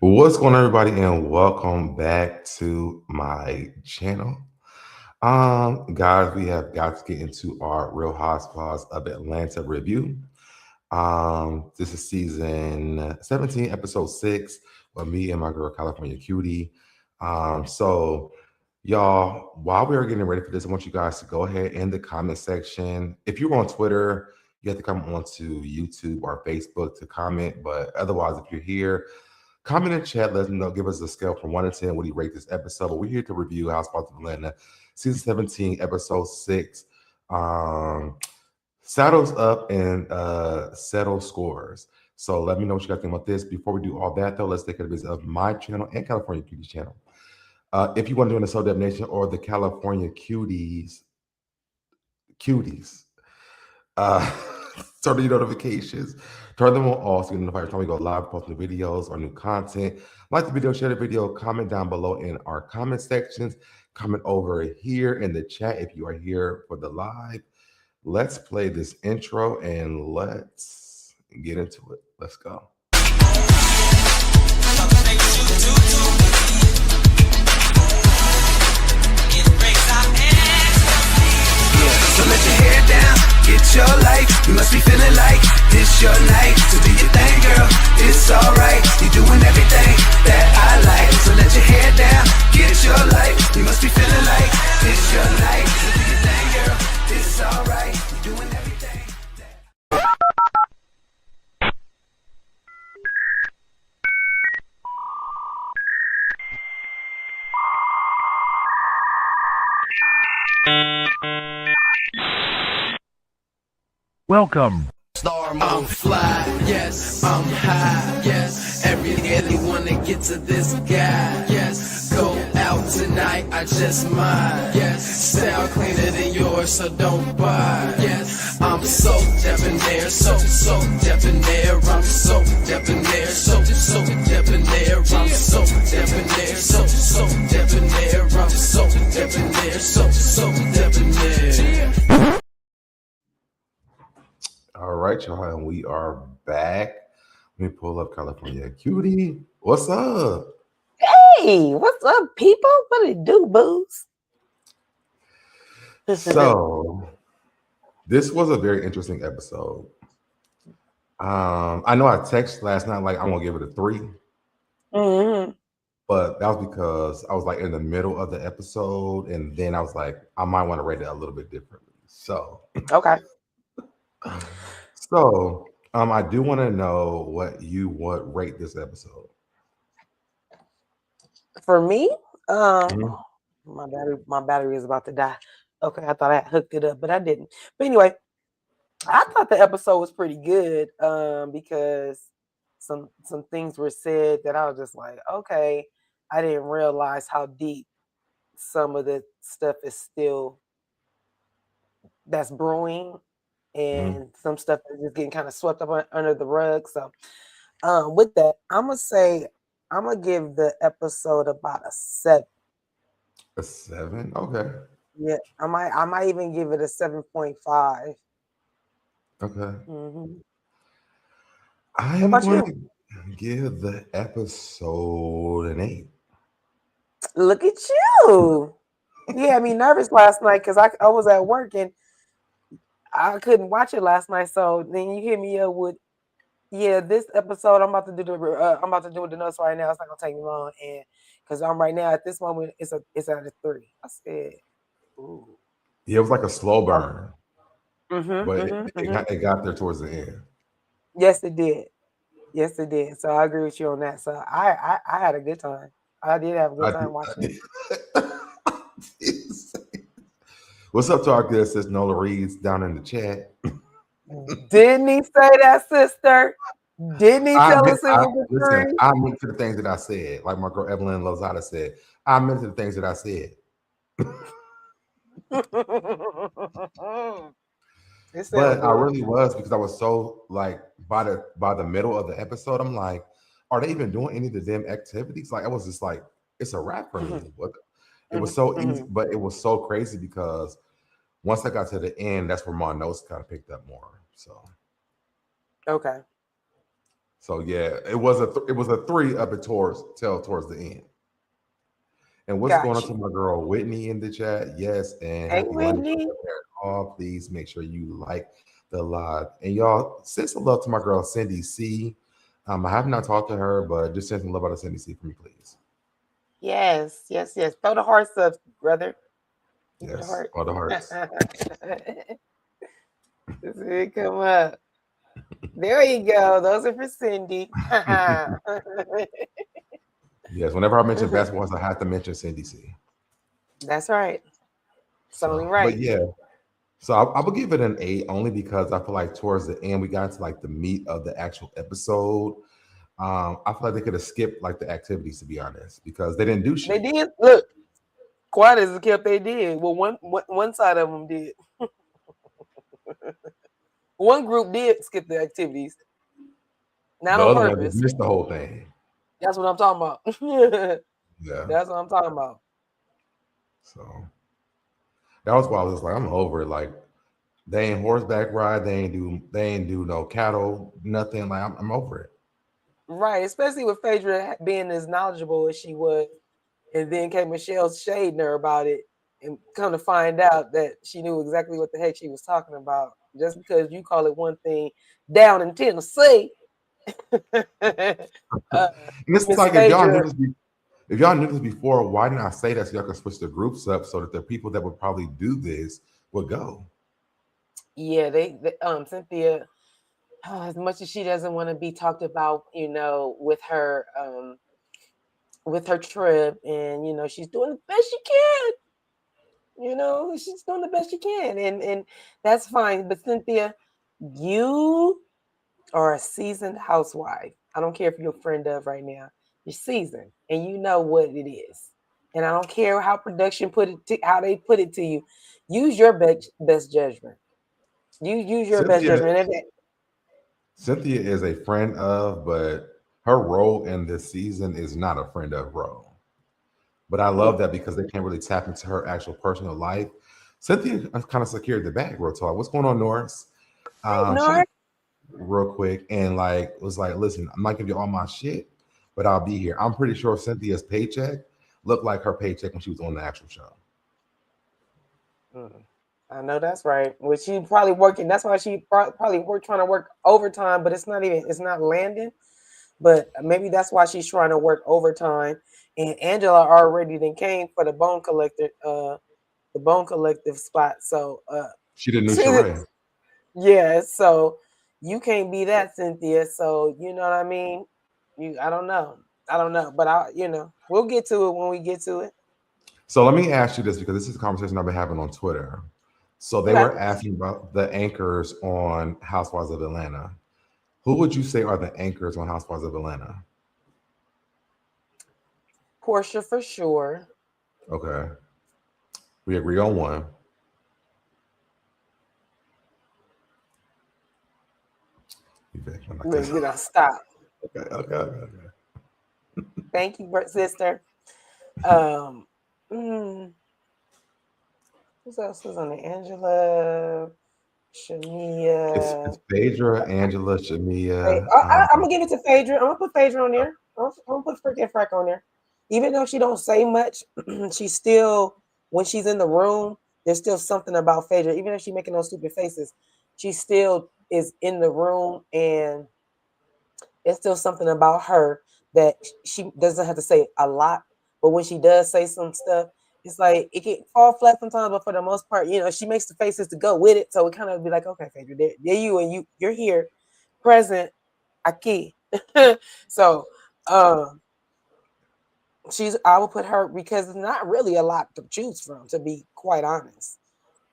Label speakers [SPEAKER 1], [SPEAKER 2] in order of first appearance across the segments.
[SPEAKER 1] What's going on, everybody, and welcome back to my channel. Guys, we have got to get into our Real Housewives of Atlanta review. This is season 17, episode 6, with me and my girl California Cutie. So y'all, while we are getting ready for this, I want you guys to go ahead in the comment section. If you're on Twitter, you have to come onto YouTube or Facebook to comment. But otherwise, if you're here, comment in chat, let us know, give us a scale from 1 to 10. What do you rate this episode? But we're here to review Housewives of Atlanta, season 17, episode 6. Saddles up and settle scores. So let me know what you guys think about this. Before we do all that, though, let's take care of business of my channel and California Cuties channel. If you want to join the Soul Deb Nation or the California Cuties, uh, turn your notifications, turn them on all so you get notified every time we go live, post new videos or new content. Like the video, share the video, comment down below in our comment sections, comment over here in the chat if you are here for the live. Let's play this intro and let's get into it. Let's go.
[SPEAKER 2] So let your hair down, get your life. You must be feeling like this your night. So do your thing, girl, it's alright. You're doing everything that I like. So let your hair down, get your life. You must be feeling like this your night. So do your thing, girl, it's alright. You're doing everything
[SPEAKER 3] Welcome.
[SPEAKER 2] I'm fly, yes, I'm high, yes. Everyone that get to this guy, yes. Go out tonight, I just might, yes. Style cleaner than yours, so don't buy, yes. I'm so debonair, so debonair. I'm so debonair, so debonair. I'm so debonair, so debonair. I'm so debonair, so debonair.
[SPEAKER 1] All right, y'all, and we are back. Let me pull up California Cutie. What's up?
[SPEAKER 4] Hey, what's up, people? What it do, booze?
[SPEAKER 1] So, this was a very interesting episode. I know I texted last night like I'm gonna give it a 3, but that was because I was like in the middle of the episode, and then I was like, I might want to rate it a little bit differently. So,
[SPEAKER 4] Okay.
[SPEAKER 1] So, I do want to know what you would rate this episode.
[SPEAKER 4] For me,
[SPEAKER 1] Mhm.
[SPEAKER 4] my battery is about to die. Okay, I thought I had hooked it up, but I didn't. But anyway, I thought the episode was pretty good. Because some things were said that I was just like, okay, I didn't realize how deep some of the stuff is still that's brewing, and some stuff is just getting kind of swept up under the rug. So, with that, I'm gonna give the episode about a 7.
[SPEAKER 1] A 7? Okay.
[SPEAKER 4] Yeah, I might even give it a 7.5.
[SPEAKER 1] Okay.
[SPEAKER 4] What
[SPEAKER 1] I am
[SPEAKER 4] about
[SPEAKER 1] going
[SPEAKER 4] you?
[SPEAKER 1] to give the episode an 8.
[SPEAKER 4] Look at you. You had me nervous last night because I was at work and I couldn't watch it last night. So then you hit me up with, yeah, this episode I'm about to do with the notes right now. It's not gonna take me long, and because I'm right now at this moment, it's at a 3. I said, ooh.
[SPEAKER 1] Yeah, it was like a slow burn, but
[SPEAKER 4] Mm-hmm.
[SPEAKER 1] it got there towards the end.
[SPEAKER 4] Yes, it did. Yes, it did. So I agree with you on that. So I had a good time. I did have a good
[SPEAKER 1] I
[SPEAKER 4] time
[SPEAKER 1] did,
[SPEAKER 4] watching it.
[SPEAKER 1] What's up to our good sis Nola Reeds down in the chat?
[SPEAKER 4] Didn't he say that, sister? Didn't he tell us it was a
[SPEAKER 1] Listen,
[SPEAKER 4] 3?
[SPEAKER 1] I meant to the things that I said, like my girl Evelyn Lozada said. I meant to the things that I said. But I really was, because I was so like by the middle of the episode, I'm like, are they even doing any of the damn activities? Like I was just like, it's a wrap for me. What? It was so easy, but it was so crazy because once I got to the end, that's where my notes kind of picked up more. So
[SPEAKER 4] Okay.
[SPEAKER 1] So yeah, it was a three up at towards the end. And what's going on
[SPEAKER 4] Got
[SPEAKER 1] to
[SPEAKER 4] you.
[SPEAKER 1] my girl Whitney in the chat? Yes, and
[SPEAKER 4] Hey,
[SPEAKER 1] happy Monday for
[SPEAKER 4] Whitney.
[SPEAKER 1] the parent all. Please make sure you like the live. And y'all send some love to my girl Cindy C. I have not talked to her, but just send some love out to Cindy C for me, please.
[SPEAKER 4] Yes, yes, yes. Throw the hearts up, brother. Give it a
[SPEAKER 1] Yes,
[SPEAKER 4] heart.
[SPEAKER 1] all the hearts.
[SPEAKER 4] This it come up. There you go. Those are for Cindy.
[SPEAKER 1] Yes, whenever I mention basketball, I have to mention Cindy C.
[SPEAKER 4] That's right. It's only
[SPEAKER 1] So, but
[SPEAKER 4] right.
[SPEAKER 1] yeah, so I would give it an eight only because I feel like towards the end we got to like the meat of the actual episode. I feel like they could have skipped like the activities to be honest because they didn't do
[SPEAKER 4] They
[SPEAKER 1] shit.
[SPEAKER 4] did. Look, quiet as it kept, they did. Well, one side of them did. One group did skip the activities, not
[SPEAKER 1] The
[SPEAKER 4] on
[SPEAKER 1] other one just
[SPEAKER 4] purpose.
[SPEAKER 1] missed the whole thing.
[SPEAKER 4] That's what I'm talking about.
[SPEAKER 1] Yeah.
[SPEAKER 4] That's what I'm talking about.
[SPEAKER 1] So that was why I was like, I'm over it. Like they ain't horseback ride, they ain't do no cattle, nothing. Like I'm over it.
[SPEAKER 4] Right, especially with Phaedra being as knowledgeable as she was, and then came Michelle shading her about it, and come to find out that she knew exactly what the heck she was talking about. Just because you call it one thing down in Tennessee, uh,
[SPEAKER 1] And it's
[SPEAKER 4] Miss
[SPEAKER 1] like if y'all knew
[SPEAKER 4] Phaedra,
[SPEAKER 1] this if y'all knew this before, why didn't I say that so y'all can switch the groups up so that the people that would probably do this would go?
[SPEAKER 4] yeah, they Cynthia, as much as she doesn't want to be talked about, with her trip, and she's doing the best she can. She's doing the best she can, and that's fine. But Cynthia, you are a seasoned housewife. I don't care if you're a friend of right now. You're seasoned, and you know what it is. And I don't care how production how they put it to you. Use your best judgment. You use your best
[SPEAKER 1] Cynthia
[SPEAKER 4] judgment.
[SPEAKER 1] Cynthia is a friend of, but her role in this season is not a friend of role. But I love that because they can't really tap into her actual personal life. Cynthia kind of secured the bag, real talk. What's going on, Norris?
[SPEAKER 4] Hey,
[SPEAKER 1] She
[SPEAKER 4] Nora.
[SPEAKER 1] real quick and like was like, listen, I'm not giving you all my shit, but I'll be here. I'm pretty sure Cynthia's paycheck looked like her paycheck when she was on the actual show.
[SPEAKER 4] I know that's right. Well, she probably working. That's why she probably trying to work overtime, but it's not landing. But maybe that's why she's trying to work overtime. And Angela already then came for the bone collective spot. So
[SPEAKER 1] She the new Sheree.
[SPEAKER 4] yeah, so you can't be that, Cynthia. So you know what I mean? I don't know. I don't know. But we'll get to it when we get to it.
[SPEAKER 1] So let me ask you this because this is a conversation I've been having on Twitter. So they
[SPEAKER 4] Okay.
[SPEAKER 1] were asking about the anchors on Housewives of Atlanta. Who would you say are the anchors on Housewives of Atlanta?
[SPEAKER 4] Portia for sure.
[SPEAKER 1] Okay. We agree on one. You bet. I'm like this.
[SPEAKER 4] We're gonna stop.
[SPEAKER 1] Okay.
[SPEAKER 4] Thank you, sister. Um, mm, who else was on it? Angela, Shamia.
[SPEAKER 1] It's Phaedra, Angela,
[SPEAKER 4] Hey,
[SPEAKER 1] Shamia.
[SPEAKER 4] I'm gonna give it to Phaedra. I'm gonna put Phaedra on there. I'm gonna put freaking Frack on there. Even though she don't say much, she's still when she's in the room. There's still something about Phaedra. Even if she's making those stupid faces, she still is in the room, and it's still something about her that she doesn't have to say a lot. But when she does say some stuff, it's like it can fall flat sometimes. But for the most part, she makes the faces to go with it. So it kind of be like, okay, Phaedra, there you and you're here, present aquí. So I will put her because it's not really a lot to choose from, to be quite honest.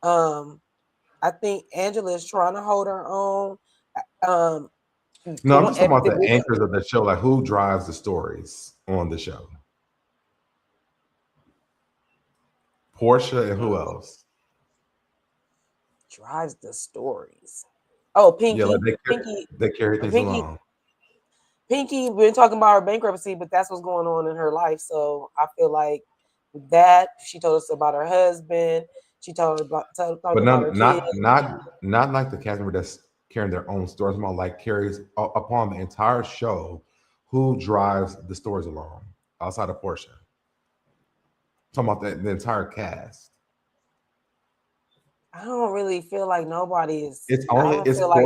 [SPEAKER 4] I think Angela is trying to hold her own. Um
[SPEAKER 1] No, I'm just talking about the anchors of the show, like who drives the stories on the show. Portia and who else?
[SPEAKER 4] drives the stories. Oh,
[SPEAKER 1] Yeah, like
[SPEAKER 4] Pinky. Pinky.
[SPEAKER 1] they carry things
[SPEAKER 4] Pinky.
[SPEAKER 1] along.
[SPEAKER 4] Pinky, we've been talking about her bankruptcy, but that's what's going on in her life. So I feel like that she told us about her husband. She talked
[SPEAKER 1] But
[SPEAKER 4] about her kids.
[SPEAKER 1] not like the carrying their own stories. More like carries upon the entire show who drives the stories along outside of Portia. Talking about the entire cast.
[SPEAKER 4] I don't really feel like nobody is.
[SPEAKER 1] It's
[SPEAKER 4] I
[SPEAKER 1] only
[SPEAKER 4] don't feel like.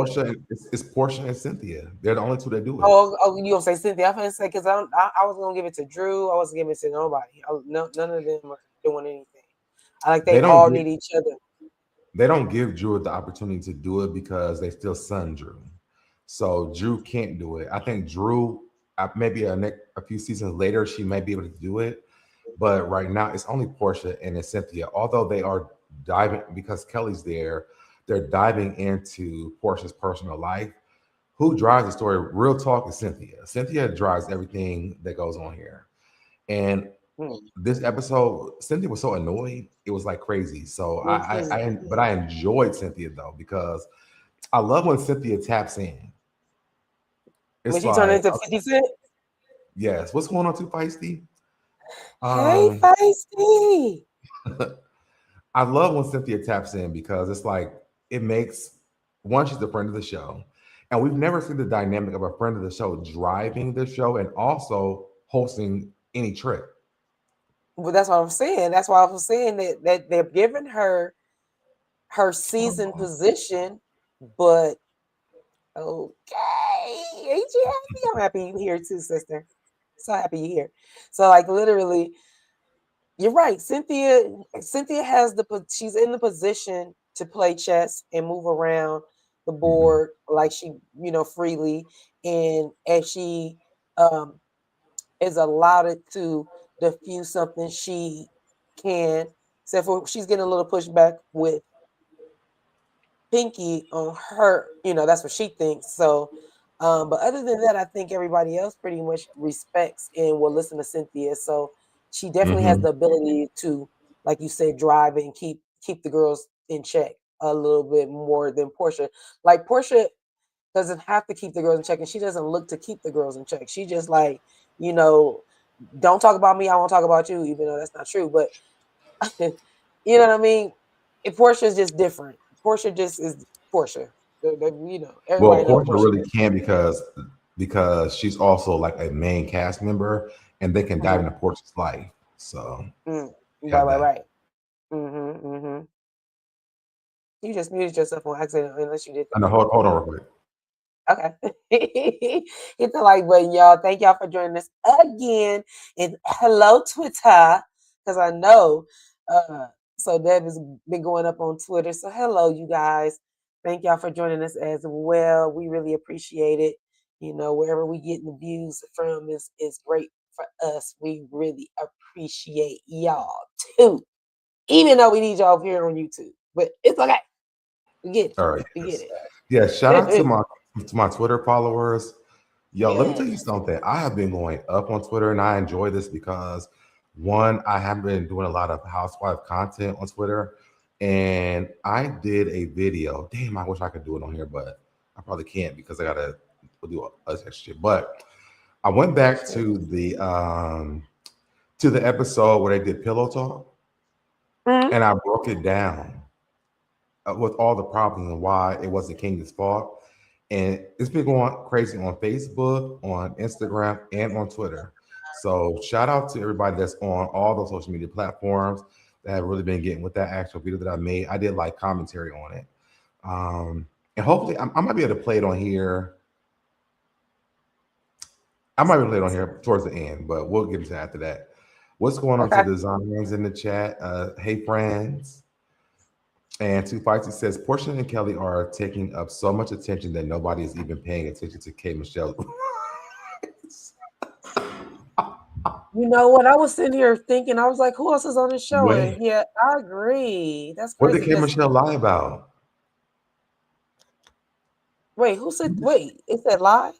[SPEAKER 1] it's Portia and Cynthia. They're the only two that do it.
[SPEAKER 4] Oh, you gonna say Cynthia? I'm gonna say because I was gonna give it to Drew. I wasn't giving it to nobody. No, none of them are doing anything. I like
[SPEAKER 1] They
[SPEAKER 4] they
[SPEAKER 1] don't
[SPEAKER 4] all
[SPEAKER 1] get
[SPEAKER 4] need each other.
[SPEAKER 1] they don't give Drew the opportunity to do it because they still son Drew. So Drew can't do it. I think Drew, maybe a few seasons later, she may be able to do it. But right now, it's only Portia and it's Cynthia. Although they are diving, because Kelly's there, they're diving into Portia's personal life. Who drives the story? Real talk is Cynthia. Cynthia drives everything that goes on here. And
[SPEAKER 4] Hmm.
[SPEAKER 1] this episode, Cynthia was so annoyed, it was like crazy. So
[SPEAKER 4] Mhm.
[SPEAKER 1] but I enjoyed Cynthia though because I love when Cynthia taps in.
[SPEAKER 4] When
[SPEAKER 1] It's
[SPEAKER 4] she turned
[SPEAKER 1] like,
[SPEAKER 4] into 50 Cent.
[SPEAKER 1] yes, what's going on, too feisty?
[SPEAKER 4] Hey,
[SPEAKER 1] Um,
[SPEAKER 4] Feisty.
[SPEAKER 1] I love when Cynthia taps in because it's like it makes one, she's a friend of the show, and we've never seen the dynamic of a friend of the show driving the show and also hosting any trip.
[SPEAKER 4] Well, that's what I'm saying. That's why I was saying that they're giving her season
[SPEAKER 1] Oh,
[SPEAKER 4] position, but okay. Ain't you happy? I'm happy you here too, sister. So happy you here. So like literally, you're right. Cynthia has she's in the position to play chess and move around the
[SPEAKER 1] mhm.
[SPEAKER 4] board like she, freely. And as she um is allowed it to diffuse something, she can. Except for she's getting a little pushback with Pinky on her, that's what she thinks. So, but other than that, I think everybody else pretty much respects and will listen to Cynthia. So she definitely has
[SPEAKER 1] Mhm.
[SPEAKER 4] the ability to, like you said, drive and keep the girls in check a little bit more than Portia. Like Portia doesn't have to keep the girls in check, and she doesn't look to keep the girls in check. She just like, you know, don't talk about me. I won't talk about you, even though that's not true. But you know what I mean? Portia is just different. Portia just is Portia.
[SPEAKER 1] Well,
[SPEAKER 4] Everybody know
[SPEAKER 1] Portia
[SPEAKER 4] Portia.
[SPEAKER 1] really can because she's also like a main cast member, and they can dive
[SPEAKER 4] Mm-hmm.
[SPEAKER 1] into Portia's life. So
[SPEAKER 4] Right,
[SPEAKER 1] have
[SPEAKER 4] right,
[SPEAKER 1] that.
[SPEAKER 4] right. Mm-hmm, mm-hmm. You just muted yourself on accident, unless you did
[SPEAKER 1] I
[SPEAKER 4] that.
[SPEAKER 1] know. Hold on, real quick.
[SPEAKER 4] Okay. Hit the like button, y'all. Thank y'all for joining us again. And hello, Twitter, because I know. Uh, so Deb has been going up on Twitter. So hello, you guys. Thank y'all for joining us as well. We really appreciate it. Wherever we get the views from is great for us. We really appreciate y'all too. Even though we need y'all here on YouTube. But it's okay. We get it.
[SPEAKER 1] All right.
[SPEAKER 4] We
[SPEAKER 1] Yes.
[SPEAKER 4] get
[SPEAKER 1] Yeah. Shout out
[SPEAKER 4] it.
[SPEAKER 1] to my Twitter followers. Yo, let me tell
[SPEAKER 4] Yes.
[SPEAKER 1] you something. I have been going up on Twitter, and I enjoy this because one, I have been doing a lot of housewife content on Twitter, and I did a video. Damn, I wish I could do it on here, but I probably can't because I gotta do other extra shit. But I went back to the episode where they did pillow talk,
[SPEAKER 4] Mhm.
[SPEAKER 1] and I broke it down with all the problems and why it wasn't King's fault. And it's been going crazy on Facebook, on Instagram, and on Twitter. So shout out to everybody that's on all those social media platforms that have really been getting with that actual video that I made. I did like commentary on it. And hopefully I might be able to play it on here. I might be able to play it on here towards the end, but we'll get into that after that. What's going on to
[SPEAKER 4] Okay.
[SPEAKER 1] the Zombies in the chat? Hey friends. And Two Fights says Portia and Kelly are taking up so much attention that nobody is even paying attention to K Michelle.
[SPEAKER 4] You know what? I was sitting here thinking, I was like, who else is on this show?
[SPEAKER 1] Wait,
[SPEAKER 4] And yeah, I agree. That's
[SPEAKER 1] what did
[SPEAKER 4] crazy.
[SPEAKER 1] K
[SPEAKER 4] Because
[SPEAKER 1] Michelle lie about?
[SPEAKER 4] wait, who said wait, it said lie?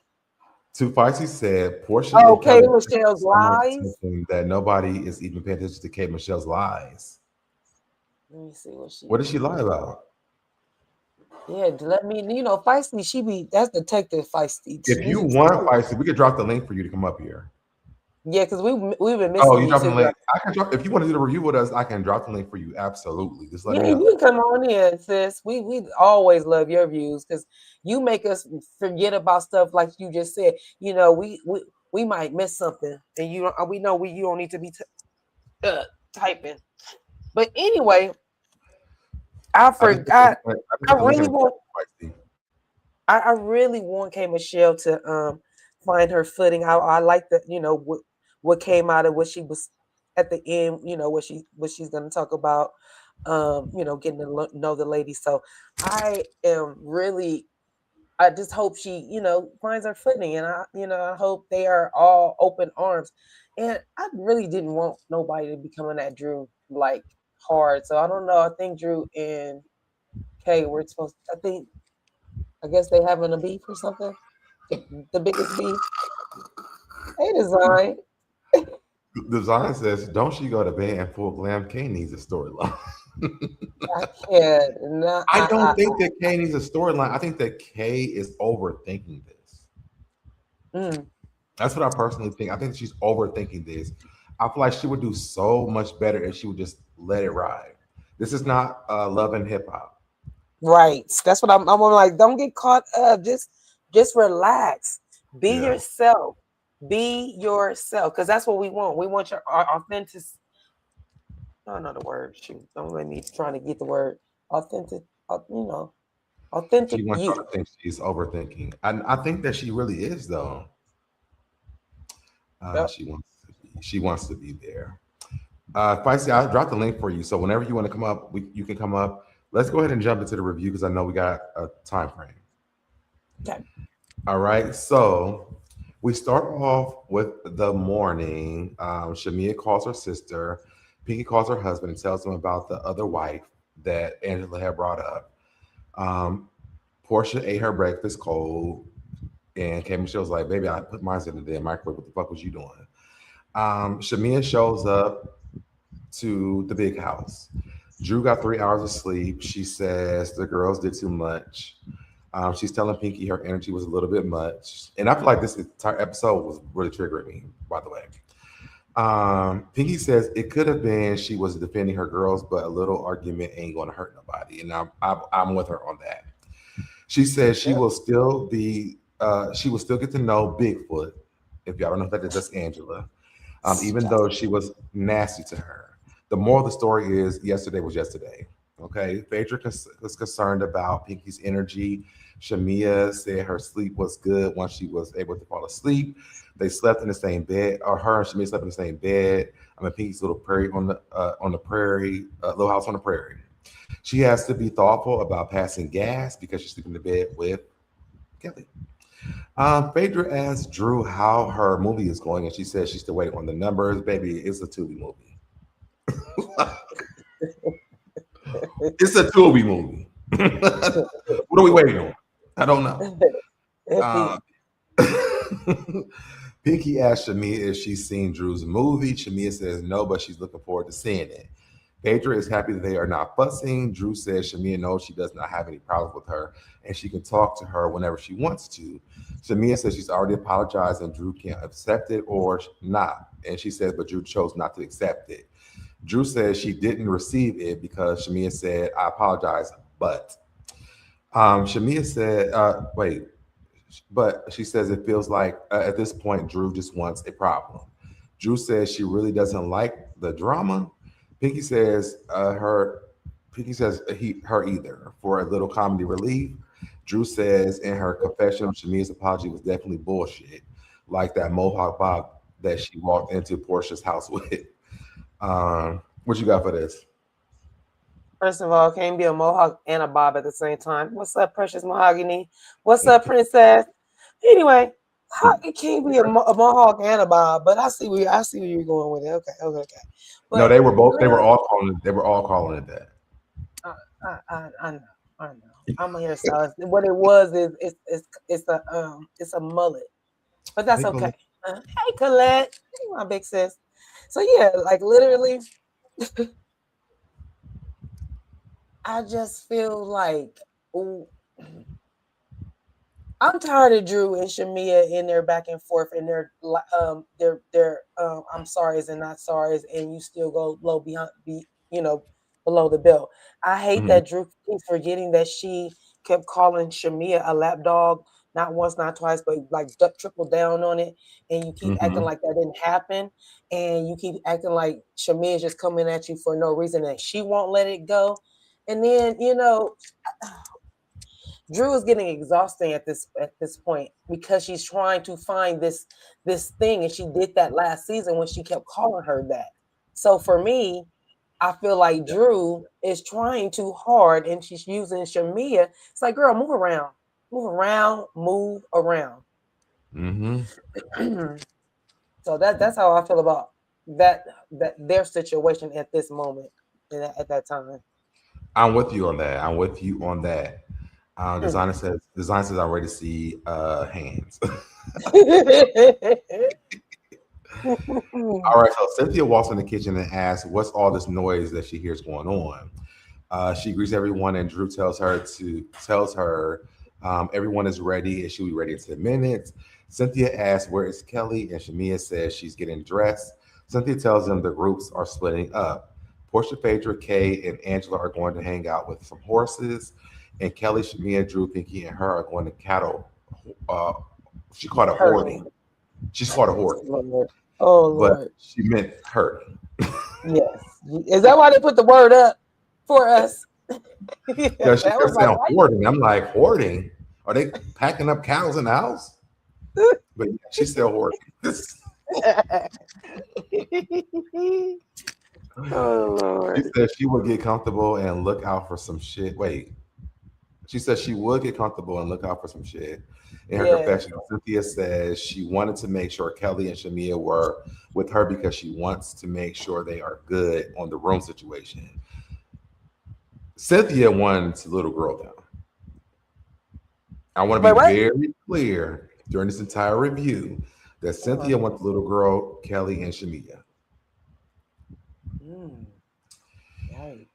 [SPEAKER 1] Two Fights said Portia and
[SPEAKER 4] Okay,
[SPEAKER 1] Kelly are taking up
[SPEAKER 4] Michelle's
[SPEAKER 1] so much
[SPEAKER 4] lies.
[SPEAKER 1] attention that nobody is even paying attention to K Michelle's lies.
[SPEAKER 4] Let me see what
[SPEAKER 1] What
[SPEAKER 4] she
[SPEAKER 1] did she lie about?
[SPEAKER 4] yeah, let me feisty, that's Detective Feisty.
[SPEAKER 1] If you want Feisty, we could drop the link for you to come up here.
[SPEAKER 4] Yeah, because we've been
[SPEAKER 1] Oh,
[SPEAKER 4] missing
[SPEAKER 1] you
[SPEAKER 4] you
[SPEAKER 1] dropping
[SPEAKER 4] too.
[SPEAKER 1] the link? I can drop if you want to do the review with us. I can drop the link for you. Absolutely. Just let
[SPEAKER 4] Yeah,
[SPEAKER 1] me
[SPEAKER 4] you
[SPEAKER 1] know.
[SPEAKER 4] can come on in, sis. We always love your views because you make us forget about stuff like you just said. You know, we might miss something, and we know you don't need to be typing. But anyway, I
[SPEAKER 1] I think the link.
[SPEAKER 4] forgot.
[SPEAKER 1] I think
[SPEAKER 4] I
[SPEAKER 1] the link in
[SPEAKER 4] really
[SPEAKER 1] the chat
[SPEAKER 4] want.
[SPEAKER 1] is spicy.
[SPEAKER 4] I really want K Michelle to find her footing. I like that. You know what came out of what she was at the end. You know what she's going to talk about. You know, getting to know the lady. So I am really. I just hope she, you know, finds her footing, and I hope they are all open arms. And I really didn't want nobody to be coming at Drew like hard. So I don't know. I think Drew and Kay were supposed. I guess they having a beef or something. The biggest beef. Hey, design.
[SPEAKER 1] Design says, "Don't she go to bed in full glam? Kane needs a storyline."
[SPEAKER 4] I can't. No,
[SPEAKER 1] I don't think that Kay needs a storyline. I think that Kay is overthinking this.
[SPEAKER 4] mm,
[SPEAKER 1] That's what I personally think. I think she's overthinking this. I feel like she would do so much better if she would just let it ride. This is not love and hip hop.
[SPEAKER 4] right. That's what I'm like. Don't get caught up. Just relax. Be
[SPEAKER 1] Yeah.
[SPEAKER 4] yourself. Be yourself, because that's what we want. We want our authentic. I don't know the word. Shoot, don't let me trying to get the word authentic. You know,
[SPEAKER 1] She
[SPEAKER 4] authentic
[SPEAKER 1] wants y'all
[SPEAKER 4] you.
[SPEAKER 1] to think she's overthinking. I think that she really is though.
[SPEAKER 4] Yep.
[SPEAKER 1] She wants to be there. Feisty, I dropped the link for you. So whenever you want to come up, you can come up. Let's go ahead and jump into the review because I know we got a time frame.
[SPEAKER 4] Okay.
[SPEAKER 1] All right. So we start off with the morning. Shamia calls her sister. Pinky calls her husband and tells him about the other wife that Angela had brought up. Um, Portia ate her breakfast cold, and K Michelle's like, "Baby, I put mine in the damn microwave. What the fuck was you doing?" Shamia shows up to the big house. Drew got 3 hours of sleep. She says the girls did too much. She's telling Pinky her energy was a little bit much. And I feel like this entire episode was really triggering me, by the way. Pinky says it could have been she was defending her girls, but a little argument ain't going to hurt nobody. And I'm with her on that. She says
[SPEAKER 4] Yep.
[SPEAKER 1] she will still get to know Bigfoot. If y'all don't know who that is, that's Angela. Even
[SPEAKER 4] Gotcha.
[SPEAKER 1] though she was nasty to her. The moral of the story is yesterday was yesterday. Okay. Phaedra was concerned about Pinky's energy. Shamia said her sleep was good once she was able to fall asleep. They slept in the same bed, or her and Shamia slept in the same bed. I'm in Pinky's little prairie on the prairie, little house on the prairie. She has to be thoughtful about passing gas because she's sleeping in the bed with Kelly. Phaedra asked Drew how her movie is going, and she says she's still waiting on the numbers. Baby, it's a Tubi movie. It's a Tubi movie. What are we waiting on? I don't know. Uh, Pinky asked Shamia if she's seen Drew's movie. Shamia says no, but she's looking forward to seeing it. Phaedra is happy that they are not fussing. Drew says Shamia knows she does not have any problems with her and she can talk to her whenever she wants to. Shamia says she's already apologized and Drew can't accept it or not. And she says, but Drew chose not to accept it. Drew says she didn't receive it because Shamia said, I apologize, but. Shamia said, wait, but she says it feels like at this point, Drew just wants a problem. Drew says she really doesn't like the drama. Pinky says her. Pinky says her either for a little comedy relief. Drew says in her confession, Shamia's apology was definitely bullshit, like that Mohawk Bob that she walked into Portia's house with. What you got for this?
[SPEAKER 4] First of all, can't be a mohawk and a bob at the same time. What's up, precious mahogany? What's up, princess? Anyway, how it can't be a mohawk and a bob? But I see where you're going with it. Okay, okay, okay.
[SPEAKER 1] No,
[SPEAKER 4] But
[SPEAKER 1] they were both. They were
[SPEAKER 4] really,
[SPEAKER 1] all calling it. They were all calling it that.
[SPEAKER 4] I, I know, I know. I'm a hairstylist. What it was is it's a mullet, but that's
[SPEAKER 1] Hey,
[SPEAKER 4] okay.
[SPEAKER 1] Colin.
[SPEAKER 4] Hey, Colette, hey, my big sis. So yeah, like literally, I just feel like ooh, I'm tired of Drew and Shamia in their back and forth and their I'm sorry's and not sorry's, and you still go low behind below the belt. I hate
[SPEAKER 1] Mhm,
[SPEAKER 4] that Drew keeps forgetting that she kept calling Shamia a lap dog, not once, not twice, but like triple down on it, and you keep acting
[SPEAKER 1] mhm.
[SPEAKER 4] like that didn't happen, and you keep acting like Shamia is just coming at you for no reason and she won't let it go. And then, Drew is getting exhausting at this point because she's trying to find this thing, and she did that last season when she kept calling her that. So for me, I feel like Drew is trying too hard, and she's using Shamia. It's like, girl, move around, move around, move around.
[SPEAKER 1] Mhm.
[SPEAKER 4] So that's how I feel about that that their situation at this moment and at that time.
[SPEAKER 1] I'm with you on that. I'm with you on that. Designer says I'm ready to see hands. All right, so Cynthia walks in the kitchen and asks, "What's all this noise that she hears going on?" She greets everyone, and Drew tells her everyone is ready and she'll be ready in 10 minutes. Cynthia asks, "Where is Kelly?" And Shamia says she's getting dressed. Cynthia tells them the groups are splitting up. Portia, Phaedra, Kay, and Angela are going to hang out with some horses, and Kelly, Shamia, Drew, Pinky, and her are going to cattle. Uh, she called it
[SPEAKER 4] Hurting.
[SPEAKER 1] hoarding. She's called it hoarding,
[SPEAKER 4] Lord. Oh
[SPEAKER 1] but
[SPEAKER 4] Lord.
[SPEAKER 1] she meant hurting.
[SPEAKER 4] Yes. Is that why they put the word up for us? I
[SPEAKER 1] Because she kept
[SPEAKER 4] was like,
[SPEAKER 1] saying
[SPEAKER 4] why
[SPEAKER 1] hoarding. I'm like, hoarding? Are they packing up cows in the house? But yeah, she's still hoarding.
[SPEAKER 4] you? Oh
[SPEAKER 1] She
[SPEAKER 4] Lord.
[SPEAKER 1] said she would get comfortable and look out for some shit. Wait, she said she would get comfortable and look out for some shit. In her
[SPEAKER 4] Yes.
[SPEAKER 1] confession, Cynthia says she wanted to make sure Kelly and Shamia were with her because she wants to make sure they are good on the room situation. Cynthia wants little girl down. I want to
[SPEAKER 4] Wait,
[SPEAKER 1] be
[SPEAKER 4] what?
[SPEAKER 1] very clear during this entire review that
[SPEAKER 4] Uh-huh.
[SPEAKER 1] Cynthia wants the little girl, Kelly, and Shamia.
[SPEAKER 4] Mm, right.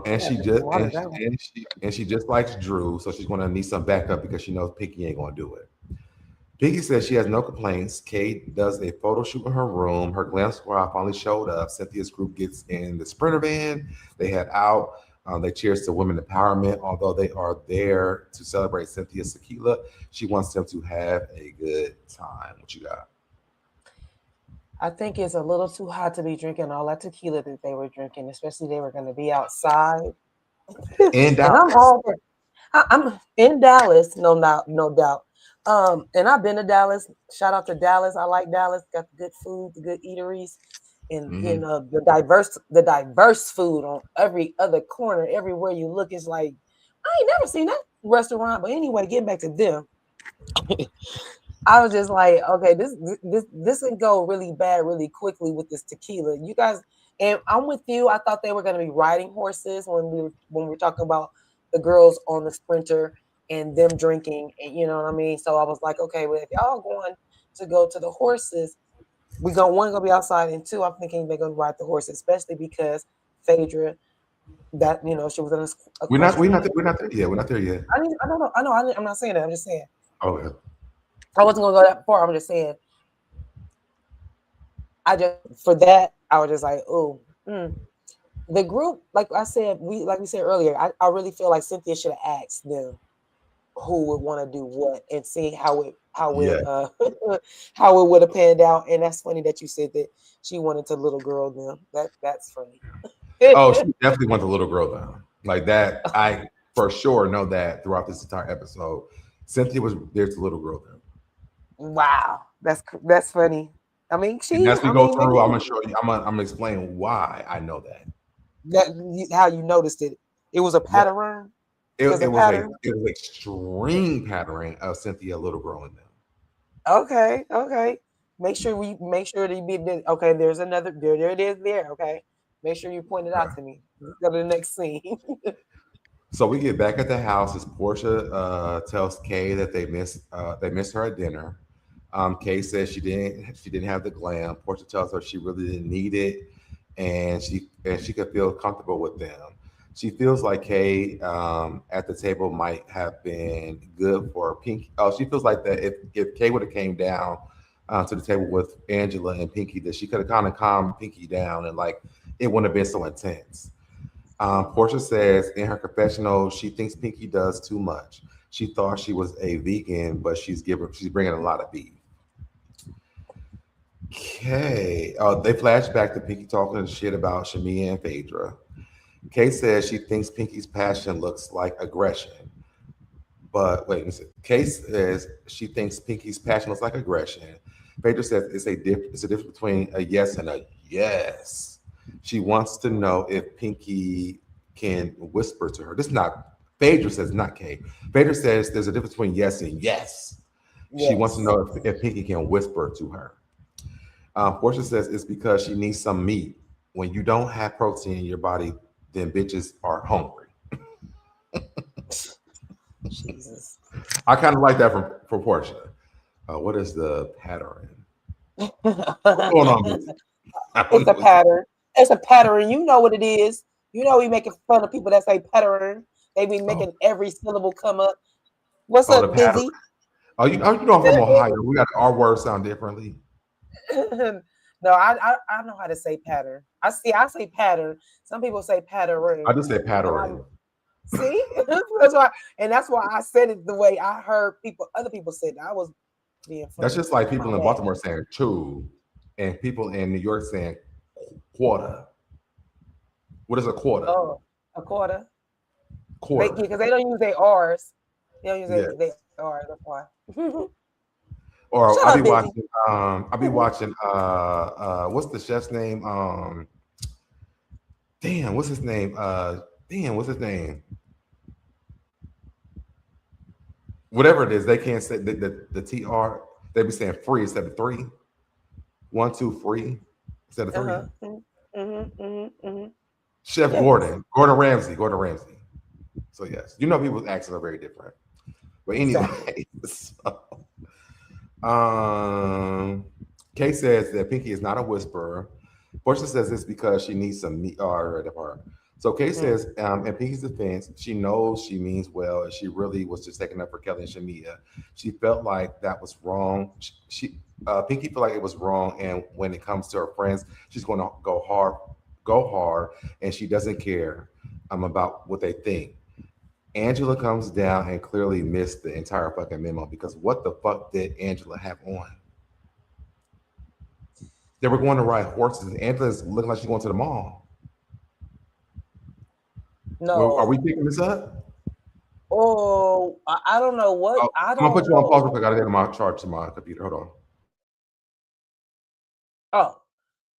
[SPEAKER 1] And
[SPEAKER 4] Yeah,
[SPEAKER 1] she
[SPEAKER 4] drink a
[SPEAKER 1] just
[SPEAKER 4] lot of that one.
[SPEAKER 1] and she just likes Drew, so she's gonna need some backup because she knows Pinky ain't gonna do it. Pinky says she has no complaints. Kate does a photo shoot in her room. Her glam squad finally showed up. Cynthia's group gets in the Sprinter van. They head out. They cheers to women empowerment. Although they are there to celebrate Cynthia's tequila, she wants them to have a good time. What you got?
[SPEAKER 4] I think it's a little too hot to be drinking all that tequila that they were drinking, especially they were going to be outside.
[SPEAKER 1] In
[SPEAKER 4] And I'm
[SPEAKER 1] Dallas.
[SPEAKER 4] all for I'm in Dallas, no doubt, no doubt. And I've been to Dallas. Shout out to Dallas. I like Dallas. Got the good food, the good eateries, and
[SPEAKER 1] Hmm.
[SPEAKER 4] the diverse food on every other corner. Everywhere you look, it's like I ain't never seen that restaurant. But anyway, getting back to them, I was just like, okay, this can go really bad really quickly with this tequila. You guys, and I'm with you. I thought they were going to be riding horses when we were talking about the girls on the sprinter and them drinking, and you know what I mean. So I was like, okay, well if y'all going to go to the horses, we going one gonna be outside, and two, I'm thinking they're gonna ride the horses, especially because Phaedra, that she was in equestrian.
[SPEAKER 1] We're not there yet. We're not there yet.
[SPEAKER 4] I don't know. I know. I'm not saying that. I'm just saying.
[SPEAKER 1] Okay.
[SPEAKER 4] I wasn't gonna go that far. I'm just saying I just for that I was just like, oh, the group, like we said earlier, I really feel like Cynthia should have asked them who would want to do what and see
[SPEAKER 1] Yeah.
[SPEAKER 4] how it would have panned out. And that's funny that you said that she wanted to little girl them. That's funny.
[SPEAKER 1] Oh, she definitely wants a little girl down. Like that, I for sure know that throughout this entire episode. Cynthia was there's a little girl down.
[SPEAKER 4] Wow, that's funny. I mean,
[SPEAKER 1] And as we
[SPEAKER 4] I
[SPEAKER 1] go
[SPEAKER 4] mean, maybe
[SPEAKER 1] through, I'm gonna show you, I'm gonna explain why I know that.
[SPEAKER 4] how you noticed it. It was a
[SPEAKER 1] Yeah.
[SPEAKER 4] pattern. There's a
[SPEAKER 1] It
[SPEAKER 4] pattern.
[SPEAKER 1] was extreme patterning of Cynthia little girl in them.
[SPEAKER 4] Okay, okay. Make sure that you be okay. There's another there it is there. Okay, make sure you point it out
[SPEAKER 1] Okay.
[SPEAKER 4] to me. Let's go to the next scene.
[SPEAKER 1] So we get back at the house as Portia tells Kay that they missed her at dinner. Kay says she didn't have the glam. Portia tells her she really didn't need it, and she could feel comfortable with them. She feels like Kay at the table might have been good for Pinky. Oh, she feels like that if Kay would have came down to the table with Angela and Pinky, that she could have kind of calmed Pinky down and like it wouldn't have been so intense. Portia says in her confessional, she thinks Pinky does too much. She thought she was a vegan, but she's bringing a lot of beef. Okay. They flash back to Pinky talking shit about Shamia and Phaedra. Kay says she thinks Pinky's passion looks like aggression. But wait, Kay says she thinks Pinky's passion looks like aggression. Phaedra says it's a difference between a yes and a yes. She wants to know if Pinky can whisper to her. This is not Phaedra says, not Kay. Phaedra says there's a difference between yes and yes. She wants to know if Pinky can whisper to her. Portia says it's because she needs some meat. When you don't have protein in your body, then bitches are hungry.
[SPEAKER 4] Jesus.
[SPEAKER 1] I kind of like that from Portia. What is the pattern? What's going on?
[SPEAKER 4] It's a pattern. It's a pattern. You know what it is. You know we making fun of people that say pattern. They be making every syllable come up. What's up, Dizzy?
[SPEAKER 1] You know I'm from Ohio. We got our words sound differently.
[SPEAKER 4] No, I know how to say pattern. I say pattern. Some people say pattern.
[SPEAKER 1] I just say pattern.
[SPEAKER 4] See, that's why I said it the way I heard other people said it. I was being funny.
[SPEAKER 1] That's just like people in Baltimore saying two, and people in New York saying quarter. What is a quarter?
[SPEAKER 4] Oh, a quarter.
[SPEAKER 1] Quarter.
[SPEAKER 4] Because they don't use their R's. They don't use their R's. That's why.
[SPEAKER 1] Or I'll be watching what's the chef's name? What's his name? What's his name? Whatever it is, they can't say the TR, they be saying free instead of three. 1, 2, free instead of three. Chef Gordon Ramsay. So yes, you know people's accents are very different. But anyway, Kay says that Pinky is not a whisperer. Portia says this because she needs some meat. So Kay says, in Pinky's defense, she knows she means well, and she really was just taking up for Kelly and Shamia. She felt like that was wrong. Pinky felt like it was wrong, and when it comes to her friends, she's going to go hard, and she doesn't care about what they think. Angela comes down and clearly missed the entire fucking memo, because what the fuck did Angela have on? They were going to ride horses, and Angela's looking like she's going to the mall.
[SPEAKER 4] No.
[SPEAKER 1] Well, are we picking this up?
[SPEAKER 4] Oh, I don't know what. I'm
[SPEAKER 1] gonna put you on pause real quick. I gotta get my charge to my computer. Hold on.
[SPEAKER 4] Oh,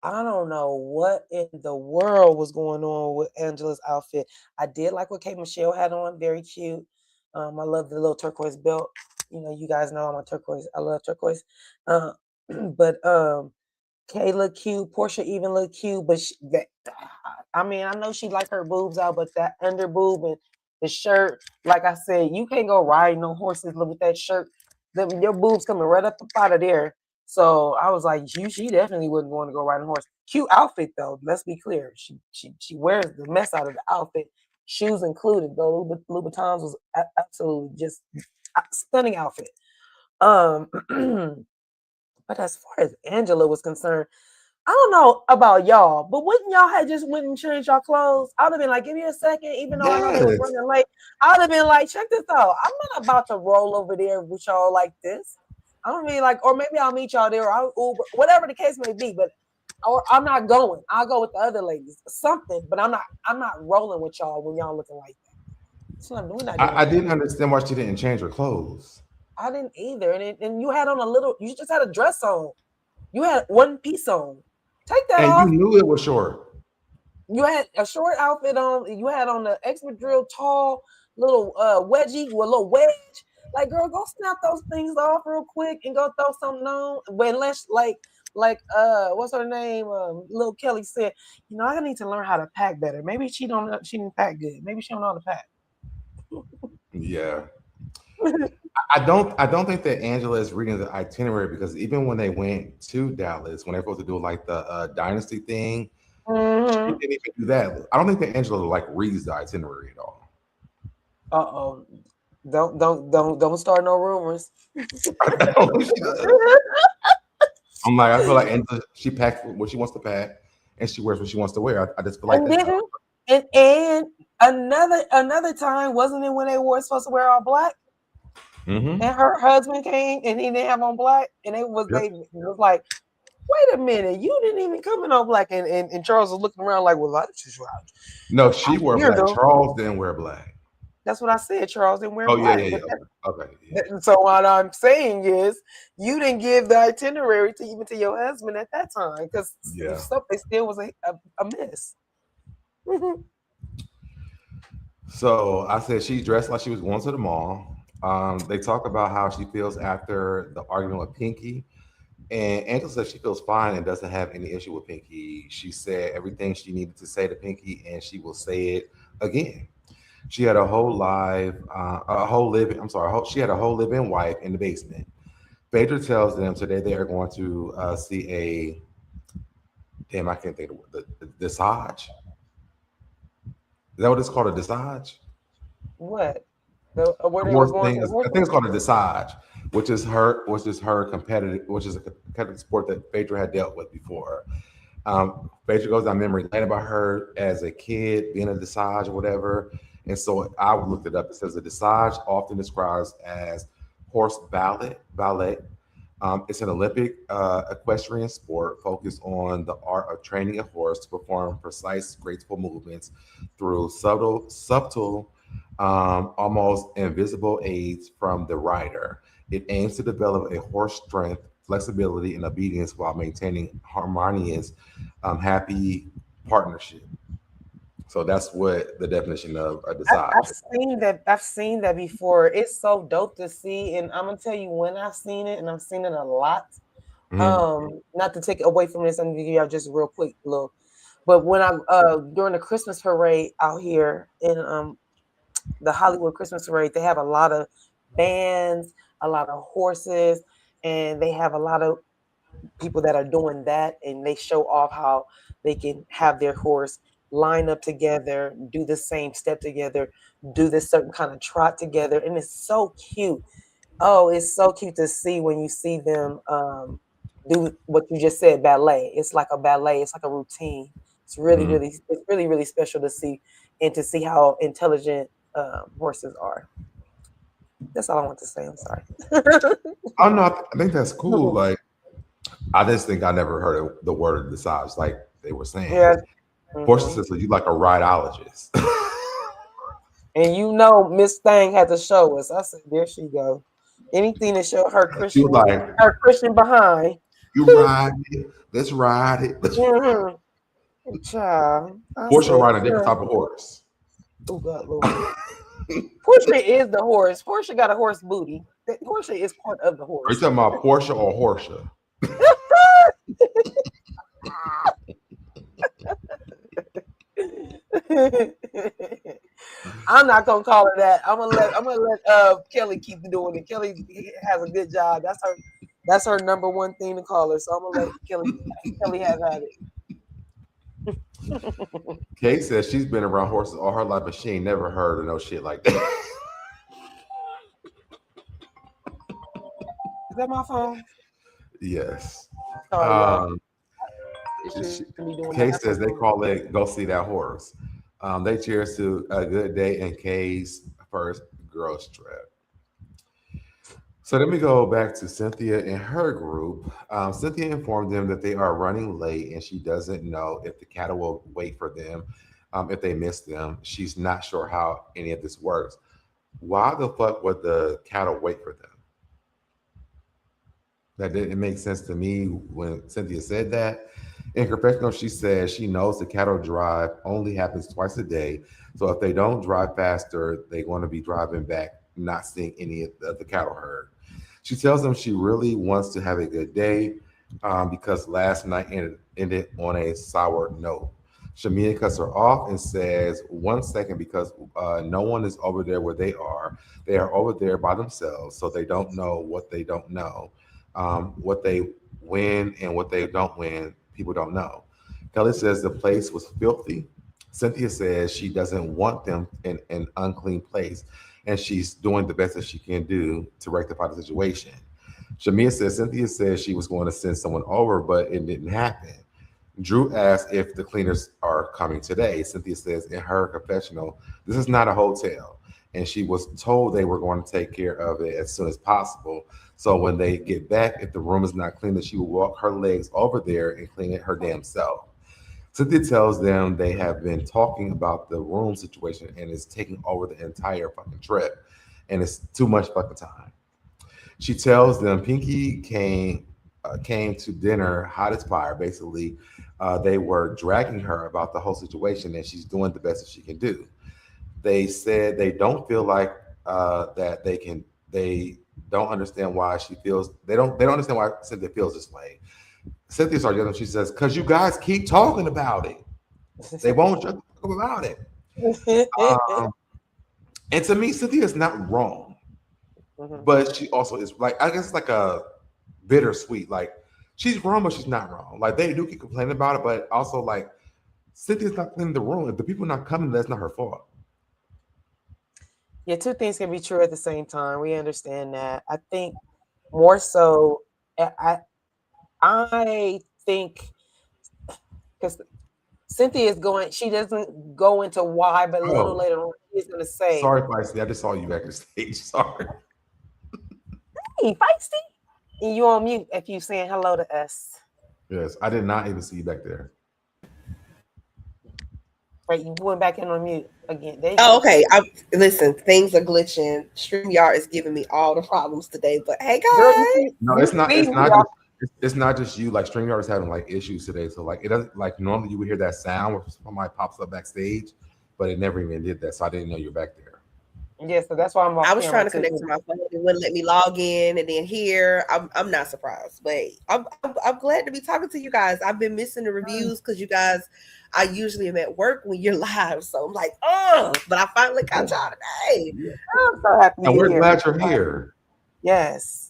[SPEAKER 4] I don't know what in the world was going on with Angela's outfit. I did like what Kate Michelle had on. Very cute. I love the little turquoise belt. You know, you guys know I'm a turquoise. I love turquoise. But Kay looked cute. Portia even looked cute. But I know she liked her boobs out, but that under boob and the shirt, like I said, you can't go riding no horses with that shirt. Your boobs coming right up out of there. So I was like, she definitely wouldn't want to go riding a horse. Cute outfit though. Let's be clear. She wears the mess out of the outfit, shoes included. Though Louboutins was absolutely just a stunning outfit. But as far as Angela was concerned, I don't know about y'all, but wouldn't y'all have just went and changed y'all clothes? I would have been like, give me a second, even though I know they was running late. I would have been like, check this out. I'm not about to roll over there with y'all like this. I don't mean like, or maybe I'll meet y'all there, or I'll Uber, whatever the case may be. But or I'm not going. I'll go with the other ladies. Something, but I'm not rolling with y'all when y'all looking like that. So
[SPEAKER 1] I didn't understand why she didn't change her clothes.
[SPEAKER 4] I didn't either. And you had on you just had a dress on. You had one piece on. Take that off.
[SPEAKER 1] And you knew it was short.
[SPEAKER 4] You had a short outfit on. You had on the Expedrill tall little wedgie with a little wedge. Like, girl, go snap those things off real quick and go throw something on. But unless like what's her name? Lil Kelly said, I need to learn how to pack better. Maybe she didn't pack good. Maybe she don't know how to pack.
[SPEAKER 1] Yeah. I don't think that Angela is reading the itinerary, because even when they went to Dallas, when they're supposed to do like the dynasty thing, She
[SPEAKER 4] Mm-hmm.
[SPEAKER 1] didn't even do that. I don't think that Angela like reads the itinerary at all.
[SPEAKER 4] Uh-oh. Don't start no rumors.
[SPEAKER 1] I don't think she does. I'm like, I feel like Angela, she packs what she wants to pack, and she wears what she wants to wear. I just feel like
[SPEAKER 4] And
[SPEAKER 1] that's how.
[SPEAKER 4] didn't and another time, wasn't it when they were supposed to wear all black?
[SPEAKER 1] Mm-hmm.
[SPEAKER 4] And her husband came and he didn't have on black, and
[SPEAKER 1] Yep.
[SPEAKER 4] it was like, wait a minute, you didn't even come in on black, and Charles was looking around like, well,
[SPEAKER 1] No, she
[SPEAKER 4] I'm
[SPEAKER 1] wore
[SPEAKER 4] here
[SPEAKER 1] black.
[SPEAKER 4] though.
[SPEAKER 1] Charles didn't wear black.
[SPEAKER 4] That's what I said. Charles didn't wear
[SPEAKER 1] Oh yeah,
[SPEAKER 4] black,
[SPEAKER 1] yeah,
[SPEAKER 4] but
[SPEAKER 1] yeah. Okay, yeah.
[SPEAKER 4] so what I'm saying is, you didn't give the itinerary to even to your husband at that time because
[SPEAKER 1] Yeah.
[SPEAKER 4] something still was a mess.
[SPEAKER 1] So I said she dressed like she was going to the mall. They talk about how she feels after the argument with Pinky. And Angela says she feels fine and doesn't have any issue with Pinky. She said everything she needed to say to Pinky and she will say it again. She had a whole she had a whole live-in wife in the basement. Phaedra tells them today they are going to see I can't think of the Desage. Is that what it's called, a Desage?
[SPEAKER 4] What? Where
[SPEAKER 1] The
[SPEAKER 4] they were
[SPEAKER 1] horse
[SPEAKER 4] going
[SPEAKER 1] thing
[SPEAKER 4] to the
[SPEAKER 1] is,
[SPEAKER 4] horse
[SPEAKER 1] I think it's
[SPEAKER 4] race?
[SPEAKER 1] called a Desage, which is her competitive, which is a competitive sport that Phaedra had dealt with before. Phaedra goes down memory lane about her as a kid being a dressage or whatever. And so I looked it up. It says a dressage often describes as horse ballet. It's an Olympic equestrian sport focused on the art of training a horse to perform precise, graceful movements through subtle, almost invisible aids from the rider. It aims to develop a horse strength, flexibility, and obedience while maintaining harmonious, happy partnership. So that's what the definition of a
[SPEAKER 4] I've
[SPEAKER 1] dressage.
[SPEAKER 4] seen that. I've seen that before. It's so dope to see, and I'm gonna tell you when I've seen it, and I've seen it a lot.
[SPEAKER 1] Mhm.
[SPEAKER 4] Not to take it away from this, I'm gonna give you just real quick little. But when I during the Christmas parade out here in the Hollywood Christmas parade, they have a lot of bands, a lot of horses, and they have a lot of people that are doing that, and they show off how they can have their horse line up together, do the same step together, do this certain kind of trot together, and it's so cute. Oh, it's so cute to see when you see them do what you just said, ballet. It's like a ballet. It's like a routine.
[SPEAKER 1] Mhm.
[SPEAKER 4] It's really, really special to see, and to see how intelligent horses are. That's all I want to say. I'm sorry.
[SPEAKER 1] Oh no, I think that's cool. Like I just think I never heard of the word dressage like they were saying.
[SPEAKER 4] Yeah.
[SPEAKER 1] Portia
[SPEAKER 4] Hmm.
[SPEAKER 1] says, so you like a rideologist.
[SPEAKER 4] And Miss Thang had to show us. I said, there she go. Anything to show
[SPEAKER 1] You like,
[SPEAKER 4] Her Christian behind.
[SPEAKER 1] you ride it. Let's ride it.
[SPEAKER 4] Hmm. Child. I
[SPEAKER 1] Portia
[SPEAKER 4] said,
[SPEAKER 1] riding a different type of horse.
[SPEAKER 4] oh God, Lord. Portia is the horse. Portia got a horse booty. Portia is part of the
[SPEAKER 1] Are you
[SPEAKER 4] horse.
[SPEAKER 1] talking about Portia or Horsea?
[SPEAKER 4] I'm not gonna call her that. I'm gonna let Kelly keep doing it. Kelly has a good job. That's her number one thing to call her. So I'm gonna let Kelly have at it.
[SPEAKER 1] Kay says she's been around horses all her life, but she ain't never heard of no shit like that.
[SPEAKER 4] Is that my phone?
[SPEAKER 1] Yes.
[SPEAKER 4] Sorry, y'all.
[SPEAKER 1] Um,
[SPEAKER 4] It shouldn't be doing that.
[SPEAKER 1] Kay
[SPEAKER 4] That's my
[SPEAKER 1] says they
[SPEAKER 4] phone.
[SPEAKER 1] call it go see that horse. They cheers to a good day and Kay's first girls trip. So then we go back to Cynthia and her group. Cynthia informed them that they are running late and she doesn't know if the cattle will wait for them if they miss them. She's not sure how any of this works. Why the fuck would the cattle wait for them? That didn't make sense to me when Cynthia said that. In confessional, she says she knows the cattle drive only happens twice a day. So if they don't drive faster, they're going to be driving back, not seeing any of the cattle herd. She tells them she really wants to have a good day because last night ended on a sour note. Shamia cuts her off and says, 1 second, because no one is over there where they are. They are over there by themselves, so they don't know what they don't know. What they win and what they don't win, people don't know. Kelly says the place was filthy. Cynthia says she doesn't want them in an unclean place, and she's doing the best that she can do to rectify the situation. Shamia says Cynthia says she was going to send someone over, but it didn't happen. Drew asks if the cleaners are coming today. Cynthia says in her confessional, this is not a hotel. And she was told they were going to take care of it as soon as possible. So when they get back, if the room is not clean, that she will walk her legs over there and clean it her damn self. Cynthia tells them they have been talking about the room situation and it's taking over the entire fucking trip. And it's too much fucking time. She tells them Pinky came to dinner hot as fire. Basically, they were dragging her about the whole situation, and she's doing the best that she can do. They said they don't feel like that they can. They don't understand why she feels. They don't understand why Cynthia feels this way. Cynthia starts yelling. She says, "Cause you guys keep talking about it. They won't shut up about it." Um, and to me, Cynthia is not wrong, but she also is like I guess it's like a bittersweet. Like she's wrong, but she's not wrong. Like they do keep complaining about it, but also like Cynthia's not cleaning the room. If the people not coming, that's not her fault.
[SPEAKER 4] Yeah, two things can be true at the same time. We understand that. I think more so, I think because Cynthia is going, she doesn't go into why, but a little
[SPEAKER 1] Oh,
[SPEAKER 4] later on, she's going to say,
[SPEAKER 1] sorry, Feisty. I just saw you back on stage. Sorry.
[SPEAKER 4] "Hey, Feisty," and you on mute if you saying hello to us.
[SPEAKER 1] Yes, I did not even see you back there.
[SPEAKER 4] Right, you went back in on mute again. There you
[SPEAKER 5] Oh,
[SPEAKER 4] go.
[SPEAKER 5] okay. Listen, things are glitching. StreamYard is giving me all the problems today. But hey,
[SPEAKER 4] Girl, you
[SPEAKER 5] guys.
[SPEAKER 4] see,
[SPEAKER 1] No,
[SPEAKER 4] you
[SPEAKER 1] it's not.
[SPEAKER 4] see
[SPEAKER 1] It's
[SPEAKER 4] me,
[SPEAKER 1] not
[SPEAKER 4] y'all.
[SPEAKER 1] just. It's not just you. Like StreamYard is having like issues today. So like it doesn't like normally you would hear that sound where somebody pops up backstage, but it never even did that. So I didn't know you're back there.
[SPEAKER 4] Yeah, so that's why I'm off
[SPEAKER 5] I was
[SPEAKER 4] camera
[SPEAKER 5] trying to
[SPEAKER 4] too.
[SPEAKER 5] connect to my phone. It wouldn't let me log in, and then here, I'm not surprised. But I'm glad to be talking to you guys. I've been missing the reviews because you guys, I usually am at work when you're live, so I'm like, oh, but I finally got y'all today.
[SPEAKER 1] Yeah.
[SPEAKER 4] I'm so happy
[SPEAKER 1] And
[SPEAKER 4] you're
[SPEAKER 1] we're
[SPEAKER 4] here.
[SPEAKER 1] glad you're here.
[SPEAKER 4] Yes.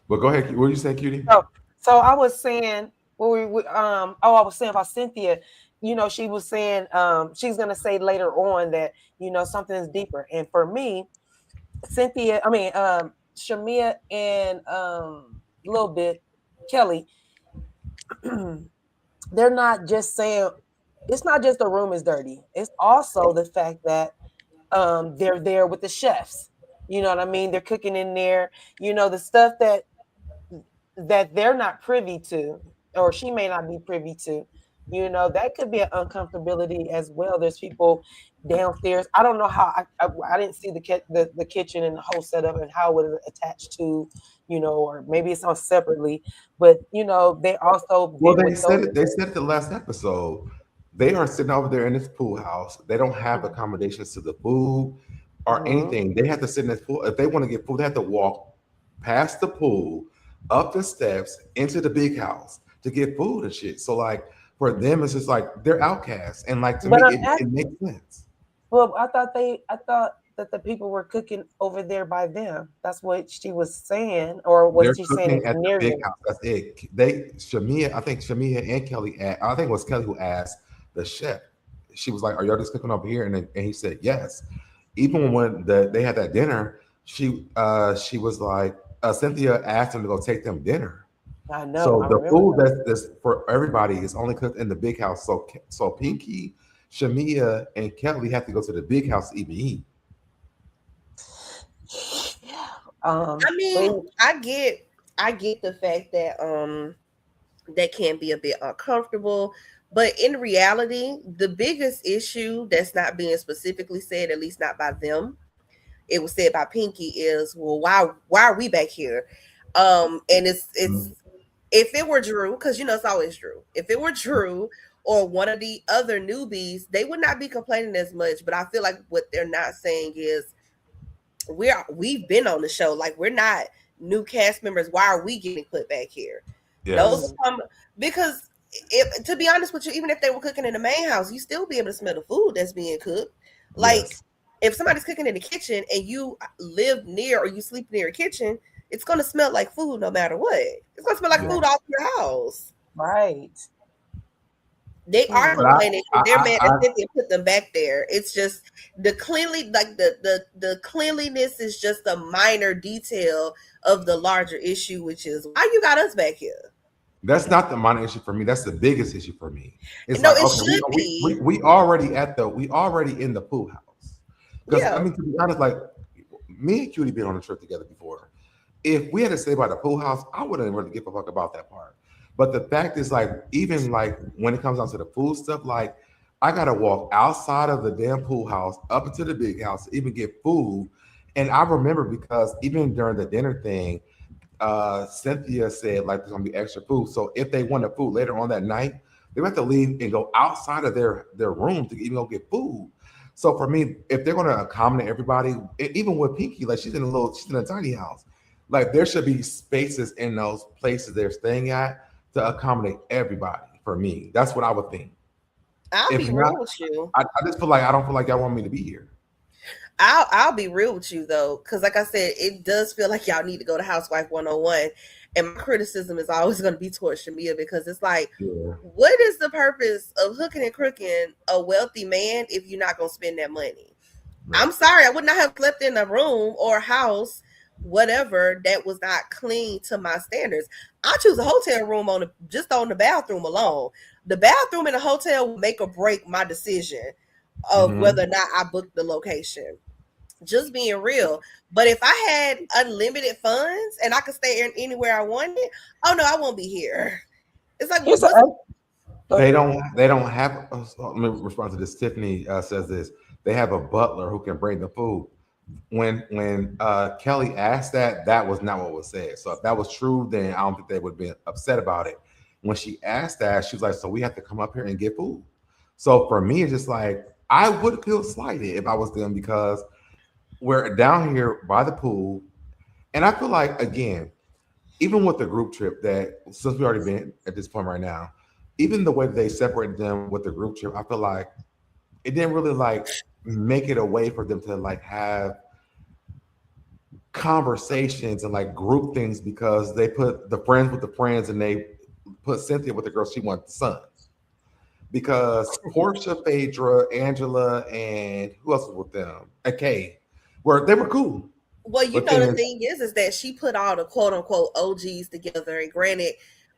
[SPEAKER 1] But go ahead. What did you say, Cutie?
[SPEAKER 4] So I was saying, I was saying about Cynthia. You know, she was saying she's gonna say later on that something's deeper. And for me, Cynthia, Shamia and a little bit Kelly, they're not just saying it's not just the room is dirty. It's also the fact that they're there with the chefs. You know what I mean? They're cooking in there. The stuff that they're not privy to, or she may not be privy to. That could be an uncomfortability as well. There's people downstairs. I don't know how I didn't see the kitchen and the whole setup and how it was attached to, or maybe it's on separately. But they also
[SPEAKER 1] Well, they
[SPEAKER 4] with
[SPEAKER 1] said
[SPEAKER 4] those.
[SPEAKER 1] it. They said it the last episode. They are sitting over there in this pool house. They don't have accommodations to the food or
[SPEAKER 4] Mhm.
[SPEAKER 1] anything. They have to sit in this pool. If they want to get food, they have to walk past the pool, up the steps, into the big house to get food and shit. So like for them, it's just like they're outcasts. And like to me,
[SPEAKER 4] But I'm
[SPEAKER 1] it makes sense.
[SPEAKER 4] well, I thought that the people were cooking over there by them. That's what she was saying, or was
[SPEAKER 1] They're
[SPEAKER 4] she saying
[SPEAKER 1] cooking
[SPEAKER 4] it's
[SPEAKER 1] at the
[SPEAKER 4] near
[SPEAKER 1] big
[SPEAKER 4] them?
[SPEAKER 1] house. That's it. I think Shamia and Kelly, I think it was Kelly who asked the chef. She was like, "Are y'all just cooking over here?" And he said, "Yes." Even when they had that dinner, she was like, Cynthia asked him to go take them dinner.
[SPEAKER 4] I know.
[SPEAKER 1] So
[SPEAKER 4] I
[SPEAKER 1] the
[SPEAKER 4] remember
[SPEAKER 1] food
[SPEAKER 4] that.
[SPEAKER 1] that's for everybody is only cooked in the big house. So Pinky, Shamia, and Kelly have to go to the big house to even eat.
[SPEAKER 5] I
[SPEAKER 4] But
[SPEAKER 5] mean, I get the fact that that can be a bit uncomfortable. But in reality, the biggest issue that's not being specifically said, at least not by them, it was said by Pinky, is, well, why are we back here? And it's if it were Drew, because it's always Drew. If it were Drew or one of the other newbies, they would not be complaining as much. But I feel like what they're not saying is we've been on the show. Like, we're not new cast members. Why are we getting put back here? Those
[SPEAKER 1] Yes,
[SPEAKER 5] because to be honest with you, even if they were cooking in the main house, you still be able to smell the food that's being cooked. Like,
[SPEAKER 1] yes,
[SPEAKER 5] if somebody's cooking in the kitchen and you live near or you sleep near a kitchen, it's gonna smell like food no matter what. It's gonna smell like
[SPEAKER 1] yes.
[SPEAKER 5] food all through your house.
[SPEAKER 4] Right.
[SPEAKER 5] They are
[SPEAKER 1] But
[SPEAKER 5] complaining. They're mad
[SPEAKER 1] I
[SPEAKER 5] that Cynthia put them back there. It's just the the cleanliness is just a minor detail of the larger issue, which is why you got us back here.
[SPEAKER 1] that's not the minor issue for me. That's the biggest issue for me. It's
[SPEAKER 5] No,
[SPEAKER 1] like,
[SPEAKER 5] it
[SPEAKER 1] okay,
[SPEAKER 5] should be.
[SPEAKER 1] we already in the pool house. Because I
[SPEAKER 5] Yeah.
[SPEAKER 1] mean, to be honest, like me and Cutie been on a trip together before. If we had to stay by the pool house, I wouldn't really give a fuck about that part. But the fact is, like, even like when it comes down to the food stuff, like I gotta walk outside of the damn pool house up into the big house to even get food. And I remember because even during the dinner thing, Cynthia said like there's gonna be extra food. So if they wanted food later on that night, they have to leave and go outside of their room to even go get food. So for me, if they're gonna accommodate everybody, even with Pinky, like she's in a tiny house, like there should be spaces in those places they're staying at to accommodate everybody. For me, that's what I would think.
[SPEAKER 5] I'll
[SPEAKER 1] If
[SPEAKER 5] be
[SPEAKER 1] not,
[SPEAKER 5] real with you.
[SPEAKER 1] I just feel like I don't feel like y'all want me to be here.
[SPEAKER 5] I'll be real with you though, because like I said, it does feel like y'all need to go to Housewife 101. And my criticism is always going to be towards Shamia because it's like,
[SPEAKER 1] Yeah,
[SPEAKER 5] what is the purpose of hooking and crooking a wealthy man if you're not going to spend that money?
[SPEAKER 1] right.
[SPEAKER 5] I'm sorry, I would not have slept in a room or a house, whatever, that was not clean to my standards. I choose a hotel room just on the bathroom alone. The bathroom in a hotel will make or break my decision of
[SPEAKER 1] Mm-hmm.
[SPEAKER 5] whether or not I book the location. Just being real. But if I had unlimited funds and I could stay anywhere I wanted, oh no, I won't be here. It's like
[SPEAKER 4] Here's
[SPEAKER 5] what's
[SPEAKER 1] They don't have. Let me respond to this. Tiffany says this. They have a butler who can bring the food. When Kelly asked that, that was not what was said. So if that was true, then I don't think they would have been upset about it. When she asked that, she was like, "So we have to come up here and get food." So for me, it's just like I would feel slighted if I was them because we're down here by the pool, and I feel like again, even with the group trip that since we already been at this point right now, even the way that they separated them with the group trip, I feel like it didn't really like make it a way for them to like have conversations and like group things because they put the friends with the friends and they put Cynthia with the girl she wants the son. Because Portia, Phaedra, Angela, and who else was with them? And Kay, were they were cool.
[SPEAKER 5] well, you
[SPEAKER 1] But
[SPEAKER 5] know, the
[SPEAKER 1] then
[SPEAKER 5] thing is that she put all the quote unquote OGs together. And granted,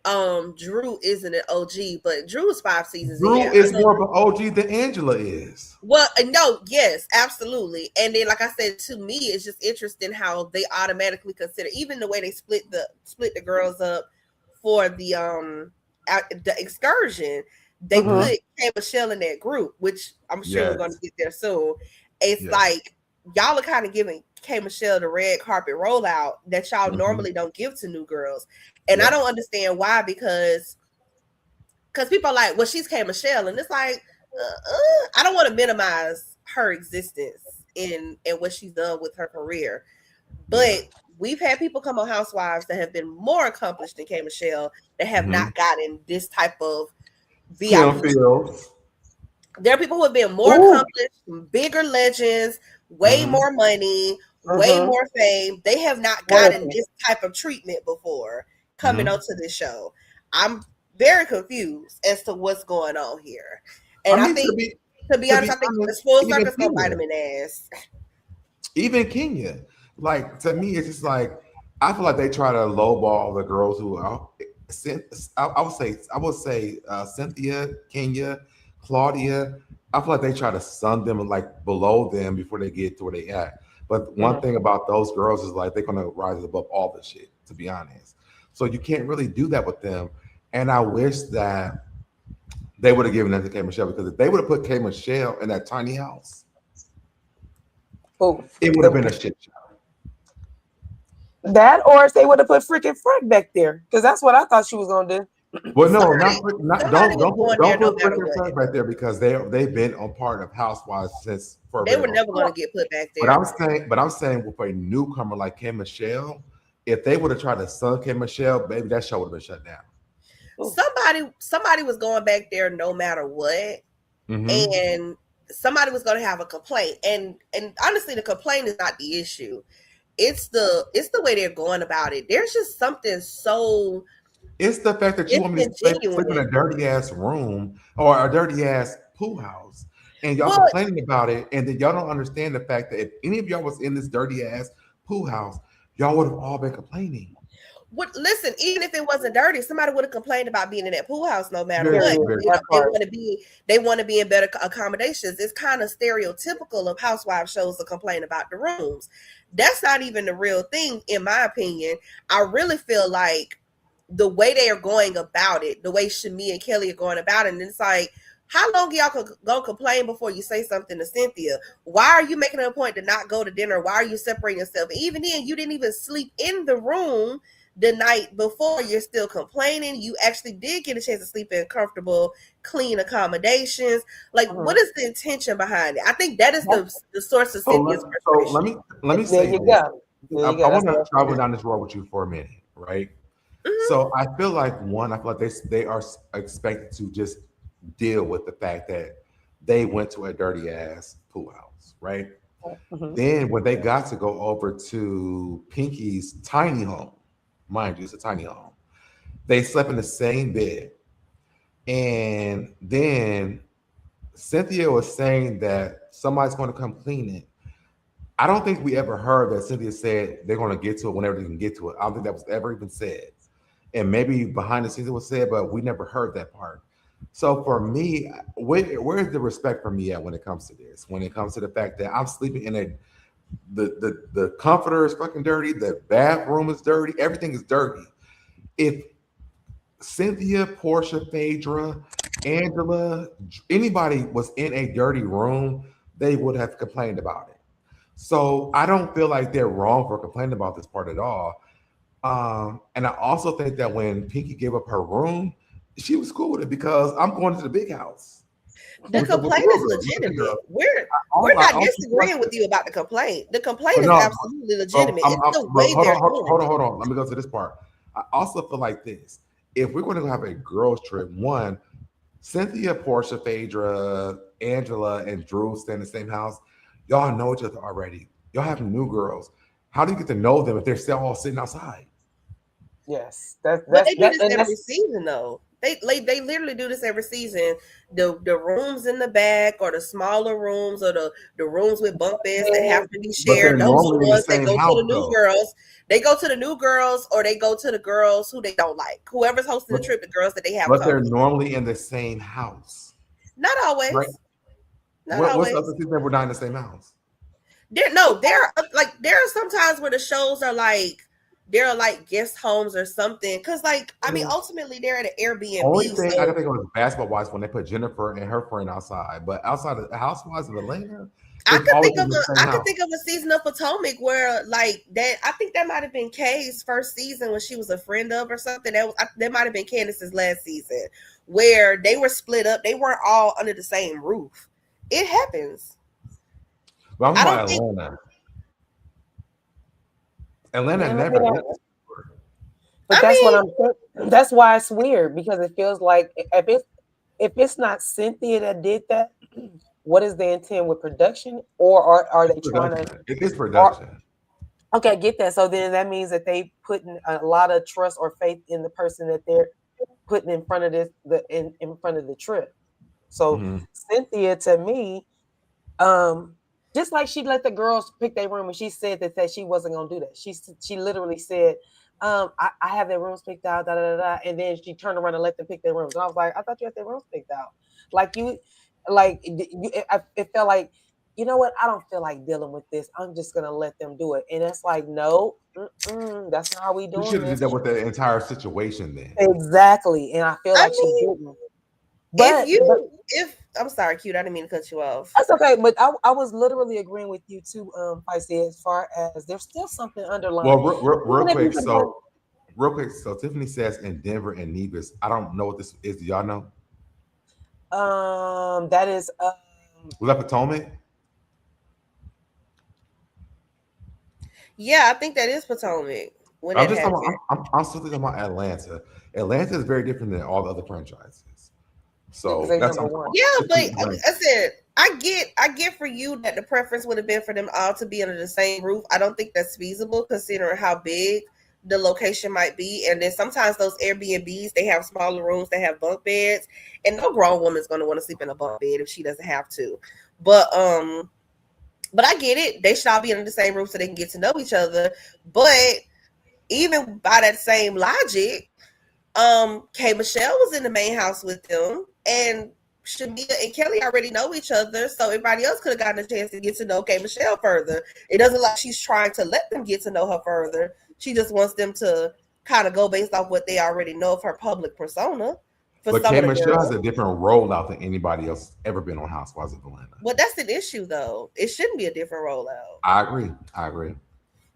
[SPEAKER 5] Drew isn't an OG, but Drew is 5 seasons in.
[SPEAKER 1] Drew
[SPEAKER 5] I
[SPEAKER 1] is
[SPEAKER 5] know.
[SPEAKER 1] more of an OG than Angela is.
[SPEAKER 5] Well, no, yes, absolutely. And then, like I said, to me, it's just interesting how they automatically consider even the way they split the girls up for the excursion. They
[SPEAKER 4] Mm-hmm.
[SPEAKER 5] put K Michelle in that group, which I'm sure we're going to
[SPEAKER 1] Yes.
[SPEAKER 5] get there soon. It's
[SPEAKER 1] Yes.
[SPEAKER 5] like y'all are kind of giving K Michelle the red carpet rollout that y'all
[SPEAKER 1] Mhm.
[SPEAKER 5] normally don't give to new girls, and I
[SPEAKER 1] Yep.
[SPEAKER 5] don't understand why because people are like, well, she's K Michelle, and it's like, I don't want to minimize her existence in what she's done with her career,
[SPEAKER 1] Yeah.
[SPEAKER 5] but we've had people come on Housewives that have been more accomplished than K Michelle that have
[SPEAKER 1] Hmm.
[SPEAKER 5] not gotten this type of
[SPEAKER 1] Kim
[SPEAKER 5] VIP.
[SPEAKER 1] Fields.
[SPEAKER 5] There are people who have been more
[SPEAKER 4] Ooh.
[SPEAKER 5] accomplished, bigger legends, way
[SPEAKER 1] Hmm.
[SPEAKER 5] more money, way
[SPEAKER 4] Mm-hmm.
[SPEAKER 5] more fame. They have not gotten
[SPEAKER 4] Royalty.
[SPEAKER 5] this type of treatment before coming
[SPEAKER 1] Hmm.
[SPEAKER 5] onto this show. I'm very confused as to what's going on here.
[SPEAKER 1] I
[SPEAKER 5] And I
[SPEAKER 1] mean,
[SPEAKER 5] think, to be
[SPEAKER 1] to
[SPEAKER 5] honest,
[SPEAKER 1] be
[SPEAKER 5] I think the
[SPEAKER 1] honest,
[SPEAKER 5] spoil
[SPEAKER 1] even
[SPEAKER 5] circus gonna bite
[SPEAKER 1] Kenya,
[SPEAKER 5] them in the ass.
[SPEAKER 1] even Kenya, like to me, it's just like I feel like they try to lowball the girls who are. I would say Cynthia, Kenya, Claudia. I feel like they try to sun them like below them before they get to where they at. But one
[SPEAKER 4] Mm-hmm.
[SPEAKER 1] thing about those girls is like they're gonna rise above all the shit. To be honest, so you can't really do that with them. And I wish that they would have given that to K Michelle because if they would have put K Michelle in that tiny house,
[SPEAKER 4] Oh,
[SPEAKER 1] it would have been a shit show.
[SPEAKER 4] that or if they would have put freaking Frank back there because that's what I thought she was gonna do.
[SPEAKER 1] Well, no,
[SPEAKER 5] Somebody,
[SPEAKER 1] not
[SPEAKER 5] somebody was going there
[SPEAKER 1] don't
[SPEAKER 5] no
[SPEAKER 1] put
[SPEAKER 5] matter
[SPEAKER 1] freaking
[SPEAKER 5] what.
[SPEAKER 1] Frank right there because they've been on part of Housewives since for a
[SPEAKER 5] They
[SPEAKER 1] very
[SPEAKER 5] were
[SPEAKER 1] long
[SPEAKER 5] never
[SPEAKER 1] time.
[SPEAKER 5] going to get put back
[SPEAKER 1] But
[SPEAKER 5] there.
[SPEAKER 1] I'm saying with a newcomer like K Michelle, if they would have tried to sun K Michelle, maybe that show would have been shut down.
[SPEAKER 5] Somebody was going back there no matter what,
[SPEAKER 1] Mm-hmm.
[SPEAKER 5] and somebody was going to have a complaint. And honestly, the complaint is not the issue. It's the way they're going about it. There's just something so
[SPEAKER 1] It's the fact that you
[SPEAKER 5] It's
[SPEAKER 1] want me to sleep in
[SPEAKER 5] ingenuine.
[SPEAKER 1] a dirty ass room or a dirty ass pool house, and y'all
[SPEAKER 5] Well,
[SPEAKER 1] complaining about it, and then y'all don't understand the fact that if any of y'all was in this dirty ass pool house, y'all would have all been complaining.
[SPEAKER 5] listen, even if it wasn't dirty, somebody would have complained about being in that pool house no matter
[SPEAKER 1] Very,
[SPEAKER 5] what.
[SPEAKER 4] Period.
[SPEAKER 1] very
[SPEAKER 4] That
[SPEAKER 5] They
[SPEAKER 4] part.
[SPEAKER 5] want to be in better accommodations. It's kind of stereotypical of housewife shows to complain about the rooms. That's not even the real thing, in my opinion. I really feel like the way they are going about it, the way Shami and Kelly are going about it, and it's like, how long y'all gonna complain before you say something to Cynthia? Why are you making it a point to not go to dinner? Why are you separating yourself? Even then, you didn't even sleep in the room the night before. You're still complaining. You actually did get a chance to sleep in comfortable, clean accommodations. Like, what is the intention behind it? I think that is the source of
[SPEAKER 1] So
[SPEAKER 5] Cynthia's frustration.
[SPEAKER 1] let me
[SPEAKER 4] There
[SPEAKER 1] say
[SPEAKER 4] you
[SPEAKER 1] this.
[SPEAKER 4] go. There you
[SPEAKER 1] I
[SPEAKER 4] go.
[SPEAKER 1] want
[SPEAKER 4] That's
[SPEAKER 1] to
[SPEAKER 4] what
[SPEAKER 1] travel down this road with you for a minute, right?
[SPEAKER 5] Mhm.
[SPEAKER 1] So I feel like one, I feel like they are expected to just deal with the fact that they went to a dirty ass pool house, right?
[SPEAKER 4] Mhm.
[SPEAKER 1] Then when they got to go over to Pinky's tiny home, mind you, it's a tiny home. They slept in the same bed, and then Cynthia was saying that somebody's going to come clean it. I don't think we ever heard that Cynthia said they're going to get to it whenever they can get to it. I don't think that was ever even said. And maybe behind the scenes it was said, but we never heard that part. So for me, where's the respect for me at when it comes to this? When it comes to the fact that I'm sleeping in a the comforter is fucking dirty, the bathroom is dirty, everything is dirty. If Cynthia, Portia, Phaedra, Angela, anybody was in a dirty room, they would have complained about it. So I don't feel like they're wrong for complaining about this part at all. And I also think that when Pinky gave up her room, she was cool with it because I'm going to the big house
[SPEAKER 5] The
[SPEAKER 1] with the
[SPEAKER 5] complaint
[SPEAKER 1] real
[SPEAKER 5] is
[SPEAKER 1] girl, with the big
[SPEAKER 5] legitimate.
[SPEAKER 1] girl.
[SPEAKER 5] We're
[SPEAKER 1] I
[SPEAKER 5] not
[SPEAKER 1] also feel like
[SPEAKER 5] disagreeing with you about the complaint. The complaint
[SPEAKER 1] but
[SPEAKER 5] is
[SPEAKER 1] no,
[SPEAKER 5] absolutely legitimate. It's the
[SPEAKER 1] but
[SPEAKER 5] way they're doing it.
[SPEAKER 1] hold on. Let me go to this part. I also feel like this. If we're going to have a girls' trip, one, Cynthia, Portia, Phaedra, Angela, and Drew stay in the same house. Y'all know each other already. Y'all have new girls. How do you get to know them if they're still all sitting outside?
[SPEAKER 4] Yes.
[SPEAKER 5] But they do
[SPEAKER 4] That
[SPEAKER 5] this
[SPEAKER 4] and
[SPEAKER 5] every
[SPEAKER 4] that's
[SPEAKER 5] season, though. They literally do this every season. The rooms in the back, or the smaller rooms, or the rooms with bunk beds that have to be
[SPEAKER 1] But they're
[SPEAKER 5] shared. Those are the
[SPEAKER 1] normally in the
[SPEAKER 5] ones that
[SPEAKER 1] same
[SPEAKER 5] go to
[SPEAKER 1] house,
[SPEAKER 5] the new
[SPEAKER 1] though.
[SPEAKER 5] girls. They go to the new girls, or they go to the girls who they don't like. Whoever's hosting the
[SPEAKER 1] But,
[SPEAKER 5] trip, the girls that they have
[SPEAKER 1] but they're
[SPEAKER 5] conflict.
[SPEAKER 1] normally in the same house,
[SPEAKER 5] Not
[SPEAKER 1] right?
[SPEAKER 5] always. Not
[SPEAKER 1] What's the
[SPEAKER 5] always.
[SPEAKER 1] other season that we're not in the same house?
[SPEAKER 5] There are some times where the shows are like they're like guest homes or something. Because like I mean, ultimately they're at an
[SPEAKER 1] Only
[SPEAKER 5] Airbnb.
[SPEAKER 1] thing I can
[SPEAKER 5] So
[SPEAKER 1] think of is basketball wise when they put Jennifer and her friend outside. But outside of the Housewives of Atlanta, it's always in the same
[SPEAKER 5] I could
[SPEAKER 1] house.
[SPEAKER 5] think of a season of Potomac where like that. I think that might have been Kay's first season when she was a friend of or something. That might have been Candace's last season where they were split up. They weren't all under the same roof. It happens.
[SPEAKER 1] But I'm
[SPEAKER 5] I
[SPEAKER 1] talking
[SPEAKER 5] don't
[SPEAKER 1] about
[SPEAKER 5] think
[SPEAKER 1] Atlanta. Atlanta
[SPEAKER 4] yeah,
[SPEAKER 1] never did this.
[SPEAKER 4] but
[SPEAKER 5] I
[SPEAKER 4] that's what
[SPEAKER 5] mean,
[SPEAKER 4] I'm saying. That's why it's weird because it feels like if it's not Cynthia that did that, what is the intent with production, or are
[SPEAKER 1] It's
[SPEAKER 4] they trying to?
[SPEAKER 1] production. It is
[SPEAKER 4] Or
[SPEAKER 1] production.
[SPEAKER 4] okay, I get that. So then that means that they putting a lot of trust or faith in the person that they're putting in front of in front of the trip. So
[SPEAKER 1] Mhm.
[SPEAKER 4] Cynthia, to me, um, just like she let the girls pick their room, and she said that she wasn't gonna do that. She literally said, I have their rooms picked out, da da da, da, and then she turned around and let them pick their rooms. And I was like, I thought you had their rooms picked out. Like you, it felt like, you know what? I don't feel like dealing with this. I'm just gonna let them do it. And it's like, no, that's not how we
[SPEAKER 1] You
[SPEAKER 4] doing
[SPEAKER 1] should have did
[SPEAKER 4] this.
[SPEAKER 1] that with the entire situation then.
[SPEAKER 4] Exactly. And I feel
[SPEAKER 5] I
[SPEAKER 4] like she
[SPEAKER 5] mean,
[SPEAKER 4] didn't. But
[SPEAKER 5] if I'm sorry, cute, I didn't mean to cut you off.
[SPEAKER 4] that's okay. But I was literally agreeing with you too, Feisty, as far as there's still something underlying.
[SPEAKER 1] Well,
[SPEAKER 4] Even if you could
[SPEAKER 1] real quick. So Tiffany says in Denver and Nevis. I don't know what this is. Do y'all know?
[SPEAKER 4] that is
[SPEAKER 1] Was that Potomac?
[SPEAKER 5] Yeah, I think that is Potomac when
[SPEAKER 1] I'm
[SPEAKER 5] it
[SPEAKER 1] just talking.
[SPEAKER 5] happened.
[SPEAKER 1] I'm still thinking about Atlanta. Atlanta is very different than all the other franchises.
[SPEAKER 4] because
[SPEAKER 1] So
[SPEAKER 4] they
[SPEAKER 1] that's
[SPEAKER 4] number
[SPEAKER 1] I'm
[SPEAKER 4] one.
[SPEAKER 5] Yeah,
[SPEAKER 1] just
[SPEAKER 5] but
[SPEAKER 1] keep
[SPEAKER 5] like
[SPEAKER 1] going.
[SPEAKER 5] I said, I get for you that the preference would have been for them all to be under the same roof. I don't think that's feasible considering how big the location might be. And then sometimes those Airbnbs, they have smaller rooms, they have bunk beds, and no grown woman's going to want to sleep in a bunk bed if she doesn't have to. But I get it. They should all be in the same room so they can get to know each other. But even by that same logic, K Michelle was in the main house with them, and Shamia and Kelly already know each other, so everybody else could have gotten a chance to get to know K Michelle further. It doesn't like she's trying to let them get to know her further. She just wants them to kind of go based off what they already know of her public persona.
[SPEAKER 1] But K Michelle has a different rollout than anybody else ever been on Housewives of Atlanta.
[SPEAKER 5] Well, that's an issue, though. It shouldn't be a different rollout.
[SPEAKER 1] I agree.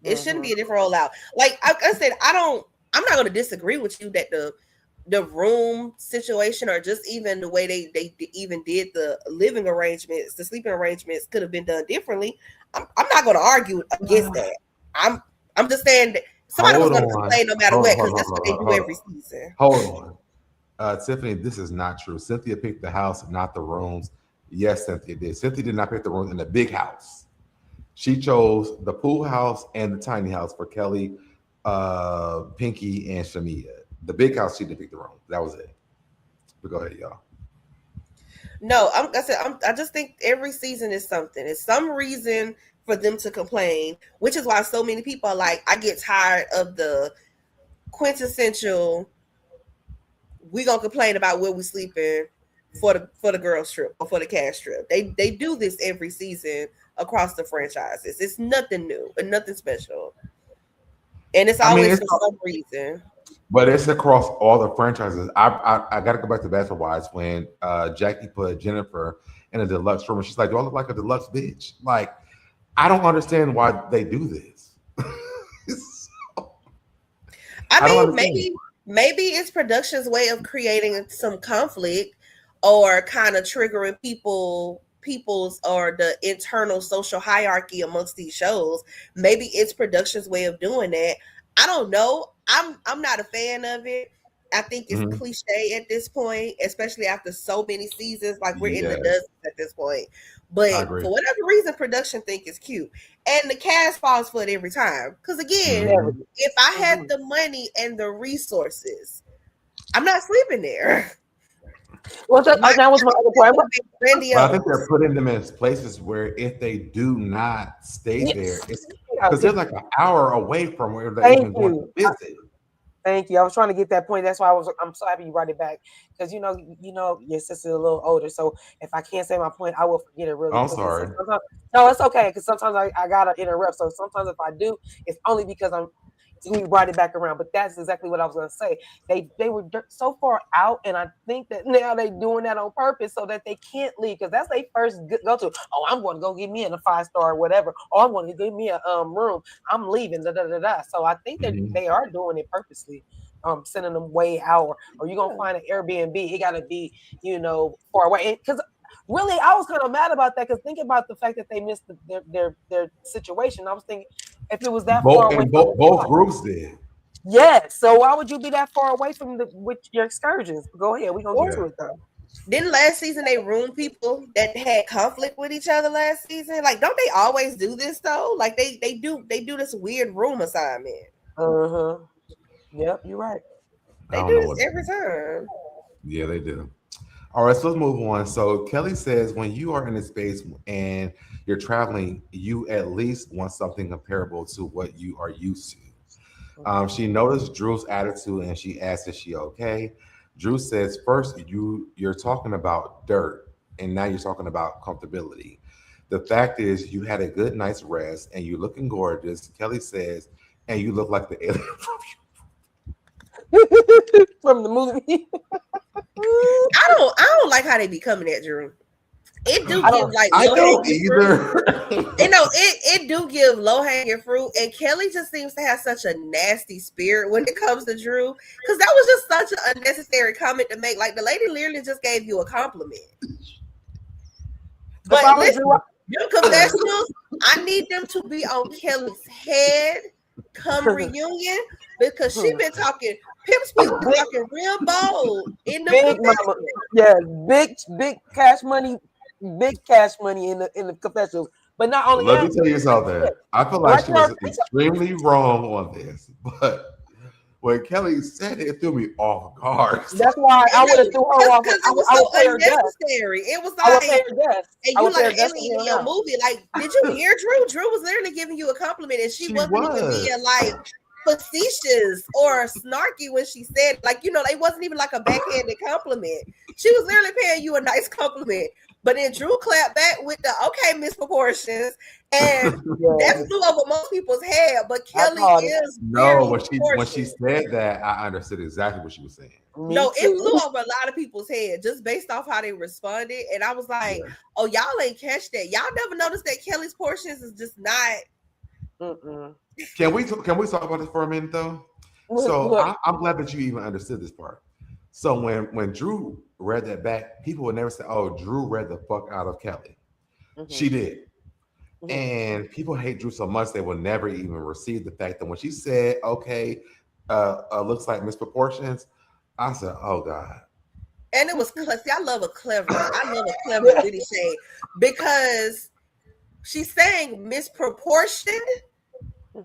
[SPEAKER 5] It shouldn't be a different rollout. Like I said, I'm not going to disagree with you that the room situation, or just even the way they even did the living arrangements, the sleeping arrangements, could have been done differently. I'm not going to argue against that. I'm just saying that somebody was going to complain no matter what, because that's what they do every season.
[SPEAKER 1] Hold on. Tiffany, this is not true. Cynthia picked the house, not the rooms. Yes, Cynthia did. Cynthia did not pick the rooms in the big house. She chose the pool house and the tiny house for Kelly, Pinky, and Shamia. The big house, she didn't pick the room. That was it. But go ahead, y'all.
[SPEAKER 5] No, I just think every season is something. It's some reason for them to complain, which is why so many people are like, I get tired of the quintessential, we gonna complain about where we sleeping for the girls trip or for the cash trip. They do this every season across the franchises. It's nothing new and nothing special. And it's always for some reason.
[SPEAKER 1] But it's across all the franchises. I got to go back to Bachelor Wives when Jackie put Jennifer in a deluxe room. And she's like, do I look like a deluxe bitch? Like, I don't understand why they do this.
[SPEAKER 5] I mean, maybe it's production's way of creating some conflict or kind of triggering people's or the internal social hierarchy amongst these shows. Maybe it's production's way of doing that. I don't know. I'm not a fan of it. I think it's cliche at this point, especially after so many seasons. Like, we're in the dozens at this point. But for whatever reason, production think it's cute, and the cast falls for it every time. Because again, if I had the money and the resources, I'm not sleeping there.
[SPEAKER 4] Well, that was my other point.
[SPEAKER 1] But I think they're putting them in places where if they do not stay there, it's because they're like an hour away from where they're even going to visit.
[SPEAKER 4] Thank you. I was trying to get that point. That's why I'm so happy you brought it back, because you know your sister's a little older, so if I can't say my point, I will forget it really.
[SPEAKER 1] I'm sorry.
[SPEAKER 4] No, it's okay, because sometimes I gotta interrupt. So sometimes if I do, it's only because we brought it back around. But that's exactly what I was gonna say. They were so far out, and I think that now they're doing that on purpose so that they can't leave, because that's their first go to. Oh, I'm going to go get me in a 5-star or whatever, or I'm going to give me a room. I'm leaving. So I think that they are doing it purposely, sending them way out. Or you're gonna find an Airbnb. It got to be far away, because. Really, I was kind of mad about that, because think about the fact that they missed their situation. I was thinking, if it was that far away,
[SPEAKER 1] both groups did.
[SPEAKER 4] Yes. So why would you be that far away from with your excursions? Go ahead. We're gonna get to it though.
[SPEAKER 5] Didn't last season they room people that had conflict with each other last season? Like, don't they always do this though? Like they do this weird room assignment.
[SPEAKER 4] Yep, you're right.
[SPEAKER 5] They do this every time.
[SPEAKER 1] Yeah, they do. All right, so let's move on. So Kelly says, when you are in a space and you're traveling, you at least want something comparable to what you are used to. She noticed Drew's attitude and she asked, is she okay? Drew says, first, you're talking about dirt, and now you're talking about comfortability. The fact is, you had a good night's rest and you're looking gorgeous. Kelly says, and you look like the alien
[SPEAKER 4] from the movie.
[SPEAKER 5] I don't like how they be coming at Drew. It do give like
[SPEAKER 1] I don't either.
[SPEAKER 5] It do give low hanging fruit, and Kelly just seems to have such a nasty spirit when it comes to Drew, because that was just such an unnecessary comment to make. Like, the lady literally just gave you a compliment. But listen, your confessionals, I need them to be on Kelly's head come reunion, because she been talking. Pip's been talking real bold in the
[SPEAKER 4] big mama. Yeah, big cash money in the confessionals. But not only
[SPEAKER 1] let me tell you something. I feel like she was extremely wrong on this, but when Kelly said it, it threw me off guard.
[SPEAKER 4] That's why I would have threw her off.
[SPEAKER 5] Because
[SPEAKER 4] I
[SPEAKER 5] it was
[SPEAKER 4] would
[SPEAKER 5] so
[SPEAKER 4] pay her death.
[SPEAKER 5] unnecessary. It was
[SPEAKER 4] I would pay
[SPEAKER 5] like,
[SPEAKER 4] her death.
[SPEAKER 5] and
[SPEAKER 4] I
[SPEAKER 5] you
[SPEAKER 4] would pay her
[SPEAKER 5] like
[SPEAKER 4] death
[SPEAKER 5] alien in your movie. Like, did you hear Drew? Drew was literally giving you a compliment, and she wasn't even being like facetious or snarky when she said, like, you know, it wasn't even like a backhanded compliment. She was literally paying you a nice compliment. But then Drew clapped back with the okay misproportions, and that flew over most people's head. But Kelly is
[SPEAKER 1] no. When she said that, I understood exactly what she was saying.
[SPEAKER 5] No, it flew over a lot of people's head just based off how they responded, and I was like, "Oh, y'all ain't catch that. Y'all never noticed that Kelly's portions is just not."
[SPEAKER 1] Can we talk about this for a minute though? So I'm glad that you even understood this part. So when Drew read that back, people would never say, "Oh, Drew read the fuck out of Kelly." She did. And people hate Drew so much they will never even receive the fact that when she said, "Okay, looks like misproportions," I said, "Oh God."
[SPEAKER 5] And it was see, I love a clever witty shade because she's saying misproportioned.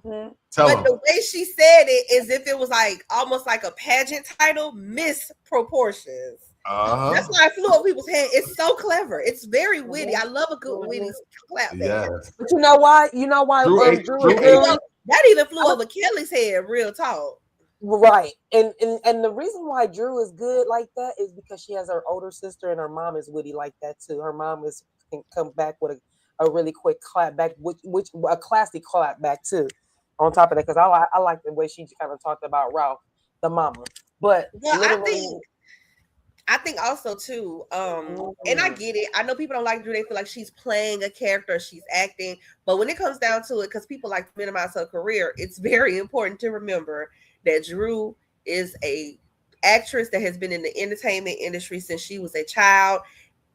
[SPEAKER 5] But the way she said it is if it was like almost like a pageant title, misproportions. That's why I flew over people's head. It's so clever. It's very witty. I love a good witty clap back.
[SPEAKER 4] But you know why? You know why Drew
[SPEAKER 5] that even flew over Kelly's head, real talk.
[SPEAKER 4] Right. And the reason why Drew is good like that is because she has her older sister and her mom is witty like that too. Her mom can come back with a really quick clap back, which a classy clap back too. On top of that, because I like the way she kind of talked about Ralph, the mama. But
[SPEAKER 5] I think also too, and I get it. I know people don't like Drew. They feel like she's playing a character, she's acting. But when it comes down to it, because people like to minimize her career, it's very important to remember that Drew is a actress that has been in the entertainment industry since she was a child.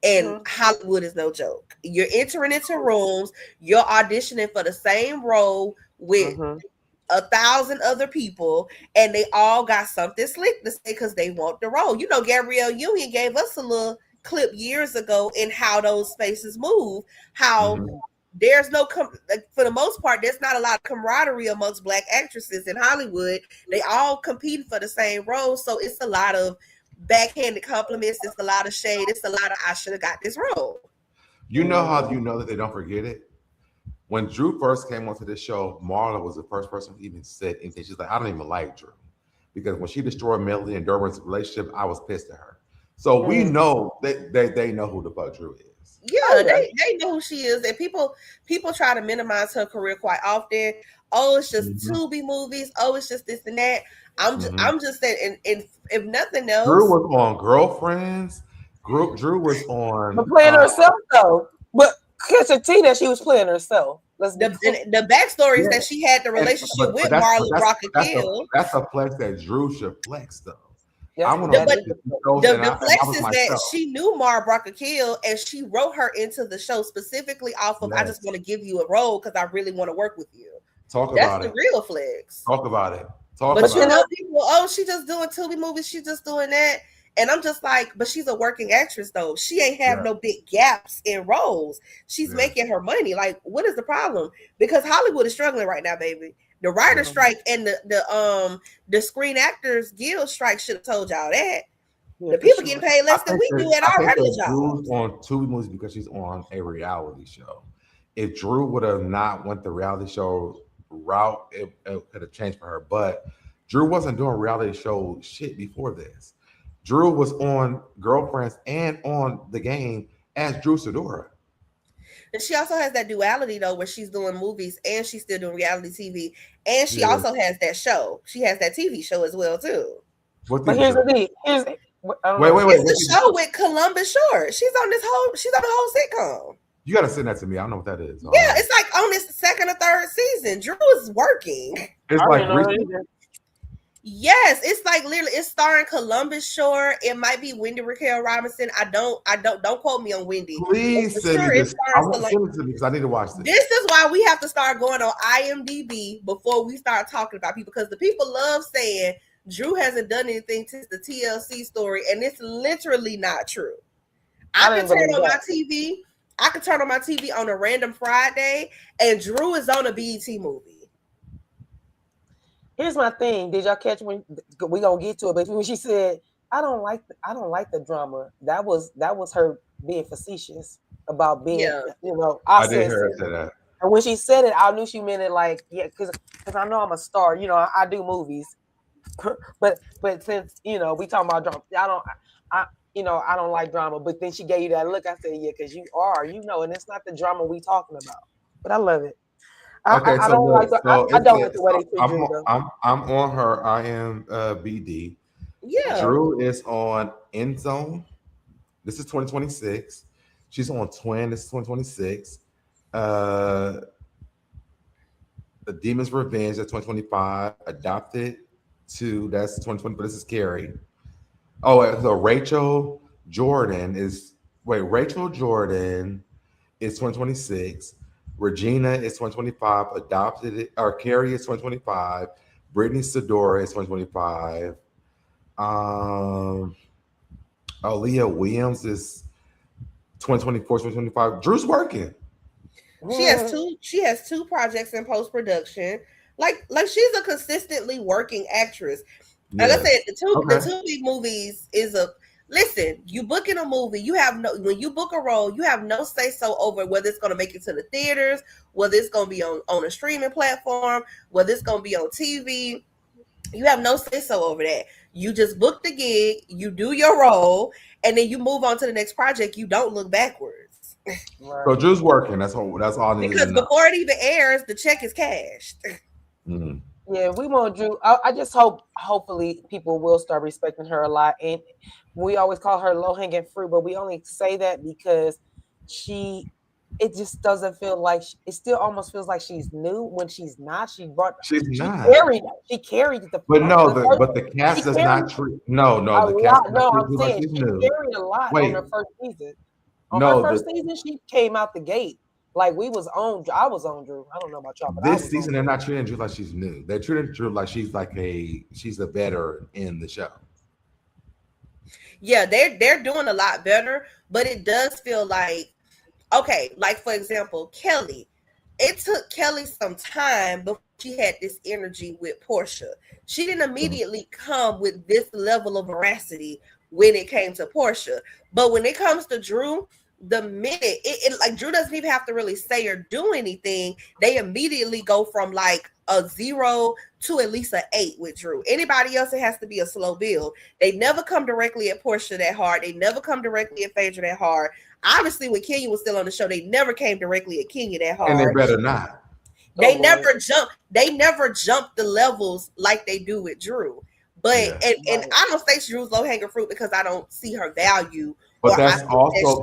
[SPEAKER 5] And Hollywood is no joke. You're entering into rooms, you're auditioning for the same role with 1,000 other people, and they all got something slick to say because they want the role. You know, Gabrielle Union gave us a little clip years ago in how those spaces move, how there's no for the most part, there's not a lot of camaraderie amongst Black actresses in Hollywood. They all compete for the same role, so it's a lot of backhanded compliments. It's a lot of shade. It's a lot of I should have got this role.
[SPEAKER 1] You know how you know that they don't forget it? When Drew first came onto this show, Marla was the first person who even said anything. She's like, I don't even like Drew. Because when she destroyed Melody and Derwin's relationship, I was pissed at her. So we know that they know who the fuck Drew is.
[SPEAKER 5] Yeah, they know who she is. And people try to minimize her career quite often. Oh, it's just Tubi movies. Oh, it's just this and that. I'm just saying, and if nothing else,
[SPEAKER 1] Drew was on Girlfriends. Drew was on
[SPEAKER 4] playing herself though. But Cutiee that she was playing herself.
[SPEAKER 5] The backstory is that she had the relationship with Marla Brocka-Kill.
[SPEAKER 1] That's a flex that Drew should flex though.
[SPEAKER 5] The flex is that she knew Marla Brocka-Kill and she wrote her into the show specifically off of I just want to give you a role because I really want to work with you. That's the real flex.
[SPEAKER 1] Talk about it.
[SPEAKER 5] But you know, people, oh, she just doing Tubi movies, she just doing that. And I'm just like, but she's a working actress though. She ain't have no big gaps in roles. She's making her money. Like, what is the problem? Because Hollywood is struggling right now, baby. The writer's strike and the Screen Actors Guild strike should have told y'all that. The people getting paid less than we do at our regular jobs.
[SPEAKER 1] Drew's on Tubi movies because she's on a reality show. If Drew would have not went the reality show route, it could have changed for her. But Drew wasn't doing reality show shit before this. Drew was on Girlfriends and on The Game as Drew Sidora.
[SPEAKER 5] And she also has that duality though, where she's doing movies and she's still doing reality TV, and she also has that show. She has that TV show as well too.
[SPEAKER 4] But here's the thing.
[SPEAKER 1] Wait.
[SPEAKER 5] It's the show with Columbus Short. She's on the whole sitcom.
[SPEAKER 1] You gotta send that to me. I don't know what that is.
[SPEAKER 5] Yeah, it's like on this second or third season. Drew is working.
[SPEAKER 1] It's like
[SPEAKER 5] yes, it's like literally. It's starring Columbus Short. It might be Wendy Raquel Robinson. I don't quote me on Wendy.
[SPEAKER 1] Please send me this. I want to send it to me because I need to watch this.
[SPEAKER 5] This is why we have to start going on IMDb before we start talking about people, because the people love saying Drew hasn't done anything since the TLC story, and it's literally not true. I can turn on my TV. I can turn on my TV on a random Friday, and Drew is on a BET movie.
[SPEAKER 4] Here's my thing. Did y'all catch when we gonna get to it? But when she said, I don't like the drama," that was her being facetious about being,
[SPEAKER 5] Yeah.
[SPEAKER 4] I
[SPEAKER 1] I did
[SPEAKER 4] said,
[SPEAKER 1] hear her say that.
[SPEAKER 4] and when she said it, I knew she meant it like, yeah, because I know I'm a star. I do movies, but since we talking about drama, I don't like drama. But then she gave you that look. I said, yeah, because you are, and it's not the drama we talking about. But I love it.
[SPEAKER 1] Okay,
[SPEAKER 4] I
[SPEAKER 1] so
[SPEAKER 4] don't like
[SPEAKER 1] look,
[SPEAKER 4] the
[SPEAKER 1] so
[SPEAKER 4] I
[SPEAKER 1] it
[SPEAKER 4] don't like
[SPEAKER 1] says
[SPEAKER 4] the way they treat
[SPEAKER 1] I'm
[SPEAKER 4] Drew though.
[SPEAKER 1] I'm on her. I am BD.
[SPEAKER 5] Yeah.
[SPEAKER 1] Drew is on End Zone. This is 2026. She's on Twin. This is 2026. Uh, The Demon's Revenge. That's 2025. Adopted 2. That's 2020. But this is Carrie. Oh, so Rachel Jordan is 2026. Regina is 2025. Carrie is 2025. Brittany Sedora is 2025. Um, Aaliyah Williams is 2024, 2025. Drew's working.
[SPEAKER 5] She has two projects in post production. Like she's a consistently working actress. Like I
[SPEAKER 1] Yeah.
[SPEAKER 5] said, the
[SPEAKER 1] Okay.
[SPEAKER 5] two big movies is a listen. You book in a movie, you have no when you book a role, you have no say so over whether it's going to make it to the theaters, whether it's going to be on a streaming platform, whether it's going to be on TV. You have no say so over that. You just book the gig, you do your role, and then you move on to the next project. You don't look backwards.
[SPEAKER 1] So
[SPEAKER 4] Right.
[SPEAKER 1] Drew's working. That's all I needed to
[SPEAKER 5] Because
[SPEAKER 1] know.
[SPEAKER 5] before it even airs, the check is cashed.
[SPEAKER 1] Mhm.
[SPEAKER 4] Yeah, we want Drew. I just hopefully people will start respecting her a lot. And we always call her low hanging fruit, but we only say that because she. It just doesn't feel like it still almost feels like she's new when she's not.
[SPEAKER 1] She's
[SPEAKER 4] She
[SPEAKER 1] not.
[SPEAKER 4] carried
[SPEAKER 1] But no,
[SPEAKER 4] the first.
[SPEAKER 1] but the
[SPEAKER 4] She
[SPEAKER 1] cast does not
[SPEAKER 4] carried
[SPEAKER 1] treat. No,
[SPEAKER 4] a
[SPEAKER 1] the cast
[SPEAKER 4] lot.
[SPEAKER 1] does not
[SPEAKER 4] No,
[SPEAKER 1] treat
[SPEAKER 4] I'm
[SPEAKER 1] Drew like
[SPEAKER 4] saying
[SPEAKER 1] she's
[SPEAKER 4] she
[SPEAKER 1] new.
[SPEAKER 4] carried a lot on
[SPEAKER 1] Wait,
[SPEAKER 4] her first season. On her
[SPEAKER 1] no,
[SPEAKER 4] first season, she came out the gate like we was on. I was on Drew. I don't know about y'all, but I
[SPEAKER 1] this
[SPEAKER 4] was on
[SPEAKER 1] season they're
[SPEAKER 4] Drew.
[SPEAKER 1] not treating Drew like she's new. They're treating Drew like she's a veteran in the show.
[SPEAKER 5] Yeah, they're doing a lot better, but it does feel like okay, like for example, Kelly. It took Kelly some time before she had this energy with Portia. She didn't immediately come with this level of veracity when it came to Portia. But when it comes to Drew, the minute it like Drew doesn't even have to really say or do anything, they immediately go from like a 0 to at least an 8 with Drew. Anybody else, it has to be a slow build. They never come directly at Portia that hard. They never come directly at Phaedra that hard. Obviously, when Kenya was still on the show, they never came directly at Kenya that
[SPEAKER 1] And they
[SPEAKER 5] hard.
[SPEAKER 1] better not.
[SPEAKER 4] Oh
[SPEAKER 5] They
[SPEAKER 4] Lord,
[SPEAKER 5] never jump. They never jump the levels like they do with Drew. But
[SPEAKER 1] Yeah.
[SPEAKER 5] and
[SPEAKER 4] right.
[SPEAKER 5] I don't say Drew's low hanging fruit because I don't see her value
[SPEAKER 1] But
[SPEAKER 5] or I think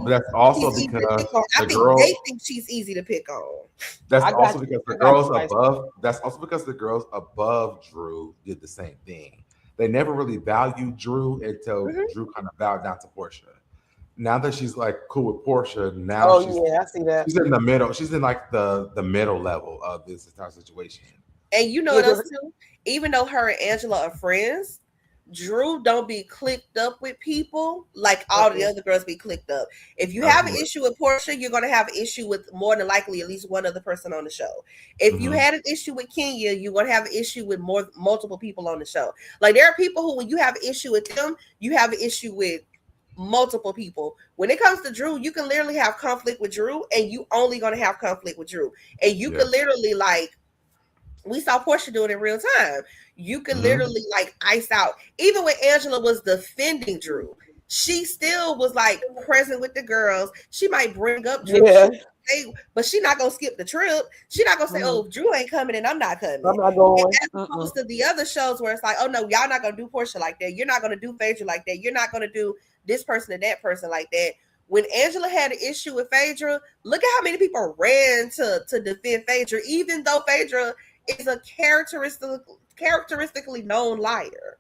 [SPEAKER 5] that
[SPEAKER 1] that's also
[SPEAKER 5] she's easy to
[SPEAKER 1] because
[SPEAKER 5] pick on. I
[SPEAKER 1] the
[SPEAKER 5] think they
[SPEAKER 1] girl
[SPEAKER 5] think she's easy to pick on.
[SPEAKER 1] that's
[SPEAKER 4] I got
[SPEAKER 1] also
[SPEAKER 4] you.
[SPEAKER 1] because the
[SPEAKER 4] I got
[SPEAKER 1] girls
[SPEAKER 4] you, Ice.
[SPEAKER 1] above that's also because the girls above Drew did the same thing. They never really valued Drew until
[SPEAKER 5] Mhm.
[SPEAKER 1] Drew kind of bowed down to Portia. Now that she's like cool with Portia, now
[SPEAKER 4] Oh yeah, I see that.
[SPEAKER 1] she's in the middle. She's in like the middle level of this entire situation.
[SPEAKER 5] And you know
[SPEAKER 4] Yeah,
[SPEAKER 5] what else
[SPEAKER 4] because
[SPEAKER 5] too? Even though her and Angela are friends, Drew don't be clicked up with people like all the other girls be clicked up. If you
[SPEAKER 1] That's
[SPEAKER 5] have an
[SPEAKER 1] what.
[SPEAKER 5] issue with Portia, you're gonna have an issue with more than likely at least one other person on the show. If you
[SPEAKER 1] Mhm.
[SPEAKER 5] had an issue with Kenya, you're gonna have an issue with multiple people on the show. Like there are people who, when you have an issue with them, you have an issue with multiple people. When it comes to Drew, you can literally have conflict with Drew, and you only gonna have conflict with Drew, and you
[SPEAKER 1] Yeah.
[SPEAKER 5] can literally like we saw Portia do it in real time. You could
[SPEAKER 1] Mhm.
[SPEAKER 5] literally like ice out. Even when Angela was defending Drew, she still was like present with the girls. She might bring up Drew,
[SPEAKER 4] yeah,
[SPEAKER 5] but she not gonna skip the trip. She not gonna say, "Oh,
[SPEAKER 4] mhm.
[SPEAKER 5] if Drew ain't coming, and I'm not coming."
[SPEAKER 4] I'm not
[SPEAKER 5] And
[SPEAKER 4] going.
[SPEAKER 5] as
[SPEAKER 4] Mm-mm.
[SPEAKER 5] opposed to the other shows where it's like, "Oh no, y'all not gonna do Portia like that. You're not gonna do Phaedra like that. You're not gonna do this person and that person like that." When Angela had an issue with Phaedra, look at how many people ran to defend Phaedra, even though Phaedra is a characteristically known liar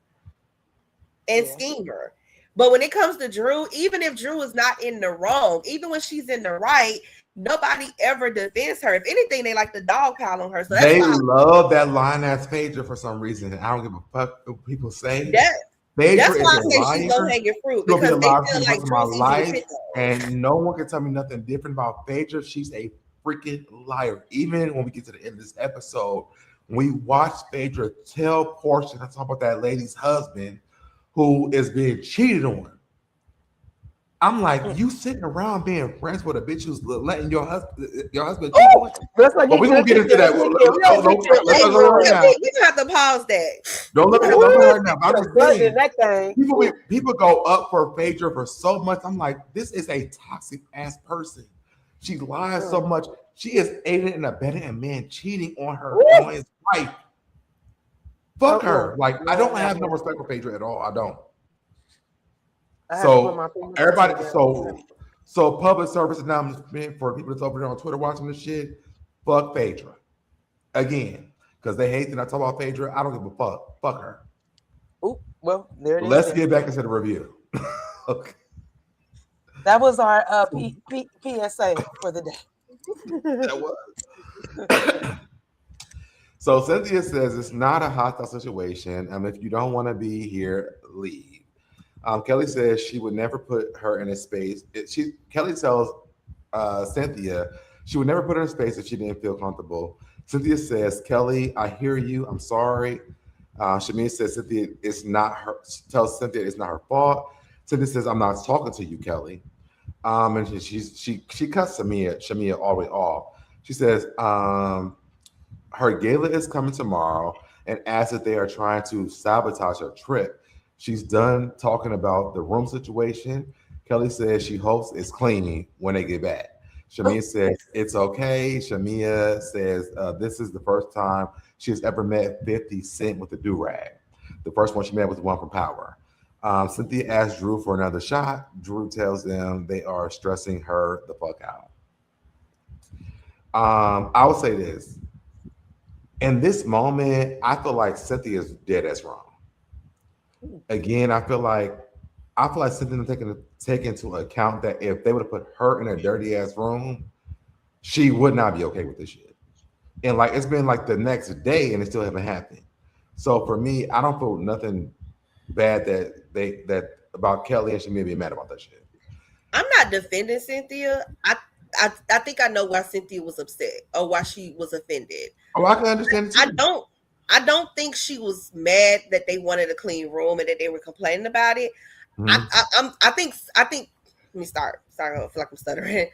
[SPEAKER 5] and
[SPEAKER 4] Yeah,
[SPEAKER 5] schemer. But when it comes to Drew, even if Drew is not in the wrong, even when she's in the right, nobody ever defends her. If anything, they like the dog pile on her. So that's
[SPEAKER 1] They
[SPEAKER 5] why
[SPEAKER 1] love that line as Phaedra for some reason. I don't give a fuck what people say.
[SPEAKER 5] that
[SPEAKER 1] Phaedra
[SPEAKER 5] that's
[SPEAKER 1] is
[SPEAKER 5] why
[SPEAKER 1] a
[SPEAKER 5] I say she's low
[SPEAKER 1] liar.
[SPEAKER 5] hanging fruit
[SPEAKER 1] She'll be
[SPEAKER 5] because
[SPEAKER 1] a
[SPEAKER 5] they
[SPEAKER 1] liar for
[SPEAKER 5] feel
[SPEAKER 1] the
[SPEAKER 5] like
[SPEAKER 1] rest of my
[SPEAKER 5] Drew's easy to
[SPEAKER 1] life,
[SPEAKER 5] pick on.
[SPEAKER 1] and no one can tell me nothing different about Phaedra. She's a freaking liar. Even when we get to the end of this episode, We watched Phaedra tell Portia to talk about that lady's husband who is being cheated on. I'm like, you sitting around being friends with a bitch who's letting your husband cheat on you?
[SPEAKER 4] Let's not
[SPEAKER 1] But
[SPEAKER 4] get
[SPEAKER 1] we're gonna get into that. Let's not go right now.
[SPEAKER 5] We have to pause that.
[SPEAKER 1] Don't look at it right now. I'm just saying,
[SPEAKER 4] that thing.
[SPEAKER 1] people go up for Phaedra for so much. I'm like, this is a toxic ass person. She lies so much. She is aiding and abetting a man cheating on her on his wife. Fuck her. Like, I don't have no respect for Phaedra at all. I don't. So everybody, so public service announcement for people that's over there on Twitter watching this shit. Fuck Phaedra again, because they hate that I talk about Phaedra. I don't give a fuck. Fuck her.
[SPEAKER 4] Oh, well, there it is.
[SPEAKER 1] Let's get back into the review. Okay.
[SPEAKER 4] That was our PSA for the day.
[SPEAKER 1] That was. So Cynthia says it's not a hostile situation. If you don't want to be here, leave. Kelly says she would never put her in a space. Kelly tells Cynthia she would never put her in a space if she didn't feel comfortable. Cynthia says, Kelly, I hear you. I'm sorry. Shameen says Cynthia it's not her. Tells Cynthia it's not her fault. Cynthia says I'm not talking to you, Kelly. And she cuts Shamia all the way off. She says her gala is coming tomorrow and asks if they are trying to sabotage her trip. She's done talking about the room situation. Kelly says she hopes it's clean when they get back. Shamia says it's okay. Shamia says this is the first time she has ever met 50 Cent with a do-rag. The first one she met was the one from Power. Cynthia asks Drew for another shot. Drew tells them they are stressing her the fuck out. I will say this. In this moment, I feel like Cynthia is dead as wrong. Again, I feel like Cynthia take into account that if they would have put her in a dirty ass room, she would not be okay with this shit. And like it's been like the next day and it still haven't happened. So for me, I don't feel nothing bad that about Kelly and she may be mad about that shit.
[SPEAKER 5] I'm not defending Cynthia. I think I know why Cynthia was upset or why she was offended.
[SPEAKER 1] Oh, I can understand it too.
[SPEAKER 5] I don't think she was mad that they wanted a clean room and that they were complaining about it. Mm-hmm. I think. Let me start. Sorry, I feel like I'm stuttering.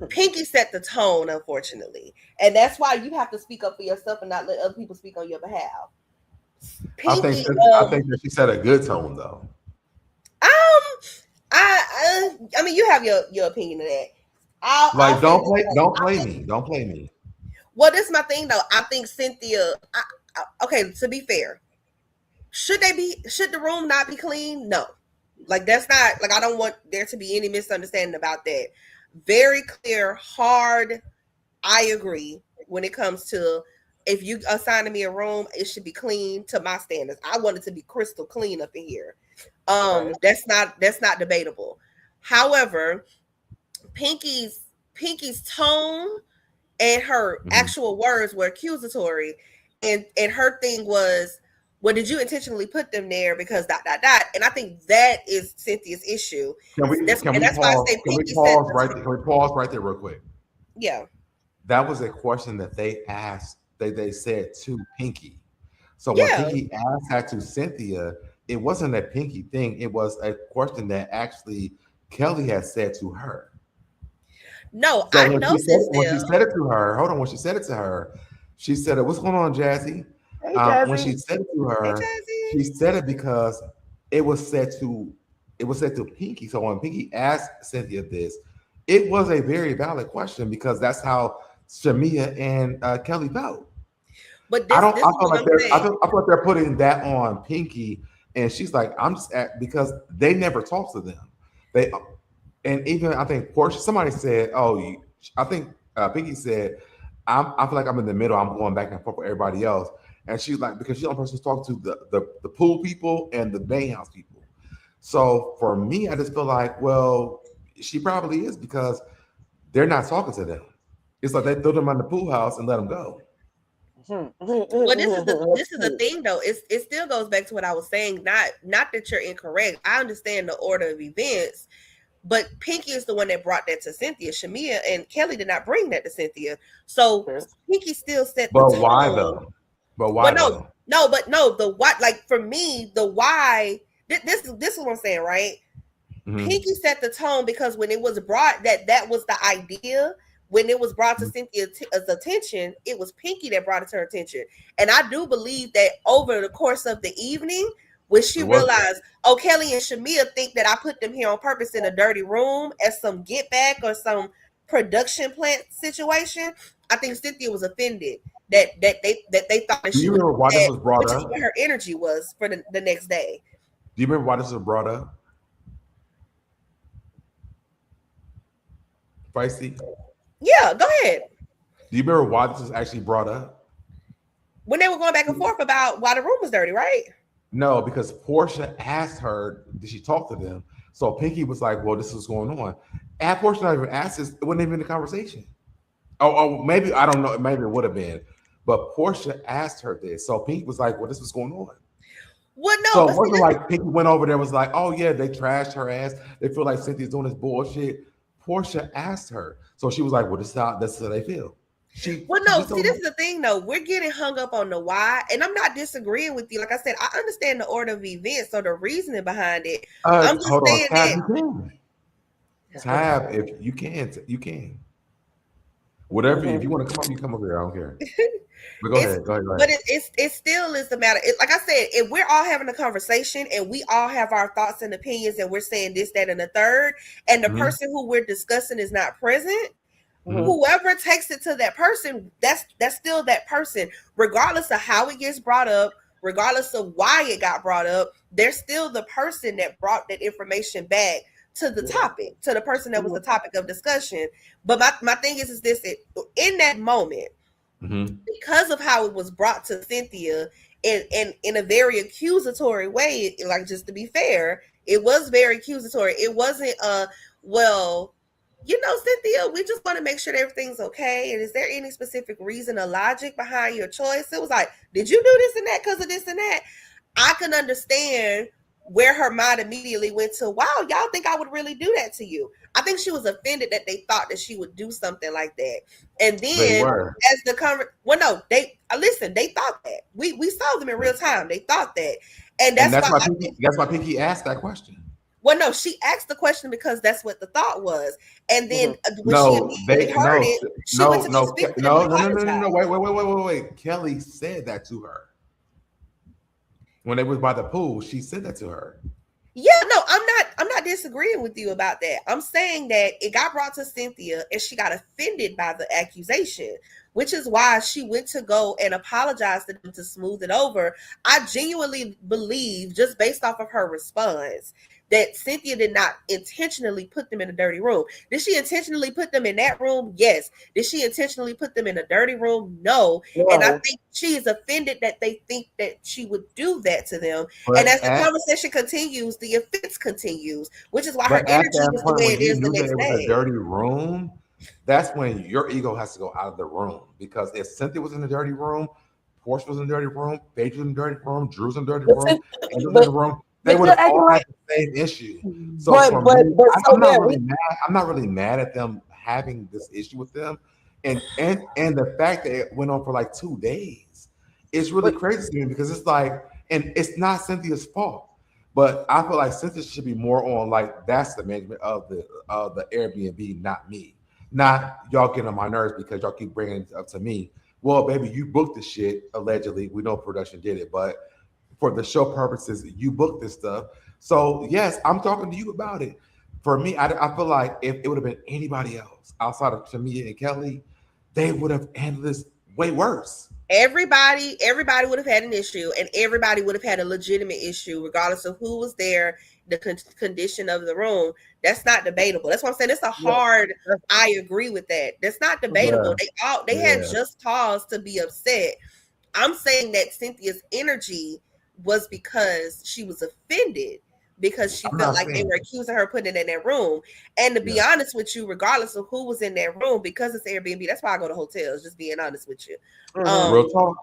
[SPEAKER 5] Pinky set the tone, unfortunately, and that's why you have to speak up for yourself and not let other people speak on your behalf. Pinky,
[SPEAKER 1] I think that she set a good tone, though.
[SPEAKER 5] I mean, you have your opinion of that.
[SPEAKER 1] Don't play me.
[SPEAKER 5] Well, this is my thing, though. I think Cynthia. Okay, to be fair, should the room not be clean? No, like that's not like I don't want there to be any misunderstanding about that. Very clear, hard. I agree when it comes to if you assign me a room, it should be clean to my standards. I want it to be crystal clean up in here. That's not debatable. However, Pinky's tone and her actual words were accusatory, and her thing was, well, did you intentionally put them there because ... And I think that is Cynthia's issue.
[SPEAKER 1] Can we pause right there real quick?
[SPEAKER 5] Yeah.
[SPEAKER 1] That was a question that they asked, they said to Pinky. So when Pinky asked that to Cynthia, it wasn't a Pinky thing. It was a question that actually Kelly had said to her.
[SPEAKER 5] No,
[SPEAKER 1] so
[SPEAKER 5] I know.
[SPEAKER 1] When she said it to her, when she said it to her, she said, "What's going on, Jazzy?"
[SPEAKER 4] Hey, Jazzy.
[SPEAKER 1] When she said it to her, she said it because it was said to Pinky. So when Pinky asked Cynthia this, it was a very valid question because that's how Shamia and Kelly felt.
[SPEAKER 5] But
[SPEAKER 1] I feel like they're putting that on Pinky, and she's like, I'm just because they never talk to them. And even I think Portia, somebody said, I think Pinky said, I feel like I'm in the middle. I'm going back and forth with everybody else. And she's like, because she's the only person who's talking to the pool people and the main house people. So for me, I just feel like, well, she probably is because they're not talking to them. It's like they throw them on the pool house and let them go.
[SPEAKER 5] Well, this is the thing though. It still goes back to what I was saying. Not that you're incorrect. I understand the order of events. But Pinky is the one that brought that to Cynthia. Shamia and Kelly did not bring that to Cynthia. So Pinky still set the tone.
[SPEAKER 1] But why though? But why
[SPEAKER 5] Well,
[SPEAKER 1] though?
[SPEAKER 5] the why, like for me, the why. This is what I'm saying, right?
[SPEAKER 1] Mm-hmm.
[SPEAKER 5] Pinky set the tone because when it was brought that was the idea. When it was brought to Cynthia's attention, it was Pinky that brought it to her attention. And I do believe that over the course of the evening, when she
[SPEAKER 1] It was.
[SPEAKER 5] realized, oh, Kelly and Shamia think that I put them here on purpose in a dirty room as some get back or some production plant situation, I think Cynthia was offended that they thought that
[SPEAKER 1] Do
[SPEAKER 5] she
[SPEAKER 1] you
[SPEAKER 5] would
[SPEAKER 1] remember why
[SPEAKER 5] do
[SPEAKER 1] this
[SPEAKER 5] that,
[SPEAKER 1] was brought
[SPEAKER 5] which is what
[SPEAKER 1] up?
[SPEAKER 5] her energy was for the next day.
[SPEAKER 1] Do you remember why this was brought up? Feisty?
[SPEAKER 5] Yeah, go ahead.
[SPEAKER 1] Do you remember why this was actually brought up?
[SPEAKER 5] When they were going back and forth about why the room was dirty, right?
[SPEAKER 1] No, because Portia asked her, did she talk to them? So Pinky was like, well, this is going on. Had Portia not even asked this, it wouldn't have been a conversation. Maybe, I don't know, maybe it would have been. But Portia asked her this. So Pinky was like, well, this was going on.
[SPEAKER 5] Well, no,
[SPEAKER 1] So
[SPEAKER 5] but
[SPEAKER 1] it
[SPEAKER 5] see,
[SPEAKER 1] wasn't like Pinky went over there was like, oh yeah, they trashed her ass. They feel like Cynthia's doing this bullshit. Portia asked her. So she was like, well, this is how they feel.
[SPEAKER 5] well,
[SPEAKER 1] She
[SPEAKER 5] no,
[SPEAKER 1] just
[SPEAKER 5] see,
[SPEAKER 1] told
[SPEAKER 5] this
[SPEAKER 1] them.
[SPEAKER 5] is the thing, though. We're getting hung up on the why, and I'm not disagreeing with you. Like I said, I understand the order of events or the reasoning behind it. I'm just
[SPEAKER 1] Hold on,
[SPEAKER 5] saying
[SPEAKER 1] Tab,
[SPEAKER 5] that.
[SPEAKER 1] you can. Tab, if you can, you can. Whatever, if you want to come up, you come over here. I don't care. But go
[SPEAKER 5] It's
[SPEAKER 1] ahead. Go ahead. Go
[SPEAKER 5] but
[SPEAKER 1] ahead.
[SPEAKER 5] it still is the matter. Like I said, if we're all having a conversation and we all have our thoughts and opinions and we're saying this, that, and the third, and the
[SPEAKER 1] Mm-hmm.
[SPEAKER 5] person who we're discussing is not present,
[SPEAKER 1] Mm-hmm.
[SPEAKER 5] whoever takes it to that person, that's still that person, regardless of how it gets brought up, regardless of why it got brought up. They're still the person that brought that information back to the topic, to the person that was the topic of discussion. But my thing is this: in that moment,
[SPEAKER 1] Mm-hmm.
[SPEAKER 5] because of how it was brought to Cynthia in a very accusatory way, like, just to be fair, it was very accusatory. It wasn't well, Cynthia, we just want to make sure that everything's okay. And is there any specific reason or logic behind your choice? It was like, did you do this and that because of this and that? I can understand where her mind immediately went to, wow, y'all think I would really do that to you? I think she was offended that they thought that she would do something like that. And
[SPEAKER 1] They
[SPEAKER 5] then
[SPEAKER 1] were.
[SPEAKER 5] as the well, no, they listen, they thought that. We saw them in real time. They thought that. And
[SPEAKER 1] And
[SPEAKER 5] that's why I think,
[SPEAKER 1] that's why Pinky asked that question.
[SPEAKER 5] well, no, she asked the question because that's what the thought was. And then when she
[SPEAKER 1] No,
[SPEAKER 5] immediately
[SPEAKER 1] they
[SPEAKER 5] heard
[SPEAKER 1] no
[SPEAKER 5] it, she went to go speak to them and
[SPEAKER 1] no.
[SPEAKER 5] apologize.
[SPEAKER 1] Wait. Kelly said that to her when they was by the pool. She said that to her.
[SPEAKER 5] Yeah, no, I'm not disagreeing with you about that. I'm saying that it got brought to Cynthia and she got offended by the accusation, which is why she went to go and apologize to them to smooth it over. I genuinely believe, just based off of her response, that Cynthia did not intentionally put them in a dirty room. Did she intentionally put them in that room? Yes. Did she intentionally put them in a dirty room? No. And I think she is offended that they think that she would do that to them. And
[SPEAKER 1] But
[SPEAKER 5] as the conversation continues, the offense continues, which is why her
[SPEAKER 1] but at
[SPEAKER 5] energy
[SPEAKER 1] that
[SPEAKER 5] is the
[SPEAKER 1] point,
[SPEAKER 5] way
[SPEAKER 1] when
[SPEAKER 5] it
[SPEAKER 1] you
[SPEAKER 5] is the
[SPEAKER 1] knew that
[SPEAKER 5] next
[SPEAKER 1] it was a
[SPEAKER 5] day.
[SPEAKER 1] dirty room, that's when your ego has to go out of the room. Because if Cynthia was in the dirty room, Portia was in the dirty room, Paige was in the dirty room, Drew's in the dirty room, Angel's in the room, they would
[SPEAKER 4] you're
[SPEAKER 1] have
[SPEAKER 4] acting
[SPEAKER 1] all had
[SPEAKER 4] like,
[SPEAKER 1] the same issue. So
[SPEAKER 4] but
[SPEAKER 1] for
[SPEAKER 4] but
[SPEAKER 1] me,
[SPEAKER 4] but so
[SPEAKER 1] I'm not
[SPEAKER 4] there.
[SPEAKER 1] really mad. I'm not really mad at them having this issue with them, and the fact that it went on for like 2 days, it's really
[SPEAKER 4] But
[SPEAKER 1] crazy to me because it's like, and it's not Cynthia's fault. But I feel like Cynthia should be more on like that's the management of the Airbnb, not me. Not y'all getting on my nerves because y'all keep bringing it up to me. Well, baby, you booked the shit allegedly. We know production did it, but for the show purposes, you booked this stuff. So yes, I'm talking to you about it. For me, I feel like if it would have been anybody else outside of Tamia and Kelly, they would have handled this way worse.
[SPEAKER 5] Everybody would have had an issue, and everybody would have had a legitimate issue, regardless of who was there, the condition of the room. That's not debatable. That's what I'm saying. It's a hard. I agree with that. That's not debatable.
[SPEAKER 1] Yeah,
[SPEAKER 5] They had
[SPEAKER 1] yeah.
[SPEAKER 5] just cause to be upset. I'm saying that Cynthia's energy was because she was offended because she
[SPEAKER 1] I'm
[SPEAKER 5] felt
[SPEAKER 1] not
[SPEAKER 5] like they
[SPEAKER 1] saying.
[SPEAKER 5] were accusing her of putting it in that room. And to be
[SPEAKER 1] Yeah.
[SPEAKER 5] honest with you, regardless of who was in that room, because it's Airbnb, that's why I go to hotels, just being honest with you.
[SPEAKER 1] Real talk.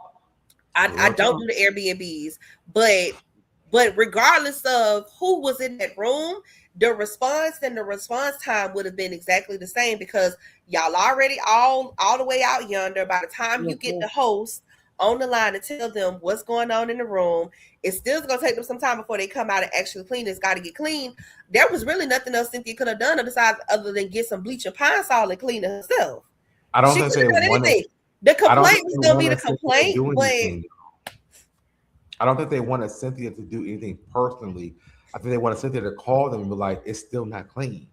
[SPEAKER 5] I
[SPEAKER 1] Real
[SPEAKER 5] don't
[SPEAKER 1] talk.
[SPEAKER 5] do the Airbnbs, but regardless of who was in that room, the response and the response time would have been exactly the same because y'all already all the way out yonder. By the time you get the host on the line to tell them what's going on in the room. It's still going to take them some time before they come out and actually clean. It's got to get clean. There was really nothing else Cynthia could have done other than get some bleach and pine sol and clean it herself.
[SPEAKER 1] I don't
[SPEAKER 5] She
[SPEAKER 1] think
[SPEAKER 5] could
[SPEAKER 1] they
[SPEAKER 5] have done
[SPEAKER 1] want
[SPEAKER 5] anything.
[SPEAKER 1] to.
[SPEAKER 5] The
[SPEAKER 1] I don't
[SPEAKER 5] complaint
[SPEAKER 1] think
[SPEAKER 5] was
[SPEAKER 1] they
[SPEAKER 5] going to be
[SPEAKER 1] want
[SPEAKER 5] the
[SPEAKER 1] Cynthia to
[SPEAKER 5] complaint,
[SPEAKER 1] do
[SPEAKER 5] but
[SPEAKER 1] anything. I don't think they wanted Cynthia to do anything personally. I think they wanted Cynthia to call them and be like, it's still not clean.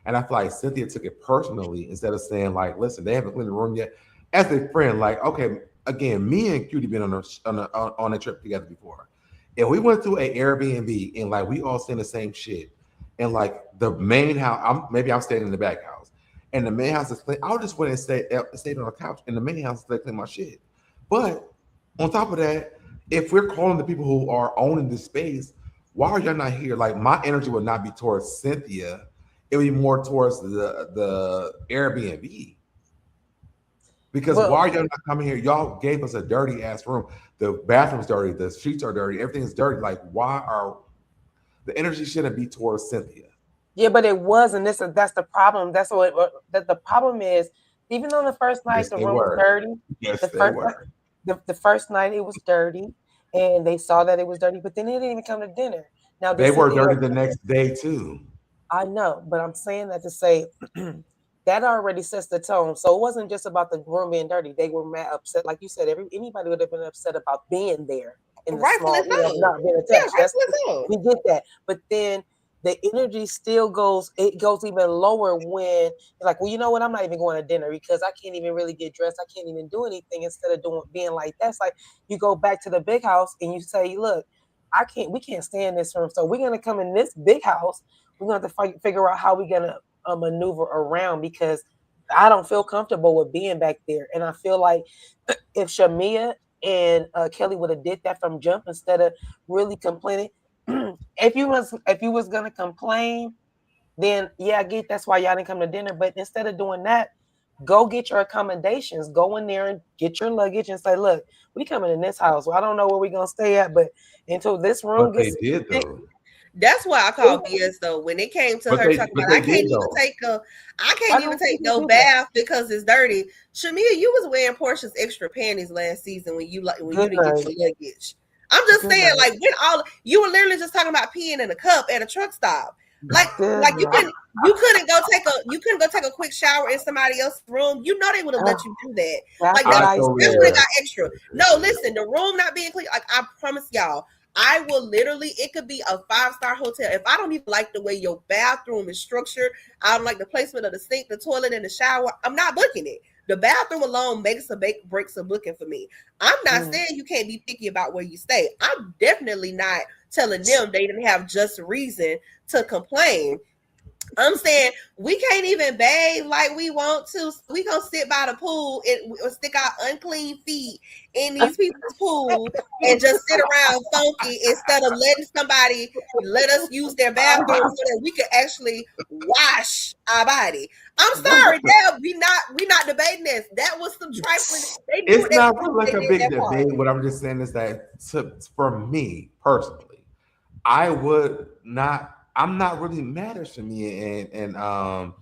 [SPEAKER 1] And I feel like Cynthia took it personally instead of saying, like, listen, they haven't cleaned the room yet. As a friend, like, okay, again, me and Cutiee been on a trip together before. If we went to an Airbnb and like we all saying the same shit, and like the main house, I'm staying in the back house, and the main house is clean, I would just went and stayed on the couch in the main house to clean my shit. But on top of that, if we're calling the people who are owning this space, why are y'all not here? Like my energy would not be towards Cynthia. It would be more towards the Airbnb. Because why are y'all not coming here? Y'all gave us a dirty ass room. The bathroom's dirty, the sheets are dirty, everything's dirty. Like, why are the energy shouldn't be towards Cynthia?
[SPEAKER 4] Yeah, but it wasn't. That's the problem. That's what the problem is. Even on the first night, the room was dirty.
[SPEAKER 1] Yes,
[SPEAKER 4] the first night it was dirty, and they saw that it was dirty, but then they didn't even come to dinner. Now
[SPEAKER 1] they were dirty the next day too.
[SPEAKER 4] I know, but I'm saying that to say that already sets the tone. So it wasn't just about the room being dirty. They were mad upset, like you said. Anybody would have been upset about being there in the small, not being attached. We get that, but then the energy still goes. It goes even lower when you're like, well, you know what? I'm not even going to dinner because I can't even really get dressed. I can't even do anything instead of being like that. It's like you go back to the big house and you say, look, we can't stay in this room, so we're gonna come in this big house. We're gonna have to figure out how we're gonna maneuver around because I don't feel comfortable with being back there. And I feel like if Shamia and Kelly would have did that from jump instead of really complaining, if you was gonna complain, then yeah, I get that's why y'all didn't come to dinner. But instead of doing that, go get your accommodations. Go in there and get your luggage and say, look, we coming in this house. Well, I don't know where we're gonna stay at, but until this room
[SPEAKER 1] gets though.
[SPEAKER 5] That's why I call BS though. When it came to her talking about I can't even take no bath because it's dirty. Shamia, you was wearing Portia's extra panties last season when you didn't get your luggage. I'm just saying, like when you were literally just talking about peeing in a cup at a truck stop. Like you couldn't go take a quick shower in somebody else's room. You know they would have let you do that. Like that's when it got extra. No, listen, the room not being clean. Like I promise y'all, I will literally, it could be a 5-star hotel. If I don't even like the way your bathroom is structured, I don't like the placement of the sink, the toilet, and the shower, I'm not booking it. The bathroom alone breaks a booking for me. I'm not saying you can't be picky about where you stay. I'm definitely not telling them they didn't have just reason to complain. I'm saying we can't even bathe like we want to. We gonna sit by the pool and stick our unclean feet in these people's pool and just sit around funky instead of letting somebody let us use their bathroom so that we can actually wash our body. I'm sorry, Dad. We not debating this. That was some trifling.
[SPEAKER 1] It's not really like a big debate. What I'm just saying is that for me personally, I'm not really mad at Shamia and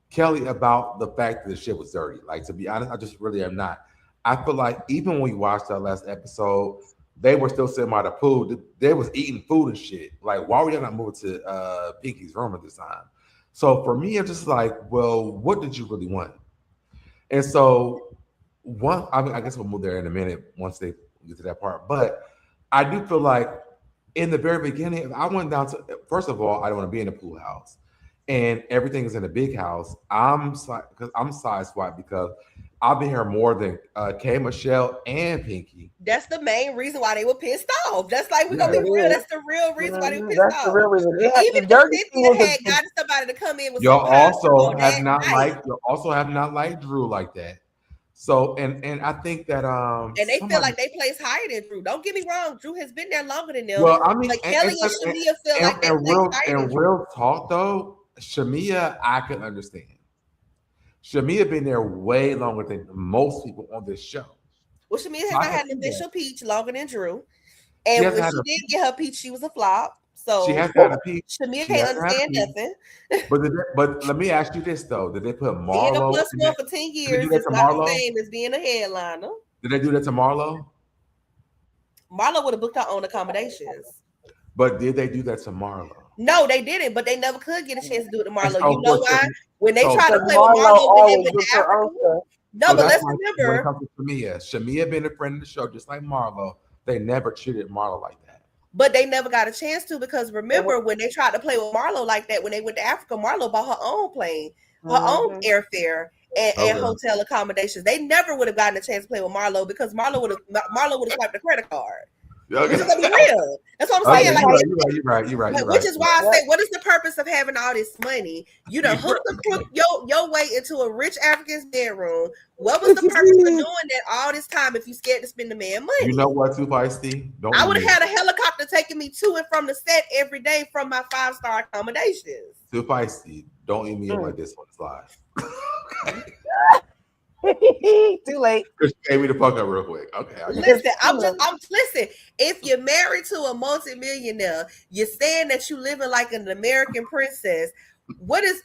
[SPEAKER 1] Kelly about the fact that the shit was dirty. Like, to be honest, I just really am not. I feel like even when we watched that last episode, they were still sitting by the pool. They was eating food and shit. Like, why were y'all not moving to Pinky's room at this time? So for me, it's just like, well, what did you really want? And so I guess we'll move there in a minute once they get to that part. But I do feel like in the very beginning, if I went down to, first of all, I don't want to be in a pool house, and everything is in a big house. I'm side swiped because I've been here more than K, Michelle, and Pinky.
[SPEAKER 5] That's the main reason why they were pissed off. That's like we're gonna be real. That's the real reason why they were pissed off.
[SPEAKER 4] The real reason.
[SPEAKER 5] Even if Cynthia had gotten somebody to come in with
[SPEAKER 1] y'all also have not liked Drew like that. So and I think that
[SPEAKER 5] and they feel like they place higher than Drew. Don't get me wrong, Drew has been there longer than them.
[SPEAKER 1] Well, I mean,
[SPEAKER 5] like Kelly and Shamia feel like they place higher than Drew.
[SPEAKER 1] Real talk though, Shamia, I can understand. Shamia been there way longer than most people on this show.
[SPEAKER 5] Well, Shamia has not had an official peach longer than Drew, and when she did get her peach, she was a flop. So
[SPEAKER 1] she has had a peach.
[SPEAKER 5] Shamia can't understand nothing.
[SPEAKER 1] But let me ask you this though: did they put Marlo?
[SPEAKER 5] Being a plus one for 10 years is not the same as being a headliner.
[SPEAKER 1] Did they do that to Marlo?
[SPEAKER 5] Marlo would have booked her own accommodations.
[SPEAKER 1] But did they do that to Marlo?
[SPEAKER 5] No, they didn't, but they never could get a chance to do it to
[SPEAKER 1] And
[SPEAKER 5] Marlo. You
[SPEAKER 1] so,
[SPEAKER 5] know why? When they
[SPEAKER 1] so,
[SPEAKER 5] tried to
[SPEAKER 4] Because
[SPEAKER 5] play with
[SPEAKER 4] Marlo
[SPEAKER 5] Marlo when they
[SPEAKER 4] always
[SPEAKER 5] went
[SPEAKER 4] booked
[SPEAKER 5] to
[SPEAKER 4] her
[SPEAKER 5] Africa.
[SPEAKER 4] own stuff.
[SPEAKER 5] No,
[SPEAKER 1] so
[SPEAKER 5] but
[SPEAKER 1] that's
[SPEAKER 5] let's
[SPEAKER 1] like when it
[SPEAKER 5] remember.
[SPEAKER 1] comes to Shamia being a friend of the show, just like Marlo, they never treated Marlo like that.
[SPEAKER 5] But they never got a chance to, because remember when they tried to play with Marlo like that, when they went to Africa, Marlo bought her own plane, her own airfare, and
[SPEAKER 1] Okay.
[SPEAKER 5] hotel accommodations. They never would have gotten a chance to play with Marlo because Marlo would have swiped the credit card.
[SPEAKER 1] Okay.
[SPEAKER 5] Which is gonna be real. That's what I'm
[SPEAKER 1] Okay,
[SPEAKER 5] saying. Like,
[SPEAKER 1] you're right.
[SPEAKER 5] which is why I say, what is the purpose of having all this money? You done hooked your way into a rich African's bedroom. What was the purpose of doing that all this time if you scared to spend the man money?
[SPEAKER 1] You know what, Too Feisty? Don't
[SPEAKER 5] I would have had a helicopter taking me to and from the set every day from my 5-star accommodations.
[SPEAKER 1] Too Feisty. Don't eat me up like this on the slide.
[SPEAKER 4] Too late.
[SPEAKER 1] Because you gave me the fuck up real quick. Okay.
[SPEAKER 5] Listen, listen. If you're married to a multimillionaire, you're saying that you living like an American princess. What's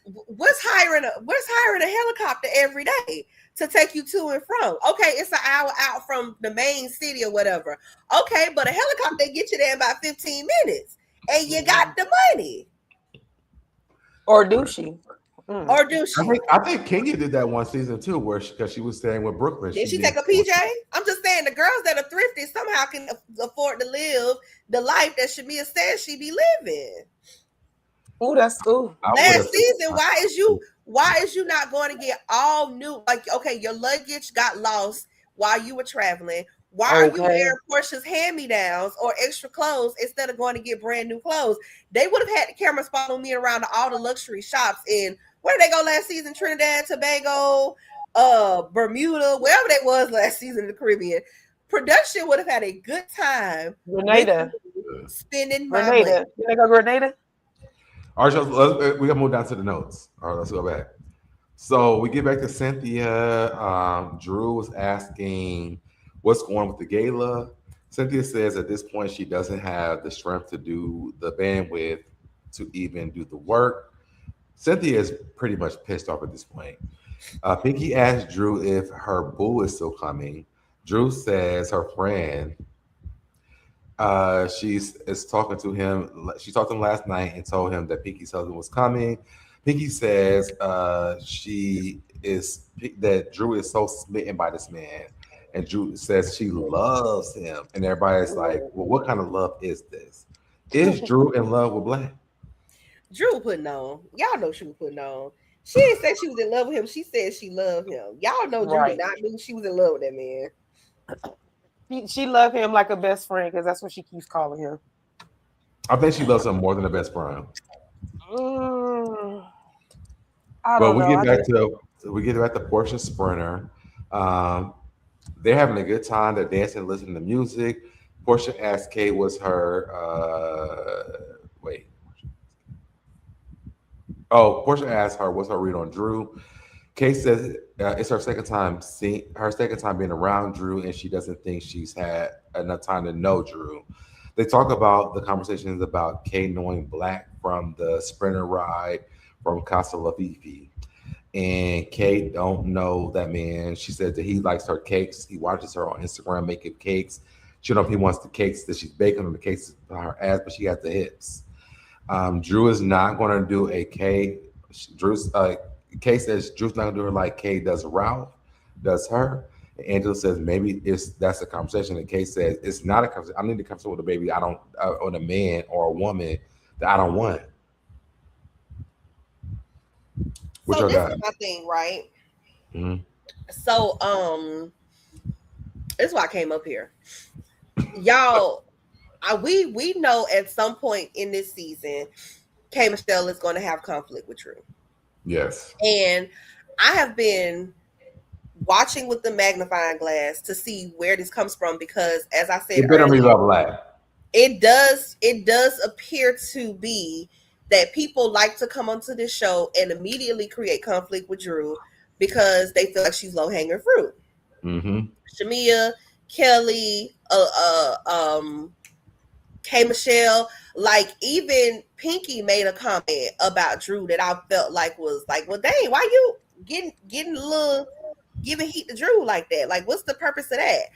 [SPEAKER 5] hiring a helicopter every day to take you to and from? Okay, it's an hour out from the main city or whatever. Okay, but a helicopter get you there in about 15 minutes, and you got the money.
[SPEAKER 4] Or do she?
[SPEAKER 5] Or do she?
[SPEAKER 1] I think Kenya did that one season too, because she was staying with Brooklyn.
[SPEAKER 5] Did she take a PJ? I'm just saying, the girls that are thrifty somehow can afford to live the life that Shamia says she be living.
[SPEAKER 4] Oh, that's cool.
[SPEAKER 5] Last season, why is you not going to get all new? Like, okay, your luggage got lost while you were traveling. Why are you wearing Portia's hand-me-downs or extra clothes instead of going to get brand new clothes? They would have had the cameras follow me around to all the luxury shops in, where did they go last season? Trinidad, Tobago, Bermuda, wherever they was last season in the Caribbean. Production would have had a good time.
[SPEAKER 4] Grenada.
[SPEAKER 5] Spending my money.
[SPEAKER 4] Did they go Grenada?
[SPEAKER 1] All right, so we gotta move down to the notes. All right, let's go back. So we get back to Cynthia. Drew was asking what's going on with the gala. Cynthia says at this point she doesn't have the strength to do the bandwidth to even do the work. Cynthia is pretty much pissed off at this point. Pinky asked Drew if her boo is still coming. Drew says her friend, is talking to him. She talked to him last night and told him that Pinky's husband was coming. Pinky says that Drew is so smitten by this man. And Drew says she loves him. And everybody's like, well, what kind of love is this? Is Drew in love with Black?
[SPEAKER 5] Drew putting on. Y'all know she was putting on. She didn't say she was in love with him. She said she loved him. Y'all know Drew did not mean she was in love with that man.
[SPEAKER 4] She loved him like a best friend because that's what she keeps calling him.
[SPEAKER 1] I think she loves him more than a best friend. We get back to Portia Sprinter. They're having a good time. They're dancing, listening to music. Portia asked Kate what's her Portia asked her what's her read on Drew. Kate says it's her second time being around Drew, and she doesn't think she's had enough time to know Drew. They talk about the conversations about Kate knowing Black from the Sprinter ride from Casa Lafifi. And Kate don't know that man. She said that he likes her cakes. He watches her on Instagram making cakes. She don't know if he wants the cakes that she's baking or the cakes on her ass, but she has the hips. Drew is not going to do a Kay. Kay says Drew's not going to do her like Kay does Ralph, does her. And Angela says maybe that's a conversation. And Kay says it's not a conversation. I need to conversation with a baby. I don't, on a man or a woman that I don't want.
[SPEAKER 5] So this is my thing, right?
[SPEAKER 1] Mm-hmm.
[SPEAKER 5] So this is why I came up here, y'all. We know at some point in this season, K. Michelle is going to have conflict with Drew.
[SPEAKER 1] Yes.
[SPEAKER 5] And I have been watching with the magnifying glass to see where this comes from because, as I said earlier, it does appear to be that people like to come onto this show and immediately create conflict with Drew because they feel like she's low-hanging fruit.
[SPEAKER 1] Mm-hmm.
[SPEAKER 5] Shamia, Kelly, K. Michelle, like even Pinky made a comment about Drew that I felt like was like, well, dang, why you getting a little giving heat to Drew like that? Like, what's the purpose of that?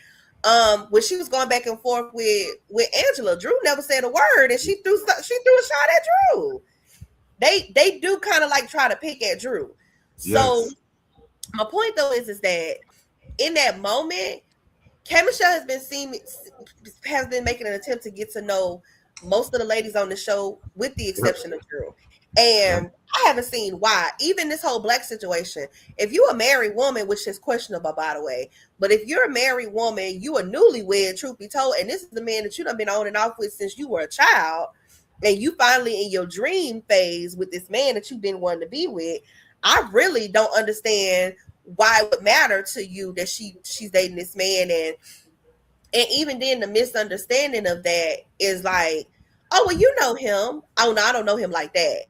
[SPEAKER 5] when she was going back and forth with Angela, Drew never said a word, and she threw a shot at Drew. They do kind of like try to pick at Drew. So
[SPEAKER 1] Yes.
[SPEAKER 5] my point though is that in that moment, K Michelle has been making an attempt to get to know most of the ladies on the show, with the
[SPEAKER 1] Yep.
[SPEAKER 5] exception of Drew.
[SPEAKER 1] Yep.
[SPEAKER 5] And I haven't seen why. Even this whole black situation, if you're a married woman, which is questionable by the way, but if you're a married woman, you are newlywed, truth be told, and this is the man that you done been on and off with since you were a child, and you finally in your dream phase with this man that you've been wanting to be with, I really don't understand why it would matter to you that she's dating this man. And even then the misunderstanding of that is like, oh well, you know him. Oh no, I don't know him like that.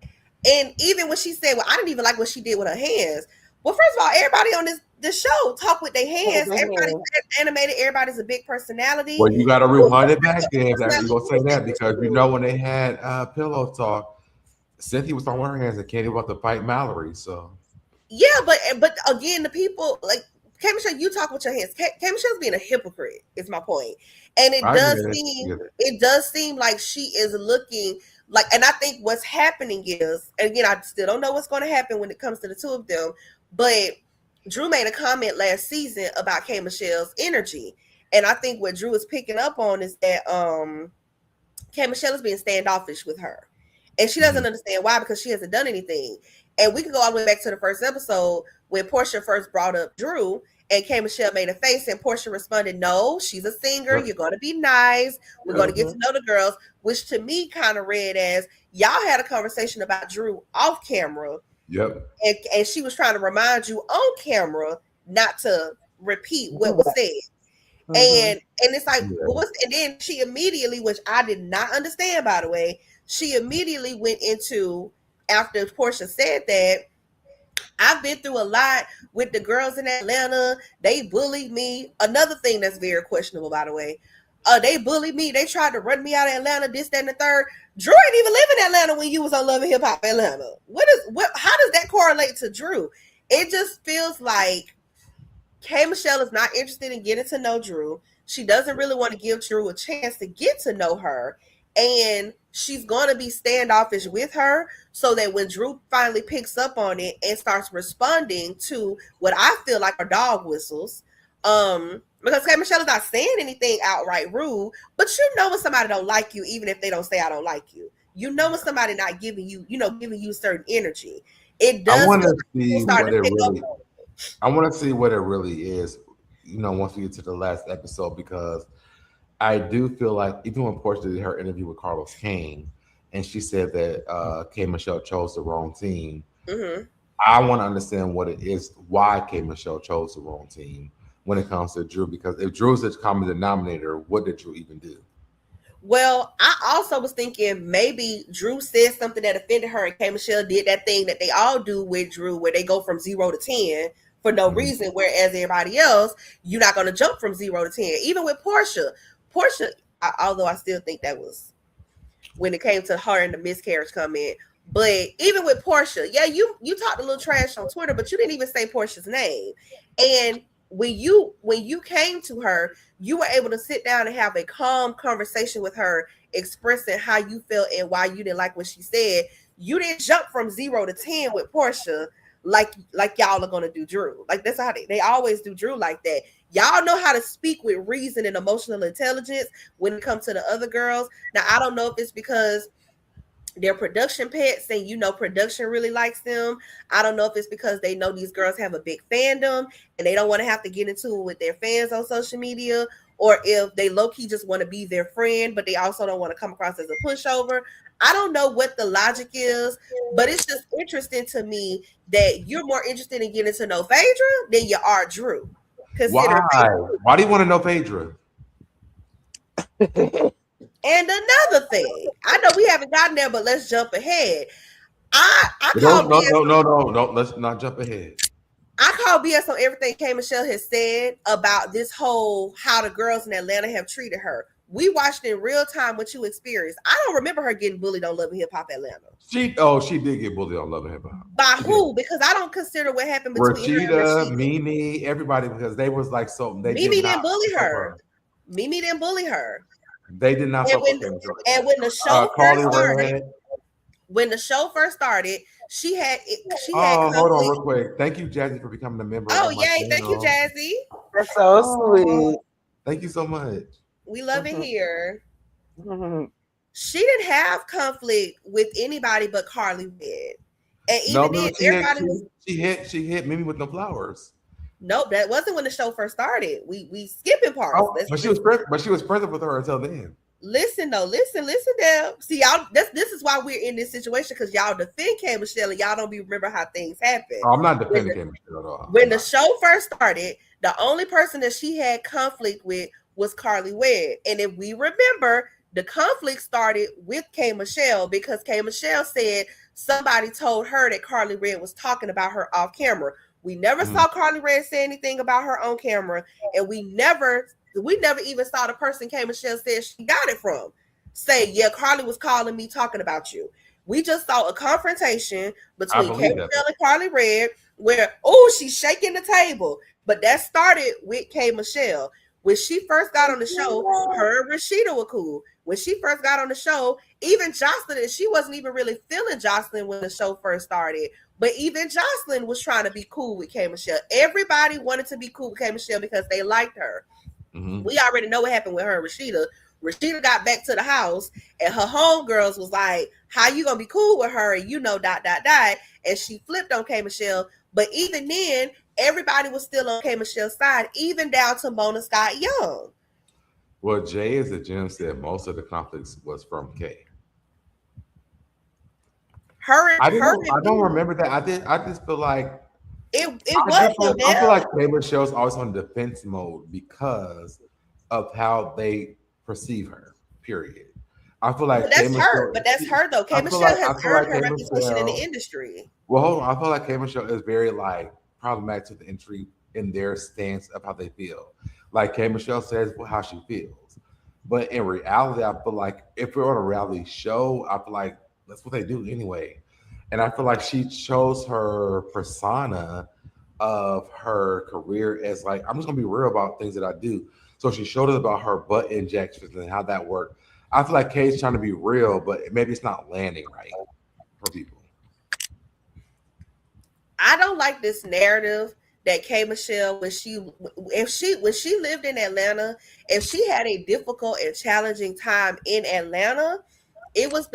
[SPEAKER 5] And even when she said, well, I didn't even like what she did with her hands. Well, first of all, everybody on this show talk with their hands. Everybody's animated. Everybody's a big personality.
[SPEAKER 1] Well, you got to rewind it back then. You're going to say that because you know when they had pillow talk, Cynthia was on her hands and Candy about to fight Mallory. So
[SPEAKER 5] yeah, but again, the people like K Michelle, you talk with your hands. K Michelle's being a hypocrite, is my point. And it does seem like she is looking like, and I think what's happening is, and again, I still don't know what's going to happen when it comes to the two of them, but Drew made a comment last season about K Michelle's energy. And I think what Drew is picking up on is that K Michelle is being standoffish with her. And she doesn't understand why, because she hasn't done anything. And we can go all the way back to the first episode when Portia first brought up Drew, and K Michelle made a face, and Portia responded, no, she's a singer. You're going to be nice. We're going to get to know the girls, which to me kind of read as y'all had a conversation about Drew off camera.
[SPEAKER 1] Yep.
[SPEAKER 5] And she was trying to remind you on camera not to repeat what was said. And it's like, and then she immediately, which I did not understand, by the way, she immediately went into, after Portia said that, I've been through a lot with the girls in Atlanta. They bullied me. Another thing that's very questionable, by the way. They bullied me. They tried to run me out of Atlanta, this, that, and the third. Drew ain't even live in Atlanta when you was on Love and Hip Hop Atlanta. How does that correlate to Drew? It just feels like K Michelle is not interested in getting to know Drew. She doesn't really want to give Drew a chance to get to know her. And she's going to be standoffish with her so that when Drew finally picks up on it and starts responding to what I feel like are dog whistles, because K Michelle is not saying anything outright rude, but you know when somebody don't like you, even if they don't say I don't like you. You know when somebody not giving you, giving you certain energy. It does.
[SPEAKER 1] I want to see what it really. I want to see what it really is. Once we get to the last episode, because I do feel like even when Portia did her interview with Carlos Kane, and she said that K Michelle chose the wrong team. I want to understand what it is, why K Michelle chose the wrong team when it comes to Drew. Because if Drew's the common denominator, what did Drew even do?
[SPEAKER 5] Well, I also was thinking maybe Drew said something that offended her, and K Michelle did that thing that they all do with Drew, where they go from 0 to 10 for no reason, whereas everybody else, you're not going to jump from 0 to 10. Even with Portia, although I still think that was when it came to her and the miscarriage comment. But even with Portia, yeah, you talked a little trash on Twitter, but you didn't even say Portia's name. And when you came to her, you were able to sit down and have a calm conversation with her, expressing how you felt and why you didn't like what she said. You didn't jump from 0 to 10 with Portia like y'all are gonna do Drew. Like that's how they always do Drew like that. Y'all know how to speak with reason and emotional intelligence when it comes to the other girls. Now I don't know if it's because they're production pets and production really likes them. I don't know if it's because they know these girls have a big fandom and they don't want to have to get into it with their fans on social media, or if they low-key just want to be their friend, but they also don't want to come across as a pushover. I don't know what the logic is, but it's just interesting to me that you're more interested in getting to know Phaedra than you are Drew.
[SPEAKER 1] Why? Why do you want to know Phaedra?
[SPEAKER 5] And another thing, I know we haven't gotten there, but let's jump ahead.
[SPEAKER 1] No, let's not jump ahead.
[SPEAKER 5] I call BS on everything K Michelle has said about this whole how the girls in Atlanta have treated her. We watched in real time what you experienced. I don't remember her getting bullied on Love and Hip Hop Atlanta.
[SPEAKER 1] She did get bullied on Love and Hip Hop.
[SPEAKER 5] By who? Because I don't consider what happened between
[SPEAKER 1] Rashida, Mimi, everybody, because they was like so.
[SPEAKER 5] Mimi didn't bully her. Mimi didn't bully her.
[SPEAKER 1] They did not
[SPEAKER 5] And
[SPEAKER 1] fuck with
[SPEAKER 5] when
[SPEAKER 1] K Michelle like
[SPEAKER 5] and
[SPEAKER 1] that.
[SPEAKER 5] when the show first
[SPEAKER 1] Carly
[SPEAKER 5] started,
[SPEAKER 1] Red.
[SPEAKER 5] she had
[SPEAKER 1] Oh, hold on
[SPEAKER 5] conflict.
[SPEAKER 1] real quick. Thank you, Jazzy, for becoming a member
[SPEAKER 5] Oh,
[SPEAKER 1] of my
[SPEAKER 5] yay. Thank you,
[SPEAKER 1] channel.
[SPEAKER 5] Jazzy.
[SPEAKER 4] That's so
[SPEAKER 1] Oh,
[SPEAKER 4] sweet.
[SPEAKER 1] thank you so much.
[SPEAKER 5] We love it
[SPEAKER 4] Mhm.
[SPEAKER 5] here.
[SPEAKER 4] Mhm.
[SPEAKER 5] She didn't have conflict with anybody but Carly Red. And
[SPEAKER 1] No,
[SPEAKER 5] even then,
[SPEAKER 1] remember
[SPEAKER 5] everybody was
[SPEAKER 1] she hit Mimi with the flowers.
[SPEAKER 5] nope, that wasn't when the show first started. We skipping parts.
[SPEAKER 1] Oh, but she was present with her until then.
[SPEAKER 5] Listen though, listen there. See y'all, this is why we're in this situation because y'all defend K Michelle and y'all don't be remember how things happen.
[SPEAKER 1] Oh, I'm not
[SPEAKER 5] When
[SPEAKER 1] defending
[SPEAKER 5] the,
[SPEAKER 1] K Michelle at all.
[SPEAKER 5] when
[SPEAKER 1] I'm
[SPEAKER 5] the
[SPEAKER 1] not.
[SPEAKER 5] show first started, the only person that she had conflict with was Carly Webb. And if we remember, the conflict started with K Michelle because K Michelle said somebody told her that Carly Red was talking about her off camera. We never
[SPEAKER 1] Mhm.
[SPEAKER 5] saw Carly Red say anything about her on camera, and we never even saw the person K Michelle said she got it from say, yeah, Carly was calling me talking about you. We just saw a confrontation
[SPEAKER 1] I
[SPEAKER 5] between K
[SPEAKER 1] believe that.
[SPEAKER 5] Michelle and Carly Red where, oh, she's shaking the table. But that started with K Michelle. When she first got on the show, her and Rashida were cool. When she first got on the show, even Jocelyn, and she wasn't even really feeling Jocelyn when the show first started. But even Jocelyn was trying to be cool with K Michelle. Everybody wanted to be cool with K Michelle because they liked her.
[SPEAKER 1] Mm-hmm.
[SPEAKER 5] We already know what happened with her and Rashida. Rashida got back to the house and her homegirls was like, how you gonna be cool with her? And you know, ... And she flipped on K Michelle. But even then, everybody was still on K Michelle's side, even down to Mona Scott Young.
[SPEAKER 1] Well, Jay, as a Jim said, most of the conflicts was from K.
[SPEAKER 5] Her
[SPEAKER 1] I
[SPEAKER 5] and
[SPEAKER 1] don't
[SPEAKER 5] me,
[SPEAKER 1] remember that. I just feel like
[SPEAKER 5] it was for
[SPEAKER 1] I feel
[SPEAKER 5] them.
[SPEAKER 1] like K Michelle's always on defense mode because of how they perceive her. Period. I feel like
[SPEAKER 5] But
[SPEAKER 1] K
[SPEAKER 5] that's her.
[SPEAKER 1] Michelle.
[SPEAKER 5] But that's her though. K Michelle has
[SPEAKER 1] I feel
[SPEAKER 5] earned
[SPEAKER 1] like
[SPEAKER 5] her
[SPEAKER 1] K
[SPEAKER 5] reputation in the
[SPEAKER 1] Michelle.
[SPEAKER 5] industry.
[SPEAKER 1] Well, hold on. I feel like K Michelle is very like problematic to the industry in their stance of how they feel. Like K Michelle says how she feels, but in reality, I feel like if we're on a reality show, I feel like that's what they do anyway. And I feel like she chose her persona of her career as like I'm just gonna be real about things that I do. So she showed us about her butt injections and how that worked. I feel like Kay's trying to be real, but maybe it's not landing right for people.
[SPEAKER 5] I don't like this narrative that K Michelle when she lived in Atlanta, if she had a difficult and challenging time in Atlanta, it was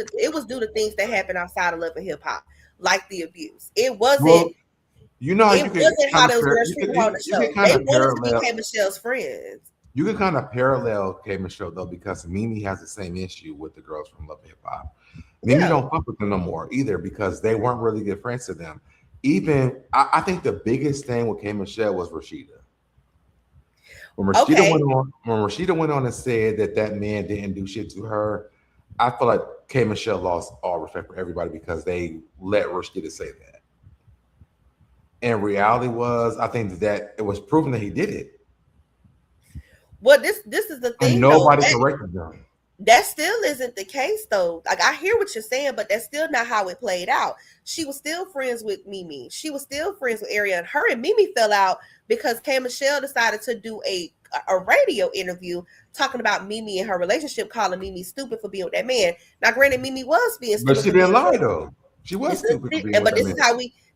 [SPEAKER 5] due to things that happened outside of love and hip hop, like the abuse.
[SPEAKER 1] Well, you know how
[SPEAKER 5] It wasn't how those girls treated her on the
[SPEAKER 1] you can
[SPEAKER 5] show.
[SPEAKER 1] kind
[SPEAKER 5] They
[SPEAKER 1] of
[SPEAKER 5] wanted to be
[SPEAKER 1] parallel
[SPEAKER 5] K Michelle's friends.
[SPEAKER 1] you can kind of parallel K Michelle though because Mimi has the same issue with the girls from Love and Hip Hop. Mimi
[SPEAKER 5] Yeah.
[SPEAKER 1] don't fuck with them no more either because they weren't really good friends to them. Even I think the biggest thing with K Michelle was Rashida.
[SPEAKER 5] Okay.
[SPEAKER 1] When Rashida went on and said that that man didn't do shit to her, I feel like K Michelle lost all respect for everybody because they let Rashida say that. And reality was, I think that it was proven that he did it,
[SPEAKER 5] Well, this is the
[SPEAKER 1] and
[SPEAKER 5] thing though.
[SPEAKER 1] nobody corrected them.
[SPEAKER 5] That still isn't the case though. Like I hear what you're saying, but that's still not how it played out. She was still friends with Mimi. She was still friends with Ariana. Her and Mimi fell out because K Michelle decided to do a radio interview talking about Mimi and her relationship, calling Mimi stupid for being with that man. Now, granted, Mimi was being
[SPEAKER 1] But
[SPEAKER 5] stupid
[SPEAKER 1] she
[SPEAKER 5] for
[SPEAKER 1] didn't
[SPEAKER 5] being
[SPEAKER 1] lie
[SPEAKER 5] with
[SPEAKER 1] though. She was
[SPEAKER 5] this is
[SPEAKER 1] stupid for being with
[SPEAKER 5] but
[SPEAKER 1] that man.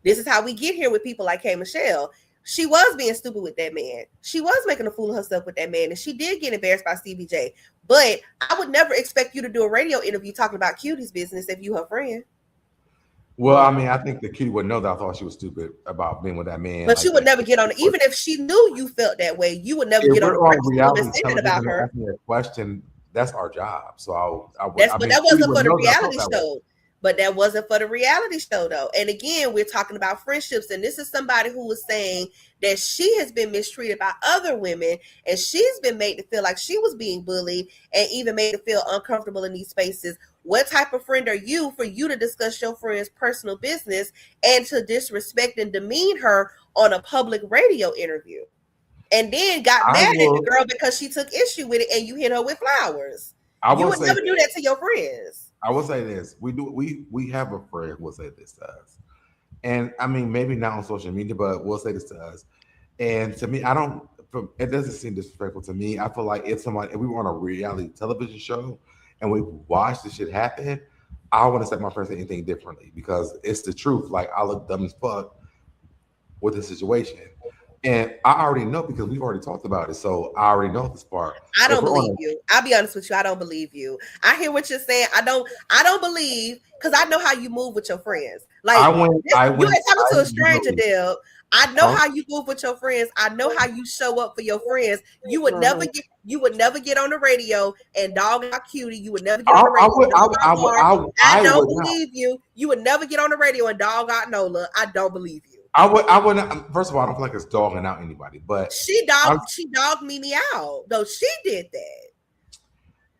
[SPEAKER 5] this is how we get here with people like K Michelle. She was being stupid with that man. She was making a fool of herself with that man, and she did get embarrassed by Stevie J. But I would never expect you to do a radio interview talking about Cutie's business if you her friend.
[SPEAKER 1] Well, I mean, I think the kid would know that I thought she was stupid about being with that man
[SPEAKER 5] But
[SPEAKER 1] like
[SPEAKER 5] you would
[SPEAKER 1] that.
[SPEAKER 5] never get on it. Even if she knew you felt that way, you would never
[SPEAKER 1] If
[SPEAKER 5] get on
[SPEAKER 1] we're
[SPEAKER 5] the
[SPEAKER 1] on
[SPEAKER 5] person who been
[SPEAKER 1] reality
[SPEAKER 5] saying
[SPEAKER 1] television
[SPEAKER 5] about
[SPEAKER 1] and
[SPEAKER 5] her.
[SPEAKER 1] asking a question, that's our job. So
[SPEAKER 5] That's
[SPEAKER 1] I
[SPEAKER 5] but
[SPEAKER 1] mean,
[SPEAKER 5] that
[SPEAKER 1] Cutie
[SPEAKER 5] wasn't
[SPEAKER 1] would
[SPEAKER 5] for the
[SPEAKER 1] know that I felt
[SPEAKER 5] reality
[SPEAKER 1] that way.
[SPEAKER 5] show. But that wasn't for the reality show though. And again, we're talking about friendships, and this is somebody who was saying that she has been mistreated by other women, and she's been made to feel like she was being bullied, and even made to feel uncomfortable in these spaces. What type of friend are you for you to discuss your friend's personal business and to disrespect and demean her on a public radio interview? And then got
[SPEAKER 1] I
[SPEAKER 5] mad at the
[SPEAKER 1] will.
[SPEAKER 5] girl because she took issue with it and you hit her with flowers.
[SPEAKER 1] I
[SPEAKER 5] You
[SPEAKER 1] will
[SPEAKER 5] would
[SPEAKER 1] say
[SPEAKER 5] never do
[SPEAKER 1] this.
[SPEAKER 5] that to your friends.
[SPEAKER 1] I will say this. We have a friend who will say this to us, and I mean maybe not on social media, but we'll say this to us. And to me, I don't it doesn't seem disrespectful to me. I feel like if we were on a reality television show and we watched this shit happen, I wouldn't set my friends to anything differently because it's the truth. Like I look dumb as fuck with the situation. And I already know because we've already talked about it. So I already know this part.
[SPEAKER 5] I
[SPEAKER 1] If
[SPEAKER 5] don't
[SPEAKER 1] we're on
[SPEAKER 5] believe you. I'll be honest with you. I don't believe you. I hear what you're saying. I don't believe because I know how you move with your friends. Like you ain't talking to a stranger, Deb. I know how you move with your friends. I know how you show up for your friends. You would never get on the radio and dog out Cutiee. You would never get on the radio and dog out Mark. I don't believe you. You would never get on the radio and dog out Nola. I don't believe you.
[SPEAKER 1] I would not. First of all, I don't feel like it's dogging out anybody, but
[SPEAKER 5] she dogged Mimi out. Though she did that.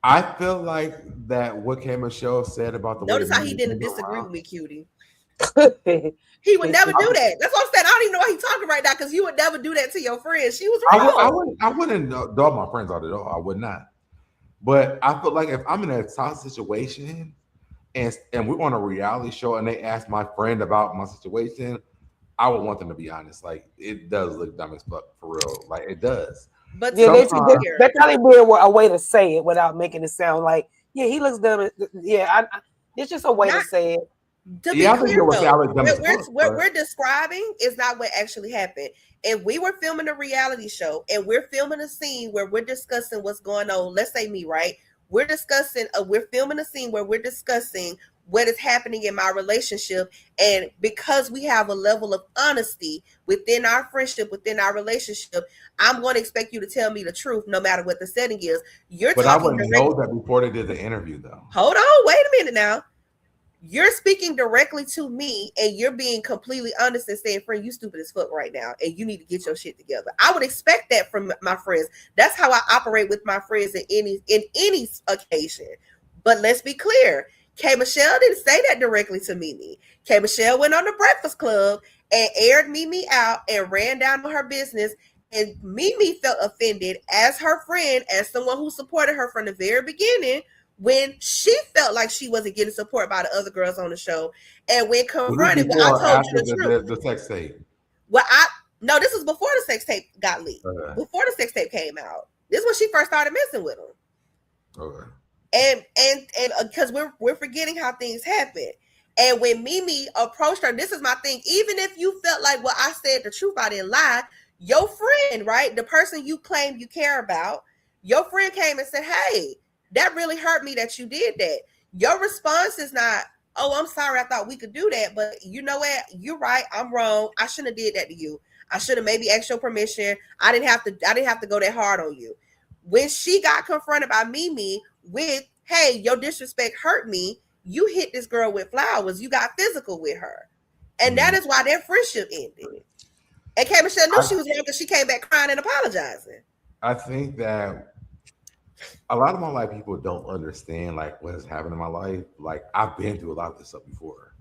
[SPEAKER 1] I feel like that what K. Michelle said about the
[SPEAKER 5] notice
[SPEAKER 1] way
[SPEAKER 5] how he didn't disagree with me, Cutiee. He would
[SPEAKER 4] He
[SPEAKER 5] never
[SPEAKER 4] said-
[SPEAKER 5] do that. That's what I'm saying. I don't even know why he's talking right now because you would never do that to your friends. She was wrong.
[SPEAKER 1] I wouldn't dog my friends out at all. I would not. But I feel like if I'm in a toxic situation and we're on a reality show and they ask my friend about my situation, I would want them to be honest. Like it does look dumb as fuck for real. Like it does.
[SPEAKER 5] But
[SPEAKER 4] Yeah, they probably be a way to say it without making it sound like, yeah, he looks dumb. Yeah, it's just a way to say it.
[SPEAKER 5] To be clear, what we're describing is not what actually happened. If we were filming a reality show and we're filming a scene where we're discussing what's going on, let's say me, right? We're filming a scene where we're discussing what is happening in my relationship. And because we have a level of honesty within our friendship, within our relationship, I'm going to expect you to tell me the truth no matter what the setting is.
[SPEAKER 1] But I wouldn't know that before they did the interview, though.
[SPEAKER 5] Hold on, wait a minute now. You're speaking directly to me and you're being completely honest and saying, friend, you stupid as fuck right now and you need to get your shit together. I would expect that from my friends. That's how I operate with my friends in any occasion. But let's be clear. K. Michelle didn't say that directly to Mimi. K. Michelle went on the Breakfast Club and aired Mimi out and ran down on her business. And Mimi felt offended as her friend, as someone who supported her from the very beginning, when she felt like she wasn't getting support by the other girls on the show. And when confronted, I told you the truth.
[SPEAKER 1] The sex tape.
[SPEAKER 5] Well, no, this was before the sex tape got leaked. Before the sex tape came out. This is when she first started messing with him.
[SPEAKER 1] Okay.
[SPEAKER 5] And because we're forgetting how things happen. And when Mimi approached her, this is my thing. Even if you felt like, well, I said the truth, I didn't lie. Your friend, right, the person you claim you care about, your friend came and said, hey, that really hurt me that you did that. Your response is not, oh, I'm sorry, I thought we could do that, but you know what? You're right. I'm wrong. I shouldn't have did that to you. I should have maybe asked your permission. I didn't have to go that hard on you. When she got confronted by Mimi with, hey, your disrespect hurt me, you hit this girl with flowers. You got physical with her. And that is why their friendship ended. And K. Michelle knew she was wrong because she came back crying and apologizing.
[SPEAKER 1] I think that a lot of my life people don't understand like what has happened in my life. Like I've been through a lot of this stuff before.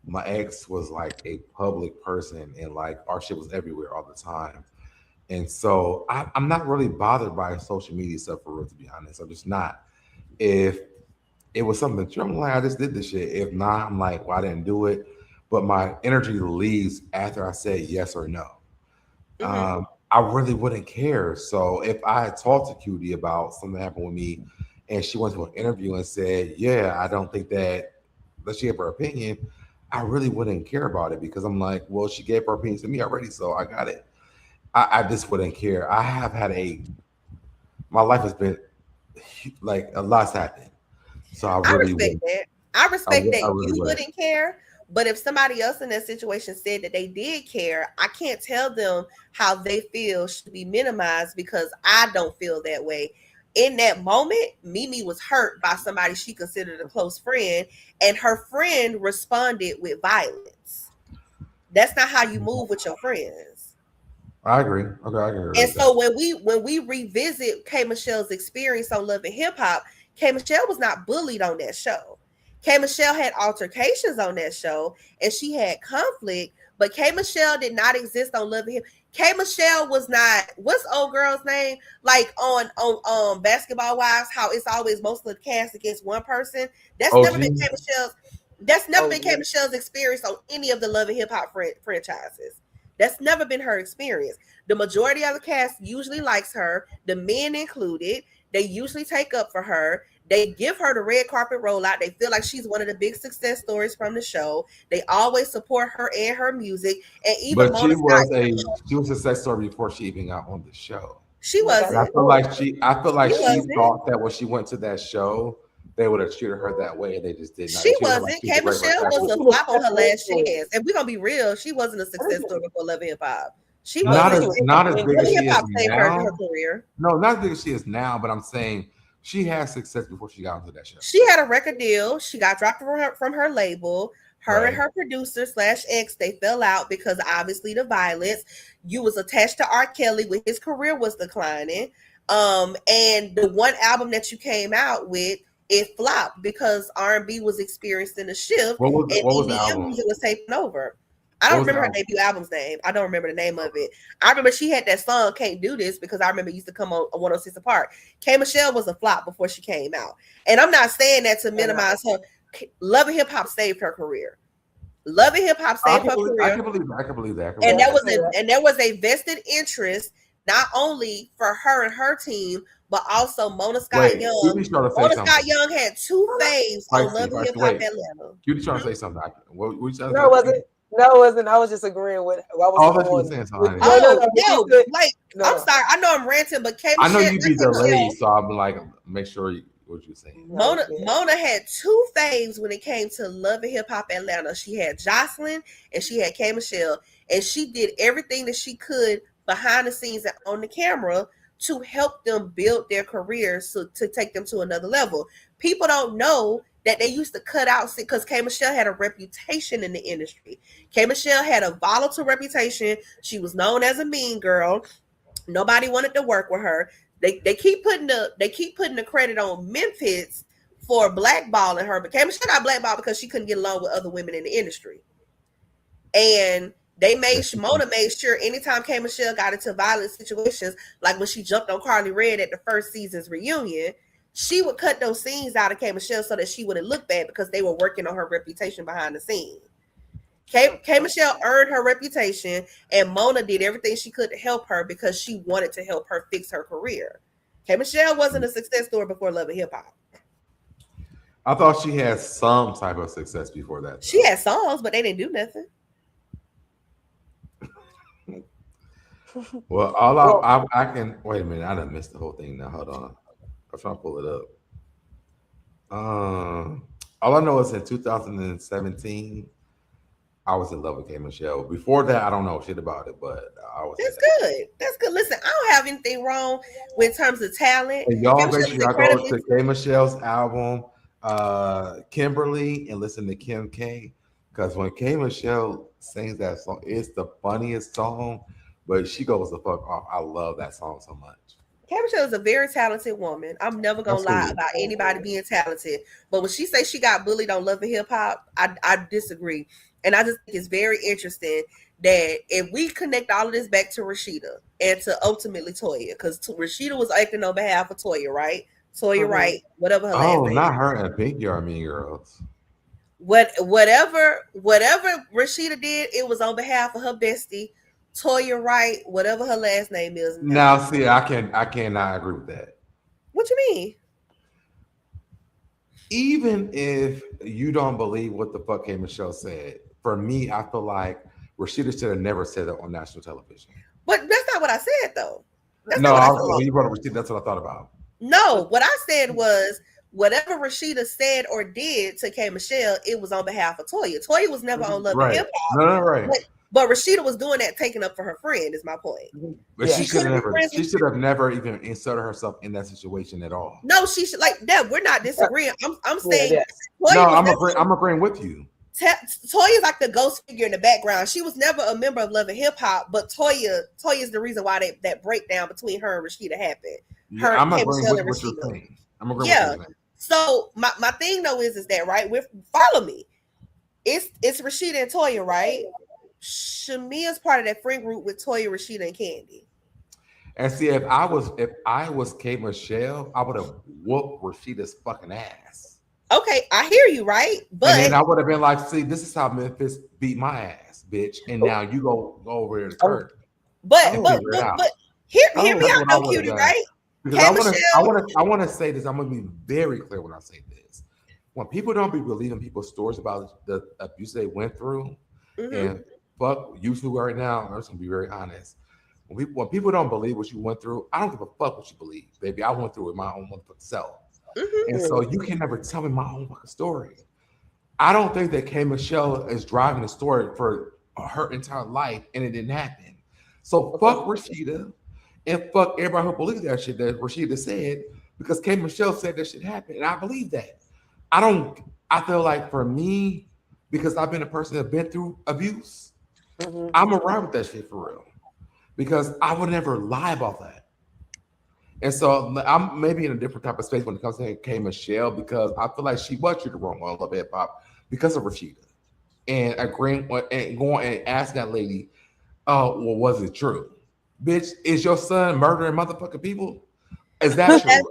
[SPEAKER 1] My ex was like a public person and like our shit was everywhere all the time. And so I'm not really bothered by social media stuff for real, to be honest. I'm just not. If it was something true, I'm like, I just did this shit. If not, I'm like, well, I didn't do it. But my energy leaves after I say yes or no. Mm-hmm. I really wouldn't care. So if I had talked to Cutiee about something that happened with me and she went to an interview and said, yeah, I don't think that she gave her opinion, I really wouldn't care about it because I'm like, well, she gave her opinion to me already, so I got it. I just wouldn't care. I have had my life has been like a lot's happened. So I respect
[SPEAKER 5] that. I respect that you wouldn't care. But if somebody else in that situation said that they did care, I can't tell them how they feel should be minimized because I don't feel that way. In that moment, Mimi was hurt by somebody she considered a close friend, and her friend responded with violence. That's not how you move with your friends.
[SPEAKER 1] I agree. Okay, I agree.
[SPEAKER 5] And so when we revisit K. Michelle's experience on Love and Hip Hop, K. Michelle was not bullied on that show. K. Michelle had altercations on that show and she had conflict, but K. Michelle did not exist on Love and Hip. K. Michelle was not, what's old girl's name? Like on Basketball Wives, how it's always most of the cast against one person. That's never been K. Michelle's. That's never been K. Michelle's experience on any of the Love and Hip Hop franchises. That's never been her experience. The majority of the cast usually likes her, the men included. They usually take up for her. They give her the red carpet rollout. They feel like she's one of the big success stories from the show. They always support her and her music. And even
[SPEAKER 1] But
[SPEAKER 5] Mona Scott,
[SPEAKER 1] she was a success story before she even got on the show.
[SPEAKER 5] she
[SPEAKER 4] Like I
[SPEAKER 1] And I
[SPEAKER 5] wasn't.
[SPEAKER 4] said,
[SPEAKER 1] feel like
[SPEAKER 5] She
[SPEAKER 1] she
[SPEAKER 5] wasn't.
[SPEAKER 1] thought that when she went to that show, they would have treated her that way, and they just did not. They
[SPEAKER 5] She
[SPEAKER 1] treated her like
[SPEAKER 5] wasn't.
[SPEAKER 1] she was
[SPEAKER 5] K
[SPEAKER 1] a regular
[SPEAKER 5] Michelle was
[SPEAKER 1] cast.
[SPEAKER 5] a
[SPEAKER 4] she was
[SPEAKER 5] flop on her
[SPEAKER 4] stepping
[SPEAKER 5] last
[SPEAKER 4] into it.
[SPEAKER 5] chance. And we're gonna be real, she wasn't a success story before Love and Hip Hop. She
[SPEAKER 4] I think
[SPEAKER 1] Not
[SPEAKER 4] she
[SPEAKER 5] wasn't.
[SPEAKER 1] as
[SPEAKER 4] was
[SPEAKER 1] not as
[SPEAKER 4] stepping
[SPEAKER 1] big
[SPEAKER 5] Love
[SPEAKER 1] as
[SPEAKER 5] and
[SPEAKER 4] into
[SPEAKER 5] Hip
[SPEAKER 1] she
[SPEAKER 4] it.
[SPEAKER 1] is
[SPEAKER 5] Hop saved her
[SPEAKER 1] now.
[SPEAKER 5] career.
[SPEAKER 1] No, not as big as she is now. But I'm saying she had success before she got into that show.
[SPEAKER 5] She had a record deal. She got dropped from her label. Her and
[SPEAKER 1] Right.
[SPEAKER 5] her producer / ex, they fell out because obviously the violence. You was attached to R. Kelly when his career was declining. And the one album that you came out with, it flopped because R&B was experiencing a shift and
[SPEAKER 1] What was the
[SPEAKER 5] EDM
[SPEAKER 1] album?
[SPEAKER 5] music was taking over. I
[SPEAKER 1] What
[SPEAKER 5] don't
[SPEAKER 1] was the
[SPEAKER 5] remember her
[SPEAKER 1] album?
[SPEAKER 5] debut album's name. I don't remember the name of it. I remember she had that song "Can't Do This" because I remember it used to come on 106 Apart. K Michelle was a flop before she came out, and I'm not saying that to minimize her. Love and Hip Hop saved her career. Love and Hip Hop saved her
[SPEAKER 1] I
[SPEAKER 5] career,
[SPEAKER 1] can believe that. I can believe that. I can
[SPEAKER 5] and
[SPEAKER 1] believe
[SPEAKER 4] Yeah, I
[SPEAKER 5] that
[SPEAKER 4] can
[SPEAKER 1] that.
[SPEAKER 5] was
[SPEAKER 4] see that.
[SPEAKER 5] a vested interest not only for her and her team, but also Mona Scott
[SPEAKER 1] Wait,
[SPEAKER 5] Young.
[SPEAKER 1] Cutie trying to say
[SPEAKER 5] Mona Scott
[SPEAKER 1] something.
[SPEAKER 5] Young had 2 faves on Love and Hip Hop
[SPEAKER 1] Wait.
[SPEAKER 5] Atlanta.
[SPEAKER 1] Cutie trying to say something. What you trying
[SPEAKER 4] No, it
[SPEAKER 1] to say?
[SPEAKER 4] wasn't. No, it wasn't. I was just agreeing with. I was
[SPEAKER 1] Oh, I thought you were
[SPEAKER 4] on.
[SPEAKER 1] saying
[SPEAKER 4] With,
[SPEAKER 1] something.
[SPEAKER 4] no, no,
[SPEAKER 5] Oh
[SPEAKER 4] no. But you
[SPEAKER 5] no,
[SPEAKER 4] said
[SPEAKER 5] like I'm
[SPEAKER 4] no.
[SPEAKER 5] sorry. I know I'm ranting, but K
[SPEAKER 1] I know
[SPEAKER 5] Michelle,
[SPEAKER 1] you be delayed, so I'm like, make sure what you're saying.
[SPEAKER 4] No,
[SPEAKER 5] Mona had 2 faves when it came to Love and Hip Hop Atlanta. She had Jocelyn and she had K Michelle, and she did everything that she could behind the scenes and on the camera to help them build their careers, so to take them to another level. People don't know that they used to cut out because K Michelle had a reputation in the industry. K Michelle had a volatile reputation. She was known as a mean girl. Nobody wanted to work with her. They keep putting the credit on Memphis for blackballing her, but K Michelle got blackballed because she couldn't get along with other women in the industry. And Mona made sure anytime K Michelle got into violent situations, like when she jumped on Carly Red at the first season's reunion, she would cut those scenes out of K Michelle so that she wouldn't look bad because they were working on her reputation behind the scenes. K Michelle earned her reputation, and Mona did everything she could to help her because she wanted to help her fix her career. K Michelle wasn't a success story before Love and Hip Hop.
[SPEAKER 1] I thought she had some type of success before that.
[SPEAKER 5] She had songs, but they didn't do nothing.
[SPEAKER 1] Well, I can wait a minute. I done missed the whole thing now. Hold on. I'm trying to pull it up. All I know is in 2017, I was in love with K Michelle. Before that, I don't know shit about it, but I was.
[SPEAKER 5] That's good. That's good. Listen, I don't have anything wrong with terms of talent.
[SPEAKER 1] And y'all
[SPEAKER 5] K
[SPEAKER 1] make
[SPEAKER 5] Michelle's
[SPEAKER 1] sure y'all go
[SPEAKER 5] incredibly
[SPEAKER 1] to K Michelle's album, Kimberly, and listen to Kim K. Because when K Michelle sings that song, it's the funniest song, but she goes the fuck off. I love that song so much.
[SPEAKER 5] K Michelle is a very talented woman. I'm never gonna lie
[SPEAKER 1] Absolutely.
[SPEAKER 5] about anybody being talented. But when she says she got bullied on Love and Hip Hop, I disagree. And I just think it's very interesting that if we connect all of this back to Rashida and to ultimately Toya, because Rashida was acting on behalf of Toya, right? Toya Wright, whatever her last
[SPEAKER 1] Oh,
[SPEAKER 5] name.
[SPEAKER 1] not her and Pink Yard Mean Girls.
[SPEAKER 5] Whatever Rashida did, it was on behalf of her bestie, Toya Wright, whatever her last name is.
[SPEAKER 1] Now, see, I cannot agree with that.
[SPEAKER 5] What you mean?
[SPEAKER 1] Even if you don't believe what the fuck K Michelle said, for me, I feel like Rashida should have never said that on national television.
[SPEAKER 5] But that's not what I said, though. That's
[SPEAKER 1] No,
[SPEAKER 5] not what I
[SPEAKER 1] when
[SPEAKER 5] said.
[SPEAKER 1] you brought up Rashida, that's what I thought about.
[SPEAKER 5] No, what I said was whatever Rashida said or did to K Michelle, it was on behalf of Toya. Toya was never on Love and Hip Hop.
[SPEAKER 1] No, right.
[SPEAKER 5] But Rashida was doing that, taking up for her friend, is my point.
[SPEAKER 1] But
[SPEAKER 4] Yeah.
[SPEAKER 1] she should have never even inserted herself in that situation at all.
[SPEAKER 5] No, she should, like that. We're not disagreeing. I'm saying
[SPEAKER 4] Yeah.
[SPEAKER 5] Toya
[SPEAKER 1] I'm agreeing with you.
[SPEAKER 5] Toya's like the ghost figure in the background. She was never a member of Love and Hip Hop, but Toya's the reason why that breakdown between her and Rashida happened.
[SPEAKER 1] Yeah, I'm agreeing with what you're saying. I'm agreeing with what you're saying.
[SPEAKER 5] So my thing though is that right with follow me. It's Rashida and Toya, right? Shamia's part of that friend group with Toya, Rashida, and Candy.
[SPEAKER 1] And see, if I was K Michelle, I would have whooped Rashida's fucking ass.
[SPEAKER 5] Okay, I hear you, right? But
[SPEAKER 1] and then I would have been like, see, this is how Memphis beat my ass. bitch, and now you go over there to
[SPEAKER 4] Oh.
[SPEAKER 1] Kurt
[SPEAKER 5] But
[SPEAKER 1] and
[SPEAKER 5] but
[SPEAKER 1] figure it
[SPEAKER 5] but
[SPEAKER 1] out.
[SPEAKER 5] but hear
[SPEAKER 4] Oh.
[SPEAKER 5] me
[SPEAKER 1] That's
[SPEAKER 5] out
[SPEAKER 1] what I
[SPEAKER 5] though,
[SPEAKER 1] would have
[SPEAKER 5] Cutie,
[SPEAKER 1] done.
[SPEAKER 5] right?
[SPEAKER 1] Because
[SPEAKER 5] K
[SPEAKER 1] I
[SPEAKER 5] Michelle.
[SPEAKER 1] want to say this. I'm gonna be very clear when I say this. When people don't be believing people's stories about the abuse they went through,
[SPEAKER 5] Mm-hmm.
[SPEAKER 1] and fuck you two right now, I'm just gonna be very honest. When people don't believe what you went through, I don't give a fuck what you believe, baby. I went through it my own motherfucking self,
[SPEAKER 5] Mm-hmm.
[SPEAKER 1] and so you can never tell me my own fucking story. I don't think that K Michelle is driving the story for her entire life, and it didn't happen. So fuck Rashida, and fuck everybody who believes that shit that Rashida said, because K Michelle said that shit happened, and I believe that. I don't. I feel like for me, because I've been a person that been through abuse, I'm alright with that shit for real. Because I would never lie about that. And so I'm maybe in a different type of space when it comes to K Michelle, because I feel like she was treated wrong on Love Hip Hop because of Rashida. And agreeing and going and asking that lady, oh, well, was it true? Bitch, is your son murdering motherfucking people? Is that
[SPEAKER 5] But
[SPEAKER 1] true?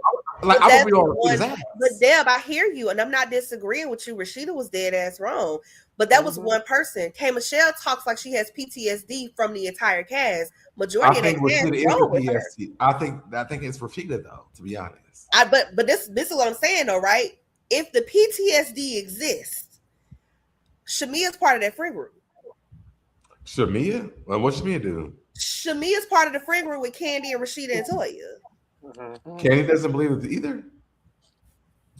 [SPEAKER 1] Like,
[SPEAKER 5] but
[SPEAKER 1] I would
[SPEAKER 5] that's
[SPEAKER 1] be on
[SPEAKER 5] one.
[SPEAKER 1] Rashida's ass.
[SPEAKER 5] But Deb, I hear you, and I'm not disagreeing with you. Rashida was dead ass wrong, but that was one person. K Michelle talks like she has PTSD from the entire cast.
[SPEAKER 1] I
[SPEAKER 5] Majority of that
[SPEAKER 1] think
[SPEAKER 5] cast
[SPEAKER 1] Rashida is
[SPEAKER 5] wrong
[SPEAKER 1] the
[SPEAKER 5] with her.
[SPEAKER 1] PST. I think it's Rashida though, to be honest.
[SPEAKER 5] But this is what I'm saying though, right? If the PTSD exists, Shamia's part of that friend group.
[SPEAKER 1] Shamia? Well, what Shamia do?
[SPEAKER 5] Shamia's part of the friend group with Candy and Rashida and Toya.
[SPEAKER 1] Candy doesn't believe it either.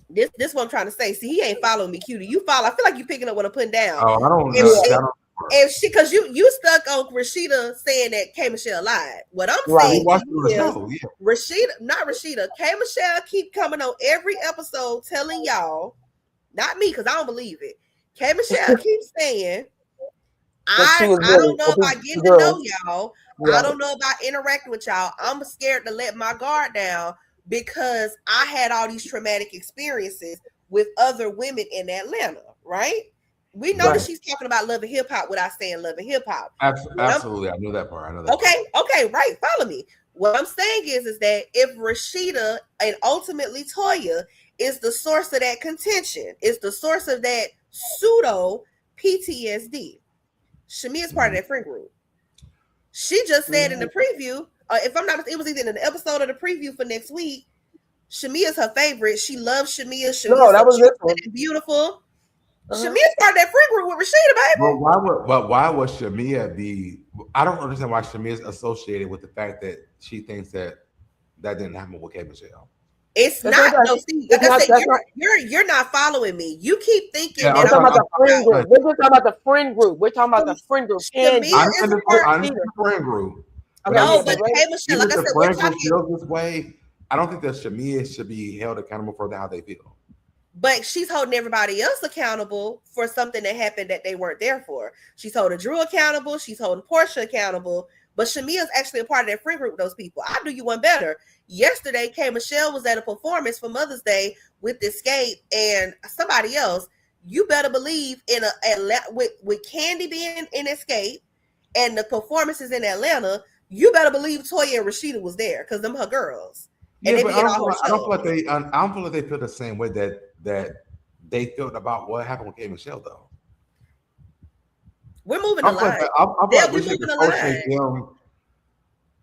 [SPEAKER 5] This what I'm trying to say. See, he ain't following me, Cutie. You follow. I feel like you picking up what I'm putting down.
[SPEAKER 1] Oh, I don't
[SPEAKER 5] If
[SPEAKER 1] know.
[SPEAKER 5] she,
[SPEAKER 1] I don't
[SPEAKER 5] if she, because you stuck on Rashida saying that K Michelle lied. What I'm
[SPEAKER 1] we
[SPEAKER 5] saying
[SPEAKER 1] watched
[SPEAKER 5] to you
[SPEAKER 1] the
[SPEAKER 5] is
[SPEAKER 1] show. Yeah.
[SPEAKER 5] Rashida, not Rashida. K Michelle keep coming on every episode telling y'all, not me, because I don't believe it. K Michelle keeps saying, I don't know about getting to know y'all. I don't know about interacting with y'all. I'm scared to let my guard down because I had all these traumatic experiences with other women in Atlanta, right? We know that she's talking about Love and Hip Hop without saying Love and Hip Hop.
[SPEAKER 1] Absolutely. I know that part.
[SPEAKER 5] Okay, right. Follow me. What I'm saying is that if Rashida and ultimately Toya is the source of that contention, is the source of that pseudo PTSD, Shamia is part of that friend group. She just said in the preview, if I'm not, it was either in an episode of the preview for next week. Shamia's her favorite. She loves Shamia.
[SPEAKER 4] No, that was this one.
[SPEAKER 5] Beautiful. Shamia's part of that friend group with Rashida, baby.
[SPEAKER 1] Well, why would Shamia be? I don't understand why Shamia is associated with the fact that she thinks that didn't happen with K Michelle.
[SPEAKER 5] It's not. No, see, like I said, you're not following me. You keep thinking that
[SPEAKER 4] we're talking about the friend group. We're just talking about the friend group. We're talking about the friend group.
[SPEAKER 5] Shamia is a part
[SPEAKER 1] of the friend group.
[SPEAKER 5] No, but K Michelle, like I said,
[SPEAKER 1] we're talking. Feels this way. I don't think that Shamia should be held accountable for how they feel.
[SPEAKER 5] But she's holding everybody else accountable for something that happened that they weren't there for. She's holding Drew accountable. She's holding Portia accountable. But Shamia is actually a part of that friend group with those people. I'll do you one better. Yesterday, K Michelle was at a performance for Mother's Day with Escape and somebody else. You better believe with Candy being in Escape and the performances in Atlanta, you better believe Toya and Rashida was there because them her girls.
[SPEAKER 1] And yeah, but I don't feel like they feel the same way that they felt about what happened with K Michelle though.
[SPEAKER 5] We're moving the line.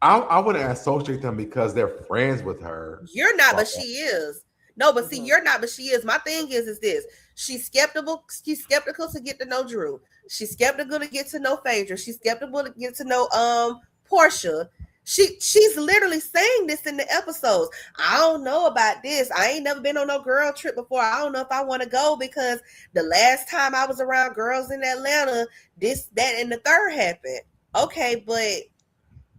[SPEAKER 1] I wouldn't associate them because they're friends with her.
[SPEAKER 5] You're not, but she is. No, but see, you're not, but she is. My thing is this: she's skeptical. She's skeptical to get to know Drew. She's skeptical to get to know Phaedra. She's skeptical to get to know Portia. She's literally saying this in the episodes. I don't know about this. I ain't never been on no girl trip before. I don't know if I want to go because the last time I was around girls in Atlanta, this, that, and the third happened. Okay, but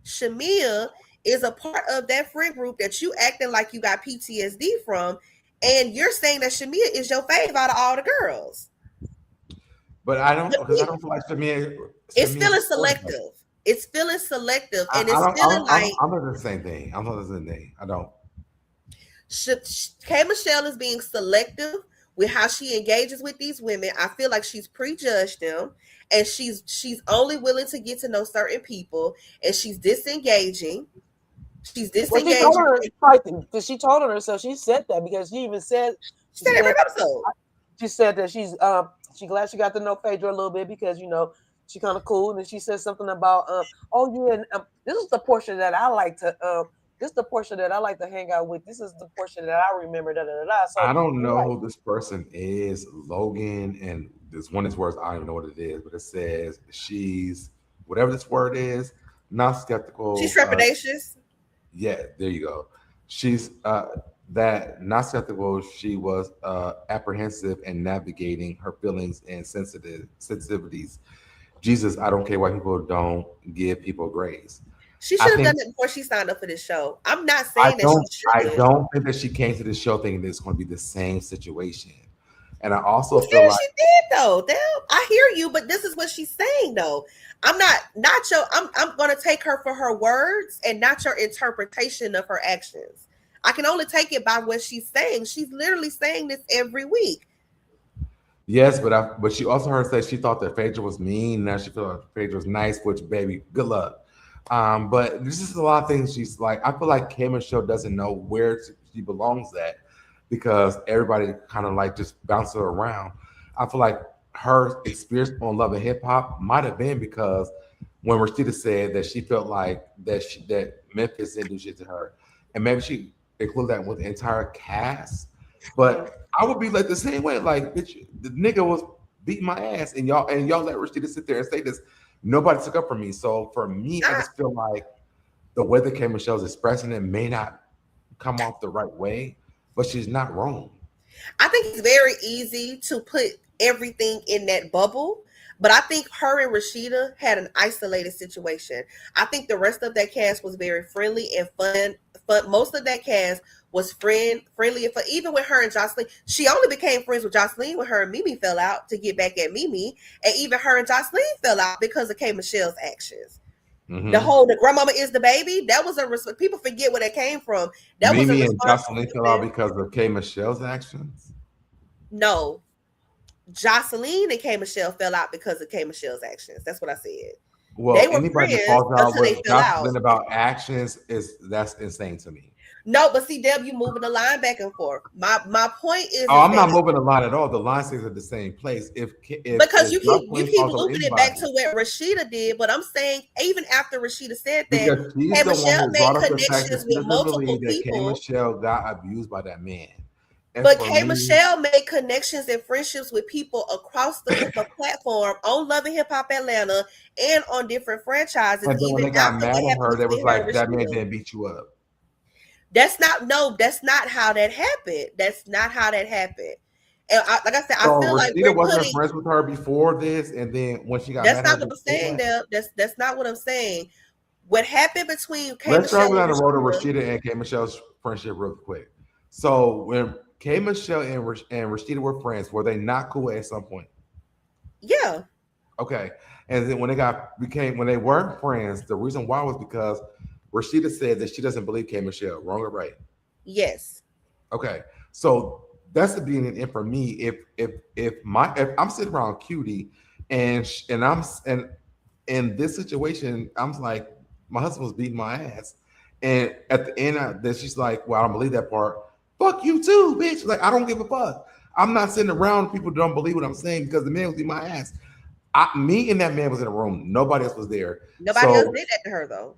[SPEAKER 5] Shamia is a part of that friend group that you acting like you got PTSD from, and you're saying that Shamia is your fave out of all the girls.
[SPEAKER 1] But I don't feel like Shamia.
[SPEAKER 5] It's feeling selective. It's feeling selective, and it's feeling like
[SPEAKER 1] I'm not the same thing. I'm not the same thing. I don't.
[SPEAKER 5] K Michelle is being selective with how she engages with these women. I feel like she's prejudged them, and she's only willing to get to know certain people, and she's disengaging. She's disengaging.
[SPEAKER 4] Well, she told her herself. She said that because she even said
[SPEAKER 5] she said every episode.
[SPEAKER 4] She said that she's glad she got to know Phaedra a little bit because She kind of cool, and then she said something about oh yeah, and, this is the portion that I like to this is the portion that I like to hang out with. This is the portion that I remember. Da da da da. So
[SPEAKER 1] I don't
[SPEAKER 4] I'm
[SPEAKER 1] know
[SPEAKER 4] like,
[SPEAKER 1] who this person is, Logan, and this one of these words I don't even know what it is, but it says she's whatever this word is, not
[SPEAKER 5] She's
[SPEAKER 1] skeptical.
[SPEAKER 5] trepidatious.
[SPEAKER 1] Yeah, there you go. She's that not skeptical. She was apprehensive and navigating her feelings and sensitivities. Jesus, I don't care why people don't give people grace.
[SPEAKER 5] She
[SPEAKER 1] I
[SPEAKER 5] should have
[SPEAKER 1] think
[SPEAKER 5] done it before she signed up for this show. I'm not
[SPEAKER 1] I
[SPEAKER 5] saying that she
[SPEAKER 1] don't I
[SPEAKER 5] shouldn't.
[SPEAKER 1] don't think that she came to this show thinking it's going to be the same situation. And I
[SPEAKER 5] Who
[SPEAKER 1] also feel
[SPEAKER 5] cares?
[SPEAKER 1] like
[SPEAKER 5] She did though. Damn, I hear you, but this is what she's saying though. I'm not your. I'm gonna take her for her words and not your interpretation of her actions. I can only take it by what she's saying. She's literally saying this every week.
[SPEAKER 1] yes, but she also heard say she thought that Phaedra was mean. Now she felt like Phaedra was nice, which baby, good luck. But there's just a lot of things she's like. I feel like Kim and Show doesn't know where she belongs at because everybody kind of like just bounces her around. I feel like her experience on Love and Hip Hop might have been because when Rashida said that she felt like that Memphis didn't do shit to her, and maybe she included that with the entire cast. But I would be like the same way, like bitch, the nigga was beating my ass, and y'all let Rashida sit there and say this. Nobody took up for me. So for me, I
[SPEAKER 5] I,
[SPEAKER 1] just feel like the way that K Michelle's expressing it may not come off the right way, but she's not wrong.
[SPEAKER 5] I think it's very easy to put everything in that bubble. But I think her and Rashida had an isolated situation. I think the rest of that cast was very friendly and fun. Most of that cast was friendly and fun. Even with her and Jocelyn, she only became friends with Jocelyn when her and Mimi fell out to get back at Mimi. And even her and Jocelyn fell out because of K. Michelle's actions.
[SPEAKER 1] Mm-hmm.
[SPEAKER 5] The grandmama is the baby. That was a people forget where that came from. That was a
[SPEAKER 1] Mimi and
[SPEAKER 5] response to
[SPEAKER 1] Jocelyn fell out
[SPEAKER 5] something.
[SPEAKER 1] because of K Michelle's actions.
[SPEAKER 5] No, Jocelyn and K. Michelle fell out because of K. Michelle's actions. That's what I said. They
[SPEAKER 1] Well,
[SPEAKER 5] were
[SPEAKER 1] anybody that
[SPEAKER 5] friends
[SPEAKER 1] falls out
[SPEAKER 5] until they
[SPEAKER 1] with
[SPEAKER 5] fell out.
[SPEAKER 1] Jocelyn about actions is that's insane to me.
[SPEAKER 5] No, but see, Deb, you moving the line back and forth. My point
[SPEAKER 1] Oh,
[SPEAKER 5] is
[SPEAKER 1] I'm not
[SPEAKER 5] that
[SPEAKER 1] moving the line at all. The line stays at the same place.
[SPEAKER 5] because
[SPEAKER 1] If
[SPEAKER 5] you
[SPEAKER 1] Jocelyn
[SPEAKER 5] keep
[SPEAKER 1] falls over
[SPEAKER 5] looping it back
[SPEAKER 1] anybody,
[SPEAKER 5] to what Rashida did, but I'm saying even after Rashida said that,
[SPEAKER 1] because she's
[SPEAKER 5] K.
[SPEAKER 1] the one
[SPEAKER 5] Michelle
[SPEAKER 1] who
[SPEAKER 5] made
[SPEAKER 1] brought up the fact that
[SPEAKER 5] connections
[SPEAKER 1] she
[SPEAKER 5] with
[SPEAKER 1] doesn't
[SPEAKER 5] multiple
[SPEAKER 1] believe that K
[SPEAKER 5] people.
[SPEAKER 1] Michelle got abused by that man. And
[SPEAKER 5] But
[SPEAKER 1] for
[SPEAKER 5] K.
[SPEAKER 1] me,
[SPEAKER 5] Michelle made connections and friendships with people across the platform on Love and Hip Hop Atlanta and on different franchises,
[SPEAKER 1] and then when
[SPEAKER 5] even
[SPEAKER 1] they got
[SPEAKER 5] after
[SPEAKER 1] mad
[SPEAKER 5] what
[SPEAKER 1] at
[SPEAKER 5] happened
[SPEAKER 1] her, they was
[SPEAKER 5] between her and
[SPEAKER 1] like, "That man
[SPEAKER 5] Rashida.
[SPEAKER 1] didn't beat you up."
[SPEAKER 5] That's not how that happened. That's not how that happened. And like I said,
[SPEAKER 1] So
[SPEAKER 5] I feel like
[SPEAKER 1] Rashida
[SPEAKER 5] we're
[SPEAKER 1] wasn't
[SPEAKER 5] putting.
[SPEAKER 1] friends with her before this, and then when she got
[SPEAKER 5] That's
[SPEAKER 1] mad at her,
[SPEAKER 5] not what
[SPEAKER 1] just
[SPEAKER 5] I'm
[SPEAKER 1] did
[SPEAKER 5] saying.
[SPEAKER 1] that.
[SPEAKER 5] There, that's not what I'm saying. What happened between K.
[SPEAKER 1] Let's start
[SPEAKER 5] Michelle
[SPEAKER 1] with
[SPEAKER 5] and
[SPEAKER 1] on the road of
[SPEAKER 5] Rashida?
[SPEAKER 1] Rashida and K Michelle's friendship real quick. So when K Michelle and Rashida were friends, were they not cool at some point?
[SPEAKER 5] Yeah.
[SPEAKER 1] Okay. And then when they got became when they weren't friends, the reason why was because Rashida said that she doesn't believe K Michelle. Wrong or right?
[SPEAKER 5] Yes.
[SPEAKER 1] Okay. So that's the beginning. And for me, if I'm sitting around Cutiee and I'm and in this situation, I'm like, my husband was beating my ass. And at the end, that she's like, well, I don't believe that part. Fuck you too, bitch. Like, I don't give a fuck. I'm not sitting around people who don't believe what I'm saying because the man was beating my ass. Me and that man was in a room. Nobody else was there.
[SPEAKER 5] Nobody else
[SPEAKER 1] So,
[SPEAKER 5] did that to her though.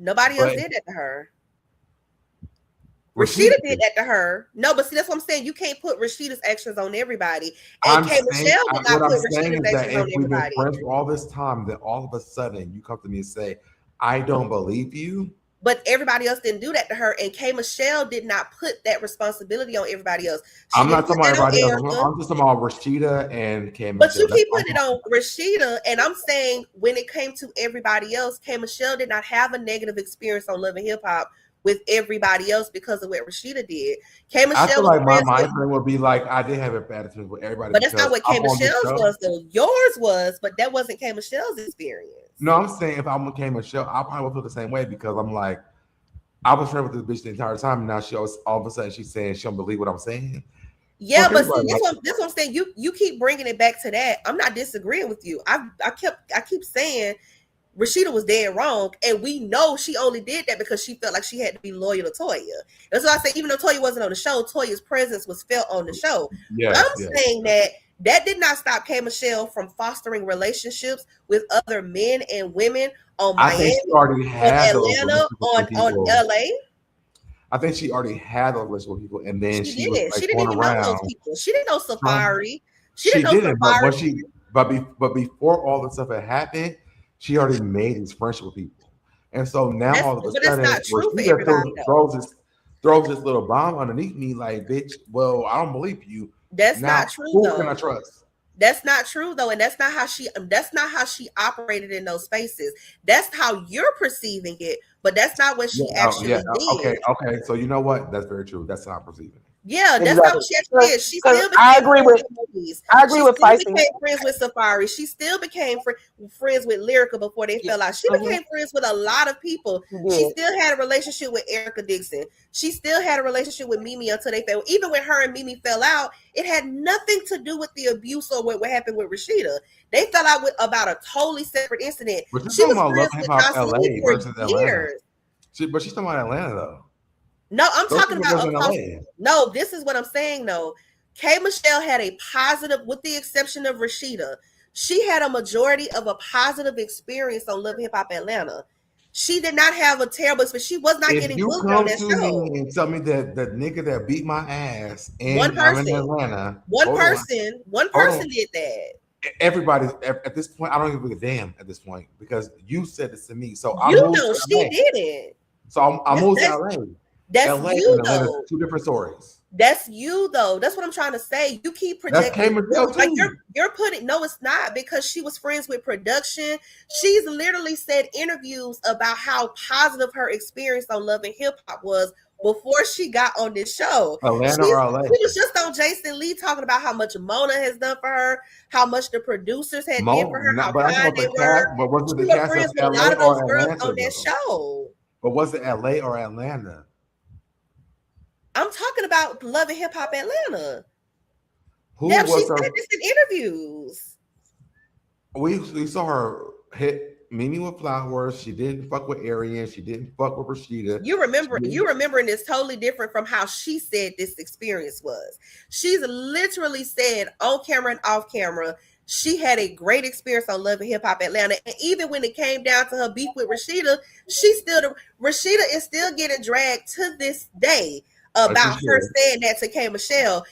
[SPEAKER 5] Nobody else
[SPEAKER 1] but
[SPEAKER 5] did that to her.
[SPEAKER 1] Rashida
[SPEAKER 5] Rashida did
[SPEAKER 1] did.
[SPEAKER 5] that to her. No, but see, that's what I'm saying. You can't put Rashida's actions on everybody. And
[SPEAKER 1] I'm
[SPEAKER 5] K.
[SPEAKER 1] saying,
[SPEAKER 5] Michelle did not
[SPEAKER 1] what I'm
[SPEAKER 5] put
[SPEAKER 1] saying
[SPEAKER 5] Rashida's
[SPEAKER 1] is that
[SPEAKER 5] actions
[SPEAKER 1] if
[SPEAKER 5] on
[SPEAKER 1] we've been
[SPEAKER 5] everybody.
[SPEAKER 1] friends for all this time, then all of a sudden you come to me and say, I don't believe you.
[SPEAKER 5] But everybody else didn't do that to her. And K. Michelle did not put that responsibility on everybody else. She
[SPEAKER 1] I'm
[SPEAKER 5] didn't
[SPEAKER 1] not
[SPEAKER 5] put
[SPEAKER 1] talking about
[SPEAKER 5] that on
[SPEAKER 1] everybody else.
[SPEAKER 5] Erica.
[SPEAKER 1] I'm just talking about Rashida and K
[SPEAKER 5] But
[SPEAKER 1] Michelle.
[SPEAKER 5] you
[SPEAKER 1] That's
[SPEAKER 5] keep
[SPEAKER 1] all.
[SPEAKER 5] putting it on Rashida. And I'm saying when it came to everybody else, K. Michelle did not have a negative experience on Love and Hip Hop with everybody else because of what Rashida did. K.
[SPEAKER 1] I feel
[SPEAKER 5] Michelle was
[SPEAKER 1] like my
[SPEAKER 5] friends
[SPEAKER 1] mind
[SPEAKER 5] with,
[SPEAKER 1] frame would be like I did have a bad experience with everybody
[SPEAKER 5] but that's not
[SPEAKER 1] because
[SPEAKER 5] what
[SPEAKER 1] I'm
[SPEAKER 5] K.
[SPEAKER 1] on this
[SPEAKER 5] Michelle's
[SPEAKER 1] show.
[SPEAKER 5] was though. Yours was, but that wasn't K. Michelle's experience.
[SPEAKER 1] No, I'm saying if I'm with K Michelle, I probably would feel the same way because I'm like, I was friends with this bitch the entire time, and now she all of a sudden she's saying she don't believe what I'm saying.
[SPEAKER 5] Yeah,
[SPEAKER 1] Fuck
[SPEAKER 5] but see,
[SPEAKER 1] everybody. Like,
[SPEAKER 5] this what I'm saying. You keep bringing it back to that. I'm not disagreeing with you. I keep saying Rashida was dead wrong, and we know she only did that because she felt like she had to be loyal to Toya. That's why I say even though Toya wasn't on the show, Toya's presence was felt on the show.
[SPEAKER 1] yes,
[SPEAKER 5] I'm
[SPEAKER 1] yes.
[SPEAKER 5] saying that That did not stop K. Michelle from fostering relationships with other men and women on
[SPEAKER 1] I think
[SPEAKER 5] Miami,
[SPEAKER 1] she already
[SPEAKER 5] on
[SPEAKER 1] had those
[SPEAKER 5] Atlanta,
[SPEAKER 1] relationships with
[SPEAKER 5] on
[SPEAKER 1] people.
[SPEAKER 5] LA.
[SPEAKER 1] I think she already had those relationships with people, and then
[SPEAKER 5] She
[SPEAKER 1] she was
[SPEAKER 5] didn't.
[SPEAKER 1] like
[SPEAKER 5] She didn't
[SPEAKER 1] going
[SPEAKER 5] even know those
[SPEAKER 1] around.
[SPEAKER 5] people. She didn't know Safari. She
[SPEAKER 1] She
[SPEAKER 5] didn't know
[SPEAKER 1] didn't, but
[SPEAKER 5] Safari.
[SPEAKER 1] but before all this stuff had happened, she already made these friendships with people, and so now all of a
[SPEAKER 5] But that's
[SPEAKER 1] sudden,
[SPEAKER 5] not true for
[SPEAKER 1] Rashida
[SPEAKER 5] everybody though.
[SPEAKER 1] throws this little bomb underneath me, like, bitch. Well, I don't believe you.
[SPEAKER 5] That's
[SPEAKER 1] Now,
[SPEAKER 5] not true
[SPEAKER 1] who can I
[SPEAKER 5] though.
[SPEAKER 1] trust?
[SPEAKER 5] That's not true though, and that's not how she operated in those spaces. That's how you're perceiving it, but that's not what
[SPEAKER 1] Yeah,
[SPEAKER 5] she
[SPEAKER 1] yeah.
[SPEAKER 5] actually
[SPEAKER 1] Okay,
[SPEAKER 5] did.
[SPEAKER 1] okay. So you know what? That's very true. That's not perceiving it.
[SPEAKER 5] Yeah, that's not
[SPEAKER 4] Exactly.
[SPEAKER 5] what she actually did. She
[SPEAKER 4] Because
[SPEAKER 5] still
[SPEAKER 4] I
[SPEAKER 5] became
[SPEAKER 4] agree
[SPEAKER 5] friends
[SPEAKER 4] with
[SPEAKER 5] with movies.
[SPEAKER 4] I agree
[SPEAKER 5] She
[SPEAKER 4] with
[SPEAKER 5] still
[SPEAKER 4] Feisty.
[SPEAKER 5] became friends with Safari. She still became friends with Lyrica before they
[SPEAKER 4] Yeah.
[SPEAKER 5] fell out. She became friends with a lot of people.
[SPEAKER 4] She
[SPEAKER 5] She
[SPEAKER 4] did.
[SPEAKER 5] still had a relationship with Erica Dixon. She still had a relationship with Mimi until they fell. Even when her and Mimi fell out, it had nothing to do with the abuse or what happened with Rashida. They fell out about a totally separate incident.
[SPEAKER 1] But you're
[SPEAKER 5] She
[SPEAKER 1] talking
[SPEAKER 5] was
[SPEAKER 1] about Love
[SPEAKER 5] friends
[SPEAKER 1] and Hip
[SPEAKER 5] with
[SPEAKER 1] Hop
[SPEAKER 5] Jocelyn
[SPEAKER 1] LA
[SPEAKER 5] for
[SPEAKER 1] versus Atlanta.
[SPEAKER 5] years.
[SPEAKER 1] But she's talking about Atlanta though.
[SPEAKER 5] No, I'm
[SPEAKER 1] Those
[SPEAKER 5] talking
[SPEAKER 1] people
[SPEAKER 5] about
[SPEAKER 1] live in
[SPEAKER 5] across.
[SPEAKER 1] LA.
[SPEAKER 5] No, this is what I'm saying though. K. Michelle had a positive, with the exception of Rashida, she had a majority of a positive experience on Love Hip Hop Atlanta. She did not have a terrible experience. She was not
[SPEAKER 1] If
[SPEAKER 5] getting
[SPEAKER 1] you
[SPEAKER 5] booked on
[SPEAKER 1] come
[SPEAKER 5] that
[SPEAKER 1] to me
[SPEAKER 5] show.
[SPEAKER 1] and tell me that the nigga that beat my ass
[SPEAKER 5] One
[SPEAKER 1] and I'm in
[SPEAKER 5] person,
[SPEAKER 1] Atlanta,
[SPEAKER 5] one
[SPEAKER 1] hold on,
[SPEAKER 5] person, one
[SPEAKER 1] hold on.
[SPEAKER 5] person did that.
[SPEAKER 1] Everybody at this point, I don't even give a damn at this point because you said this to me. So I
[SPEAKER 5] You
[SPEAKER 1] moved
[SPEAKER 5] know,
[SPEAKER 1] to
[SPEAKER 5] she
[SPEAKER 1] LA.
[SPEAKER 5] So
[SPEAKER 1] So I
[SPEAKER 5] that's
[SPEAKER 1] moved to
[SPEAKER 5] that's
[SPEAKER 1] LA.
[SPEAKER 5] that's
[SPEAKER 1] LA
[SPEAKER 5] you
[SPEAKER 1] and Atlanta,
[SPEAKER 5] though.
[SPEAKER 1] two different stories.
[SPEAKER 5] That's you though. That's what I'm trying to say. You keep
[SPEAKER 1] That's
[SPEAKER 5] projecting.
[SPEAKER 1] K Michelle
[SPEAKER 5] Like
[SPEAKER 1] too.
[SPEAKER 5] you're putting, no, it's not, because she was friends with production. She's literally said interviews about how positive her experience on Love and Hip Hop was before she got on this show.
[SPEAKER 1] Atlanta or LA?
[SPEAKER 5] She was just on Jason Lee talking about how much Mona has done for her, how much the producers had did for her, how
[SPEAKER 1] But I'm talking
[SPEAKER 5] kind
[SPEAKER 1] about
[SPEAKER 5] they
[SPEAKER 1] the
[SPEAKER 5] were.
[SPEAKER 1] cast. But was it
[SPEAKER 5] She
[SPEAKER 1] the
[SPEAKER 5] was
[SPEAKER 1] cast of
[SPEAKER 5] friends with a lot
[SPEAKER 1] LA
[SPEAKER 5] of those
[SPEAKER 1] or
[SPEAKER 5] girls
[SPEAKER 1] Atlanta
[SPEAKER 5] on that
[SPEAKER 1] though?
[SPEAKER 5] show.
[SPEAKER 1] But was it LA or Atlanta?
[SPEAKER 5] I'm talking about Love and Hip Hop Atlanta.
[SPEAKER 1] Who
[SPEAKER 5] Damn, she
[SPEAKER 1] was
[SPEAKER 5] said
[SPEAKER 1] her?
[SPEAKER 5] this in interviews.
[SPEAKER 1] We saw her hit Mimi with flowers. She didn't fuck with Arian. She didn't fuck with Rashida.
[SPEAKER 5] You remembering is totally different from how she said this experience was. She's literally said on camera and off camera, she had a great experience on Love and Hip Hop Atlanta. And even when it came down to her beef with Rashida, Rashida is still getting dragged to this day about her saying that to K. Michelle.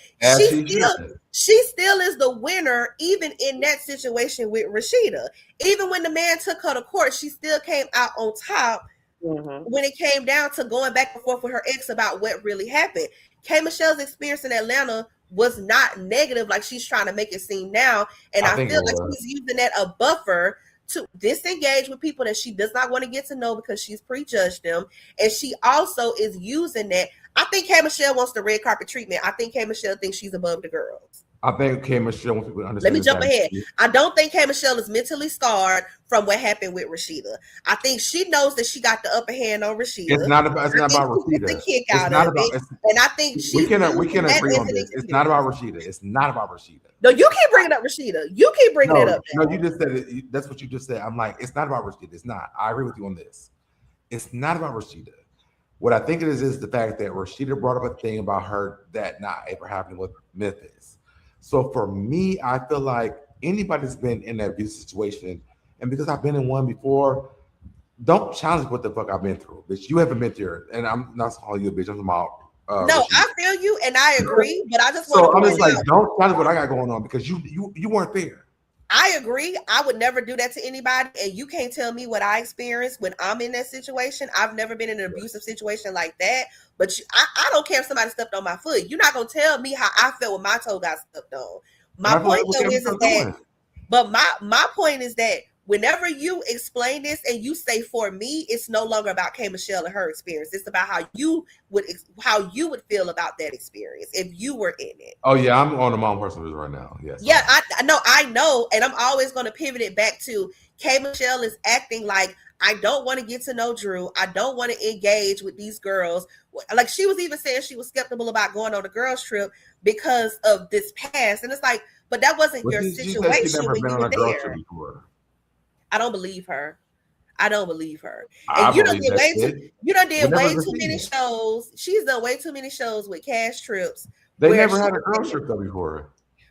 [SPEAKER 5] She still is the winner, even in that situation with Rashida. Even when the man took her to court, she still came out on top. When it came down to going back and forth with her ex about what really happened. K. Michelle's experience in Atlanta was not negative like she's trying to make it seem now. And I feel like she's using that a buffer to disengage with people that she does not want to get to know because she's prejudged them. And she also is using that. I think K. Michelle wants the red carpet treatment. I think K. Michelle thinks she's above the girls.
[SPEAKER 1] I think K. Michelle wants people to understand.
[SPEAKER 5] Let me jump ahead. I don't think K. Michelle is mentally scarred from what happened with Rashida. I think she knows that she got the upper hand on Rashida.
[SPEAKER 1] It's not about Rashida.
[SPEAKER 5] The kick out of it. And I think
[SPEAKER 1] we can agree on this. It's not about Rashida. It's not about Rashida.
[SPEAKER 5] No, you keep bringing up Rashida. You keep bringing it up.
[SPEAKER 1] No, you just said it. That's what you just said. I'm like, it's not about Rashida. It's not. I agree with you on this. It's not about Rashida. What I think it is the fact that Rashida brought up a thing about her that not ever happening with Memphis. So for me, I feel like anybody's been in that abusive situation, and because I've been in one before, don't challenge what the fuck I've been through, bitch. You haven't been there, and I'm not calling you a bitch. I'm about.
[SPEAKER 5] No, Rashida. I feel you, and I agree, but I just
[SPEAKER 1] want to. So I'm just like, don't challenge what I got going on because you weren't there.
[SPEAKER 5] I agree. I would never do that to anybody, and you can't tell me what I experienced when I'm in that situation. I've never been in an abusive situation like that. But I don't care if somebody stepped on my foot. You're not gonna tell me how I felt when my toe got stepped on. My point though is that, but my point is that whenever you explain this and you say for me, it's no longer about K. Michelle and her experience. It's about how you would feel about that experience if you were in it.
[SPEAKER 1] Oh yeah, I'm on the mom person right now. Yes.
[SPEAKER 5] Yeah, I know, and I'm always going to pivot it back to K. Michelle is acting like I don't want to get to know Drew. I don't want to engage with these girls. Like she was even saying she was skeptical about going on a girls trip because of this past, and it's like, but that wasn't your situation when you were there. I don't believe her. And you done did way too many shows. She's done way too many shows with cash trips.
[SPEAKER 1] They never had a girl trip though before.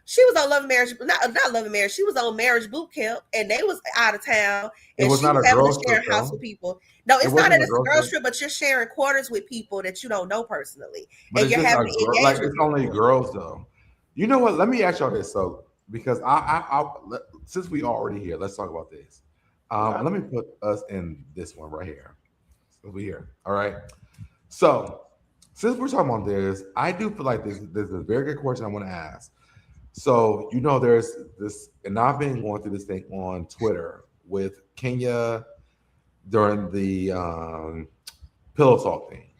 [SPEAKER 5] She was on Love and Marriage, not Love and Marriage. She was on Marriage Boot Camp, and they was out of town,
[SPEAKER 1] It
[SPEAKER 5] and
[SPEAKER 1] was
[SPEAKER 5] she
[SPEAKER 1] not
[SPEAKER 5] was
[SPEAKER 1] a
[SPEAKER 5] having to
[SPEAKER 1] girls
[SPEAKER 5] share
[SPEAKER 1] trip
[SPEAKER 5] a house
[SPEAKER 1] though.
[SPEAKER 5] with people. No,
[SPEAKER 1] It
[SPEAKER 5] it's not
[SPEAKER 1] wasn't
[SPEAKER 5] that
[SPEAKER 1] a
[SPEAKER 5] it's a
[SPEAKER 1] girls
[SPEAKER 5] girls
[SPEAKER 1] trip,
[SPEAKER 5] trip, but you're sharing quarters with people that you don't know personally,
[SPEAKER 1] but
[SPEAKER 5] and
[SPEAKER 1] it's
[SPEAKER 5] you're
[SPEAKER 1] just a
[SPEAKER 5] having to
[SPEAKER 1] girl.
[SPEAKER 5] engage
[SPEAKER 1] Like
[SPEAKER 5] with
[SPEAKER 1] it's only
[SPEAKER 5] people.
[SPEAKER 1] girls though. You know what? Let me ask y'all this. So because since we already here, let's talk about this. Let me put us in this one right here. So we here. All right. So since we're talking about this, I do feel like this is a very good question I want to ask. So there's this, and I've been going through this thing on Twitter with Kenya during the pillow talk thing.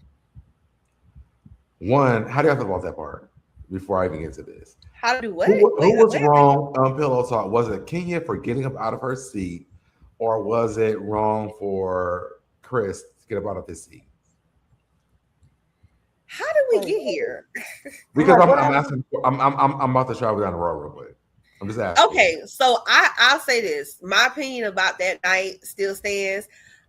[SPEAKER 1] One, how do you feel about that part? Before I even get to this,
[SPEAKER 5] How to do what?
[SPEAKER 1] who
[SPEAKER 5] Wait,
[SPEAKER 1] was
[SPEAKER 5] wait.
[SPEAKER 1] wrong on pillow talk? Was it Kenya for getting up out of her seat, or was it wrong for Chris to get up out of his seat?
[SPEAKER 5] How did we get here?
[SPEAKER 1] Because
[SPEAKER 4] Like, what
[SPEAKER 1] I'm
[SPEAKER 4] happened?
[SPEAKER 1] asking, I'm about to travel down the road real quick. I'm just asking.
[SPEAKER 5] Okay, so I'll say this. My opinion about that night still stands.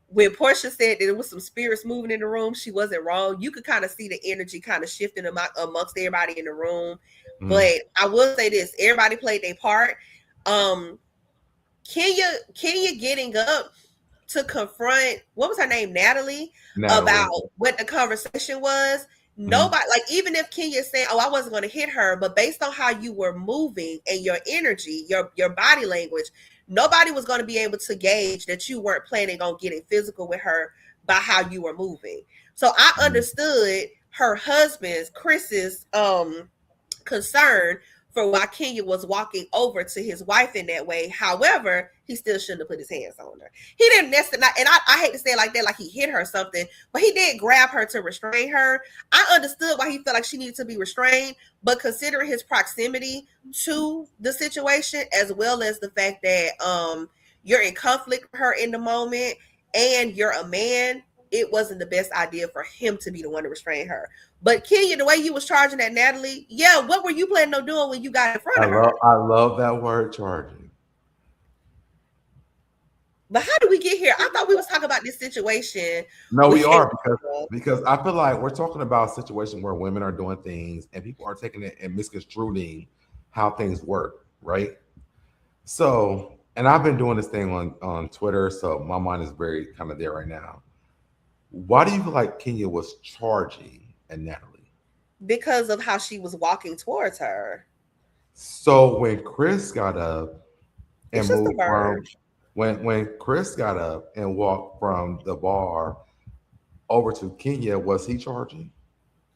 [SPEAKER 5] When Portia said that there was some spirits moving in the room, she wasn't wrong. You could kind of see the energy kind of shifting amongst everybody in the room.
[SPEAKER 1] Mhm.
[SPEAKER 5] But I will say this: everybody played their part. Um, Kenya getting up to confront, what was her name, Natalie, about
[SPEAKER 1] Natalie.
[SPEAKER 5] what the conversation was.
[SPEAKER 1] Mhm.
[SPEAKER 5] Nobody, like, even if Kenya said, "Oh, I wasn't going to hit her," but based on how you were moving and your energy, your body language, nobody was going to be able to gauge that you weren't planning on getting physical with her by how you were moving. So I
[SPEAKER 1] Mhm.
[SPEAKER 5] understood her husband's, Chris's, concern for why Kenya was walking over to his wife in that way. However, he still shouldn't have put his hands on her. He didn't necessarily, and I hate to say it like that, like he hit her or something, but he did grab her to restrain her. I understood why he felt like she needed to be restrained, but considering his proximity to the situation, as well as the fact that you're in conflict with her in the moment and you're a man, it wasn't the best idea for him to be the one to restrain her. But Kenya, the way you was charging at Natalie, yeah, what were you planning on doing when you got in front
[SPEAKER 1] I
[SPEAKER 5] of her?
[SPEAKER 1] love that word, charging.
[SPEAKER 5] But how did we get here? I thought we was talking about this situation
[SPEAKER 1] No,
[SPEAKER 5] with
[SPEAKER 1] we are because I feel like we're talking about a situation where women are doing things and people are taking it and misconstruing how things work, right? So, and I've been doing this thing on Twitter, so my mind is very kind of there right now. Why do you feel like Kenya was charging at Natalie?
[SPEAKER 5] because of how she was walking towards her.
[SPEAKER 1] So when Chris got up
[SPEAKER 5] It's
[SPEAKER 1] and
[SPEAKER 5] just a
[SPEAKER 1] moved from
[SPEAKER 5] verge.
[SPEAKER 1] when Chris got up and walked from the bar over to Kenya, was he charging?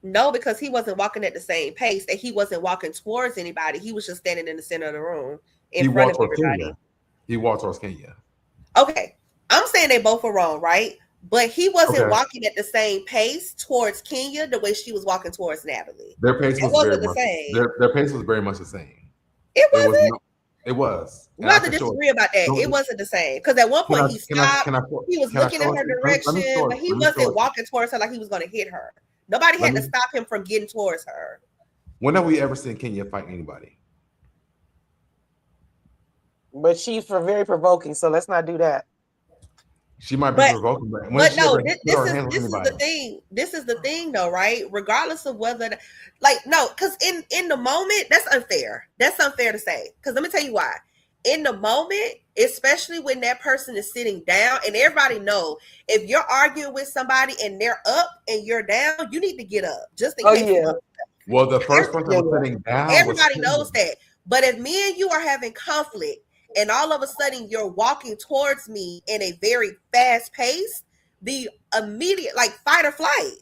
[SPEAKER 5] No, because he wasn't walking at the same pace, and he wasn't walking towards anybody. He was just standing in the center of the room in
[SPEAKER 1] He
[SPEAKER 5] front
[SPEAKER 1] walked
[SPEAKER 5] of
[SPEAKER 1] towards Kenya.
[SPEAKER 5] everybody.
[SPEAKER 1] He walked towards Kenya.
[SPEAKER 5] Okay, I'm saying they both were wrong, right? But he wasn't
[SPEAKER 1] Okay.
[SPEAKER 5] walking at the same pace towards Kenya the way she was walking towards Natalie.
[SPEAKER 1] Their pace
[SPEAKER 5] It
[SPEAKER 1] was very
[SPEAKER 5] wasn't the
[SPEAKER 1] much
[SPEAKER 5] same.
[SPEAKER 1] their pace was very much the same.
[SPEAKER 5] It
[SPEAKER 1] It was
[SPEAKER 5] wasn't.
[SPEAKER 1] no, it was, and
[SPEAKER 5] We'll
[SPEAKER 1] I
[SPEAKER 5] have to
[SPEAKER 1] can show it.
[SPEAKER 5] disagree about that.
[SPEAKER 1] No,
[SPEAKER 5] It wasn't the same. Because at one
[SPEAKER 1] can
[SPEAKER 5] point
[SPEAKER 1] I
[SPEAKER 5] he
[SPEAKER 1] can I
[SPEAKER 5] stopped,
[SPEAKER 1] can I
[SPEAKER 5] he was
[SPEAKER 1] can I
[SPEAKER 5] looking in
[SPEAKER 1] show it
[SPEAKER 5] her
[SPEAKER 1] to you? Let me
[SPEAKER 5] direction,
[SPEAKER 1] show
[SPEAKER 5] but
[SPEAKER 1] it.
[SPEAKER 5] he
[SPEAKER 1] Let me show
[SPEAKER 5] wasn't
[SPEAKER 1] it to you.
[SPEAKER 5] walking towards her like he was going to hit her. Nobody
[SPEAKER 1] Let
[SPEAKER 5] had to
[SPEAKER 1] me.
[SPEAKER 5] stop him from getting towards her.
[SPEAKER 1] When have we ever seen Kenya fight anybody?
[SPEAKER 4] But she's for very provoking, so let's not do that.
[SPEAKER 1] She might be
[SPEAKER 5] But
[SPEAKER 1] provoking, but when
[SPEAKER 5] but
[SPEAKER 1] she ever
[SPEAKER 5] no,
[SPEAKER 1] put her hands on
[SPEAKER 5] this is the
[SPEAKER 1] anybody?
[SPEAKER 5] thing. This is the thing, though, right? Regardless of whether, like, no, because in the moment, that's unfair. That's unfair to say. Because let me tell you why. In the moment, especially when that person is sitting down, and everybody know if you're arguing with somebody and they're up and you're down, you need to get up just in
[SPEAKER 4] Oh
[SPEAKER 5] case it
[SPEAKER 4] yeah,
[SPEAKER 5] goes.
[SPEAKER 1] Well, the first person
[SPEAKER 4] yeah,
[SPEAKER 1] was
[SPEAKER 4] yeah.
[SPEAKER 1] sitting down was
[SPEAKER 5] Everybody
[SPEAKER 1] Kenya.
[SPEAKER 5] knows that. But if me and you are having conflict and all of a sudden you're walking towards me in a very fast pace, the immediate, like, fight or flight,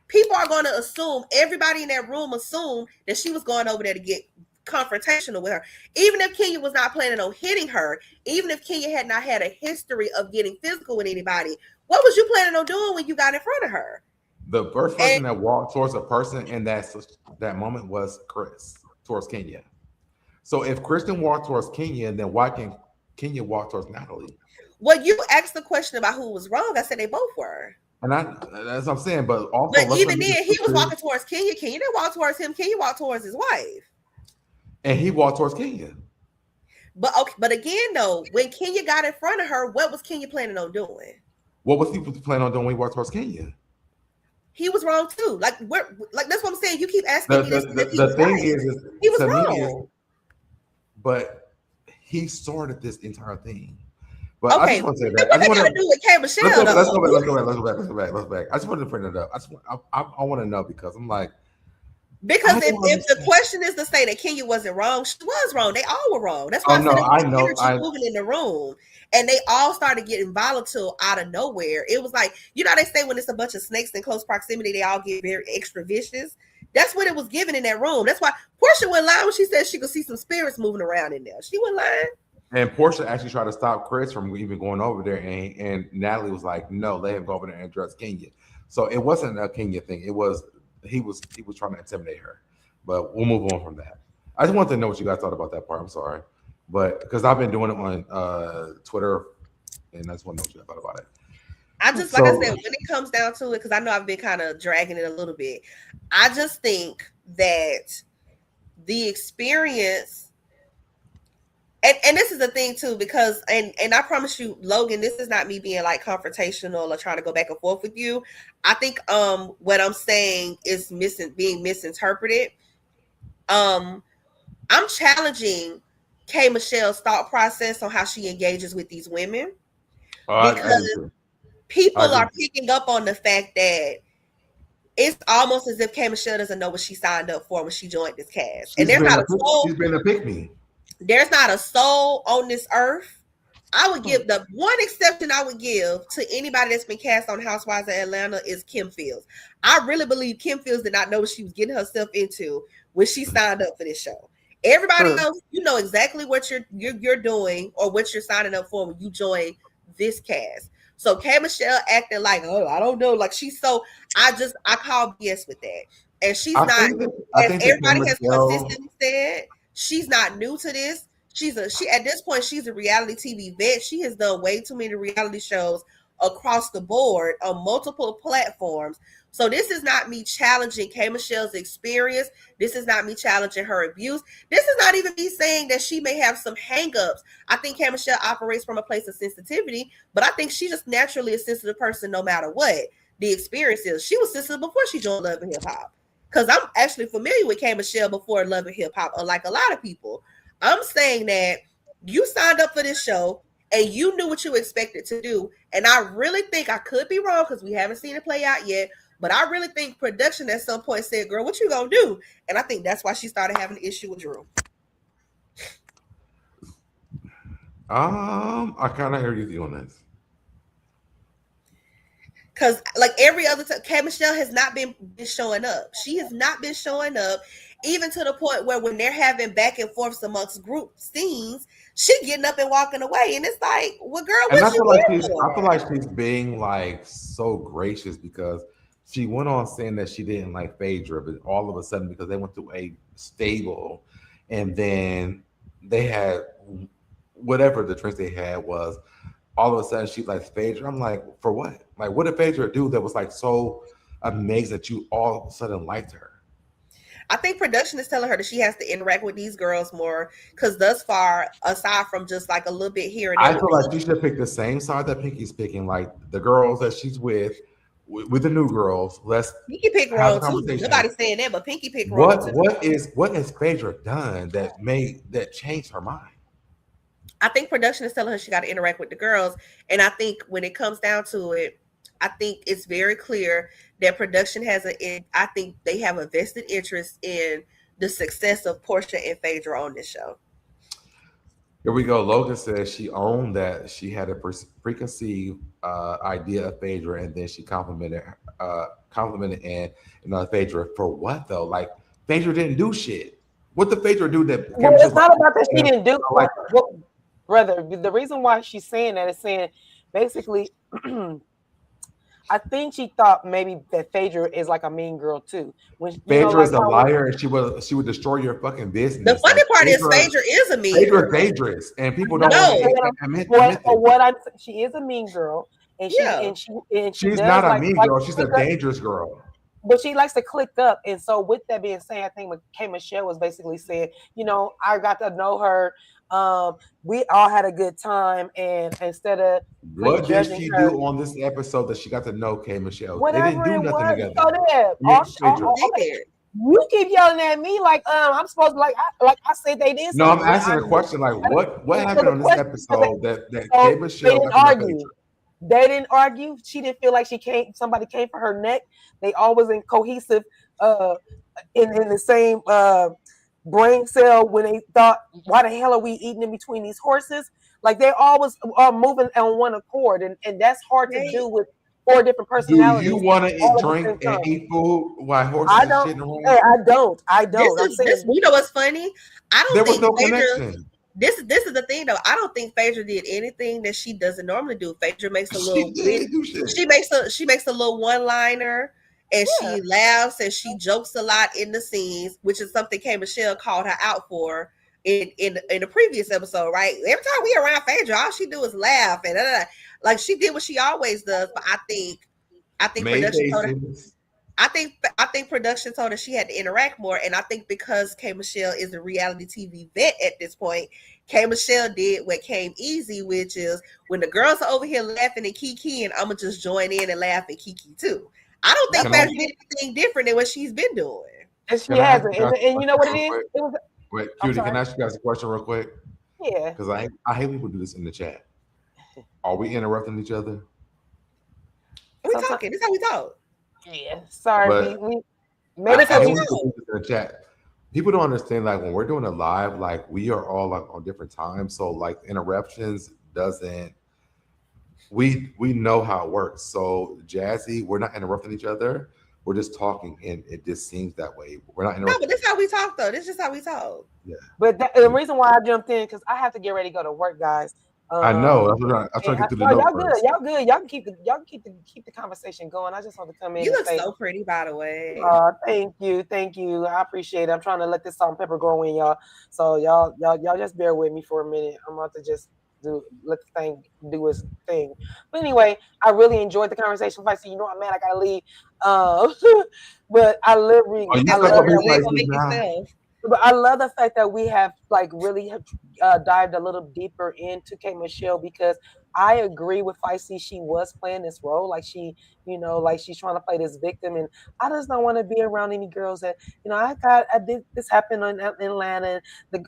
[SPEAKER 5] people are going to assume, everybody in that room assume that she was going over there to get confrontational with her. Even if Kenya was not planning on hitting her, even if Kenya had not had a history of getting physical with anybody, what was you planning on doing when you got in front of her?
[SPEAKER 1] The first
[SPEAKER 5] And
[SPEAKER 1] person that walked towards a person in that moment was Chris towards Kenya. So if Kristen walked towards Kenya, then why can Kenya walk towards Natalie?
[SPEAKER 5] when you asked the question about who was wrong, I said they both were.
[SPEAKER 1] And that's what I'm saying. But also,
[SPEAKER 5] But
[SPEAKER 1] let's not
[SPEAKER 5] even
[SPEAKER 1] get
[SPEAKER 5] then,
[SPEAKER 1] it
[SPEAKER 5] he was
[SPEAKER 1] twisted.
[SPEAKER 5] walking towards Kenya. Kenya didn't walk towards him. Kenya walked towards his wife.
[SPEAKER 1] And he walked towards Kenya.
[SPEAKER 5] But okay, but again, though, when Kenya got in front of her, what was Kenya planning on doing?
[SPEAKER 1] What was he planning on doing when he walked towards Kenya?
[SPEAKER 5] He was wrong too. Like that's what I'm saying. You keep asking
[SPEAKER 1] The
[SPEAKER 5] me
[SPEAKER 1] the,
[SPEAKER 5] this as if
[SPEAKER 1] the,
[SPEAKER 5] he
[SPEAKER 1] the
[SPEAKER 5] was
[SPEAKER 1] thing
[SPEAKER 5] right.
[SPEAKER 1] is
[SPEAKER 5] He was
[SPEAKER 1] to me is
[SPEAKER 5] wrong.
[SPEAKER 1] but he started this entire thing. But I
[SPEAKER 5] Okay,
[SPEAKER 1] just want to say
[SPEAKER 5] what
[SPEAKER 1] that. I just
[SPEAKER 5] they
[SPEAKER 1] want
[SPEAKER 5] got
[SPEAKER 1] to
[SPEAKER 5] to do with K
[SPEAKER 1] let's
[SPEAKER 5] Michelle
[SPEAKER 1] go.
[SPEAKER 5] though?
[SPEAKER 1] Let's go back. Let's go back. Let's go back. Let's go back. Let's go back. I just wanted to bring it up. I want to know because I'm like,
[SPEAKER 5] Because
[SPEAKER 1] I don't
[SPEAKER 5] if the
[SPEAKER 1] understand.
[SPEAKER 5] question is to say that Kenya wasn't wrong, she was wrong. They all were wrong. That's why
[SPEAKER 1] Oh
[SPEAKER 5] I said
[SPEAKER 1] no,
[SPEAKER 5] it was
[SPEAKER 1] I know.
[SPEAKER 5] energy moving in the room. And they all started getting volatile out of nowhere. It was like, you know, they say when it's a bunch of snakes in close proximity, they all get very extra vicious. That's what it was given in that room. That's why Portia went lying when she said she could see some spirits moving around in there. She went lying.
[SPEAKER 1] And Portia actually tried to stop Chris from even going over there, and Natalie was like, "No, let him go over there and address Kenya." So it wasn't a Kenya thing. It was he was trying to intimidate her. But we'll move on from that. I just wanted to know what you guys thought about that part. I'm sorry, but because I've been doing it on Twitter, and I just want to know what you guys thought about it.
[SPEAKER 5] I just, like I said,
[SPEAKER 1] So
[SPEAKER 5] when it comes down to it, because I know I've been kind of dragging it a little bit, I just think that the experience, and this is the thing too, because and I promise you, Logan, this is not me being like confrontational or trying to go back and forth with you. I think what I'm saying is being misinterpreted. Um I'm challenging K Michelle's thought process on how she engages with these women,
[SPEAKER 1] I do
[SPEAKER 5] because
[SPEAKER 1] too. I
[SPEAKER 5] people
[SPEAKER 1] do.
[SPEAKER 5] are picking up on the fact that it's almost as if K Michelle doesn't know what she signed up for when she joined this cast. And
[SPEAKER 1] She's been a pick me.
[SPEAKER 5] there's not a soul on this earth. I would give the one exception I would give to anybody that's been cast on Housewives of Atlanta is Kim Fields. I really believe Kim Fields did not know what she was getting herself into when she signed up for this show. Everybody
[SPEAKER 4] True.
[SPEAKER 5] else, you know exactly what you're doing or what you're signing up for when you join this cast. So K Michelle acting like, oh, I don't know, like she's so. I call BS with that, and she's not.
[SPEAKER 1] I
[SPEAKER 5] As
[SPEAKER 1] think that Kim
[SPEAKER 5] everybody has
[SPEAKER 1] Michelle.
[SPEAKER 5] consistently said, she's not new to this. She at this point she's a reality TV vet. She has done way too many reality shows across the board on multiple platforms. So this is not me challenging K Michelle's experience. This is not me challenging her abuse. This is not even me saying that she may have some hangups. I think K Michelle operates from a place of sensitivity, but I think she's just naturally a sensitive person no matter what the experience is. She was sensitive before she joined Love and Hip Hop. Because I'm actually familiar with K Michelle before Love and Hip Hop, unlike a lot of people. I'm saying that you signed up for this show and you knew what you expected to do. And I really think, I could be wrong because we haven't seen it play out yet, but I really think production at some point said, girl, what you gonna do? And I think that's why she started having an issue with Drew.
[SPEAKER 1] I kind of hear you on this.
[SPEAKER 5] Because like every other time, K Michelle has not been showing up. She has not been showing up, even to the point where when they're having back and forths amongst group scenes, she getting up and walking away. And it's like, well, girl,
[SPEAKER 1] And
[SPEAKER 5] what you here
[SPEAKER 1] I feel
[SPEAKER 5] for?
[SPEAKER 1] like she's being like so gracious because she went on saying that she didn't like Phaedra, but all of a sudden because they went to a stable, and then they had whatever the drinks they had was. All of a sudden she likes Phaedra. I'm like, for what? Like, what did Phaedra do that was like so amazing that you all of a sudden liked her?
[SPEAKER 5] I think production is telling her that she has to interact with these girls more because thus far, aside from just like a little bit here and there
[SPEAKER 1] I
[SPEAKER 5] with
[SPEAKER 1] feel like she should pick the same side that Pinky's picking, like the girls that she's with the new girls. Let's
[SPEAKER 5] Pinky pick
[SPEAKER 1] have a
[SPEAKER 5] wrong too.
[SPEAKER 1] conversation.
[SPEAKER 5] Nobody's saying that, but Pinky pick wrong too.
[SPEAKER 1] What has Phaedra done that changed her mind?
[SPEAKER 5] I think production is telling her she got to interact with the girls. And I think when it comes down to it, I think it's very clear that production I think they have a vested interest in the success of Portia and Phaedra on this show.
[SPEAKER 1] Here we go. Logan says she owned that she had a preconceived idea of Phaedra, and then she complimented and Phaedra for what though? Like Phaedra didn't do shit. What did Phaedra do that?
[SPEAKER 4] Well, it's not about that she didn't do.
[SPEAKER 1] Like,
[SPEAKER 4] Well, brother, the reason why she's saying that is saying basically, I think she thought maybe that Phaedra is like a mean girl too. When
[SPEAKER 1] Phaedra
[SPEAKER 4] like
[SPEAKER 1] is a liar, and she would destroy your fucking business.
[SPEAKER 5] The funny
[SPEAKER 1] like,
[SPEAKER 5] part is Phaedra is a mean
[SPEAKER 1] Phaedra
[SPEAKER 5] girl.
[SPEAKER 1] is dangerous, and people don't admit
[SPEAKER 4] she is a mean girl, and
[SPEAKER 1] she's not a mean girl. She's a dangerous girl.
[SPEAKER 4] But she likes to click up. And so with that being said, I think K Michelle was basically saying, I got to know her. We all had a good time. And instead of
[SPEAKER 1] what did she do on this episode that she got to know K Michelle?
[SPEAKER 4] Whatever
[SPEAKER 1] they didn't do nothing together.
[SPEAKER 4] So You keep yelling at me like I'm supposed to like I say they did
[SPEAKER 1] No, I'm
[SPEAKER 4] something.
[SPEAKER 1] asking a question. Like, what
[SPEAKER 4] So
[SPEAKER 1] happened
[SPEAKER 4] the
[SPEAKER 1] on this
[SPEAKER 4] question,
[SPEAKER 1] episode that K
[SPEAKER 4] so they
[SPEAKER 1] Michelle
[SPEAKER 4] didn't
[SPEAKER 1] got to know Phaedra?
[SPEAKER 4] argue. They didn't argue. She didn't feel like somebody came for her neck. They always in cohesive, uh, in the same brain cell when they thought, why the hell are we eating in between these horses? Like they always are moving on one accord, and that's hard to
[SPEAKER 5] They
[SPEAKER 4] do with four different
[SPEAKER 1] Do you
[SPEAKER 4] personalities
[SPEAKER 1] want to eat,
[SPEAKER 4] all at the
[SPEAKER 1] drink,
[SPEAKER 4] same
[SPEAKER 1] and
[SPEAKER 4] time.
[SPEAKER 1] eat food while
[SPEAKER 4] I
[SPEAKER 1] horses is
[SPEAKER 4] don't.
[SPEAKER 1] shitting
[SPEAKER 4] Hey,
[SPEAKER 1] around?
[SPEAKER 4] I don't. I
[SPEAKER 5] this
[SPEAKER 4] don't. I'm
[SPEAKER 5] is this.
[SPEAKER 4] saying
[SPEAKER 5] You know what's funny? I don't
[SPEAKER 1] There was
[SPEAKER 5] think
[SPEAKER 1] no
[SPEAKER 5] Phaedra.
[SPEAKER 1] connection.
[SPEAKER 5] This is the thing though. I don't think Phaedra did anything that she doesn't normally do. Phaedra makes a
[SPEAKER 1] She
[SPEAKER 5] little wit.
[SPEAKER 1] didn't do shit.
[SPEAKER 5] She makes a little one liner, and
[SPEAKER 4] yeah.
[SPEAKER 5] she laughs and she jokes a lot in the scenes, which is something K Michelle called her out for in the previous episode. Right? Every time we around Phaedra, all she do is laugh and like she did what she always does. But I think
[SPEAKER 1] Made
[SPEAKER 5] production told her.
[SPEAKER 1] faces.
[SPEAKER 5] I think production told her she had to interact more, and I think because K Michelle is a reality TV vet at this point, K Michelle did what came easy, which is when the girls are over here laughing and Kiki, and I'ma just join in and laugh at Kiki too. I don't think
[SPEAKER 1] Can I
[SPEAKER 5] Phaedra did anything different than what she's been doing.
[SPEAKER 4] And she
[SPEAKER 1] can I ask
[SPEAKER 4] hasn't.
[SPEAKER 1] you guys a
[SPEAKER 4] And you know what
[SPEAKER 1] question
[SPEAKER 4] it
[SPEAKER 1] real
[SPEAKER 4] is?
[SPEAKER 1] quick?
[SPEAKER 4] It was.
[SPEAKER 1] Wait,
[SPEAKER 4] I'm
[SPEAKER 1] Cutie, can
[SPEAKER 4] sorry.
[SPEAKER 1] I ask you guys a question real quick?
[SPEAKER 4] Yeah.
[SPEAKER 1] Because I hate people do this in the chat. Are we interrupting each other?
[SPEAKER 5] We
[SPEAKER 4] Sometimes.
[SPEAKER 5] talking. This is how we talk.
[SPEAKER 4] Yeah. Sorry.
[SPEAKER 1] But
[SPEAKER 4] We
[SPEAKER 1] I,
[SPEAKER 4] made
[SPEAKER 5] That's
[SPEAKER 4] it
[SPEAKER 1] I
[SPEAKER 5] how
[SPEAKER 1] hate
[SPEAKER 5] we
[SPEAKER 4] so.
[SPEAKER 1] when people
[SPEAKER 5] talk.
[SPEAKER 1] do this in the chat. People don't understand, like, when we're doing a live, like, we are all like on different times. So like interruptions doesn't we know how it works. So Jazzy, we're not interrupting each other. We're just talking, and it just seems that way. We're not
[SPEAKER 5] No, but
[SPEAKER 1] interrupting
[SPEAKER 5] this
[SPEAKER 1] each
[SPEAKER 5] is how we talk though. This is how we talk.
[SPEAKER 1] other.
[SPEAKER 4] But the reason why I jumped in because I have to get ready to go to work, guys.
[SPEAKER 1] I know.
[SPEAKER 4] Um,
[SPEAKER 1] That's what I'm trying to get through the
[SPEAKER 4] no,
[SPEAKER 1] note
[SPEAKER 4] y'all good.
[SPEAKER 1] first.
[SPEAKER 4] Y'all good. Y'all can keep the conversation going. I just want to come in
[SPEAKER 5] You
[SPEAKER 4] and
[SPEAKER 5] look
[SPEAKER 4] say,
[SPEAKER 5] so pretty, by the way.
[SPEAKER 4] thank you. I appreciate it. I'm trying to let this salt and pepper grow in y'all. So y'all just bear with me for a minute. I'm about to just let the thing do its thing. But anyway, I really enjoyed the conversation. If I see, I'm mad, I gotta leave. Um, but
[SPEAKER 1] Oh, you
[SPEAKER 5] As
[SPEAKER 4] I
[SPEAKER 1] stuck
[SPEAKER 5] long
[SPEAKER 4] love
[SPEAKER 1] on
[SPEAKER 5] as
[SPEAKER 1] me,
[SPEAKER 4] that
[SPEAKER 5] you ain't
[SPEAKER 4] we
[SPEAKER 5] gonna
[SPEAKER 1] Pisces
[SPEAKER 5] make
[SPEAKER 1] now?
[SPEAKER 5] yourself.
[SPEAKER 4] but I love the fact that we have like really dived a little deeper into Kate Michelle because I agree with Feisty. She was playing this role like like she's trying to play this victim, and I just don't want to be around any girls that I did this happen in Atlanta. The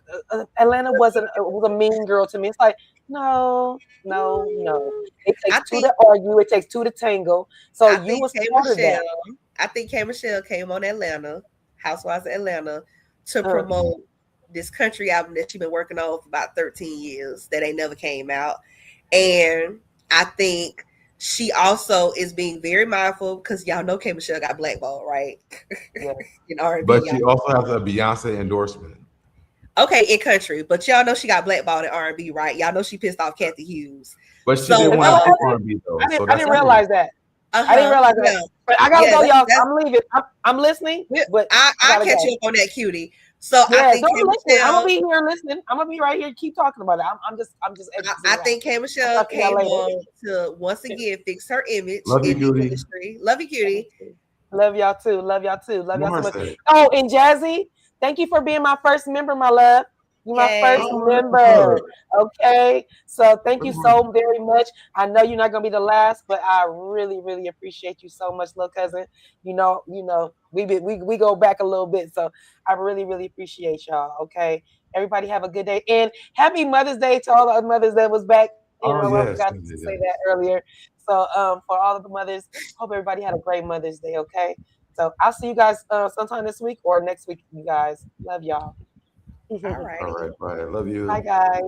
[SPEAKER 4] Atlanta was a mean girl to me. It's like no, no, no. It takes
[SPEAKER 5] I
[SPEAKER 4] two
[SPEAKER 5] think
[SPEAKER 4] to argue. It takes two to tango. So
[SPEAKER 5] I
[SPEAKER 4] you
[SPEAKER 5] think
[SPEAKER 4] was
[SPEAKER 5] K
[SPEAKER 4] part of that.
[SPEAKER 5] Michelle. I think K Michelle came on Atlanta, Housewives of Atlanta, to
[SPEAKER 4] Uh,
[SPEAKER 5] promote this country album that she's been working on for about 13 years that ain't never came out. And I think she also is being very mindful because y'all know K Michelle got blackballed, right?
[SPEAKER 4] yes.
[SPEAKER 5] In R&B,
[SPEAKER 1] But
[SPEAKER 5] y'all.
[SPEAKER 1] she also has a Beyonce endorsement.
[SPEAKER 5] Okay, in country, but y'all know she got blackballed in R&B, right? Y'all know she pissed off Kathy Hughes.
[SPEAKER 1] But she
[SPEAKER 5] So
[SPEAKER 1] didn't
[SPEAKER 4] No,
[SPEAKER 1] want to
[SPEAKER 5] her,
[SPEAKER 1] do R&B though, so
[SPEAKER 4] I
[SPEAKER 1] that's
[SPEAKER 4] didn't
[SPEAKER 1] cool.
[SPEAKER 4] realize that. I didn't
[SPEAKER 5] uh-huh,
[SPEAKER 4] realize that.
[SPEAKER 5] yeah,
[SPEAKER 4] But I gotta
[SPEAKER 5] yeah,
[SPEAKER 4] go, y'all.
[SPEAKER 5] that's
[SPEAKER 4] I'm leaving. I'm listening, but I
[SPEAKER 5] I'll
[SPEAKER 4] gotta
[SPEAKER 5] catch
[SPEAKER 4] go.
[SPEAKER 5] you up on that, cutie. So I
[SPEAKER 4] Yeah, so
[SPEAKER 5] think K
[SPEAKER 4] I'm listening. I'm gonna
[SPEAKER 5] Michelle,
[SPEAKER 4] be here listening. I'm gonna be right here. Keep talking about it. I'm just
[SPEAKER 5] I
[SPEAKER 4] exiting out.
[SPEAKER 5] think K
[SPEAKER 4] I'll
[SPEAKER 5] Michelle
[SPEAKER 4] talk to y'all
[SPEAKER 5] came
[SPEAKER 4] later.
[SPEAKER 5] on to once again fix her image
[SPEAKER 1] Love you,
[SPEAKER 5] in the
[SPEAKER 1] Cutie.
[SPEAKER 5] industry. Love you, cutie.
[SPEAKER 4] Love y'all too. Love y'all too. Love y'all so
[SPEAKER 1] Mars
[SPEAKER 4] much.
[SPEAKER 1] said,
[SPEAKER 4] Oh, and Jazzy, thank you for being my first member, my love. You're my first
[SPEAKER 5] Yay.
[SPEAKER 1] "Oh,
[SPEAKER 4] member. Okay. So thank you
[SPEAKER 1] good.
[SPEAKER 4] so very much. I know you're not gonna be the last, but I really, really appreciate you so much, little cousin. We go back a little bit. So I really, really appreciate y'all. Okay. Everybody have a good day. And happy Mother's Day to all the other mothers that was back.
[SPEAKER 1] Oh
[SPEAKER 4] I
[SPEAKER 1] yes,
[SPEAKER 4] forgot
[SPEAKER 1] yes,
[SPEAKER 4] to say that
[SPEAKER 1] yes.
[SPEAKER 4] earlier. So for all of the mothers, hope everybody had a great Mother's Day. Okay. So I'll see you guys sometime this week or next week, you guys. Love y'all.
[SPEAKER 5] All
[SPEAKER 1] All
[SPEAKER 5] righty.
[SPEAKER 1] right, bye. Love
[SPEAKER 4] Bye,
[SPEAKER 1] you.
[SPEAKER 4] guys.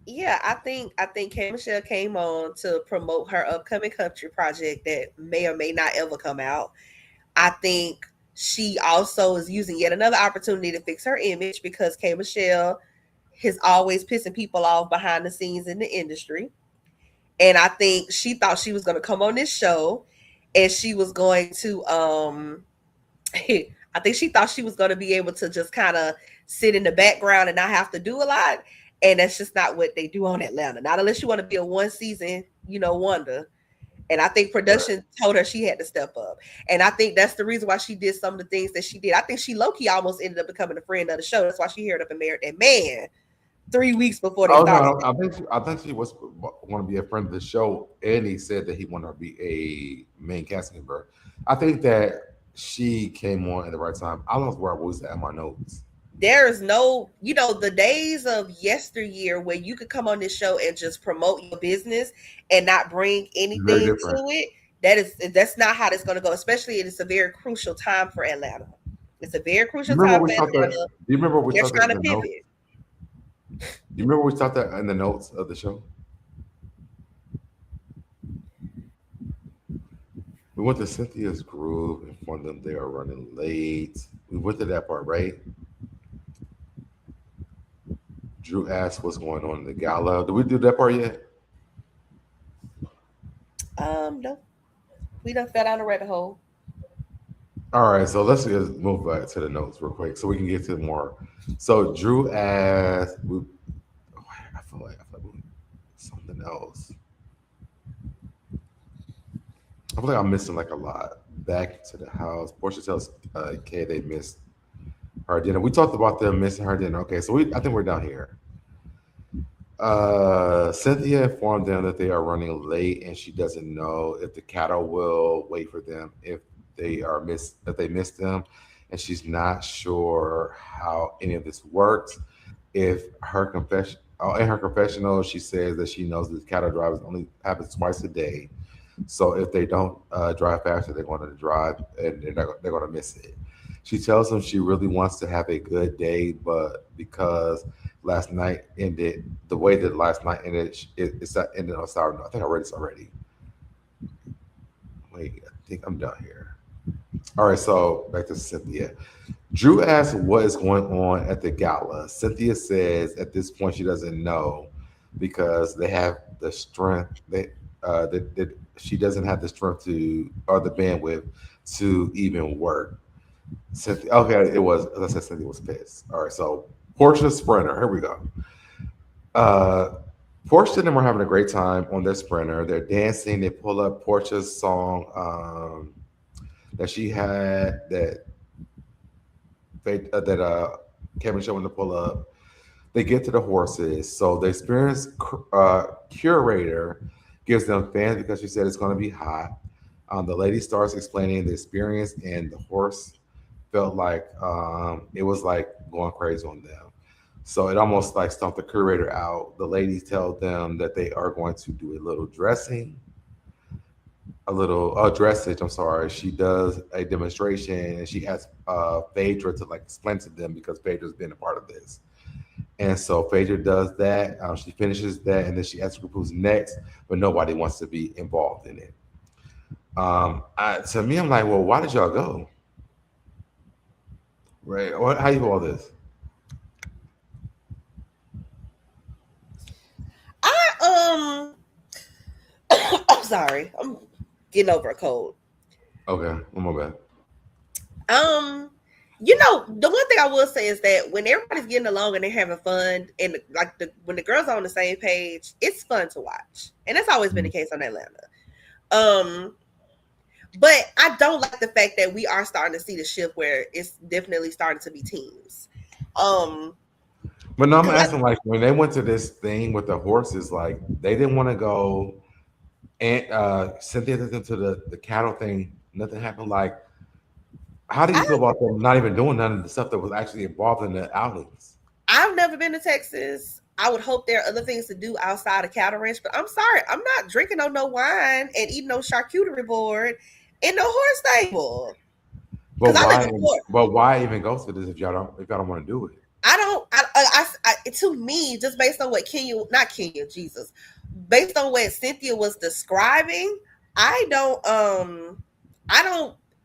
[SPEAKER 5] Yeah, I think K Michelle came on to promote her upcoming country project that may or may not ever come out. I think she also is using yet another opportunity to fix her image because K Michelle is always pissing people off behind the scenes in the industry. And I think she thought she was going to come on this show and she was going to I think she thought she was going to be able to just kind of sit in the background and not have to do a lot. And that's just not what they do on Atlanta. Not unless you want to be a one season, wonder. And I think
[SPEAKER 1] Right.
[SPEAKER 5] production told her she had to step up. And I think that's the reason why she did some of the things that she did. I think she low key almost ended up becoming a friend of the show. That's why she haired up and married that man 3 weeks before they
[SPEAKER 1] Oh
[SPEAKER 5] started.
[SPEAKER 1] no, I think she was want to be a friend of the show, and he said that he wanted to be a main casting member. I think that she came on at the right time. I lost where I was at my notes.
[SPEAKER 5] There's no, the days of yesteryear where you could come on this show and just promote your business and not bring
[SPEAKER 1] Very
[SPEAKER 5] anything to
[SPEAKER 1] different.
[SPEAKER 5] it. That's not how that's going to go. Especially, it's a very crucial time for Atlanta. It's a very
[SPEAKER 1] You
[SPEAKER 5] crucial
[SPEAKER 1] remember
[SPEAKER 5] time
[SPEAKER 1] we
[SPEAKER 5] for
[SPEAKER 1] talked that?
[SPEAKER 5] Atlanta.
[SPEAKER 1] Do you remember we
[SPEAKER 5] They're
[SPEAKER 1] talked that
[SPEAKER 5] trying
[SPEAKER 1] in
[SPEAKER 5] to
[SPEAKER 1] the notes?
[SPEAKER 5] pivot.
[SPEAKER 1] Do you remember we talked that in the notes of the show? We went to Cynthia's groove and informed them they are running late. We went to that part, right? Drew asked what's going on in the gala. Did we do that part yet?
[SPEAKER 5] No, we done fell down the rabbit hole.
[SPEAKER 1] All right, so let's just move back to the notes real quick so we can get to more. So Drew asked, I feel like something else. I feel like I'm missing like a lot. Back to the house. Portia tells Kay they missed her dinner. We talked about them missing her dinner. Okay, so I think we're down here. Cynthia informed them that they are running late and she doesn't know if the cattle will wait for them if they miss them, and she's not sure how any of this works. If her confession In her confessional, she says that she knows that cattle drivers only happens twice a day. So if they don't drive faster, they're going to drive and they're going to miss it. She tells them she really wants to have a good day, but because last night ended the way that last night ended, it's not ended on sour note. I think I read this already. Wait, I think I'm done here. All right, so back to Cynthia. Drew asks what is going on at the gala. Cynthia says at this point she doesn't know because they have the strength that she doesn't have the strength to or the bandwidth to even work. Cynthia, okay, it was as I said, Cynthia was pissed. All right, so Portia Sprinter, here we go. Uh, Portia and them are having a great time on their sprinter. They're dancing. They pull up Portia's song that she had that Kevin showed them to pull up. They get to the horses. So the experience curator gives them fans because she said it's going to be hot. The lady starts explaining the experience, and the horse felt like it was like going crazy on them. So it almost like stumped the curator out. The ladies tell them that they are going to do a little dressage. I'm sorry. She does a demonstration, and she asks Phaedra to like explain to them because Phaedra's been a part of this. And so Phaedra does that. She finishes that, and then she asks who's next, but nobody wants to be involved in it. To me, I'm like, well, why did y'all go? Right? How you all this?
[SPEAKER 5] I I'm sorry. I'm getting over a cold.
[SPEAKER 1] Okay, one more bad.
[SPEAKER 5] The one thing I will say is that when everybody's getting along and they're having fun, and like when the girls are on the same page, it's fun to watch, and that's always been the case on Atlanta. But I don't like the fact that we are starting to see the shift where it's definitely starting to be teams.
[SPEAKER 1] But no, I'm asking like when they went to this thing with the horses, like they didn't want to go, and Cynthia took them to the cattle thing. Nothing happened. Like, how do you feel about them not even doing none of the stuff that was actually involved in the outings?
[SPEAKER 5] I've never been to Texas. I would hope there are other things to do outside of cattle ranch, but I'm sorry, I'm not drinking on no wine and eating no charcuterie board in no horse stable.
[SPEAKER 1] But why? But why even go to this if y'all don't want to do it?
[SPEAKER 5] I don't. To me, just based on what not Kenya, Jesus, based on what Cynthia was describing, I don't.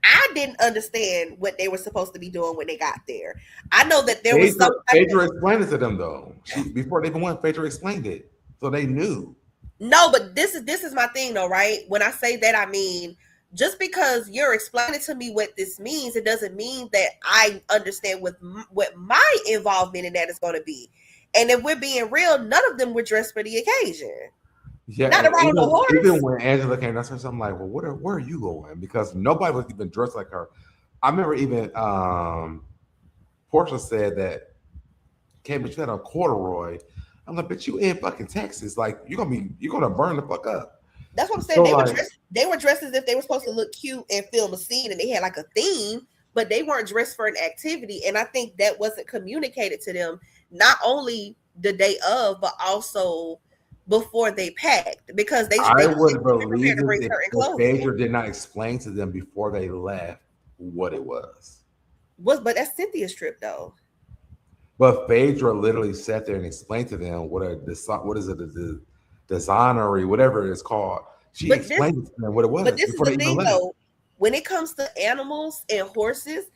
[SPEAKER 5] I didn't understand what they were supposed to be doing when they got there. I know that there was some.
[SPEAKER 1] Phaedra explained it to them though. Before they even went, Phaedra explained it, so they knew.
[SPEAKER 5] No, but this is my thing though, right? When I say that, I mean just because you're explaining to me what this means, it doesn't mean that I understand what my involvement in that is going to be. And if we're being real, none of them were dressed for the occasion.
[SPEAKER 1] Yeah,
[SPEAKER 5] not around
[SPEAKER 1] even,
[SPEAKER 5] the horse.
[SPEAKER 1] Even when Angela came, that's I'm like, well, where are you going? Because nobody was even dressed like her. I remember even Portia said that Cambridge had a corduroy. I'm like, but you in fucking Texas, like you're gonna burn the fuck up.
[SPEAKER 5] That's what I'm saying.
[SPEAKER 1] So like,
[SPEAKER 5] They were dressed as if they were supposed to look cute and film a scene, and they had like a theme, but they weren't dressed for an activity. And I think that wasn't communicated to them, not only the day of, but also before they packed, because
[SPEAKER 1] I
[SPEAKER 5] they
[SPEAKER 1] would
[SPEAKER 5] were prepared
[SPEAKER 1] believe
[SPEAKER 5] to bring
[SPEAKER 1] it
[SPEAKER 5] certain
[SPEAKER 1] if
[SPEAKER 5] clothing.
[SPEAKER 1] Phaedra did not explain to them before they left what it was.
[SPEAKER 5] But that's Cynthia's trip though.
[SPEAKER 1] But Phaedra literally sat there and explained to them what is it, the designery, whatever it's called. She
[SPEAKER 5] But this
[SPEAKER 1] explained to them what it
[SPEAKER 5] But
[SPEAKER 1] was
[SPEAKER 5] this is
[SPEAKER 1] before
[SPEAKER 5] the
[SPEAKER 1] they even
[SPEAKER 5] thing
[SPEAKER 1] left.
[SPEAKER 5] though, when it comes to animals and horses,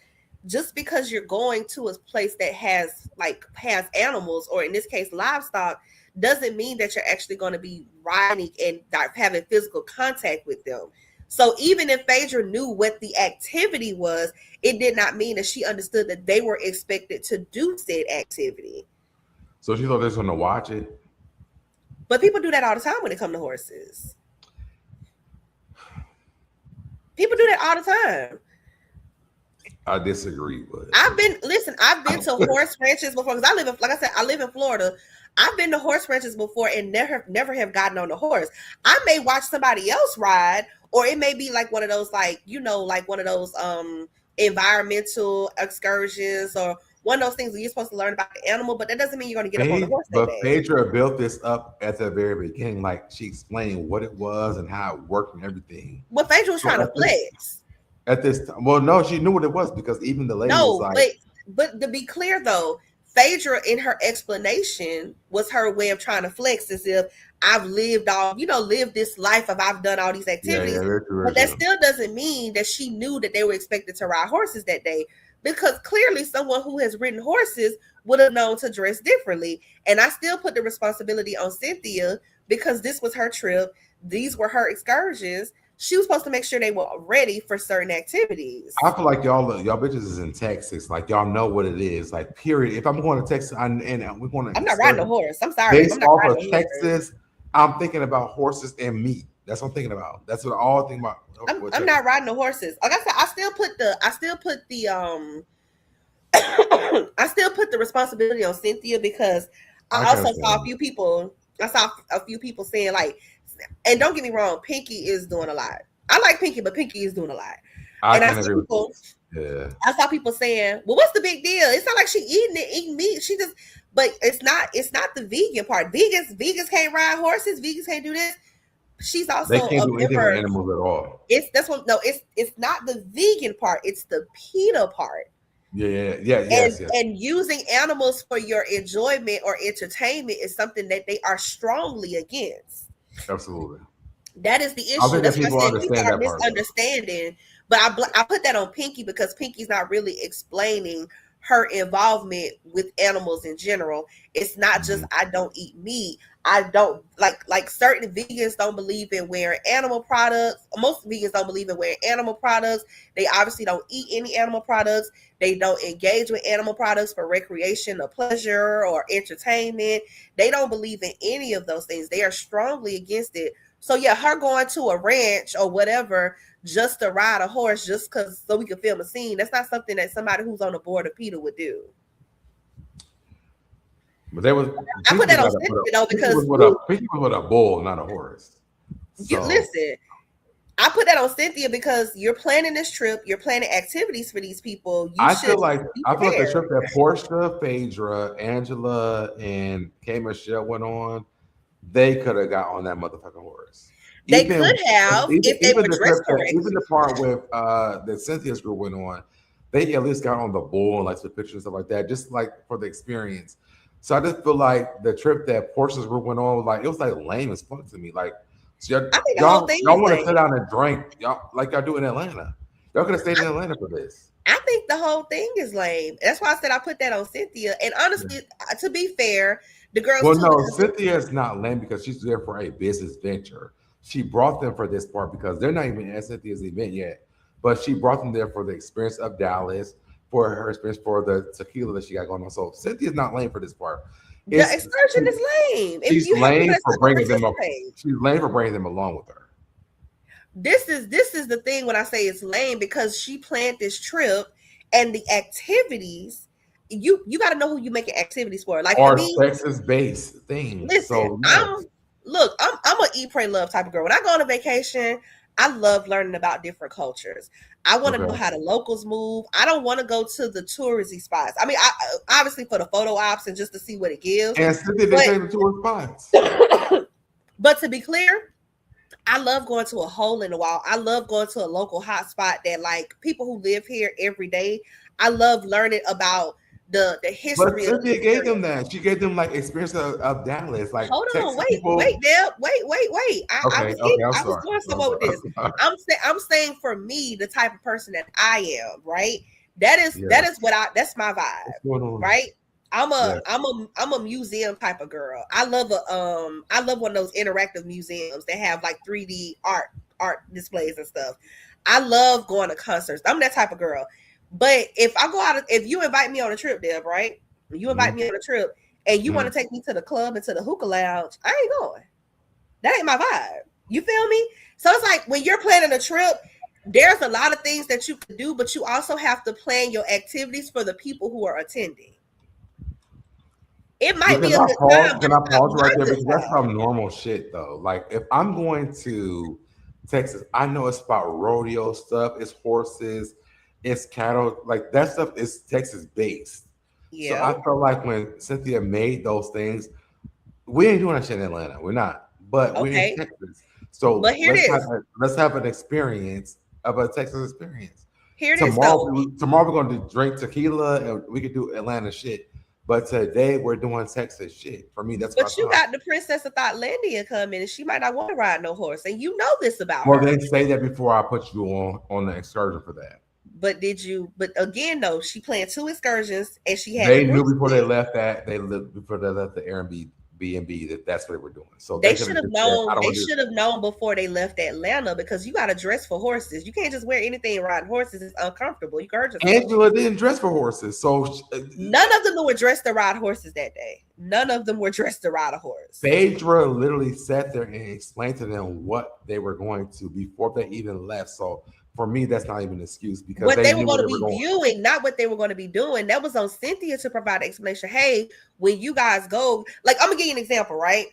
[SPEAKER 5] just because you're going to a place that has animals, or in this case livestock, doesn't mean that you're actually going to be riding and having physical contact with them. So even if Phaedra knew what the activity was, it did not mean that she understood that they were expected to do said activity.
[SPEAKER 1] So she thought they was going to watch it.
[SPEAKER 5] But people do that all the time when it comes to horses. People do that all the time.
[SPEAKER 1] I disagree, but
[SPEAKER 5] I've been to horse ranches before, because like I said, I live in Florida. I've been to horse ranches before and never have gotten on a horse. I may watch somebody else ride, or it may be like one of those, like one of those environmental excursions, or one of those things where you're supposed to learn about the animal, but that doesn't mean you're going to get up on the horse that
[SPEAKER 1] But
[SPEAKER 5] day.
[SPEAKER 1] Phaedra built this up at the very beginning, like she explained what it was and how it worked and everything.
[SPEAKER 5] But Phaedra was trying to flex.
[SPEAKER 1] At this time, well, no, she knew what it was, because even the lady was like,
[SPEAKER 5] but to be clear though, Phaedra in her explanation was her way of trying to flex, as if I've lived this life of I've done all these activities. But that still doesn't mean that she knew that they were expected to ride horses that day, because clearly someone who has ridden horses would have known to dress differently. And I still put the responsibility on Cynthia, because this was her trip. These were her excursions. She was supposed to make sure they were ready for certain activities.
[SPEAKER 1] I feel like y'all bitches is in Texas, like y'all know what it is, like period. If I'm going to Texas and we're going to,
[SPEAKER 5] I'm not riding a horse. I'm sorry.
[SPEAKER 1] Based off of Texas, I'm thinking about horses and meat. That's what I'm thinking about. That's what I all think about.
[SPEAKER 5] I'm not riding the horses. Like I said, I still put the I still put the responsibility on Cynthia, because I also saw a few people. I saw a few people saying, like, and don't get me wrong, Pinky is doing a lot. I like Pinky, but Pinky is doing a lot. I saw people saying, "Well, what's the big deal? It's not like she eating meat. She just." But it's not the vegan part. Vegans can't ride horses. Vegans can't do this. She's also
[SPEAKER 1] they can't do anything with animals at all.
[SPEAKER 5] It's not the vegan part. It's the PETA part.
[SPEAKER 1] Yes.
[SPEAKER 5] And using animals for your enjoyment or entertainment is something that they are strongly against.
[SPEAKER 1] Absolutely.
[SPEAKER 5] That is the issue.
[SPEAKER 1] I think
[SPEAKER 5] that's
[SPEAKER 1] people
[SPEAKER 5] why
[SPEAKER 1] understand that part.
[SPEAKER 5] Misunderstanding. But I put that on Pinky, because Pinky's not really explaining her involvement with animals in general. It's not just I don't eat meat. I don't like certain vegans don't believe in wearing animal products. Most vegans don't believe in wearing animal products. They obviously don't eat any animal products. They don't engage with animal products for recreation or pleasure or entertainment. They don't believe in any of those things. They are strongly against it. So yeah, her going to a ranch or whatever just to ride a horse just so we can film a scene, that's not something that somebody who's on the board of PETA would do.
[SPEAKER 1] But I
[SPEAKER 5] put that on Cynthia though, because
[SPEAKER 1] Pinky was with a bull, not a horse. So.
[SPEAKER 5] Listen, I put that on Cynthia because you're planning this trip, you're planning activities for these people.
[SPEAKER 1] I feel like the trip that Portia, Phaedra, Angela, and K. Michelle went on, they could have got on that motherfucking horse.
[SPEAKER 5] They could have if they were dressed correctly.
[SPEAKER 1] Even the part with that Cynthia's group went on, they at least got on the bull and like some pictures and stuff like that, just like for the experience. So I just feel like the trip that Portia's group went on, like it was like lame as fuck to me. Like, so y'all want to sit down and drink, y'all like y'all do in Atlanta. Y'all could have stayed in Atlanta for this.
[SPEAKER 5] I think the whole thing is lame. That's why I said I put that on Cynthia. And honestly, to be fair, the girls.
[SPEAKER 1] Well, no, Cynthia is not lame because she's there for a business venture. She brought them for this part because they're not even at Cynthia's event yet, but she brought them there for the experience of Dallas, for her experience for the tequila that she got going on. So Cynthia's not lame for this part.
[SPEAKER 5] The excursion is lame.
[SPEAKER 1] She's lame for bringing them up. She's lame for bringing them along with her.
[SPEAKER 5] This is the thing when I say it's lame, because she planned this trip and the activities. You got to know who you making activities for. Like
[SPEAKER 1] or
[SPEAKER 5] for me,
[SPEAKER 1] Texas-based things.
[SPEAKER 5] Listen,
[SPEAKER 1] so
[SPEAKER 5] no. look, I'm a eat, pray, love type of girl. When I go on a vacation, I love learning about different cultures. I want to know
[SPEAKER 1] Okay.
[SPEAKER 5] how the locals move. I don't want to go to the touristy spots. I mean, obviously for the photo ops and just to see what it gives.
[SPEAKER 1] And Cynthia didn't
[SPEAKER 5] But
[SPEAKER 1] take the tour spots.
[SPEAKER 5] but to be clear, I love going to a hole in the wall. I love going to a local hotspot that like people who live here every day. I love learning about the
[SPEAKER 1] But
[SPEAKER 5] history of
[SPEAKER 1] Cynthia
[SPEAKER 5] the
[SPEAKER 1] gave
[SPEAKER 5] area.
[SPEAKER 1] them that. She gave them like experience of Dallas, like
[SPEAKER 5] Hold on,
[SPEAKER 1] Texas
[SPEAKER 5] wait,
[SPEAKER 1] people.
[SPEAKER 5] Deb, wait.
[SPEAKER 1] Okay, okay, I'm
[SPEAKER 5] I was
[SPEAKER 1] sorry.
[SPEAKER 5] going
[SPEAKER 1] I'm
[SPEAKER 5] somewhere with
[SPEAKER 1] sorry.
[SPEAKER 5] this. I'm saying for me, the type of person that I am, right? That is
[SPEAKER 1] Yes.
[SPEAKER 5] what that's my vibe,
[SPEAKER 1] What's going on?
[SPEAKER 5] right? I'm a
[SPEAKER 1] Yes.
[SPEAKER 5] I'm a I'm a museum type of girl. I love one of those interactive museums that have like 3D art displays and stuff. I love going to concerts. I'm that type of girl. But if you invite me on a trip, Deb, right? You invite
[SPEAKER 1] Mm-hmm.
[SPEAKER 5] me on a trip and you want
[SPEAKER 1] Mm-hmm.
[SPEAKER 5] to take me to the club and to the hookah lounge, I ain't going. That ain't my vibe. You feel me? So it's like when you're planning a trip, there's a lot of things that you can do, but you also have to plan your activities for the people who are attending. It might be
[SPEAKER 1] Because
[SPEAKER 5] a
[SPEAKER 1] I
[SPEAKER 5] good
[SPEAKER 1] pause,
[SPEAKER 5] time, but
[SPEAKER 1] can I
[SPEAKER 5] it's not
[SPEAKER 1] pause right
[SPEAKER 5] my
[SPEAKER 1] there?
[SPEAKER 5] good
[SPEAKER 1] Because that's
[SPEAKER 5] time.
[SPEAKER 1] some normal shit though. Like if I'm going to Texas, I know it's about rodeo stuff, it's horses, it's cattle, like that stuff is Texas based. So
[SPEAKER 5] Yeah.
[SPEAKER 1] I felt like when Cynthia made those things, we ain't doing that shit in Atlanta. We're not, but we're in
[SPEAKER 5] Okay.
[SPEAKER 1] Texas.
[SPEAKER 5] But
[SPEAKER 1] So
[SPEAKER 5] here it is.
[SPEAKER 1] let's have an experience of a Texas experience.
[SPEAKER 5] Here it is
[SPEAKER 1] Tomorrow,
[SPEAKER 5] though.
[SPEAKER 1] tomorrow we're going to drink tequila and we could do Atlanta shit. But today we're doing Texas shit. For me, that's what I
[SPEAKER 5] But you
[SPEAKER 1] thought.
[SPEAKER 5] got the Princess of Thotlandia coming, and she might not want to ride no horse, and you know this about
[SPEAKER 1] Well,
[SPEAKER 5] her.
[SPEAKER 1] they say that before I put you on the excursion for that.
[SPEAKER 5] But did you? But again, no, she planned two excursions, and she had the
[SPEAKER 1] They knew
[SPEAKER 5] horse
[SPEAKER 1] before they
[SPEAKER 5] with.
[SPEAKER 1] left that they lived before they left the Airbnb B and B that that's what they were doing. So they
[SPEAKER 5] They
[SPEAKER 1] could
[SPEAKER 5] should
[SPEAKER 1] have
[SPEAKER 5] have
[SPEAKER 1] just said, "I
[SPEAKER 5] known.
[SPEAKER 1] don't
[SPEAKER 5] They
[SPEAKER 1] want to do
[SPEAKER 5] should
[SPEAKER 1] this."
[SPEAKER 5] have known before they left Atlanta because you got to dress for horses. You can't just wear anything riding horses. It's uncomfortable. You can hurt yourself.
[SPEAKER 1] Angela didn't dress for horses, so
[SPEAKER 5] None of them were dressed to ride horses that day. None of them were dressed to ride a horse.
[SPEAKER 1] Phaedra literally sat there and explained to them what they were going to before they even left. So for me, that's not even an excuse because
[SPEAKER 5] What
[SPEAKER 1] they
[SPEAKER 5] they were
[SPEAKER 1] knew where
[SPEAKER 5] going to
[SPEAKER 1] they were
[SPEAKER 5] be
[SPEAKER 1] going.
[SPEAKER 5] viewing, not what they were going to be doing. That was on Cynthia to provide an explanation. Hey, when you guys go, like I'm gonna give you an example, right?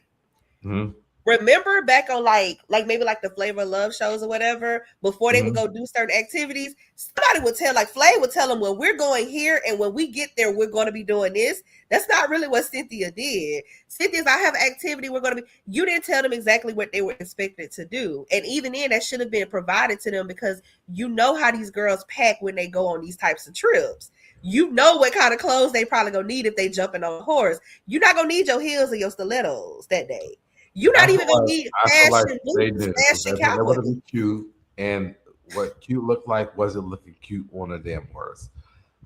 [SPEAKER 1] Mm-hmm.
[SPEAKER 5] Remember back on like maybe like the Flavor of Love shows or whatever, before they would
[SPEAKER 1] Mm-hmm.
[SPEAKER 5] go do certain activities, somebody would tell, like Flav would tell them, when we're going here and when we get there, we're going to be doing this. That's not really what Cynthia did. Cynthia's, I have activity, we're going to be, you didn't tell them exactly what they were expected to do. And even then, that should have been provided to them because you know how these girls pack when they go on these types of trips. You know what kind of clothes they probably gonna need if they jumping on a horse. You're not gonna need your heels or your stilettos that day. You're
[SPEAKER 1] I
[SPEAKER 5] not
[SPEAKER 1] feel
[SPEAKER 5] even gonna
[SPEAKER 1] like
[SPEAKER 5] need
[SPEAKER 1] I feel like
[SPEAKER 5] fashion
[SPEAKER 1] they
[SPEAKER 5] boots,
[SPEAKER 1] knew
[SPEAKER 5] fashion
[SPEAKER 1] that they
[SPEAKER 5] cowboy
[SPEAKER 1] wanted to
[SPEAKER 5] boots.
[SPEAKER 1] be cute, and what cute looked like wasn't looking cute on a damn horse.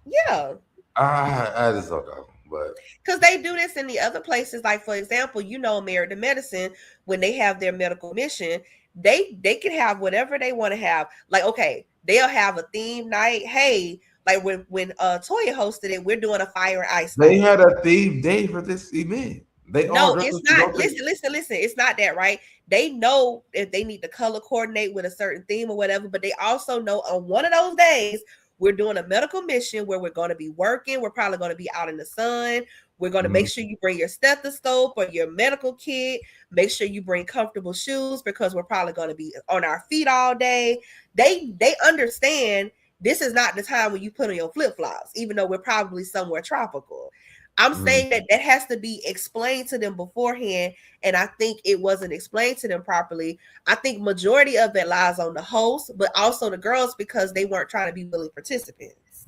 [SPEAKER 5] Yeah,
[SPEAKER 1] I just don't know, but
[SPEAKER 5] because they do this in the other places. Like for example, Married to Medicine, when they have their medical mission, they can have whatever they want to have. Like okay, they'll have a theme night. Hey, like when Toya hosted it, we're doing a fire and ice
[SPEAKER 1] they
[SPEAKER 5] night.
[SPEAKER 1] had a theme day for this event. They all
[SPEAKER 5] No,
[SPEAKER 1] dressed
[SPEAKER 5] it's
[SPEAKER 1] up to
[SPEAKER 5] not.
[SPEAKER 1] go to.
[SPEAKER 5] Listen. It's not that, right? They know if they need to color coordinate with a certain theme or whatever, but they also know on one of those days, we're doing a medical mission where we're going to be working. We're probably going to be out in the sun. We're going to make
[SPEAKER 1] Mhm.
[SPEAKER 5] sure you bring your stethoscope or your medical kit. Make sure you bring comfortable shoes because we're probably going to be on our feet all day. They understand this is not the time when you put on your flip flops, even though we're probably somewhere tropical. I'm
[SPEAKER 1] Mhm.
[SPEAKER 5] saying that has to be explained to them beforehand, and I think it wasn't explained to them properly. I think majority of it lies on the host, but also the girls because they weren't trying to be willing participants.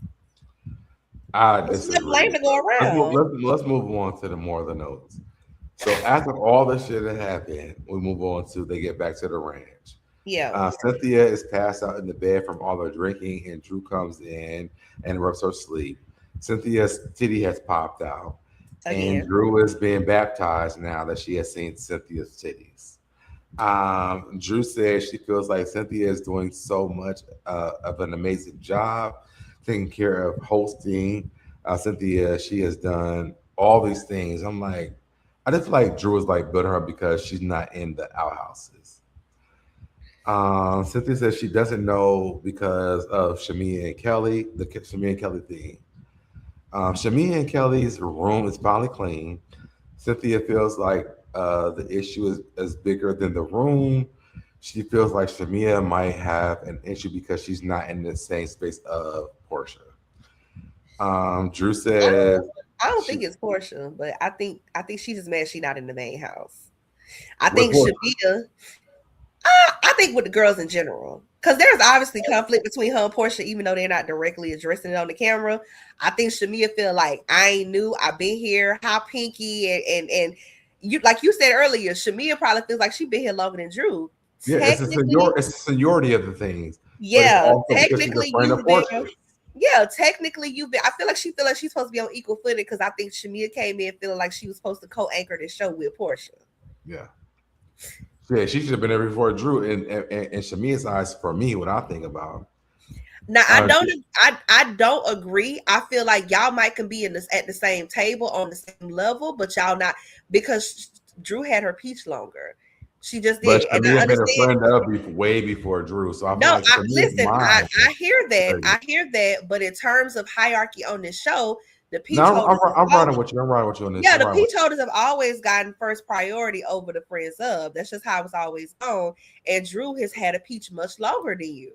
[SPEAKER 1] I
[SPEAKER 5] It's enough blame
[SPEAKER 1] disagree.
[SPEAKER 5] to go
[SPEAKER 1] Let's move,
[SPEAKER 5] around.
[SPEAKER 1] let's move on to the more of the notes. So after all the shit that happened, we move on to they get back to the ranch.
[SPEAKER 5] Yeah,
[SPEAKER 1] Cynthia is passed out in the bed from all the drinking, and Drew comes in and rubs her sleep. Cynthia's titty has popped out, and
[SPEAKER 5] again.
[SPEAKER 1] Drew is being baptized now that she has seen Cynthia's titties. Drew says she feels like Cynthia is doing so much of an amazing job taking care of hosting. Cynthia, she has done all these things. I'm like, I just feel like Drew is like building her because she's not in the outhouses. Cynthia says she doesn't know because of Shamia and Kelly, the Shamia and Kelly thing. Shamia and Kelly's room is finally clean. Cynthia feels like the issue is bigger than the room. She feels like Shamia might have an issue because she's not in the same space of Portia. Drew
[SPEAKER 5] I don't,
[SPEAKER 1] says
[SPEAKER 5] I don't
[SPEAKER 1] she
[SPEAKER 5] think it's Portia, but I think she's just mad she's not in the main house. I
[SPEAKER 1] with
[SPEAKER 5] think
[SPEAKER 1] Portia.
[SPEAKER 5] Shabia. I think with the girls in general, because there's obviously conflict between her and Portia, even though they're not directly addressing it on the camera. I think Shamia feel like I ain't new. I've been here. How Pinky and you like you said earlier, Shamia probably feels like she been here longer than Drew.
[SPEAKER 1] Yeah,
[SPEAKER 5] Technically,
[SPEAKER 1] it's the seniority of the things, but it's
[SPEAKER 5] yeah.
[SPEAKER 1] also because she's a
[SPEAKER 5] Technically,
[SPEAKER 1] friend of
[SPEAKER 5] you've been.
[SPEAKER 1] Portia.
[SPEAKER 5] Yeah, technically you've been. I feel like she feel like she's supposed to be on equal footing because I think Shamia came in feeling like she was supposed to co-anchor this show with Portia.
[SPEAKER 1] Yeah. Yeah, she should have been there before Drew. And Shamia's eyes, for me, what I think about.
[SPEAKER 5] Now I
[SPEAKER 1] Uh,
[SPEAKER 5] don't I don't agree. I feel like y'all might can be in this at the same table on the same level, but y'all not because Drew had her peach longer. She just
[SPEAKER 1] but
[SPEAKER 5] did, and I
[SPEAKER 1] Shamia been a
[SPEAKER 5] understand.
[SPEAKER 1] friend of way before Drew. So I feel
[SPEAKER 5] No,
[SPEAKER 1] like
[SPEAKER 5] I
[SPEAKER 1] Shamia's
[SPEAKER 5] listen. I
[SPEAKER 1] mind.
[SPEAKER 5] I hear that.
[SPEAKER 1] Crazy.
[SPEAKER 5] I hear that. But in terms of hierarchy on this show, the peach
[SPEAKER 1] No,
[SPEAKER 5] holders have
[SPEAKER 1] I'm riding
[SPEAKER 5] always,
[SPEAKER 1] with you. I'm riding with you on this.
[SPEAKER 5] yeah,
[SPEAKER 1] I'm
[SPEAKER 5] the
[SPEAKER 1] riding with
[SPEAKER 5] peach holders have always gotten first priority over the friends of. That's just how it's always gone. And Drew has had a peach much longer than you.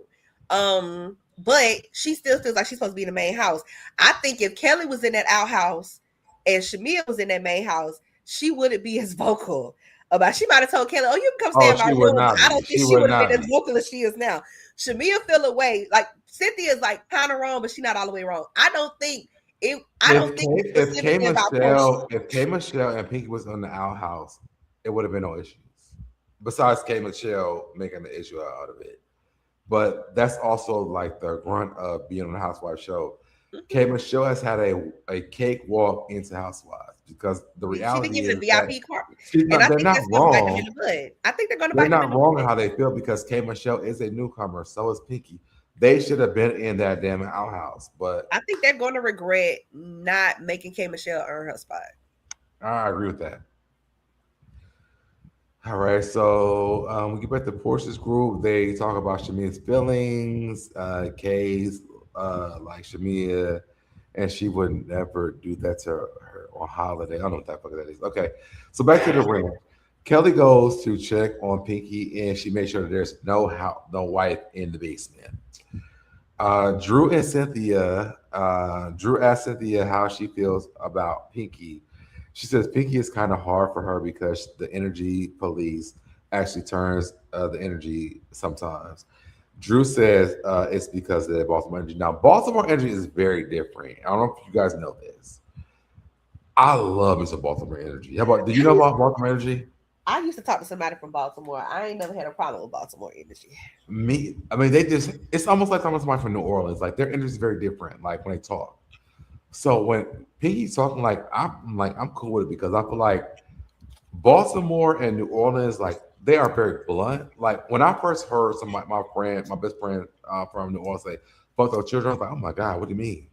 [SPEAKER 5] But she still feels like she's supposed to be in the main house. I think if Kelly was in that outhouse and Shamia was in that main house, she wouldn't be as vocal about. She might have told Kelly, "Oh, you can come stay
[SPEAKER 1] Oh,
[SPEAKER 5] in my
[SPEAKER 1] she would
[SPEAKER 5] room," but
[SPEAKER 1] not
[SPEAKER 5] I
[SPEAKER 1] be.
[SPEAKER 5] don't think
[SPEAKER 1] She
[SPEAKER 5] she
[SPEAKER 1] would
[SPEAKER 5] would have
[SPEAKER 1] not
[SPEAKER 5] been as
[SPEAKER 1] be.
[SPEAKER 5] vocal as she is now. Shamia feel away. Like Cynthia's like kind of wrong, but she's not all the way wrong. I don't think it. I don't think it's specifically about Portia.
[SPEAKER 1] If K Michelle and Pinky was on the outhouse, it would have been no issues. Besides K Michelle making the issue out of it. But that's also like the grunt of being on the Housewives show. K Michelle has had a cakewalk into Housewives because the
[SPEAKER 5] She been
[SPEAKER 1] reality
[SPEAKER 5] given a
[SPEAKER 1] is that
[SPEAKER 5] VIP card,
[SPEAKER 1] she's
[SPEAKER 5] and
[SPEAKER 1] not
[SPEAKER 5] I
[SPEAKER 1] they're
[SPEAKER 5] think
[SPEAKER 1] not
[SPEAKER 5] that's going to bite them in
[SPEAKER 1] wrong.
[SPEAKER 5] the butt. I think they're going to
[SPEAKER 1] They're
[SPEAKER 5] bite them
[SPEAKER 1] not
[SPEAKER 5] in the
[SPEAKER 1] wrong in
[SPEAKER 5] butt.
[SPEAKER 1] how they feel because K Michelle is a newcomer, so is Pinky. They should have been in that damn outhouse, but
[SPEAKER 5] I think they're going to regret not making K Michelle earn her spot.
[SPEAKER 1] I agree with that. All right, so we get back to Portia's group. They talk about Shamia's feelings, Kay's like Shamia, and she would never do that to her on holiday. I don't know what that fuck that is. Okay, so back to the ring. Kelly goes to check on Pinky, and she makes sure that there's no wife in the basement. Drew asked Cynthia how she feels about Pinky. She says Pinky is kind of hard for her because the energy police actually turns the energy sometimes. Drew says it's because of the Baltimore energy. Now, Baltimore energy is very different. I don't know if you guys know this. I love me some Baltimore energy. How about, do you know about Baltimore energy?
[SPEAKER 5] I used to talk to somebody from Baltimore. I ain't never had a problem with Baltimore energy.
[SPEAKER 1] I mean, it's almost like talking to somebody from New Orleans. Like their energy is very different, like when they talk. So when Pinky's talking, I'm cool with it because I feel like Baltimore and New Orleans, like they are very blunt. Like when I first heard my best friend from New Orleans say, fuck those children, I was like, oh my God, what do you mean?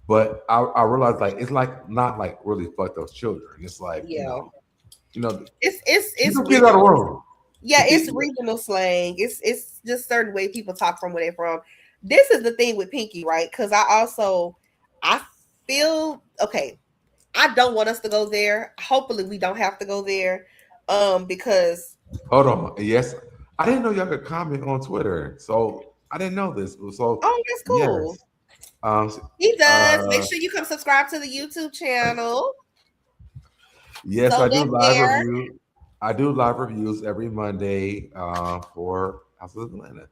[SPEAKER 1] But I realized like it's like not like really fuck those children. It's like,
[SPEAKER 5] Yeah,
[SPEAKER 1] you know, keep
[SPEAKER 5] it's
[SPEAKER 1] those kids out of the
[SPEAKER 5] regional.
[SPEAKER 1] room.
[SPEAKER 5] Yeah, it's regional slang. It's just certain way people talk from where they're from. This is the thing with Pinky, right? Because I feel okay. I don't want us to go there. Hopefully, we don't have to go there. Because
[SPEAKER 1] Hold on. Yes. I didn't know y'all could comment on Twitter. So I didn't know this. So
[SPEAKER 5] oh, that's cool.
[SPEAKER 1] yes. Um
[SPEAKER 5] He does. Make
[SPEAKER 1] uh
[SPEAKER 5] sure you come subscribe to the YouTube channel.
[SPEAKER 1] yes,
[SPEAKER 5] So
[SPEAKER 1] I do
[SPEAKER 5] that's
[SPEAKER 1] live
[SPEAKER 5] there.
[SPEAKER 1] review. I do live reviews every Monday for House of Atlanta.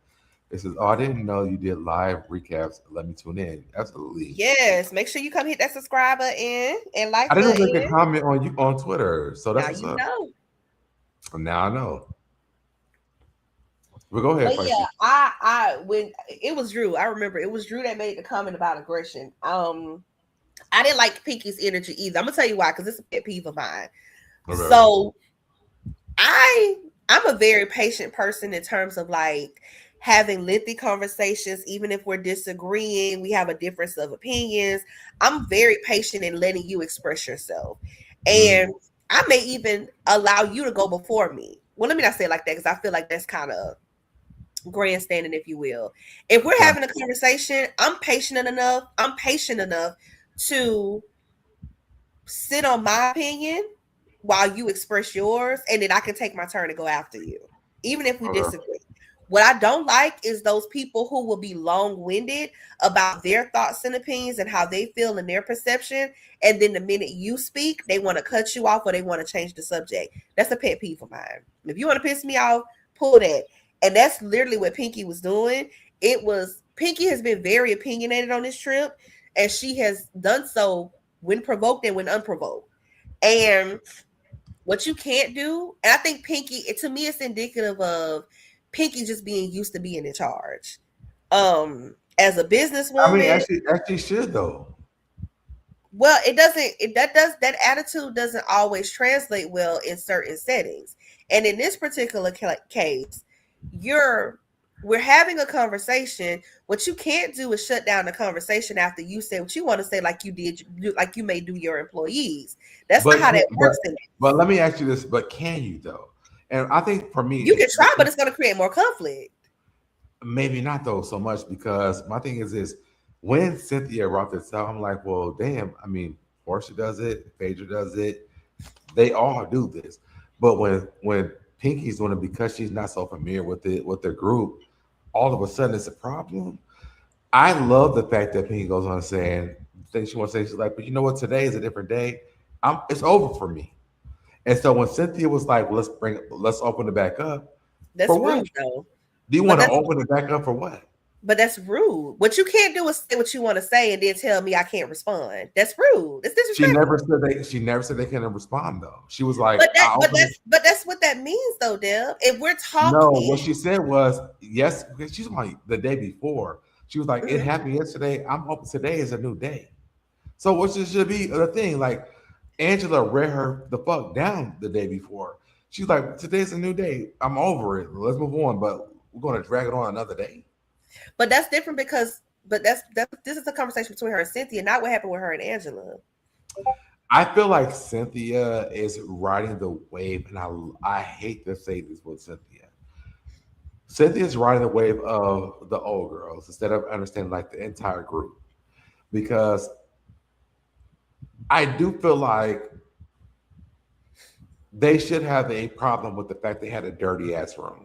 [SPEAKER 1] It says, oh, I didn't know you did live recaps. Let me tune in. Absolutely.
[SPEAKER 5] Yes. Make sure you come hit that subscribe button and like
[SPEAKER 1] I didn't know they
[SPEAKER 5] button.
[SPEAKER 1] could comment on you on Twitter. So that's
[SPEAKER 5] Now
[SPEAKER 1] what's
[SPEAKER 5] you
[SPEAKER 1] up.
[SPEAKER 5] know.
[SPEAKER 1] Now I know. Well, go ahead,
[SPEAKER 5] But yeah,
[SPEAKER 1] Feisty.
[SPEAKER 5] I when it was Drew, I remember it was Drew that made the comment about aggression. I didn't like Pinky's energy either. I'm gonna tell you why, because it's a pet peeve of mine.
[SPEAKER 1] Okay.
[SPEAKER 5] So I'm a very patient person in terms of like having lengthy conversations, even if we're disagreeing, we have a difference of opinions. I'm very patient in letting you express yourself.
[SPEAKER 1] Mm,
[SPEAKER 5] And I may even allow you to go before me. Well, let me not say it like that because I feel like that's kind of grandstanding, if you will. If we're
[SPEAKER 1] okay.
[SPEAKER 5] having a conversation, I'm patient enough. I'm patient enough to sit on my opinion while you express yours, and then I can take my turn and go after you, even if we
[SPEAKER 1] Okay.
[SPEAKER 5] disagree. What I don't like is those people who will be long-winded about their thoughts and opinions and how they feel and their perception. And then the minute you speak, they want to cut you off or they want to change the subject. That's a pet peeve of mine. If you want to piss me off, pull that. And that's literally what Pinky was doing. Pinky has been very opinionated on this trip, and she has done so when provoked and when unprovoked. And what you can't do, and I think Pinky, to me, it's indicative of Pinky just being used to being in charge. As a
[SPEAKER 1] I mean,
[SPEAKER 5] businesswoman,
[SPEAKER 1] actually should though.
[SPEAKER 5] well, that attitude doesn't always translate well in certain settings. And in this particular case, we're having a conversation. What you can't do is shut down the conversation after you say what you want to say, like like you may do your employees. That's not
[SPEAKER 1] But
[SPEAKER 5] how that works.
[SPEAKER 1] but let me ask you this: but can you though? And I think for me,
[SPEAKER 5] You can try, but it's going to create more conflict.
[SPEAKER 1] maybe not though so much because my thing is this: when Cynthia brought this up, I'm like, well, damn. I mean, Portia does it, Phaedra does it. They all do this. But when Pinky's doing it because she's not so familiar with it with the group, all of a sudden it's a problem. I love the fact that Pinky goes on saying things she wants to say. She's like, but you know what? Today is a different day. It's over for me. And so when Cynthia was like, well, let's open it back up.
[SPEAKER 5] That's
[SPEAKER 1] For what?
[SPEAKER 5] rude, though.
[SPEAKER 1] Do you want to open it back up for what?
[SPEAKER 5] But that's rude. What you can't do is say what you want to say and then tell me I can't respond. That's rude. It's disrespectful.
[SPEAKER 1] She never said they couldn't respond though. She was like,
[SPEAKER 5] but that's what that means though, Deb. If we're talking,
[SPEAKER 1] no, what she said was yes. She's like the day before. She was like, it happened yesterday. I'm hoping today is a new day. So what should be the thing? Like Angela read her the fuck down the day before. She's like, today's a new day. I'm over it. Let's move on. But we're going to drag it on another day.
[SPEAKER 5] But that's different because, this is a conversation between her and Cynthia, not what happened with her and Angela.
[SPEAKER 1] I feel like Cynthia is riding the wave, and I hate to say this with Cynthia. Cynthia's riding the wave of the old girls instead of understanding like the entire group. Because I do feel like they should have a problem with the fact they had a dirty ass room.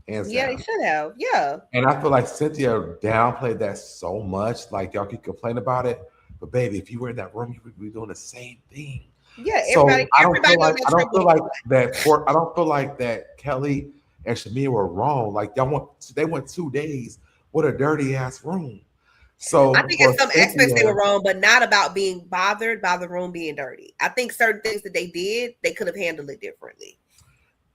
[SPEAKER 5] Yeah, they should have. Yeah.
[SPEAKER 1] And I feel like Cynthia downplayed that so much. Like y'all could complain about it, but baby, if you were in that room, you would be doing the same thing.
[SPEAKER 5] Yeah, everybody.
[SPEAKER 1] I don't feel like that Kelly and Shamia were wrong. Like they went 2 days with a dirty ass room. So
[SPEAKER 5] I think in some aspects they were wrong, but not about being bothered by the room being dirty. I think certain things that they did, they could have handled it differently.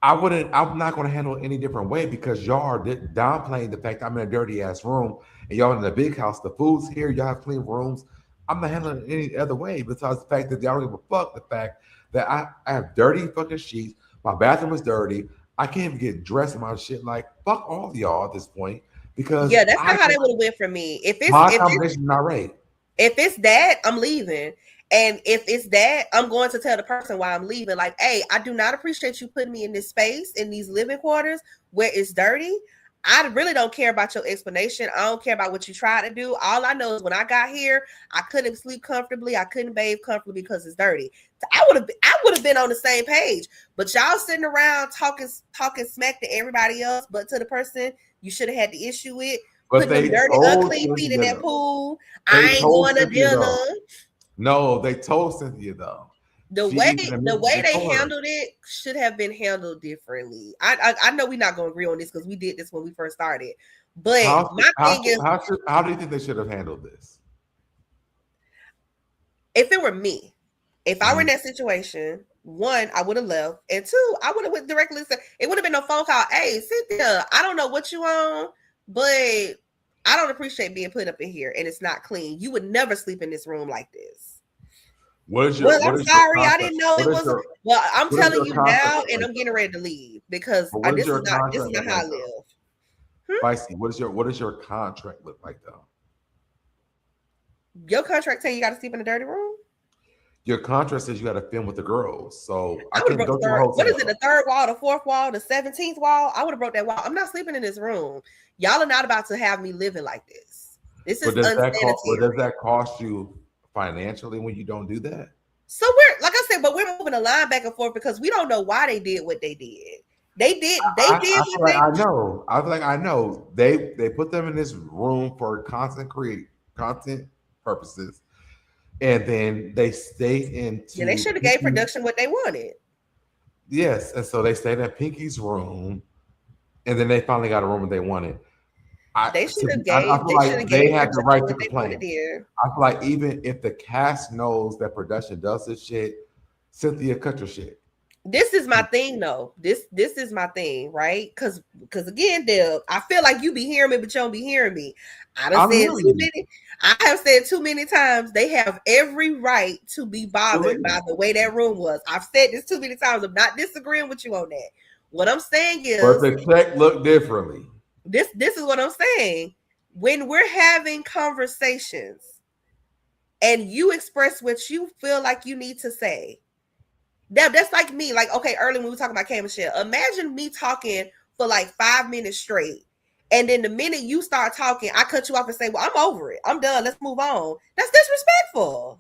[SPEAKER 1] I'm not going to handle it any different way because y'all are downplaying the fact I'm in a dirty ass room and y'all in a big house. The food's here. Y'all have clean rooms. I'm not handling it any other way besides the fact that y'all don't give a fuck. The fact that I have dirty fucking sheets. My bathroom is dirty. I can't even get dressed in my shit. Like fuck all of y'all at this point because
[SPEAKER 5] that's not how they would have went for me. If it's
[SPEAKER 1] not right.
[SPEAKER 5] If it's that, I'm leaving. And if it's that, I'm going to tell the person why I'm leaving. Like, hey, I do not appreciate you putting me in this space, in these living quarters where it's dirty. I really don't care about your explanation. I don't care about what you tried to do. All I know is when I got here, I couldn't sleep comfortably. I couldn't bathe comfortably because it's dirty. I would have been on the same page. But y'all sitting around talking smack to everybody else, but to the person you should have had the issue with, putting them dirty, unclean feet in that pool. I ain't going to dinner.
[SPEAKER 1] No, they told Cynthia though.
[SPEAKER 5] The way they handled it should have been handled differently. I know we're not going to agree on this because we did this when we first started. But
[SPEAKER 1] how do you think they should have handled this?
[SPEAKER 5] If it were me, if I were in that situation, one, I would have left, and two, I would have went directly. It would have been no phone call. Hey, Cynthia, I don't know what you on, but I don't appreciate being put up in here, and it's not clean. You would never sleep in this room like this. I'm sorry, I didn't know it was. Well, I'm telling you now, and I'm getting ready to leave because this is not how I live.
[SPEAKER 1] Spicy, what does your contract look like though?
[SPEAKER 5] Your contract tell you got to sleep in a dirty room.
[SPEAKER 1] Your contract says you got to film with the girls. So
[SPEAKER 5] I would have broke the third. What is it? The third wall, the fourth wall, the 17th wall? I would have broke that wall. I'm not sleeping in this room. Y'all are not about to have me living like this. This is unsanitary.
[SPEAKER 1] Does that cost you financially when you don't do that?
[SPEAKER 5] So we're, like I saying, but we're moving the line back and forth because we don't know why they did what they did. They did. They
[SPEAKER 1] I
[SPEAKER 5] did
[SPEAKER 1] feel
[SPEAKER 5] what
[SPEAKER 1] like
[SPEAKER 5] they.
[SPEAKER 1] I know. I feel like I know. They put them in this room for content purposes, and then they stayed
[SPEAKER 5] Yeah, they
[SPEAKER 1] into
[SPEAKER 5] should have gave
[SPEAKER 1] Pinky.
[SPEAKER 5] production what they wanted.
[SPEAKER 1] Yes, and so they stayed in Pinky's room, and then they finally got a room that they wanted. I feel
[SPEAKER 5] They should have
[SPEAKER 1] like they
[SPEAKER 5] gave
[SPEAKER 1] had the
[SPEAKER 5] production
[SPEAKER 1] right to
[SPEAKER 5] what they wanted
[SPEAKER 1] complain.
[SPEAKER 5] there.
[SPEAKER 1] I feel like even if the cast knows that production does this shit, Cynthia cut your shit.
[SPEAKER 5] This is my thing though. This is my thing, right? Because again, Deb, I feel like you be hearing me, but you don't be hearing me. I done
[SPEAKER 1] I'm
[SPEAKER 5] said
[SPEAKER 1] hearing
[SPEAKER 5] too
[SPEAKER 1] you.
[SPEAKER 5] many. I have said too many times they have every right to be bothered
[SPEAKER 1] Believe
[SPEAKER 5] by
[SPEAKER 1] me.
[SPEAKER 5] the way that room was. I've said this too many times. I'm not disagreeing with you on that. What I'm saying
[SPEAKER 1] But
[SPEAKER 5] is
[SPEAKER 1] the check looked differently.
[SPEAKER 5] this is what I'm saying. When we're having conversations and you express what you feel like you need to say, that's like me. Like, okay, earlier when we were talking about K Michelle, imagine me talking for like 5 minutes straight. And then the minute you start talking, I cut you off and say, well, I'm over it. I'm done. Let's move on. That's disrespectful.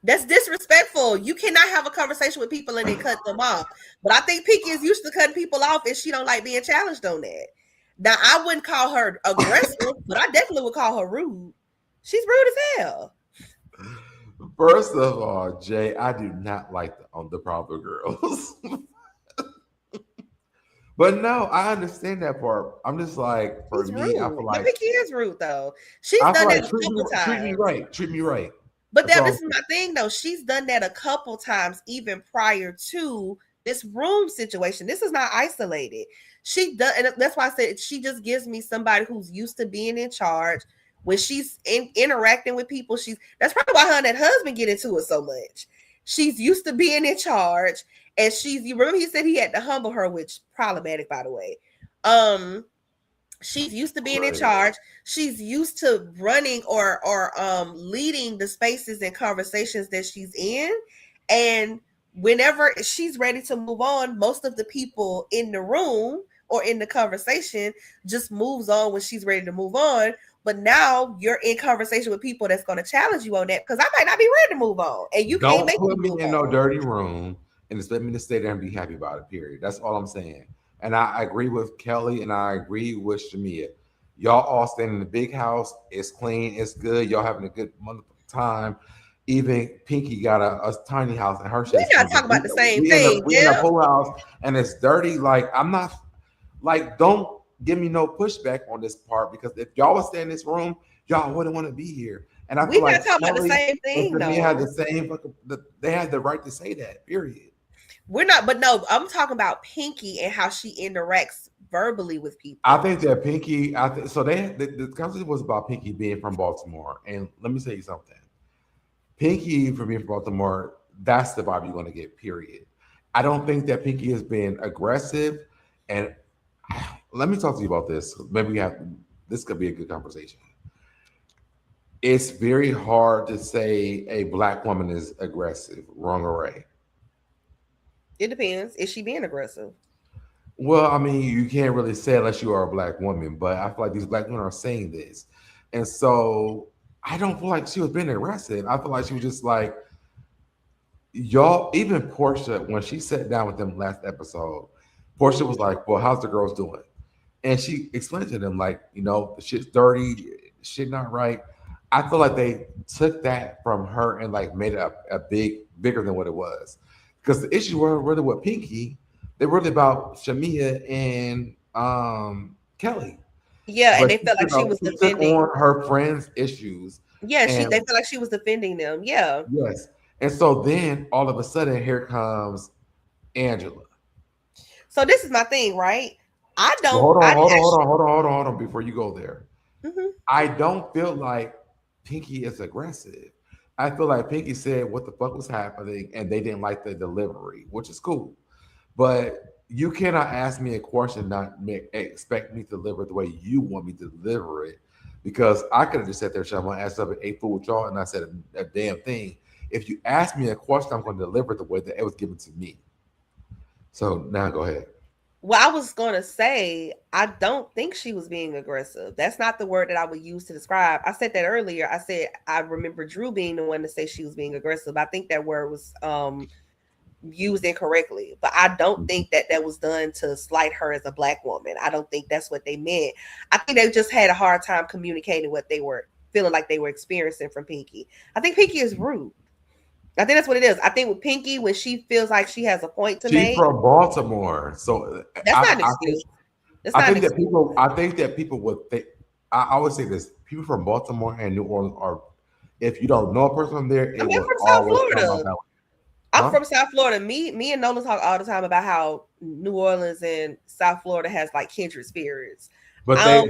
[SPEAKER 5] That's disrespectful. You cannot have a conversation with people and then cut them off. But I think Pinky is used to cutting people off and she don't like being challenged on that. Now, I wouldn't call her aggressive, but I definitely would call her rude. She's rude as hell.
[SPEAKER 1] First of all, Jay, I do not like the Proper Girls. But no, I understand that part. I'm just like, for
[SPEAKER 5] She's
[SPEAKER 1] me,
[SPEAKER 5] rude. But Pinky is rude, though. She's
[SPEAKER 1] I feel
[SPEAKER 5] done that
[SPEAKER 1] like
[SPEAKER 5] a couple
[SPEAKER 1] treat me
[SPEAKER 5] times.
[SPEAKER 1] right. Treat me right.
[SPEAKER 5] But
[SPEAKER 1] That's all
[SPEAKER 5] this is my thing, though. She's done that a couple times, even prior to this room situation. This is not isolated. She does, and that's why I said she just gives me somebody who's used to being in charge. When she's interacting with people, that's probably why her and that husband get into it so much. She's used to being in charge, and you remember he said he had to humble her, which problematic, by the way. She's used to being in charge. She's used to running or leading the spaces and conversations that she's in. And whenever she's ready to move on, most of the people in the room or in the conversation just moves on when she's ready to move on. But now you're in conversation with people that's going to challenge you on that because I might not be ready to move on, and you can't
[SPEAKER 1] Don't
[SPEAKER 5] make me
[SPEAKER 1] put me
[SPEAKER 5] move
[SPEAKER 1] in no
[SPEAKER 5] on.
[SPEAKER 1] dirty room and expect me to stay there and be happy about it. Period. That's all I'm saying. And I agree with Kelly and I agree with Shamia. Y'all all staying in the big house. It's clean. It's good. Y'all having a good time. Even Pinky got a tiny house and her shit
[SPEAKER 5] We're
[SPEAKER 1] is
[SPEAKER 5] not
[SPEAKER 1] clean.
[SPEAKER 5] talking about the same
[SPEAKER 1] We in a
[SPEAKER 5] thing, Deb.
[SPEAKER 1] full house and it's dirty. Like I'm not like don't give me no pushback on this part because if y'all was staying in this room, y'all wouldn't want to be here. And I feel
[SPEAKER 5] We're not
[SPEAKER 1] like
[SPEAKER 5] talking about the
[SPEAKER 1] Kelly
[SPEAKER 5] same
[SPEAKER 1] and
[SPEAKER 5] thing,
[SPEAKER 1] Shamia had
[SPEAKER 5] though.
[SPEAKER 1] the same fucking. They had the right to say that. Period.
[SPEAKER 5] We're not, but no, I'm talking about Pinky and how she interacts verbally with
[SPEAKER 1] I
[SPEAKER 5] people.
[SPEAKER 1] think that Pinky. So. The conversation was about Pinky being from Baltimore, and let me tell you something. Pinky from being from Baltimore, that's the vibe you're going to get. Period. I don't think that Pinky has been aggressive, and let me talk to you about this. Maybe we have this could be a good conversation. It's very hard to say a black woman is aggressive, wrong or right.
[SPEAKER 5] It depends. Is she being aggressive?
[SPEAKER 1] Well, I mean, you can't really say unless you are a black woman, but I feel like these black women are saying this. And so I don't feel like she was being aggressive. I feel like she was just like, y'all, even Portia, when she sat down with them last episode, Portia was like, well, how's the girls doing? And she explained to them, like, the shit's dirty, shit not right. I feel like they took that from her and like made it bigger than what it was. Because the issue were really with Pinky, they were really about Shamia and Kelly.
[SPEAKER 5] Yeah, and
[SPEAKER 1] But
[SPEAKER 5] they felt like she was
[SPEAKER 1] she took
[SPEAKER 5] defending.
[SPEAKER 1] on her friends' issues.
[SPEAKER 5] Yeah,
[SPEAKER 1] And
[SPEAKER 5] they felt like she was defending them. Yeah.
[SPEAKER 1] yes. And so then all of a sudden, here comes Angela.
[SPEAKER 5] So this is my thing, right? I
[SPEAKER 1] Well,
[SPEAKER 5] don't. I actually.
[SPEAKER 1] hold on before you go there.
[SPEAKER 5] Mhm.
[SPEAKER 1] I don't feel like Pinky is aggressive. I feel like Pinky said what the fuck was happening and they didn't like the delivery, which is cool. But you cannot ask me a question, expect me to deliver the way you want me to deliver it. Because I could have just sat there, shut my ass up and ate food with y'all, and I said a damn thing. If you ask me a question, I'm going to deliver the way that it was given to me. So now go ahead.
[SPEAKER 5] Well, I was going to say, I don't think she was being aggressive. That's not the word that I would use to describe. I said that earlier. I said I remember Drew being the one to say she was being aggressive. I think that word was used incorrectly, but I don't think that that was done to slight her as a black woman. I don't think that's what they meant. I think they just had a hard time communicating what they were feeling like they were experiencing from Pinky. I think Pinky is rude. I think that's what it is. I think with Pinky, when she feels like she has a point to
[SPEAKER 1] She's
[SPEAKER 5] make,
[SPEAKER 1] from Baltimore, so
[SPEAKER 5] that's not an
[SPEAKER 1] I think
[SPEAKER 5] excuse. That's not an excuse.
[SPEAKER 1] I think that people would think. I would say this: people from Baltimore and New Orleans are. If you don't know a person from there,
[SPEAKER 5] I
[SPEAKER 1] it
[SPEAKER 5] mean, I'm
[SPEAKER 1] will
[SPEAKER 5] from South
[SPEAKER 1] always come out
[SPEAKER 5] Florida.
[SPEAKER 1] that way,
[SPEAKER 5] I'm
[SPEAKER 1] huh?
[SPEAKER 5] from South Florida. Me and Nola talk all the time about how New Orleans and South Florida has like kindred spirits.
[SPEAKER 1] But
[SPEAKER 5] Um,
[SPEAKER 1] they,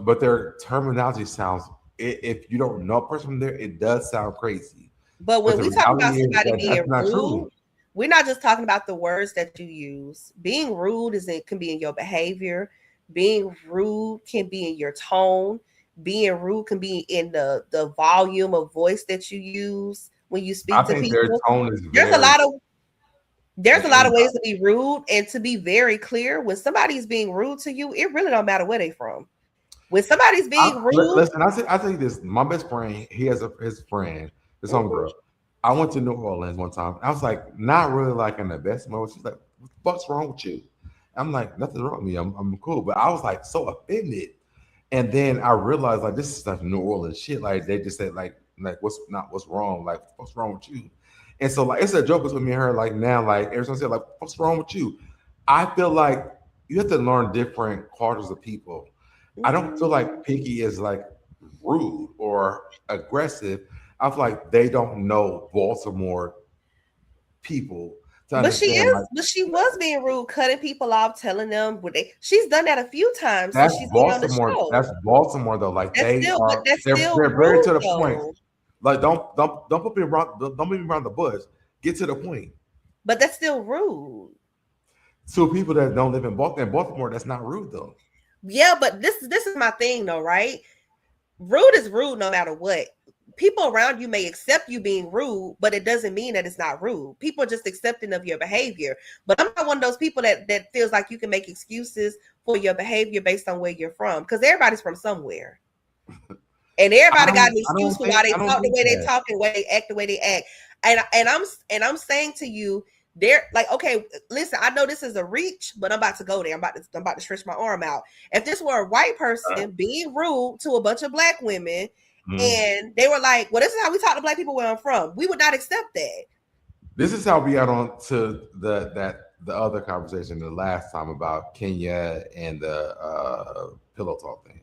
[SPEAKER 1] but their terminology sounds. If you don't know a person from there, it does sound crazy.
[SPEAKER 5] but
[SPEAKER 1] But
[SPEAKER 5] when
[SPEAKER 1] the
[SPEAKER 5] we talk about
[SPEAKER 1] reality is
[SPEAKER 5] somebody
[SPEAKER 1] that
[SPEAKER 5] being
[SPEAKER 1] that's not
[SPEAKER 5] rude,
[SPEAKER 1] true.
[SPEAKER 5] we're not just talking about the words that you use. Being rude is it can be in your behavior. Being rude can be in your tone. Being rude can be in the volume of voice that you use when you
[SPEAKER 1] I
[SPEAKER 5] speak to
[SPEAKER 1] think their
[SPEAKER 5] people.
[SPEAKER 1] tone is
[SPEAKER 5] There's a
[SPEAKER 1] very.
[SPEAKER 5] lot of there's a lot
[SPEAKER 1] And
[SPEAKER 5] of ways to be rude, and to be very clear, when somebody's being rude to you, it really don't matter where they from. When somebody's being rude,
[SPEAKER 1] listen, I tell you this. My best friend, he has his friend, his
[SPEAKER 5] mhm,
[SPEAKER 1] homegirl. I went to New Orleans one time. I was like, not really like in the best mode. She's like, "What the fuck's wrong with you?" I'm like, "Nothing wrong with me. I'm cool." But I was like so offended. And then I realized like this is stuff New Orleans shit. Like they just said like what's wrong? Like what's wrong with you? And so like it's a joke between me and her. Like now, like everyone said like what's wrong with you? I feel like you have to learn different cultures of people. I don't feel
[SPEAKER 5] mm,
[SPEAKER 1] like Pinky is like rude or aggressive. I feel like they don't know Baltimore people to understand like
[SPEAKER 5] but she was being rude, cutting people off, telling them what they. She's done that a few times since
[SPEAKER 1] that's
[SPEAKER 5] she's been on the
[SPEAKER 1] Baltimore.
[SPEAKER 5] show.
[SPEAKER 1] That's Baltimore though. Like
[SPEAKER 5] That's still
[SPEAKER 1] they're very
[SPEAKER 5] rude
[SPEAKER 1] to the point.
[SPEAKER 5] though.
[SPEAKER 1] Like don't put me around don't put me around the bush. Get to the point.
[SPEAKER 5] But that's still rude.
[SPEAKER 1] To people that don't live in Baltimore, that's not rude though.
[SPEAKER 5] Yeah, but this is my thing though, right? Rude is rude no matter what. People around you may accept you being rude, but it doesn't mean that it's not rude. People are just accepting of your behavior. But I'm not one of those people that feels like you can make excuses for your behavior based on where you're from, because everybody's from somewhere. And everybody got an excuse for why they
[SPEAKER 1] I don't
[SPEAKER 5] talk the
[SPEAKER 1] think
[SPEAKER 5] way they
[SPEAKER 1] that.
[SPEAKER 5] talk and the way they act the way they act. And I'm saying to you, they're like, okay, listen, I know this is a reach, but I'm about to go there. I'm about to stretch my arm out. If this were a white person being rude to a bunch of black women,
[SPEAKER 1] Mm.
[SPEAKER 5] and they were like, well, this is how we talk to black people where I'm from, we would not accept that.
[SPEAKER 1] This is how we got on to the other conversation the last time about Kenya and the pillow talk thing.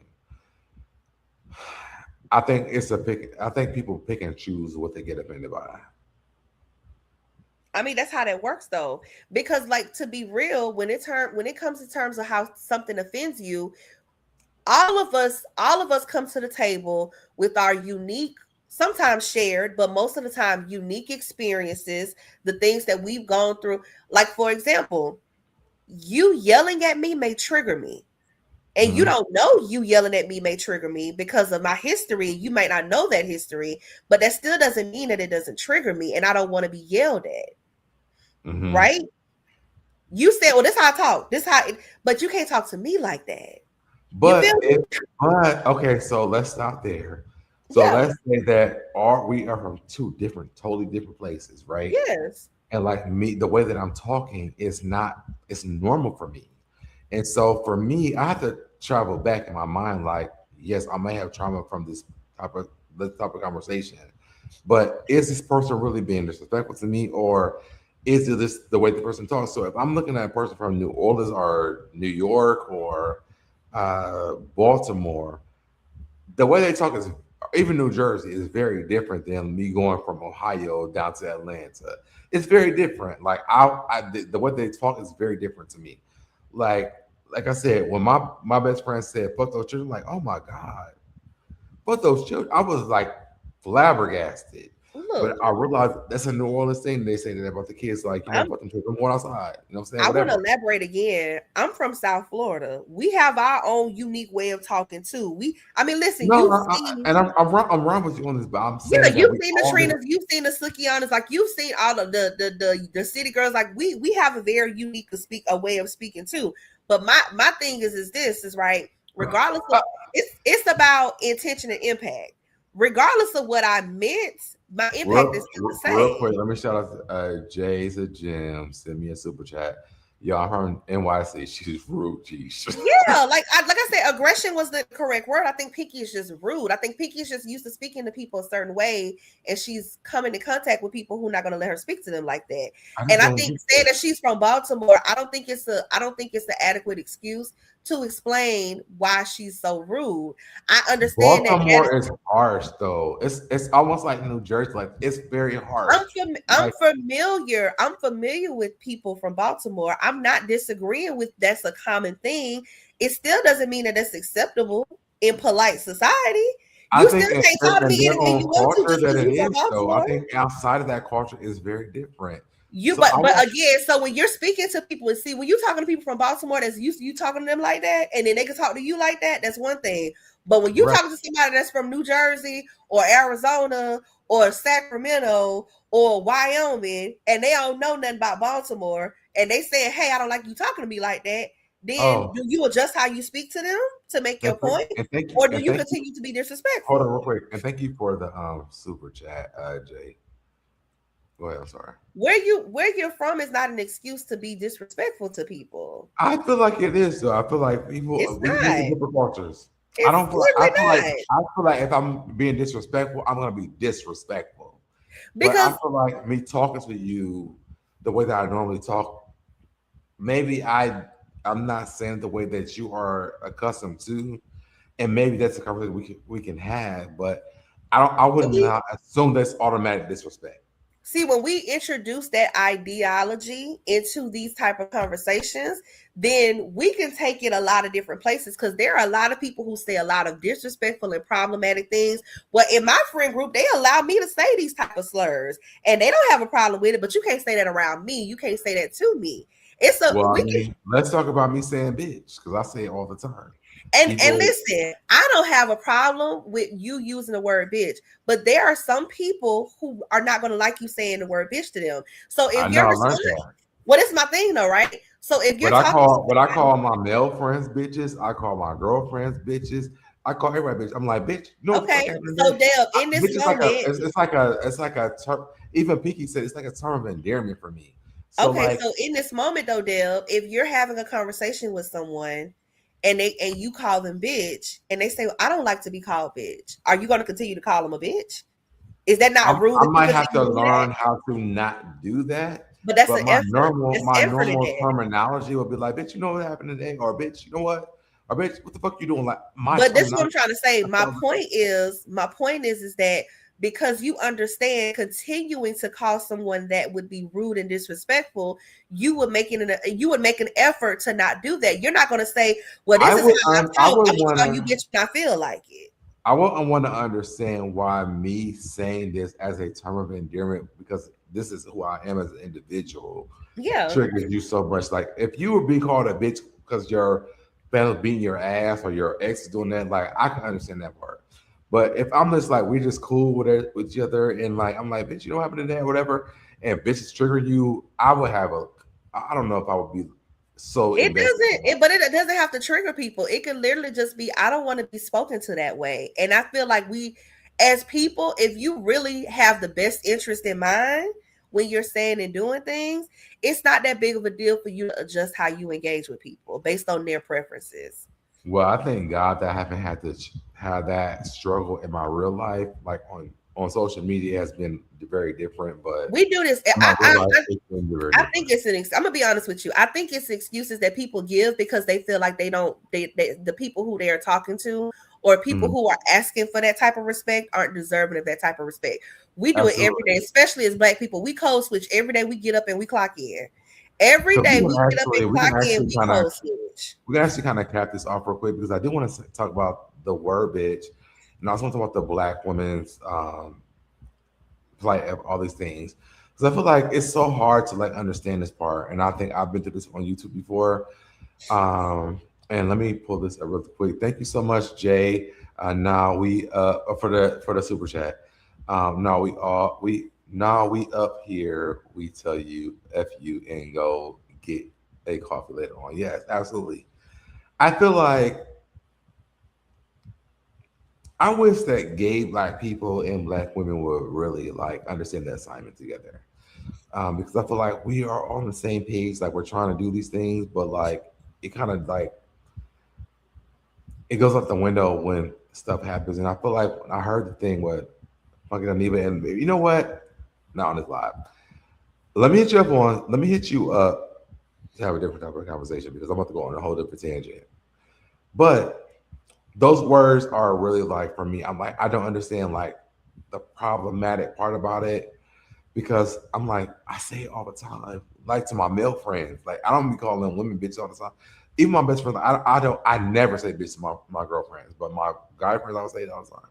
[SPEAKER 1] I think it's a pick. I think people pick and choose what they get offended by.
[SPEAKER 5] I mean, that's how that works though. Because like, to be real, when it comes to terms of how something offends you, all of us come to the table with our unique, sometimes shared, but most of the time unique experiences, the things that we've gone through. Like, for example, you yelling at me may trigger me, and you
[SPEAKER 1] Mhm.
[SPEAKER 5] don't know you yelling at me may trigger me because of my history. You might not know that history, but that still doesn't mean that it doesn't trigger me and I don't want to be yelled at.
[SPEAKER 1] Mhm.
[SPEAKER 5] Right? You said, well, this how I talk, but you can't talk to me like that. You feel
[SPEAKER 1] But
[SPEAKER 5] me?
[SPEAKER 1] if but okay, so let's stop there. So
[SPEAKER 5] Yeah.
[SPEAKER 1] let's say that we are from two different, totally different places, right?
[SPEAKER 5] Yes.
[SPEAKER 1] And like me, the way that I'm talking is not it's normal for me. And so for me, I have to travel back in my mind, like, yes, I may have trauma from this type of conversation, but is this person really being disrespectful to me, or is it this the way the person talks? So if I'm looking at a person from New Orleans or New York or Baltimore, the way they talk is even New Jersey is very different than me going from Ohio down to Atlanta. It's very different. Like the way they talk is very different to me. Like like I said, when my best friend said "fuck those children," I'm like, oh my god, fuck those children. I was like flabbergasted.
[SPEAKER 5] Look,
[SPEAKER 1] But I realized that's a New Orleans thing. They say that about the kids, like,
[SPEAKER 5] I'm
[SPEAKER 1] fuck them kids, I'm going outside. You know what I'm saying?
[SPEAKER 5] I want to
[SPEAKER 1] Whatever.
[SPEAKER 5] elaborate again. I'm from South Florida. We have our own unique way of talking too. I mean, listen,
[SPEAKER 1] No,
[SPEAKER 5] you've seen,
[SPEAKER 1] and I'm wrong with you on this, but I'm
[SPEAKER 5] yeah,
[SPEAKER 1] saying that
[SPEAKER 5] you've
[SPEAKER 1] we
[SPEAKER 5] seen the
[SPEAKER 1] all
[SPEAKER 5] Trinas, you've seen the Sukianas, like you've seen all of the city girls. Like we have a very unique a way of speaking too. But my thing is this is right. Regardless of it's about intention and impact. Regardless of what I meant, my impact is still the
[SPEAKER 1] real
[SPEAKER 5] same.
[SPEAKER 1] quick, let me shout out to Jay's a Jim. Send me a super chat. Y'all heard NYC. She's rude. Geez.
[SPEAKER 5] Yeah, like I said, aggression was the correct word. I think Pinky is just rude. I think Pinky is just used to speaking to people a certain way, and she's coming in contact with people who are not going to let her speak to them like that.
[SPEAKER 1] I just
[SPEAKER 5] And I
[SPEAKER 1] don't
[SPEAKER 5] think
[SPEAKER 1] get
[SPEAKER 5] saying
[SPEAKER 1] that.
[SPEAKER 5] that she's from Baltimore, I don't think it's the adequate excuse to explain why she's so rude. I understand that is
[SPEAKER 1] Baltimore is harsh though. It's almost like New Jersey. Like it's very harsh.
[SPEAKER 5] I'm
[SPEAKER 1] Like
[SPEAKER 5] familiar. I'm familiar with people from Baltimore. I'm not disagreeing with that's a common thing. It still doesn't mean that that's acceptable in polite society.
[SPEAKER 1] I
[SPEAKER 5] You
[SPEAKER 1] think
[SPEAKER 5] still can't talk to
[SPEAKER 1] in
[SPEAKER 5] me
[SPEAKER 1] their
[SPEAKER 5] anything
[SPEAKER 1] own
[SPEAKER 5] you want to
[SPEAKER 1] culture
[SPEAKER 5] just
[SPEAKER 1] that
[SPEAKER 5] because
[SPEAKER 1] it
[SPEAKER 5] you're from
[SPEAKER 1] is though. I
[SPEAKER 5] Baltimore.
[SPEAKER 1] think outside of that culture is very different.
[SPEAKER 5] You
[SPEAKER 1] So I
[SPEAKER 5] but
[SPEAKER 1] want
[SPEAKER 5] again, so when you're speaking to people and see when you're talking to people from Baltimore that's used to you talking to them like that, and then they can talk to you like that, that's one thing. But when you
[SPEAKER 1] right.
[SPEAKER 5] talking to somebody that's from New Jersey or Arizona or Sacramento or Wyoming and they don't know nothing about Baltimore and they saying, hey, I don't like you talking to me like that, then
[SPEAKER 1] Oh,
[SPEAKER 5] do you adjust how you speak to them to make your point?
[SPEAKER 1] thank you
[SPEAKER 5] Or do you continue to be
[SPEAKER 1] hold on
[SPEAKER 5] disrespectful?
[SPEAKER 1] real quick and thank you for the super chat, Jay. Go ahead. I'm sorry.
[SPEAKER 5] Where you're from is not an excuse to be disrespectful to people.
[SPEAKER 1] I feel like it is though. I feel like
[SPEAKER 5] It's
[SPEAKER 1] these are
[SPEAKER 5] not.
[SPEAKER 1] different cultures. I
[SPEAKER 5] It's
[SPEAKER 1] don't feel like
[SPEAKER 5] literally not.
[SPEAKER 1] I feel like if I'm being disrespectful, I'm gonna be disrespectful. But I
[SPEAKER 5] Because
[SPEAKER 1] feel like me talking to you the way that I normally talk, maybe I'm not saying the way that you are accustomed to, and maybe that's a conversation we can have. But I would
[SPEAKER 5] when we
[SPEAKER 1] not assume that's automatic disrespect.
[SPEAKER 5] see when we introduce that ideology into these type of conversations, then we can take it a lot of different places because there are a lot of people who say a lot of disrespectful and problematic things. Well, in my friend group, they allow me to say these type of slurs and they don't have a problem with it, but you can't say that around me. You can't say that to me. It's a
[SPEAKER 1] Well, I
[SPEAKER 5] we can
[SPEAKER 1] mean, let's talk about me saying bitch because I say it all the time.
[SPEAKER 5] and
[SPEAKER 1] People,
[SPEAKER 5] listen, I don't have a problem with you using the word bitch, but there are some people who are not going to like you saying the word bitch to them. So
[SPEAKER 1] I
[SPEAKER 5] if
[SPEAKER 1] know
[SPEAKER 5] you're
[SPEAKER 1] I learned
[SPEAKER 5] responding,
[SPEAKER 1] that.
[SPEAKER 5] what is my thing though, right? So if you're talking to
[SPEAKER 1] But I
[SPEAKER 5] somebody,
[SPEAKER 1] call my male friends bitches. I call my girlfriends bitches. I call everybody bitch. I'm like, bitch, you know what the fuck
[SPEAKER 5] okay,
[SPEAKER 1] happened
[SPEAKER 5] so
[SPEAKER 1] today?
[SPEAKER 5] Deb, in this
[SPEAKER 1] Bitch is like a
[SPEAKER 5] moment,
[SPEAKER 1] it's like a term. Even Pinky said it's like a term of endearment for me. So
[SPEAKER 5] okay,
[SPEAKER 1] like,
[SPEAKER 5] so in this moment though, Deb, if you're having a conversation with someone and you call them bitch and they say, well, I don't like to be called bitch, are you going to continue to call them a bitch? Is that not rude
[SPEAKER 1] I
[SPEAKER 5] if you
[SPEAKER 1] might have
[SPEAKER 5] continue
[SPEAKER 1] to
[SPEAKER 5] to do that?
[SPEAKER 1] learn how to not do that.
[SPEAKER 5] But that's
[SPEAKER 1] But
[SPEAKER 5] an effort. That's
[SPEAKER 1] my
[SPEAKER 5] effort in
[SPEAKER 1] normal
[SPEAKER 5] that.
[SPEAKER 1] terminology would be like, bitch, you know what happened today? Or bitch, you know what? Or bitch, what the fuck you doing? Like my
[SPEAKER 5] But this is what I'm
[SPEAKER 1] terminology.
[SPEAKER 5] trying to say. My point is that because you understand continuing to call someone that would be rude and disrespectful, you would make an effort to not do that. You're not going to say, "Well, this is how I
[SPEAKER 1] I
[SPEAKER 5] talk.
[SPEAKER 1] would
[SPEAKER 5] I'm
[SPEAKER 1] want
[SPEAKER 5] gonna call you
[SPEAKER 1] to.
[SPEAKER 5] bitch when I feel like it."
[SPEAKER 1] I wouldn't want to understand why me saying this as a term of endearment, because this is who I am as an individual,
[SPEAKER 5] Yeah,
[SPEAKER 1] triggers you so much. Like if you were being called a bitch because your family's beating your ass or your ex is doing that, like I can understand that part. But if I'm just like we just cool with with each other and like I'm like, bitch, you know what happened today or whatever, and bitches trigger you, I would have a I don't know if I would be so
[SPEAKER 5] it
[SPEAKER 1] invested in
[SPEAKER 5] doesn't.
[SPEAKER 1] that.
[SPEAKER 5] But it doesn't have to trigger people. It can literally just be, I don't want to be spoken to that way. And I feel like we, as people, if you really have the best interest in mind when you're saying and doing things, it's not that big of a deal for you to adjust how you engage with people based on their preferences.
[SPEAKER 1] Well, I thank God that I haven't had to have that struggle in my real life. Like on social media has been very different, but
[SPEAKER 5] We do this.
[SPEAKER 1] in my real life it's been very
[SPEAKER 5] I think
[SPEAKER 1] different.
[SPEAKER 5] it's I'm gonna be honest with you. I think it's excuses that people give because they feel like they don't the people who they are talking to or people
[SPEAKER 1] Mhm.
[SPEAKER 5] who are asking for that type of respect aren't deserving of that type of respect. We do it every
[SPEAKER 1] Absolutely.
[SPEAKER 5] day, especially as black people. We code switch every day. We get up and we clock in. Every
[SPEAKER 1] So
[SPEAKER 5] day we get up and
[SPEAKER 1] we can
[SPEAKER 5] clock in,
[SPEAKER 1] actually
[SPEAKER 5] we
[SPEAKER 1] kind of
[SPEAKER 5] code switch.
[SPEAKER 1] cap this off real quick because I do want to talk about the word bitch, and I also want to talk about the black women's plight of all these things. Because I feel like it's so hard to like understand this part, and I think I've been through this on YouTube before. And let me pull this up real quick. Thank you so much, Jay. Now we for the super chat. Now we up here. We tell you f you and go get a coffee later on. Yes, absolutely. I feel like I wish that gay black people and black women would really like understand the assignment together. Because I feel like we are on the same page. Like we're trying to do these things, but like it kind of like it goes out the window when stuff happens. And I feel like when I heard the thing with fucking Aniba, and you know what? Not on this live. Let me hit you up on. Let me hit you up to have a different type of conversation because I'm about to go on a whole different tangent. But those words are really like for me. I'm like I don't understand like the problematic part about it because I'm like I say it all the time, like to my male friends. Like I don't be calling women bitches all the time. Even my best friends, I don't I never say bitch to my girlfriends, but my guy friends I would say it all the time.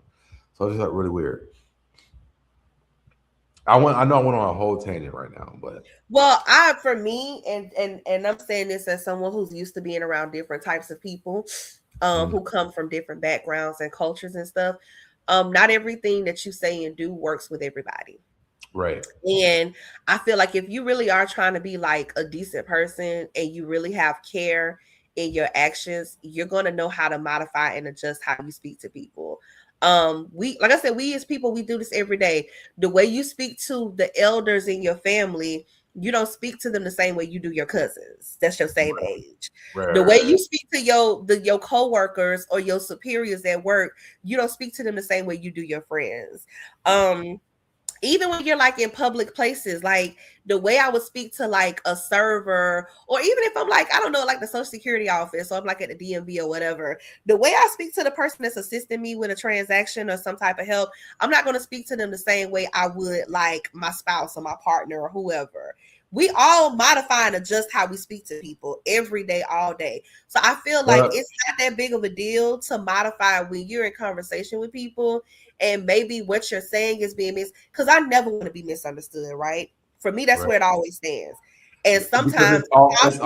[SPEAKER 1] So it's just like really weird. I know I went on a whole tangent right now, but
[SPEAKER 5] Well, I for me, and I'm saying this as someone who's used to being around different types of people,
[SPEAKER 1] mm,
[SPEAKER 5] who come from different backgrounds and cultures and stuff. Not everything that you say and do works with everybody.
[SPEAKER 1] right,
[SPEAKER 5] And I feel like if you really are trying to be like a decent person and you really have care in your actions, you're going to know how to modify and adjust how you speak to people. We, like I said, we as people, we do this every day. The way you speak to the elders in your family, you don't speak to them the same way you do your cousins. That's your same age. The way
[SPEAKER 1] right,
[SPEAKER 5] you speak to your coworkers or your superiors at work, you don't speak to them the same way you do your friends. Even when you're like in public places, like the way I would speak to like a server, or even if I'm like, I don't know, like the social security office, or I'm like at the DMV or whatever, the way I speak to the person that's assisting me with a transaction or some type of help, I'm not going to speak to them the same way I would like my spouse or my partner or whoever. We all modify and adjust how we speak to people every day, all day. So I feel like
[SPEAKER 1] but
[SPEAKER 5] it's not that big of a deal to modify when you're in conversation with people and maybe what you're saying is being because I never want to be misunderstood, right? For me, that's where it
[SPEAKER 1] right.
[SPEAKER 5] always stands. And
[SPEAKER 1] Because
[SPEAKER 5] sometimes I'll speak.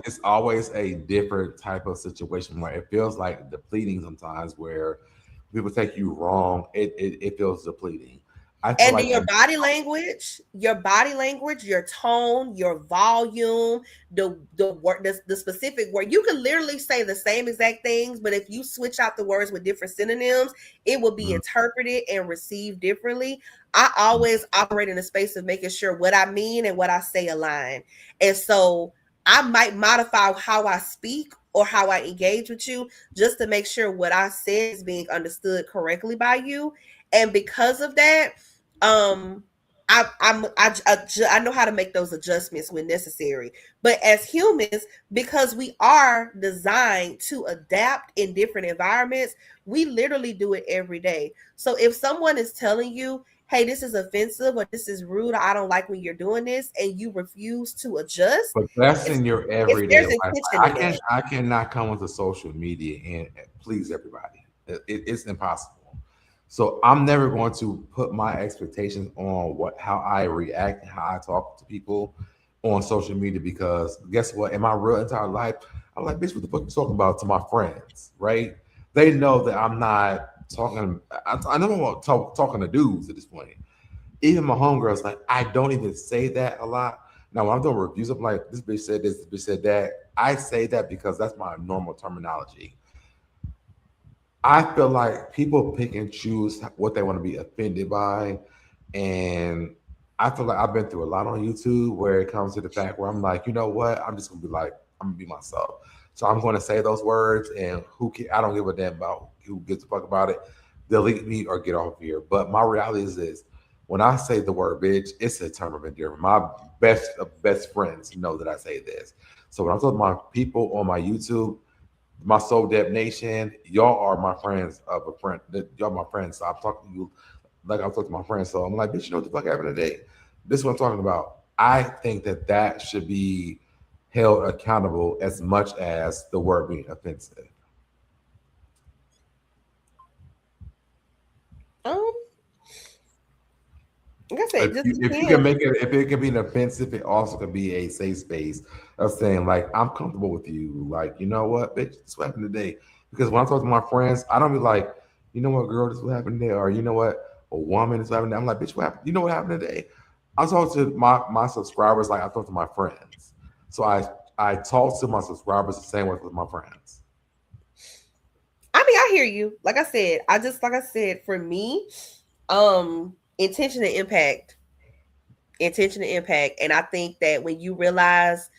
[SPEAKER 1] it's always a different type of situation where it feels like depleting sometimes where people take you wrong, it feels depleting. I feel
[SPEAKER 5] And then
[SPEAKER 1] like
[SPEAKER 5] your body language, your tone, your volume, the word, the specific word. You can literally say the same exact things, but if you switch out the words with different synonyms, it will be
[SPEAKER 1] mm,
[SPEAKER 5] interpreted and received differently. I
[SPEAKER 1] mm,
[SPEAKER 5] always operate in a space of making sure what I mean and what I say align. And so I might modify how I speak or how I engage with you just to make sure what I said is being understood correctly by you. And because of that, um I know how to make those adjustments when necessary. But as humans, because we are designed to adapt in different environments, we literally do it every day. So if someone is telling you, hey, this is offensive or this is rude, or I don't like when you're doing this, and you refuse to adjust,
[SPEAKER 1] but that's
[SPEAKER 5] it's
[SPEAKER 1] in your
[SPEAKER 5] if
[SPEAKER 1] everyday
[SPEAKER 5] there's
[SPEAKER 1] life.
[SPEAKER 5] intention in that.
[SPEAKER 1] I cannot come into social media and please everybody. It's impossible. So I'm never going to put my expectations on what how I react and how I talk to people on social media because guess what? In my real entire life, I'm like, bitch, what the fuck you talking about to my friends, right? They know that I'm not talking. I know I'm talking to dudes at this point. Even my homegirls, like, I don't even say that a lot. Now, when I'm doing reviews, I'm like, this bitch said this bitch said that. I say that because that's my normal terminology. I feel like people pick and choose what they want to be offended by. And I feel like I've been through a lot on YouTube where it comes to the fact where I'm like, you know what? I'm just gonna be like, I'm gonna be myself. So I'm gonna say those words and I don't give a damn about who gives a fuck about it. Delete me or get off here. But my reality is this. When I say the word bitch, it's a term of endearment. My best friends know that I say this. So when I'm talking to my people on my YouTube, my Soul Dep Nation, y'all are my friends of a friend. Y'all my friends. So I'm talking to you like I'm talking to my friends. So I'm like, bitch, you know what the fuck happened today? This is what I'm talking about. I think that that should be held accountable as much as the word being offensive.
[SPEAKER 5] Um, Like I said, just
[SPEAKER 1] If you can make it, if it can be an offensive, it also can be a safe space of saying like, I'm comfortable with you. Like, you know what, bitch, this what happened today. Because when I talk to my friends, I don't be like, you know what, girl, this what happened today, or you know what, a woman, this what happened today. I'm like, bitch, what happened? You know what happened today? I talk to my subscribers like I talk to my friends. So I talk to my subscribers the same way with my friends.
[SPEAKER 5] I mean, I hear you. Like I said, for me, intention and impact. Intention and impact. And I think that when you realize,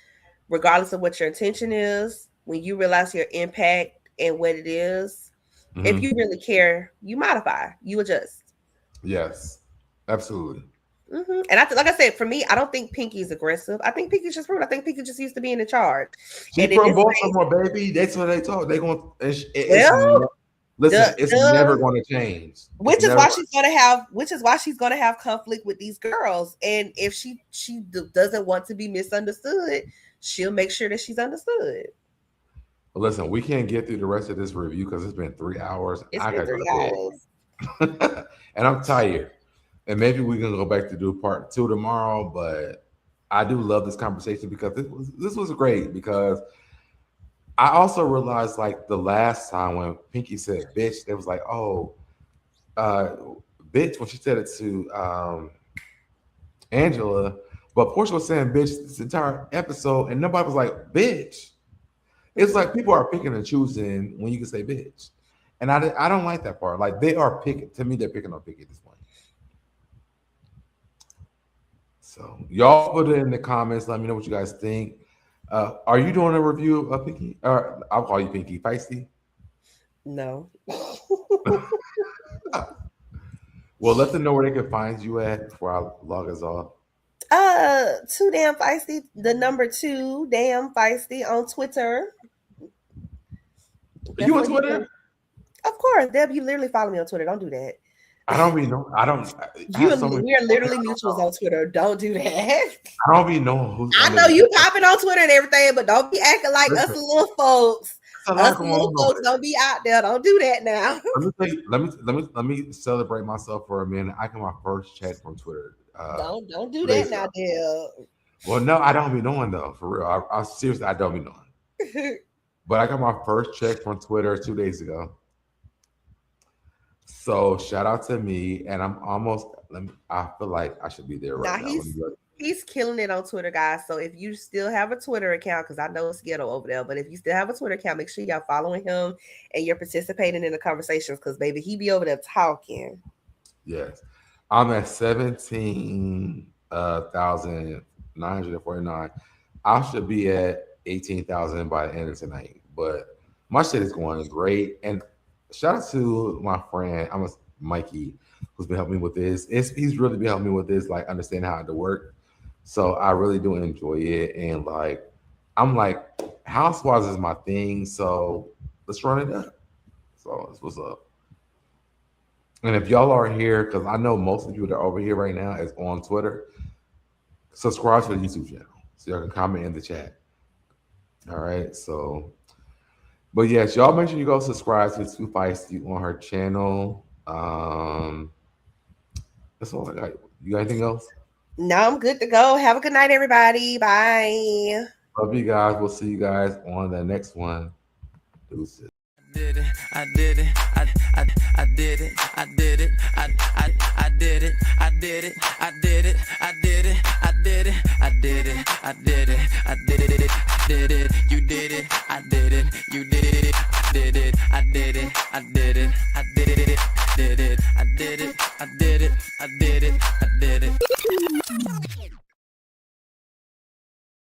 [SPEAKER 5] regardless of what your intention is, when you realize your impact and what it is, if you really care, you modify, you adjust.
[SPEAKER 1] Yes, absolutely.
[SPEAKER 5] And like I said, for me, I don't think Pinky's aggressive. I think Pinky's just rude. I think Pinky just used to be in the charge.
[SPEAKER 1] She
[SPEAKER 5] And in
[SPEAKER 1] from
[SPEAKER 5] this
[SPEAKER 1] Baltimore, baby. That's what they talk. They going.
[SPEAKER 5] well,
[SPEAKER 1] Listen. It's never going to change.
[SPEAKER 5] Which is why she's gonna have conflict with these girls. And if she doesn't want to be misunderstood, she'll make sure that she's understood.
[SPEAKER 1] But listen, we can't get through the rest of this review because it's been 3 hours.
[SPEAKER 5] It's been 3 hours.
[SPEAKER 1] And I'm tired. And maybe we can go back to do part 2 tomorrow. But I do love this conversation because this was great. Because I also realized like the last time when Pinky said bitch, it was like, oh, bitch, when she said it to Angela, but Portia was saying bitch this entire episode, and nobody was like, bitch. It's like people are picking and choosing when you can say bitch. And I don't like that part. Like they are picking, to me, they're picking on Pinky at this point. So y'all put it in the comments. Let me know what you guys think. Are you doing a review of Pinky? Or I'll call you Pinky Feisty.
[SPEAKER 5] No.
[SPEAKER 1] Well, let them know where they can find you at before I log us off.
[SPEAKER 5] 2 Damn Feisty, the number 2 Damn Feisty on Twitter.
[SPEAKER 1] Are you on Twitter?
[SPEAKER 5] Of course, Deb. You literally follow me on Twitter. Don't do that.
[SPEAKER 1] I don't be know. I don't.
[SPEAKER 5] We are literally mutuals on Twitter. Don't do that.
[SPEAKER 1] I don't be knowing who's.
[SPEAKER 5] I know you popping on Twitter and everything, but don't be acting like us little folks. Us little folks don't be out there. Don't do that now.
[SPEAKER 1] Let me celebrate myself for a minute. I got my first check from Twitter.
[SPEAKER 5] Don't do that now, Deb.
[SPEAKER 1] Well, no, I don't be knowing though. For real, I seriously, I don't be knowing. But I got my first check from Twitter 2 days ago. So shout out to me, and I'm almost. I feel like I should be there right now.
[SPEAKER 5] He's killing it on Twitter, guys. So if you still have a Twitter account, because I know it's ghetto over there, but if you still have a Twitter account, make sure y'all following him and you're participating in the conversations, because baby, he be over there talking.
[SPEAKER 1] Yes, I'm at 17,949. I should be at 18,000 by the end of tonight, but my shit is going great. And shout out to my friend, Mikey, who's been helping me with this. He's really been helping me with this, like understanding how to work. So I really do enjoy it. And like, I'm like, Housewives is my thing. So let's run it up. So that's what's up. And if y'all are here, because I know most of you that are over here right now is on Twitter, subscribe to the YouTube channel so y'all can comment in the chat. All right. So, but yes, y'all make sure you go subscribe to Too Feisty on her channel. That's all I got. You got anything else?
[SPEAKER 5] No, I'm good to go. Have a good night, everybody. Bye.
[SPEAKER 1] Love you guys. We'll see you guys on the next one. Deuces.
[SPEAKER 2] Did it, I did it, I did it, I did it, I did it, I did it, I did it, I did it, I did it, I did it, I did it, I did it, did it, you did it, I did it, you did it, did it, I did it, I did it, I did it, did it, I did it, I did it, I did it, I did it.